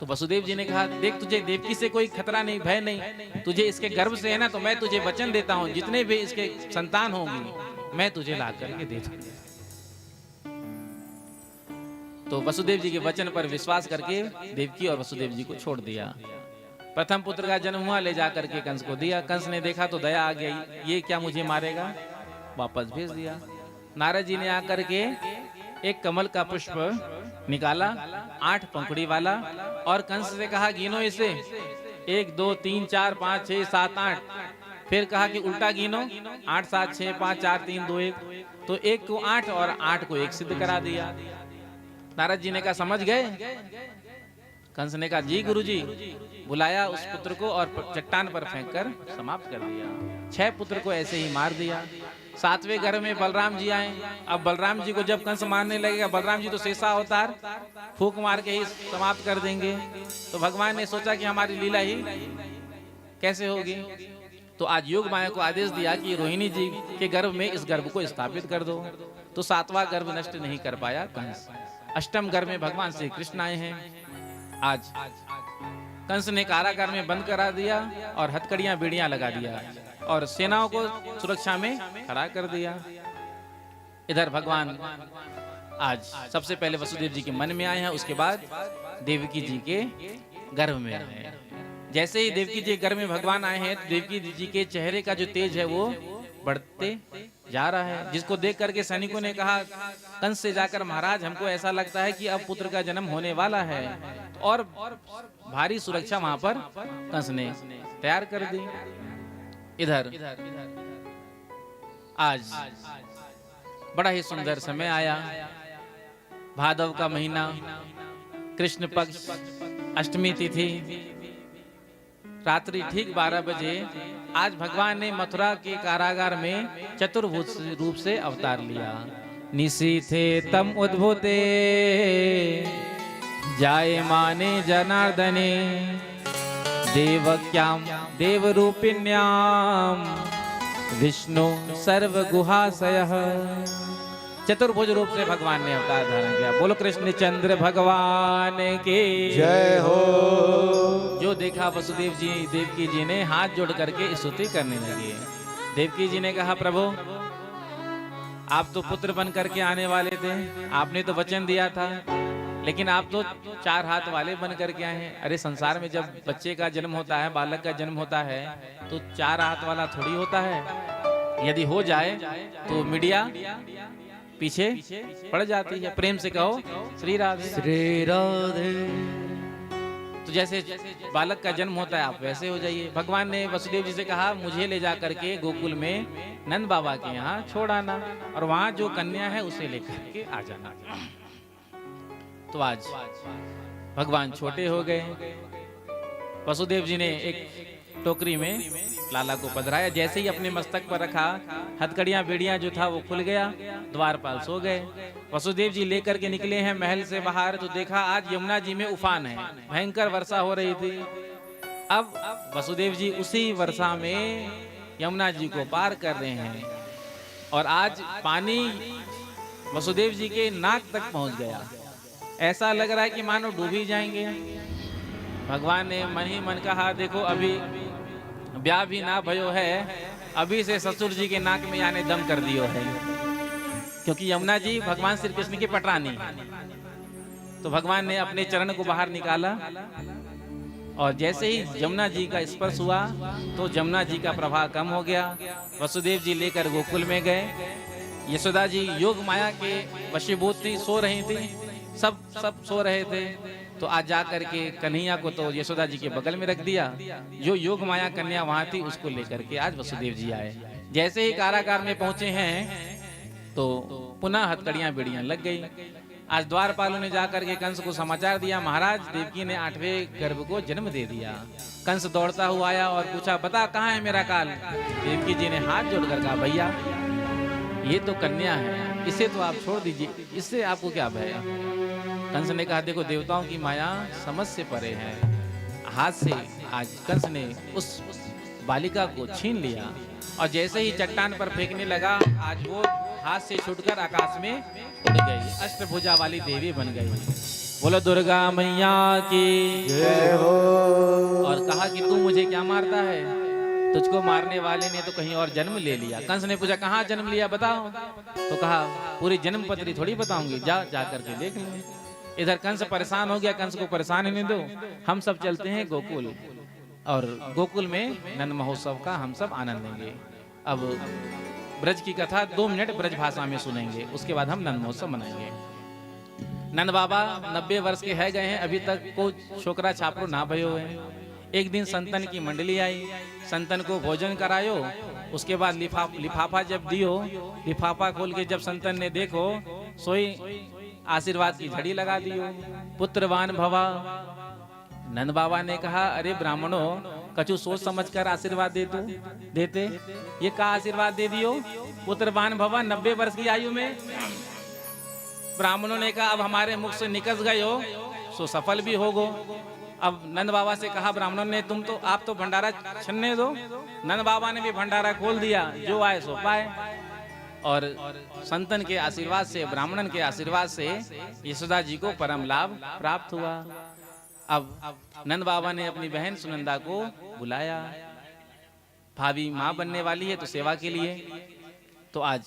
तो वसुदेव जी ने कहा, देख तुझे देवकी से कोई खतरा नहीं, भय नहीं, तुझे इसके गर्भ से है ना, तो मैं तुझे वचन देता हूँ जितने भी इसके संतान होंगी मैं तुझे ला करके दे दूंगा। तो वसुदेव जी के वचन पर विश्वास करके देवकी और वसुदेव जी को छोड़ दिया। प्रथम पुत्र का जन्म हुआ, ले जाकर के कंस को दिया। कंस ने देखा तो दया आ गई, ये क्या मुझे मारेगा, वापस भेज दिया। नारद जी ने आकर के एक कमल का पुष्प निकाला 8 पंखुड़ी वाला और कंस से कहा, गिनो इसे, 1 2 3 4 5 6 7 8। फिर कहा कि उल्टा गिनो, 8 7 6 5 4 3 2 1। तो 1 को 8 और 8 को 1 सिद्ध करा दिया। नारद जी ने कहा, समझ गए? कंस ने कहा, जी गुरुजी। बुलाया उस पुत्र को और चट्टान पर फेंक कर समाप्त कर दिया। 6 पुत्र को ऐसे ही मार दिया। 7वें गर्भ में बलराम जी आए। अब बलराम जी को जब कंस मारने लगेगा, बलराम जी तो शेषा अवतार, फूंक मार के ही समाप्त कर देंगे। तो भगवान ने सोचा कि हमारी लीला ही कैसे होगी, तो आज योग माया को आदेश दिया कि रोहिणी जी के गर्भ में इस गर्भ को स्थापित कर दो। तो 7वां गर्भ नष्ट नहीं कर पाया कंस। अष्टम गर्भ में भगवान श्री कृष्ण आए हैं। आज कंस ने कारागार में बंद करा दिया और हथकड़ियां बेड़ियां लगा दिया और सेनाओं को सुरक्षा में खड़ा कर दिया। इधर भगवान आज सबसे पहले वसुदेव जी के मन में आए हैं, उसके बाद देवकी जी के गर्भ में आए। जैसे ही देवकी जी के गर्भ में भगवान आए हैं, देवकी जी के चेहरे का जो तेज है वो बढ़ते जा रहा है, जिसको देख करके सैनिकों ने कहा कंस से जाकर, महाराज हमको ऐसा लगता है कि अब पुत्र का जन्म होने वाला है। और भारी सुरक्षा वहां पर कंस ने तैयार कर दी। इधर आज बड़ा ही सुंदर समय आया। भादव का महीना, कृष्ण पक्ष, अष्टमी तिथि, रात्रि ठीक 12 बजे आज भगवान ने मथुरा के कारागार में चतुर्भुज रूप से अवतार लिया। निशीथे तम उद्भूते जाये माने जनार्दने देवक्याम देवरूपिण्याम विष्णु सर्वगुहाशयः। चतुर्भुज रूप से भगवान ने अवतार धारण किया। बोलो कृष्ण चंद्र भगवान की जय हो। जो देखा वसुदेव जी देवकी जी ने हाथ जोड़ करके स्तुति करने लगे। देवकी जी ने कहा, प्रभु आप तो पुत्र बन करके आने वाले थे, आपने तो वचन दिया था, लेकिन आप तो 4 हाथ वाले बन करके आए हैं। अरे संसार में जब बच्चे का जन्म होता है, बालक का जन्म होता है, तो 4 हाथ वाला थोड़ी होता है। यदि हो जाए तो मीडिया पीछे पड़ जाती है। प्रेम से कहो श्री राधे। श्री राधे। तो जैसे बालक का जन्म होता है आप वैसे हो जाइए। भगवान ने वसुदेव जी से कहा मुझे ले जा करके गोकुल में नंद बाबा के यहाँ छोड़ आना और वहां जो कन्या है उसे लेकर के आ जाना। तो आज भगवान छोटे हो गए। वसुदेव जी ने एक टोकरी में लाला को पधराया, जैसे ही अपने मस्तक पर रखा हथकड़ियां बेड़ियां जो था वो खुल गया, द्वारपाल सो गए। वसुदेव जी लेकर के निकले हैं महल से बाहर, तो देखा आज यमुना जी में उफान है, भयंकर वर्षा हो रही थी। अब वसुदेव जी उसी वर्षा में यमुना जी को पार कर रहे हैं और आज पानी वसुदेव जी के नाक तक पहुंच गया। ऐसा लग रहा है कि मानो डूब ही जाएंगे। भगवान ने मन ही मन कहा देखो अभी ब्याह भी ना भयो है, अभी से ससुर जी के नाक में आने दम कर दियो है, क्योंकि यमुना जी भगवान श्री कृष्ण की पटरानी है। तो भगवान ने अपने चरण को बाहर निकाला और जैसे ही यमुना जी का स्पर्श हुआ तो यमुना जी का प्रभाव कम हो गया। वसुदेव जी लेकर गोकुल में गए। यशोदा जी योग माया के वशीभूत थी, सो रही थी, सब सो रहे थे। तो आज जा करके कन्हैया को तो यशोदा जी के बगल में रख दिया, जो योग माया कन्या वहां थी उसको लेकर के आज वसुदेव जी आए। जैसे ही कारागार में पहुंचे हैं तो पुनः हथकड़ियां बेड़ियां लग गई। आज द्वारपालों ने जाकर के कंस को समाचार दिया, महाराज देवकी ने 8वें गर्भ को जन्म दे दिया। कंस दौड़ता हुआ आया और पूछा बता कहाँ है मेरा काल। देवकी जी ने हाथ जोड़कर कहा भैया ये तो कन्या है, इसे तो आप छोड़ दीजिए, इससे आपको क्या भय। कंस ने कहा देखो देवताओं की माया समझ से परे है। हाथ से आज कंस ने उस बालिका को छीन लिया और जैसे ही चट्टान पर फेंकने लगा आज वो हाथ से छूटकर आकाश में उड़ गई, अष्टभुजा वाली देवी बन गई। बोलो दुर्गा मैया की जय हो। और कहा कि तू मुझे क्या मारता है, तुझको मारने वाले ने तो कहीं और जन्म ले लिया। कंस ने पूछा कहाँ जन्म लिया बताओ, तो कहा पूरी जन्म पत्री थोड़ी बताऊंगी, जा करके देख ले। इधर कंस परेशान हो गया, कंस को परेशान होने दो, हम सब चलते हैं गोकुल और गोकुल में नंद महोत्सव का हम सब आनंद लेंगे। अब ब्रज की कथा 2 मिनट ब्रज भाषा में सुनेंगे, उसके बाद हम नंद महोत्सव मनाएंगे। नंद बाबा 90 वर्ष के है गए हैं, अभी तक को छोकरा छापरो ना भयो है। एक दिन संतन की मंडली आई, संतन को भोजन करायो, उसके बाद लिफाफा जब दियो, लिफाफा खोल के जब संतन ने देखो सोई आशीर्वाद की झड़ी लगा दियो, पुत्रवान भवा। नंद बाबा ने कहा अरे ब्राह्मणों कछु सोच समझकर आशीर्वाद देते, ये का आशीर्वाद दे दियो, पुत्रवान भवा 90 वर्ष की आयु में। ब्राह्मणों ने कहा अब हमारे मुख से निकल गए हो सो सफल भी होगो। अब नंद बाबा से कहा ब्राह्मणों ने आप तो भंडारा छन्ने दो। नंद बाबा ने भी भंडारा खोल दिया, जो आए सो पाए। और संतन के आशीर्वाद से, ब्राह्मणन के आशीर्वाद से यशोदा जी को परम लाभ प्राप्त हुआ। अब नंद बाबा ने अपनी बहन सुनंदा को बुलाया, भाभी माँ बनने वाली है तो सेवा के लिए। तो आज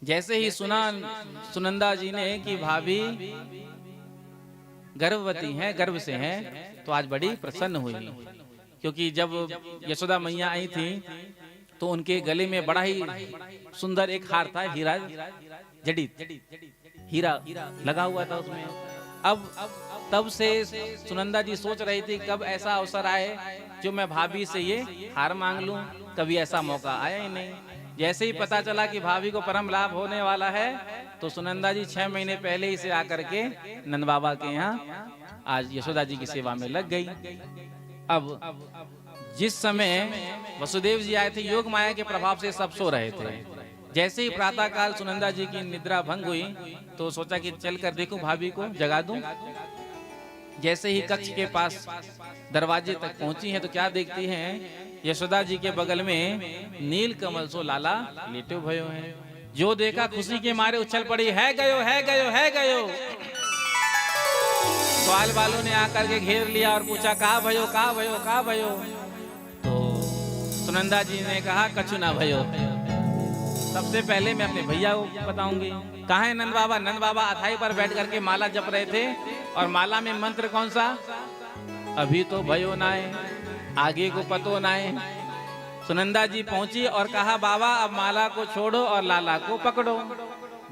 जैसे ही सुना सुनंदा जी ने कि भाभी गर्भवती हैं, गर्भ से हैं, तो आज बड़ी प्रसन्न हुई, क्योंकि जब यशोदा मैया आई थी तो उनके गले में बड़ा ही सुंदर एक हार था, हीरा जड़ित, हीरा लगा हुआ था उसमें। अब तब से सुनंदा जी सोच रही थी कब ऐसा अवसर आए जो मैं भाभी से ये हार मांग लूं, कभी ऐसा मौका आया ही नहीं। जैसे ही पता चला कि भाभी को परम लाभ होने वाला है तो सुनंदा जी 6 महीने पहले ही से आकर के नंद बाबा के यहाँ आज यशोदा जी की सेवा में लग गई। अब जिस समय वसुदेव जी आए थे योग माया के प्रभाव से सब सो रहे थे। जैसे ही प्रातः काल सुनंदा जी की निद्रा भंग हुई तो सोचा कि चलकर देखूं भाभी को जगा दूं। जैसे ही कक्ष के पास दरवाजे तक पहुंची हैं तो क्या देखती हैं, यशोदा जी के बगल में नील कमल सो लाला लेटे भयो हैं। जो देखा खुशी के मारे उछल पड़ी, है गयो है गयो है गयो। ग्वाल वालों ने आकर के घेर लिया और पूछा कहाँ भयो कहाँ भयो कहाँ भयो। तो सुनंदा जी ने कहा कछु ना भयो, सबसे पहले मैं अपने भैया को बताऊंगी। कहाँ है नंद बाबा? नंद बाबा अथाई पर बैठ करके माला जप रहे थे। और माला में मंत्र कौन सा? अभी तो भयो नाए, आगे को पतो नाए। सुनंदा जी पहुंची और कहा बाबा अब माला को छोड़ो और लाला को पकड़ो।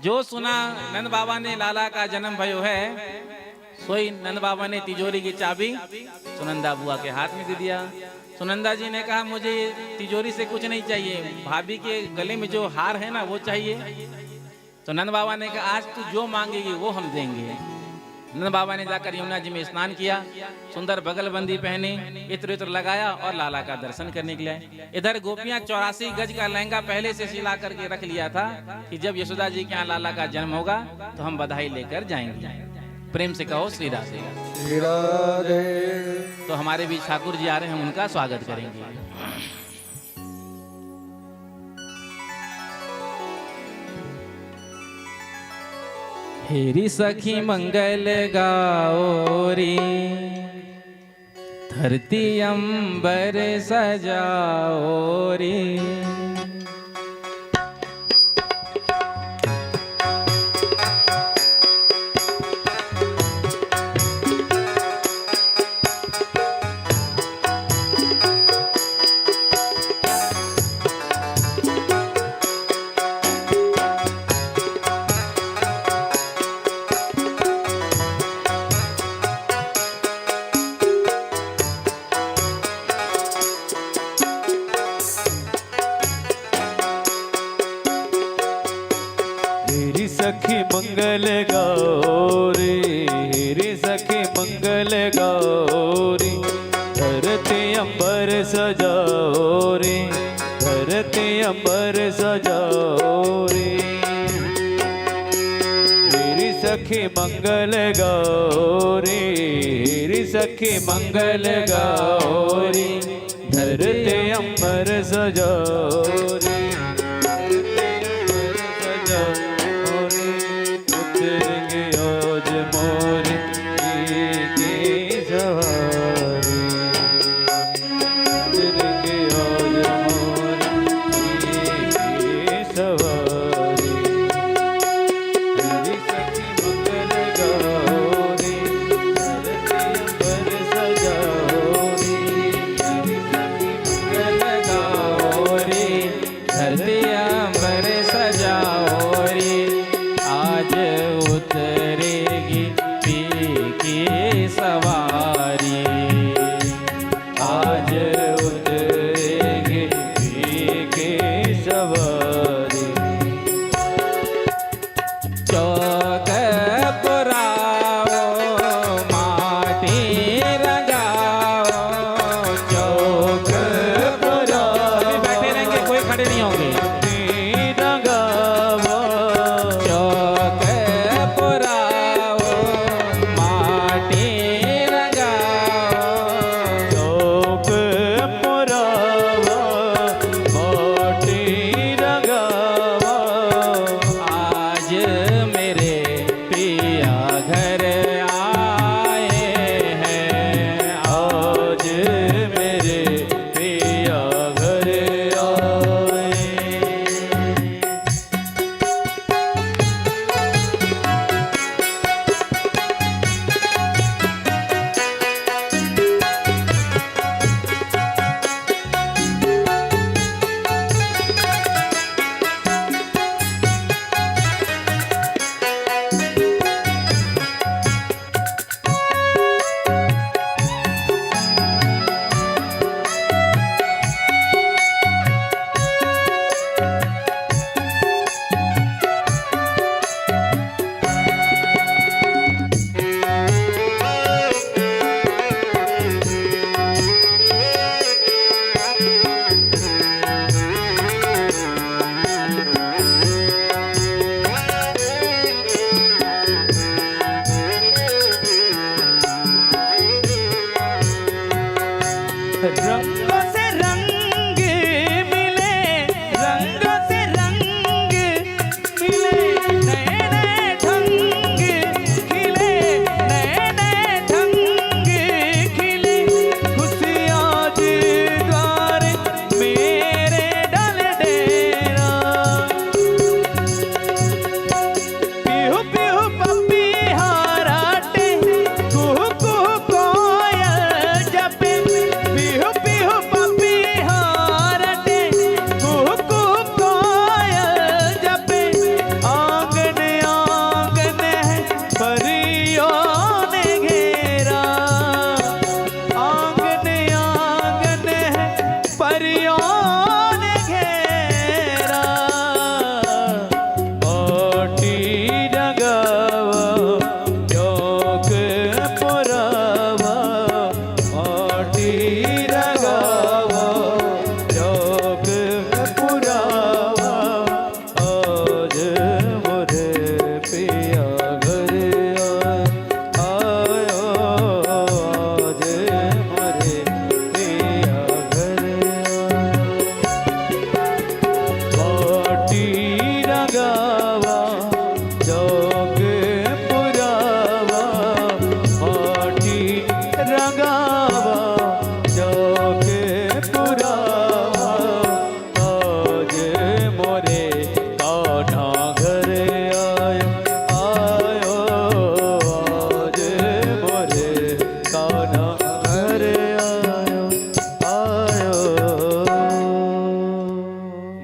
जो सुना नंद बाबा ने लाला का जन्म भयो है सोई नंद बाबा ने तिजोरी की चाबी सुनंदा बुआ के हाथ में दे दिया। सुनंदा जी ने कहा मुझे तिजोरी से कुछ नहीं चाहिए, भाभी के गले में जो हार है ना वो चाहिए। तो नंद बाबा ने कहा आज तू जो मांगेगी वो हम देंगे। नंद बाबा ने जाकर यमुना जी में स्नान किया, सुंदर बगलबंदी पहने, इत्र इत्र लगाया और लाला का दर्शन करने के लिए। इधर गोपियां 84 गज का लहंगा पहले से सिला करके रख लिया था कि जब यशोदा जी के यहाँ लाला का जन्म होगा तो हम बधाई लेकर जाएंगे। प्रेम से कहो श्री राधे। श्री राधे। तो हमारे बीच ठाकुर जी आ रहे हैं, हम उनका स्वागत करेंगे। हेरी सखी मंगल गाओ रे, धरती अंबर सजाओ रे। सखी मंगल गाओ रे, रे सखी मंगल गाओ रे, धरती अंबर सजाओ रे, धरती अंबर सजाओ रे। रे सखी मंगल गाओ रे, रे सखी मंगल गाओ रे, धरती अंबर सजाओ रे।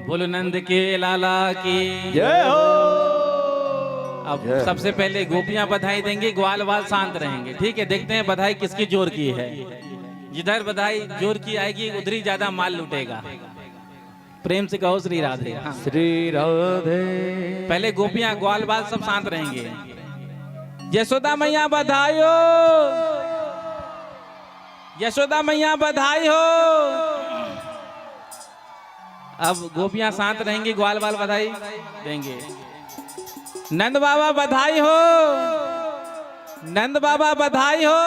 बोलो नंद के लाला की। जय हो। अब सबसे पहले गोपियां बधाई देंगे, ग्वाल वाल शांत रहेंगे। ठीक है, देखते हैं बधाई किसकी जोर की है। जिधर बधाई जोर की आएगी उधर ही ज्यादा माल लुटेगा। प्रेम से कहो श्री राधे। हाँ। श्री राधे। पहले गोपियां ग्वाल बाल सब शांत रहेंगे। यशोदा मैया बधाई हो, यशोदा मैया बधाई हो। अब गोपियां शांत रहेंगी, ग्वाल बाल बधाई देंगे। नंद बाबा बधाई हो, नंद बाबा बधाई हो।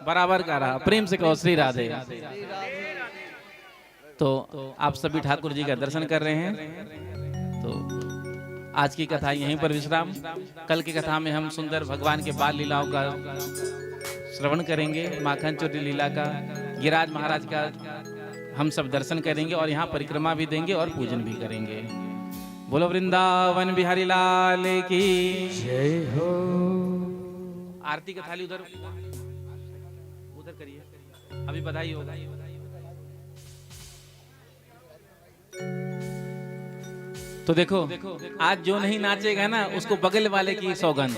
बराबर का रहा। प्रेम से कहो श्री राधे। तो आप सभी ठाकुर जी का दर्शन कर रहे हैं। तो आज की कथा यहीं पर विश्राम। कल की कथा में हम सुंदर भगवान के बाल लीलाओं का श्रवण करेंगे, माखन चोरी लीला का, गिरिराज महाराज का हम सब दर्शन करेंगे और यहाँ परिक्रमा भी देंगे और पूजन भी करेंगे। बोलो वृंदावन बिहारी लाल की जय हो। आरती का थाली उधर उधर करिए, अभी बधाई होगा। तो देखो आज जो नहीं नाचेगा ना उसको बगल वाले की सौगंध।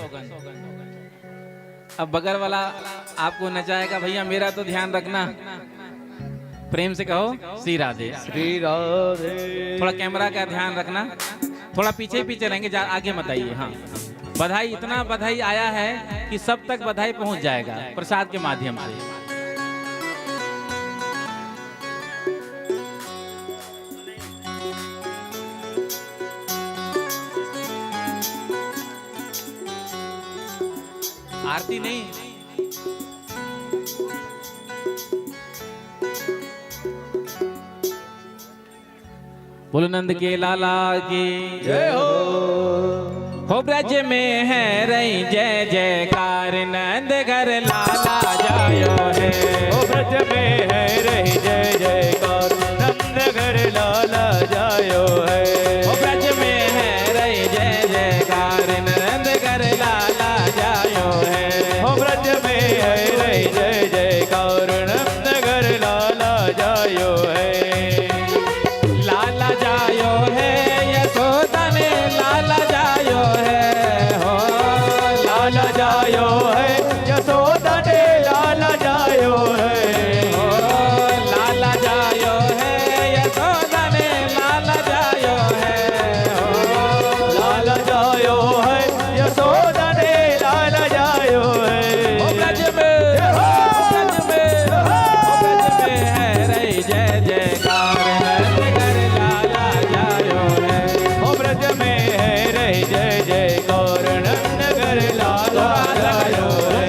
अब बगल वाला आपको नचाएगा, भैया मेरा तो ध्यान रखना। प्रेम से कहो श्री राधे। श्री राधे। थोड़ा कैमरा का ध्यान रखना, थोड़ा पीछे पीछे रहेंगे, आगे मत आइए। हाँ, बधाई इतना बधाई आया है कि सब तक बधाई पहुंच जाएगा प्रसाद के माध्यम से। आरती नहीं, बोलो नंद के लाला की जय हो। ब्रज में है रही जय जयकार, नंद घर लाला जायो है। हो ब्रज में है रही जय जयकार, नंद घर लाला जायो है। हो ब्रज में है रही जय जयकार, नंद घर लाला जायो है। हो ब्रज में है रही जय जयकार, नंद घर लाला जायो है। लाला जायो है, यशोदा ने लाला जायो है। हो लाला जायो है, यशोदा ने लाला जायो है। हो लाला जायो है, यशोदा ने लाला जायो है। हो लाला जायो है, यशोदा ने लाला जायो है। ओ ब्रज में, ब्रज में, ब्रज में है रही जय जयकार, नंद घर लाला जायो है। हो ब्रज में है रही जय जयकार, नंद घर लाला जायो है।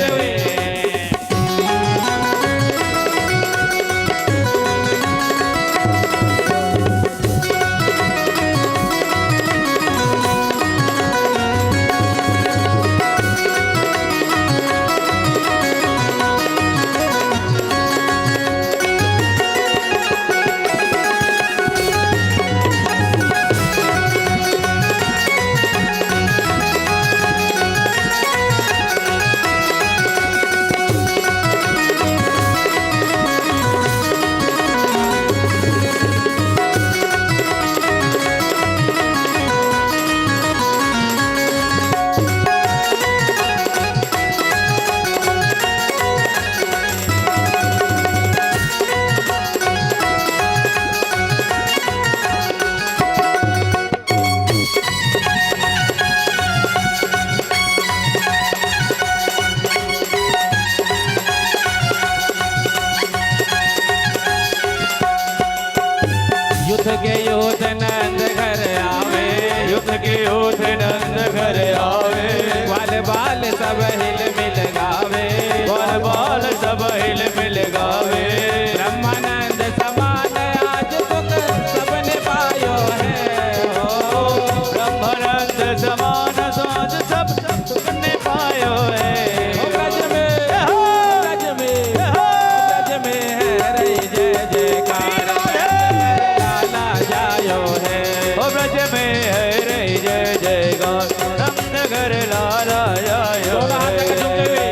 युद्ध के योद्ध नंद घर आवे, युद्ध के योद्ध नंद घर आवे। ग्वाल बाल सब हिल मिल गावे। बाल बाल सब हिल मिल गावे। ब्रह्मानंद समान आज सुख सबने पायो है। हो ब्रह्मानंद समान साज सब तुमने पायो है। ओ ब्रज में, ब्रज में, ब्रज में है रही जय जयकार, लाला जायो है। हो ब्रज में है रही जय जयकार, नंद घर लाला जायो दोनों हाथ है। तक झुके हुए।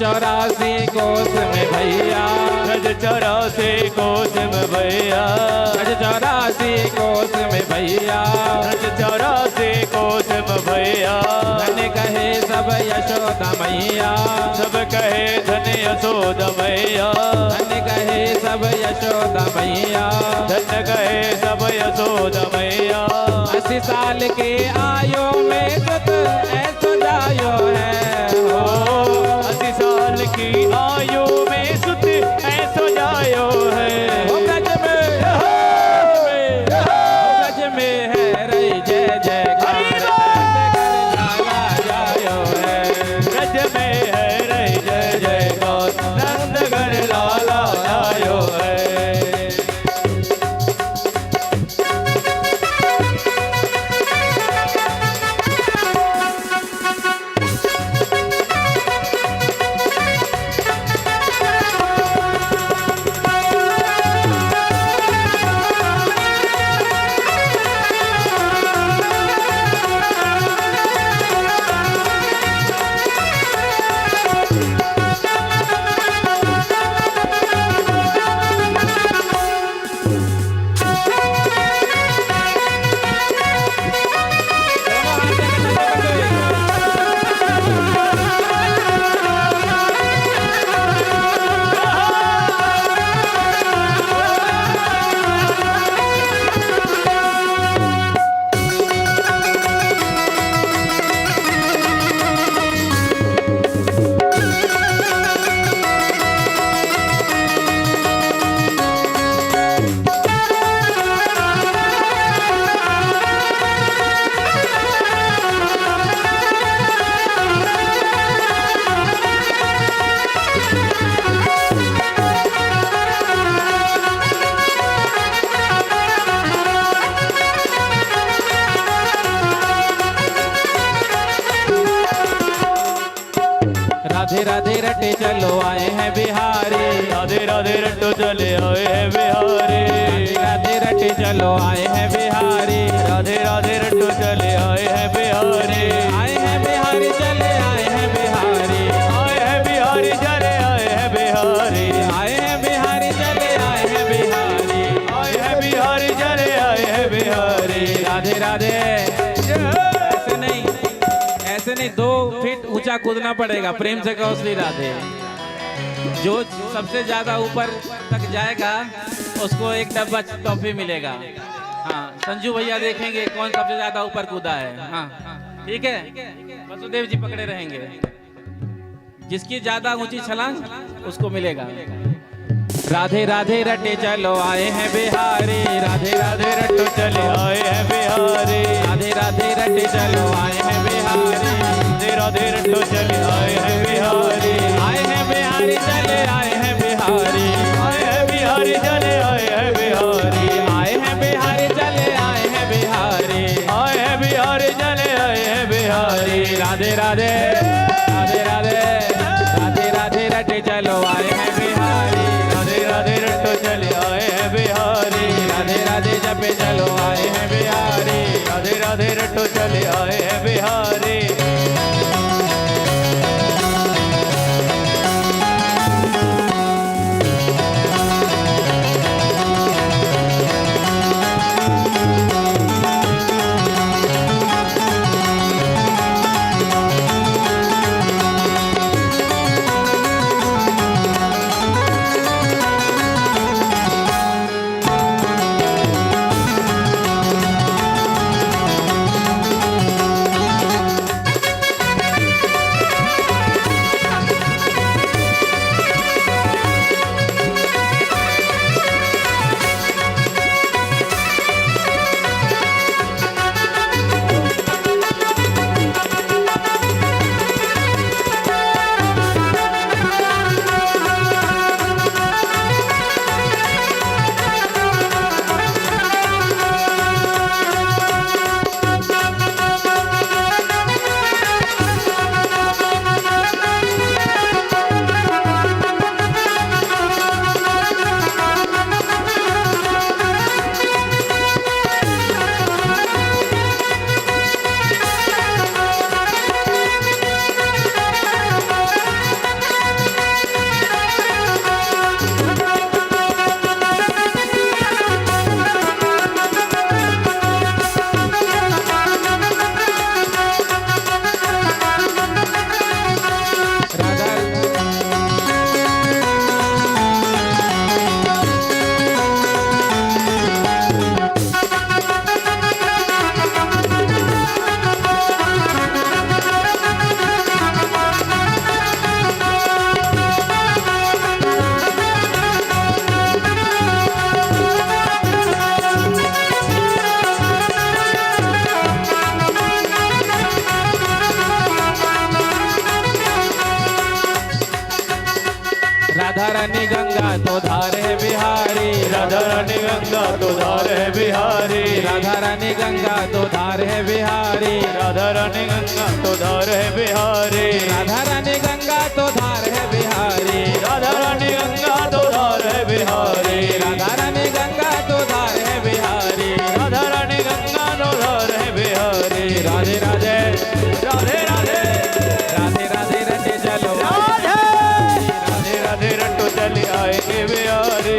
चौरासी कोस में भैया, गज 84 कोस में भैया, गज 84 कोस में भैया, गज 84 कोस में भैया। धन कहे सब यशोदा मैया, सब कहे धन यशोदा मैया, धन कहे सब यशोदा मैया, धन कहे सब यशोदा मैया। 80 साल के आयु में सुत ऐसो जायो है हो, 80 साल की आयु में सुत ऐसो जायो है। हो गज में है रही जय जयकार, लाला जायो है। गज में है रही जय जयकार, नंदगढ़ लाला आयो है। राधे राधे रटे चलो आए हैं बिहारी, राधे राधे रट्टो चले आए हैं बिहारी, राधे रटे चलो आए हैं बिहारी, राधे राधे रट्टो चले आए हैं बिहारी, आए हैं बिहारी चले आए हैं बिहारी, आए हैं बिहारी चले आए हैं बिहारी, आए हैं बिहारी चले आए हैं बिहारी, आए हैं बिहारी चले आए हैं बिहारी। राधे राधे। ऐसे नहीं 2 फीट ऊंचा कूदना पड़ेगा, प्रेम से कहो श्री राधे। जो सबसे ज्यादा ऊपर तक जाएगा उसको एक डब्बा टॉफी मिलेगा। हाँ, संजू भैया देखेंगे कौन सबसे ज्यादा ऊपर कूदा है। हाँ ठीक है, वसुदेव जी पकड़े रहेंगे, जिसकी ज्यादा ऊंची छलांग उसको मिलेगा। राधे राधे रटे चलो आए हैं बिहारी, राधे राधे रटो चले आए हैं बिहारी, राधे राधे रटे चलो आए हैं बिहारी, राधे राधे रट्टो चले आए हैं बिहारी, आए हैं बिहारी चले आए हैं बिहारी, आए हैं बिहारी चले आए हैं बिहारी, आए हैं बिहारी चले आए हैं बिहारी, आए हैं बिहारी चले आए हैं बिहारी। राधे राधे राधे राधे राधे राधे रटे चलो आए हैं बिहारी, राधे राधे रट्टो चले आए हैं बिहारी, राधे राधे जपे चलो आए हैं बिहारी, राधे राधे रट्टो चले आए हैं बिहारी। राधा रानी गंगा तो धार है बिहारी, राधा रानी गंगा तो धार है बिहारी, राधा रानी गंगा तो धार है बिहारी, राधा रानी गंगा तो धार है बिहारी, राधा रानी गंगा तो धार है बिहारी, राधा रानी गंगा तो धार है बिहारी, राधा रानी गंगा तो धार है बिहारी, राधा रानी गंगा तो धार है बिहारी। राधे राधे राधे राधे राधे राधे रटे चलो राधे राधे राधे रट्टो चले आएंगे बिहारी।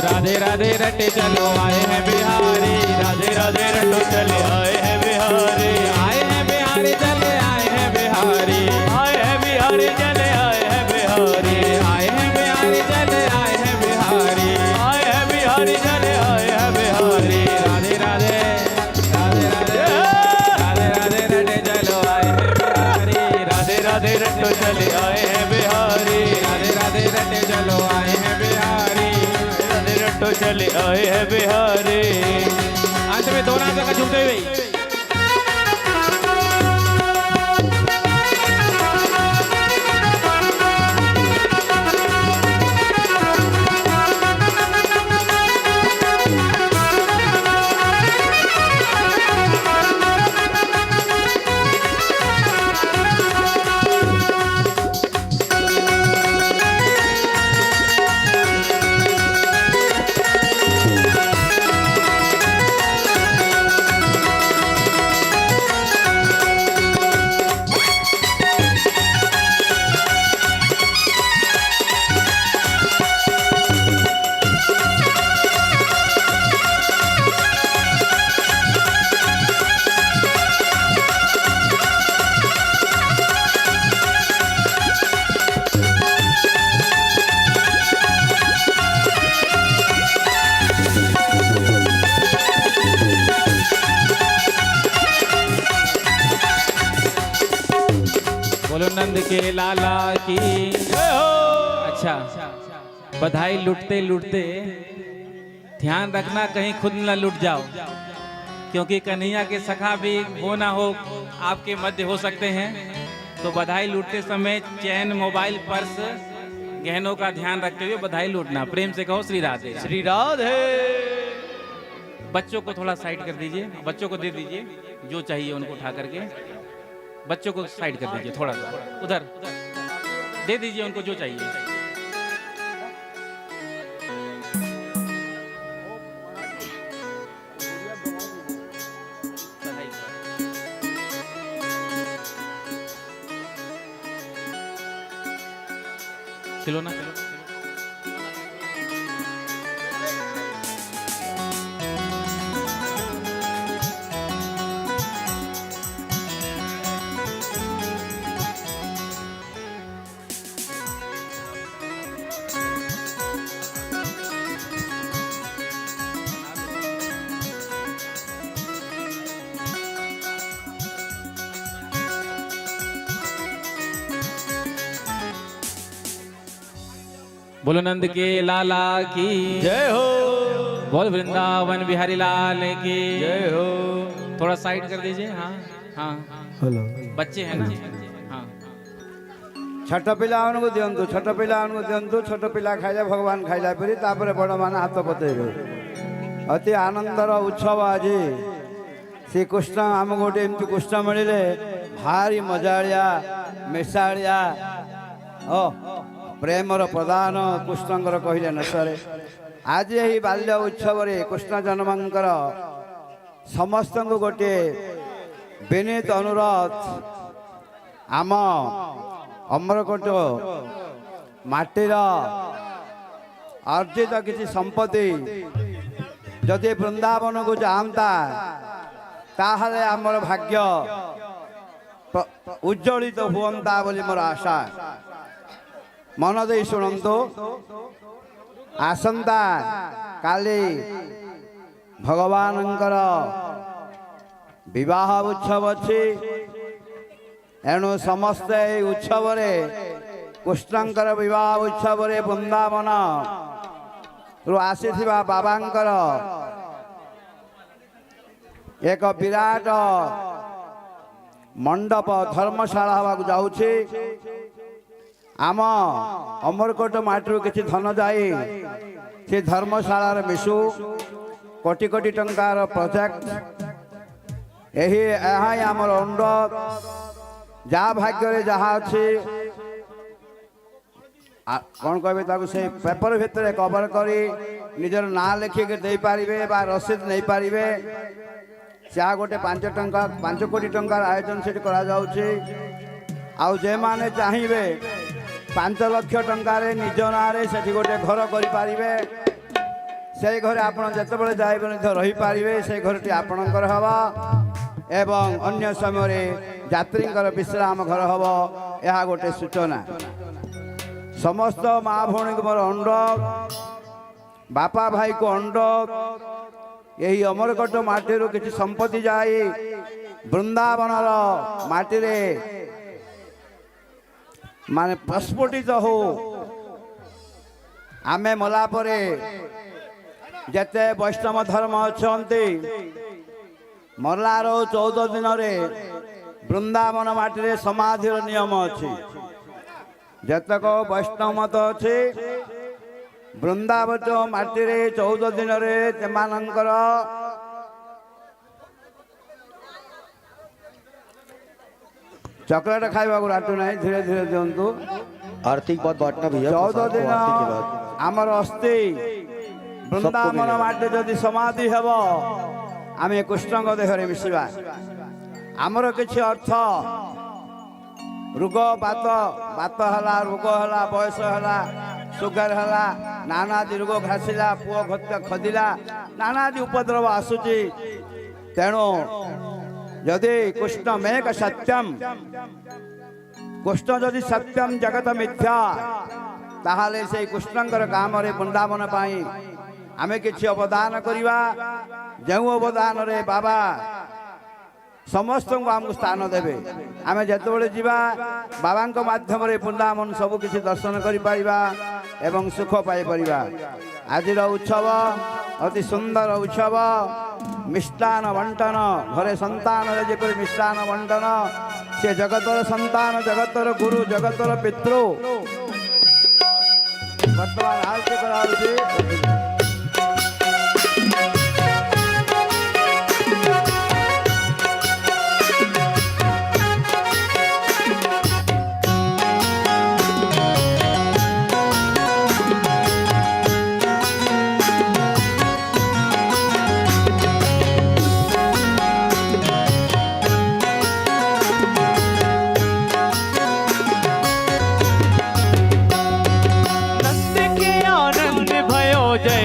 राधे राधे रटे चलो आए हैं बिहारी, राधे राधे रट्टो चले आए हैं बिहारी, आए हैं बिहारी चले आए हैं बिहारी, आए हैं बिहारी चले आए हैं बिहारी, आए हैं बिहारी चले आए हैं बिहारी, आए हैं बिहारी चले आए हैं बिहारी। राधे राधे राधे राधे राधे राधे रटे चलो आए हैं बिहारी, राधे राधे रट्टो चले आए हैं बिहारी, राधे राधे रटे चलो आए हैं बिहारी। राधे रट्टो चले आए हैं बिहारी। अंत में दोनों हाथों का झूमते हुए बोलो नंद के लाला की अच्छा बधाई लुटते लुटते ध्यान रखना कहीं खुद न लुट जाओ, क्योंकि कन्हैया के सखा भी हो ना हो आपके मध्य हो सकते हैं। तो बधाई लूटते समय चैन, मोबाइल, पर्स, गहनों का ध्यान रखते हुए बधाई लूटना। प्रेम से कहो श्री राधे। श्री राधे। बच्चों को थोड़ा साइड कर दीजिए, बच्चों को दे दीजिए जो चाहिए उनको उठा करके, बच्चों को साइड कर दीजिए, थोड़ा सा उधर दे दीजिए उनको जो चाहिए। खिलौना खिलौना बोलो नंद के लाला की जय हो। बोल वृंदावन बिहारी लाल की जय हो। थोड़ा साइड कर दीजिए। हाँ हाँ हेलो बच्चे हैं ना। हाँ छोट पिलाମାନଙ୍କୁ ଦିଅନ୍ତୁ, ଛୋଟ ପିଲାମାନଙ୍କୁ ଦିଅନ୍ତୁ। ଛୋଟ ପିଲା ଖାଇଲେ ଭଗବାନ ଖାଇଲା ପରି, ତାପରେ ବଡ଼ମାନେ ହାତ ପତେଇବେ। ଅତି ଆନନ୍ଦର ଉତ୍ସବ ଆଜି। ଶ୍ରୀକୃଷ୍ଣ ଆମକୁ ଗୋଟେ ଏମିତି କୃଷ୍ଣ ମିଳିଲେ ଭାରି ମଜାଳିଆ ମିଶାଳିଆ ଓ ପ୍ରେମର ପ୍ରଦାନ କୃଷ୍ଣଙ୍କର କହିଲେ ନ ସରେ। ଆଜି ଏହି ବାଲ୍ୟ ଉତ୍ସବରେ କୃଷ୍ଣ ଜନ୍ମଙ୍କର ସମସ୍ତଙ୍କୁ ଗୋଟିଏ ବିନୀତ ଅନୁରୋଧ, ଆମ ଅମରକୋଟ ମାଟିର अर्जित किसी संपत्ति जदि वृंदावन को जाता ताहले आमर भाग्य उज्जवलित हुअंता बोली मोर आशा। मन दे शुणु आसंता काली भगवानंकर विवाह उत्सव अच्छी एणु समस्ते उत्सव कृष्णंकर विवाह उत्सव वृंदावन रु आसीथिबा बाबांकर एक विराट मंडप धर्मशाला हवाक जाउछि। आम अमरकोट माटी किसी धन जाए से धर्मशाला मिशु कोटी कोटी टंकार प्रोजेक्ट यही आमर अनुरोध जहाँ भाग्य जहाँ अच्छी कौन कहे से पेपर भितर कवर करी निजर ना लिखिक दे पारिबे बा रसीद नहीं पारिबे चाह गोटे 5 कोटी टंकार आयोजन से करा जाउछि। आउ जे माने चाहिए 5 लाख टंकार निज नारे से गोटे घर करें से घर आपड़ जिते जाए रही पारे से घर टी आपणकर हवा एवं अन्य समय यात्री विश्राम घर हम यह गोटे सूचना। समस्त माँ भौणी को मोर अनुरोध बापा भाई को अनुरोध यही अमरकोट माटी किसी संपत्ति जाए वृंदावन माटी माने प्रस्फुटित हो आमे मला परे जेते वैष्णव धर्म अच्छा मरलार 14 दिन वृंदावन माटी समाधि नियम अच्छी जतक वैष्णव मत अच्छे वृंदावन माटी 14 दिन सेमानंकर चॉकलेट खाइबा को राटू नहीं धीरे धीरे दिंतु आर्थिक बात बांटना भैया 14 दिन आमर अस्थि वृंदावन माटे जदि समाधि हेब आम कृष्ण देहरे मिशिबा आमर किछि अर्थ रोग बात बात हला रोग हला बयस हला सुगर हला नानादि रोग घासिला पुओ खदिला नानादि उपद्रव आसुची तेणु यदि कृष्ण मेक सत्यम कृष्ण जदि सत्यम जगत मिथ्या ताहाले से कृष्णंकर काम रे वृंदावन पाई आमे किछि अवदान करिवा जेउ अवदान रे बाबा समस्त को आमको स्थान देवे आमे जेतेबेले जीवा बाबा माध्यम रे वृंदावन सब किछि दर्शन करि पारिबा एवं सुख पाई परिबा। आजिर उत्सव अति सुंदर उत्सव मिष्टान बंटन घरे संतान जेपरि मिष्टान बंटन से जगतर संतान जगतर गुरु जगतर पितृ वर्तमान आरती करा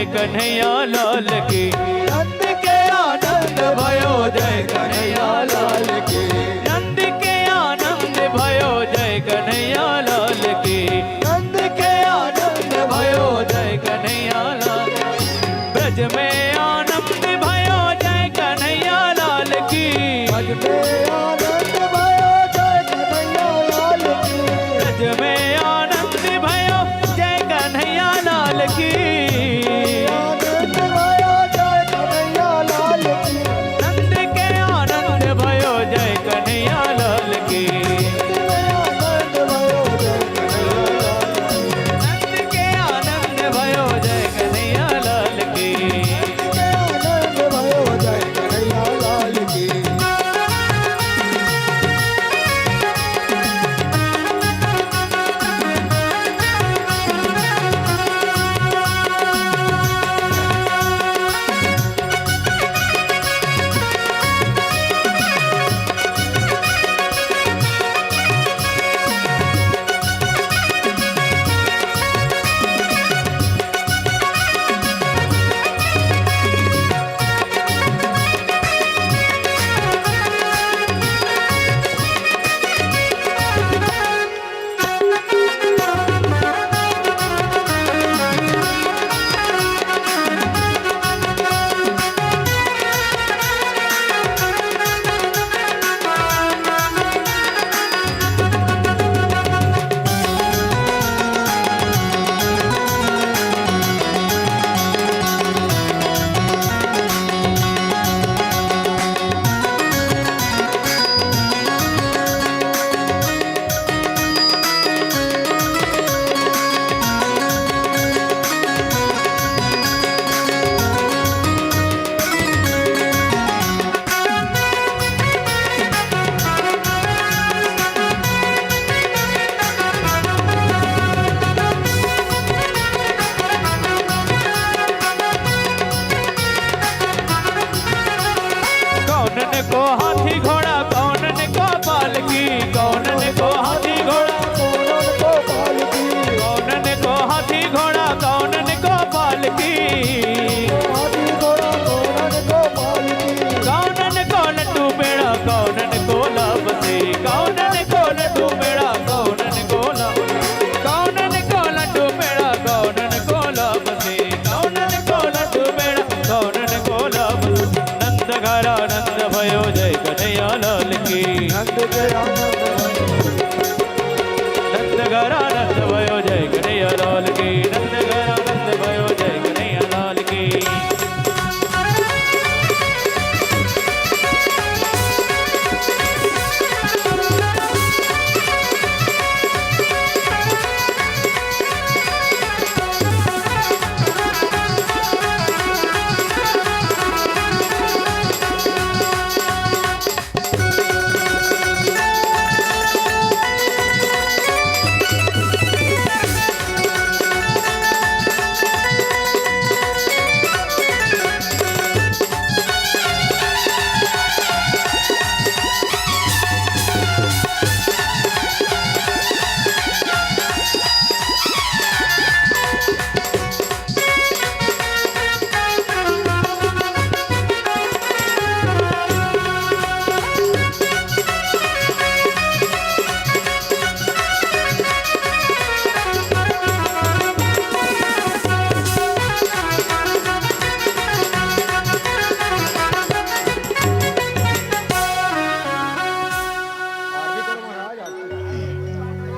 कन्हैया लाल की नंद के आनंद भयो जय कन्हैया लाल की नंद के आनंद भयो जय कन्हैया लाल की नंद के आनंद भयो जय कन्हैया लाल ब्रज में आनंद भयो जय कन्हैया लाल की ब्रज में आनंद भयो जय कन्हैया लाल की ब्रज में आनंद भयो जय कन्हैया लाल की नंद के आनंद भयो जय कन्हैया नंद के आनंद नंद घरानंद भयो जय कन्हैया लाल की नंद घरानंद भयो जय कन्हैया लाल की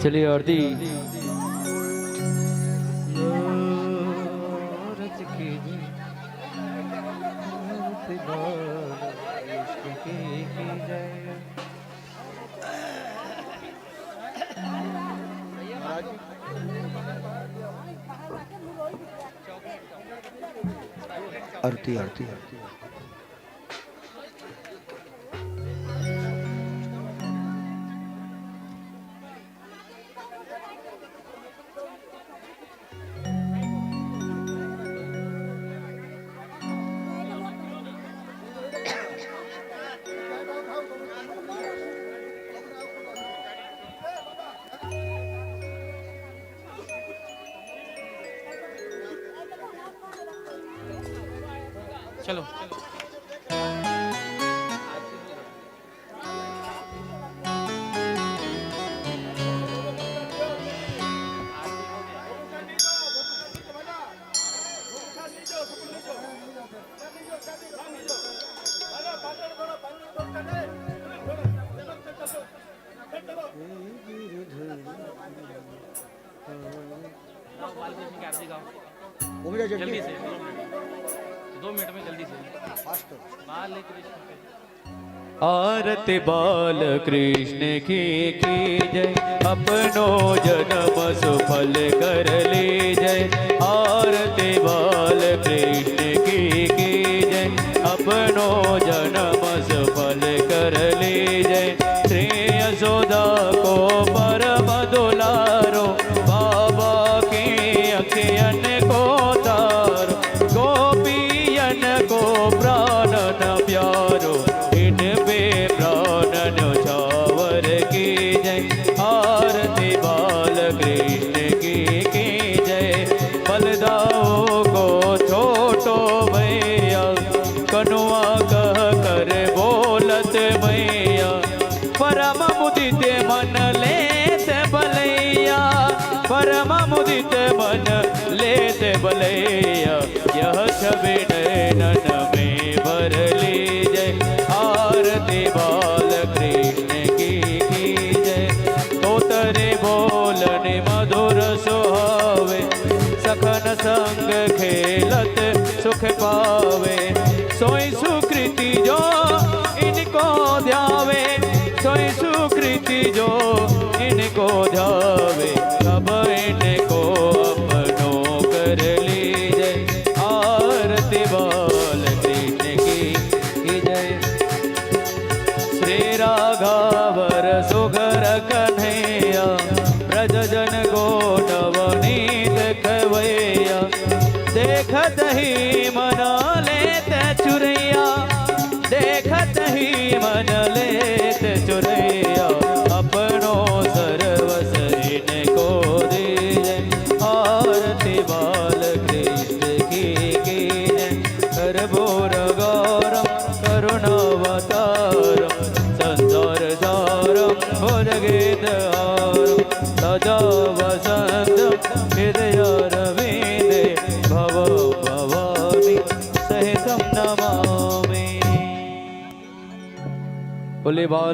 चलिए आरती आरती आरती आरती चलो जल्दी से 2 मिनट में जल्दी से बाल कृष्ण आरती बाल कृष्ण की जय अपनो जन्म सुफल कर ले जय आरती बाल कृष्ण की जय अपनो जन्म सफल कर ले जय श्री यशोदा को परम दुलारो बाबा के अखियन को तारो गोपियन को प्राण न प्यारो इन पे प्राण न्यौछावर की जय आरती बाल कृष्ण की जय बलदाओ को छोटो भैया कनुआ कह कर बोलत भैया परम मुदित मन लेत बलैया परम मुदित मन लेत बलैया यह छवि नयन में भर ली जय आरती बाल कृष्ण की जय तोतरे बोलने मधुर सुहावे सखन संग खेलत सुख पावे सोई सुकृति जो इनको ध्यावे सोई सुकृति जो इनको ध्यावे अब इनको अपनो कर ली जय आरती बाल कृष्ण की जय श्री राघवर सुघर कन्हैया ब्रज जन को नवनीत खवैया देखत ही मन लेत चुरैया देखत ही मन लेत चुरैया अपनो सर्वस इनको दे जय आरती बाल कृष्ण की जय करभोर गौरम करुणावतारम संसार सारम भुजगेन्द्रहारम सदा वसंतम हृदय रविंदे भव भवानी सहितं नमामि बोले बाल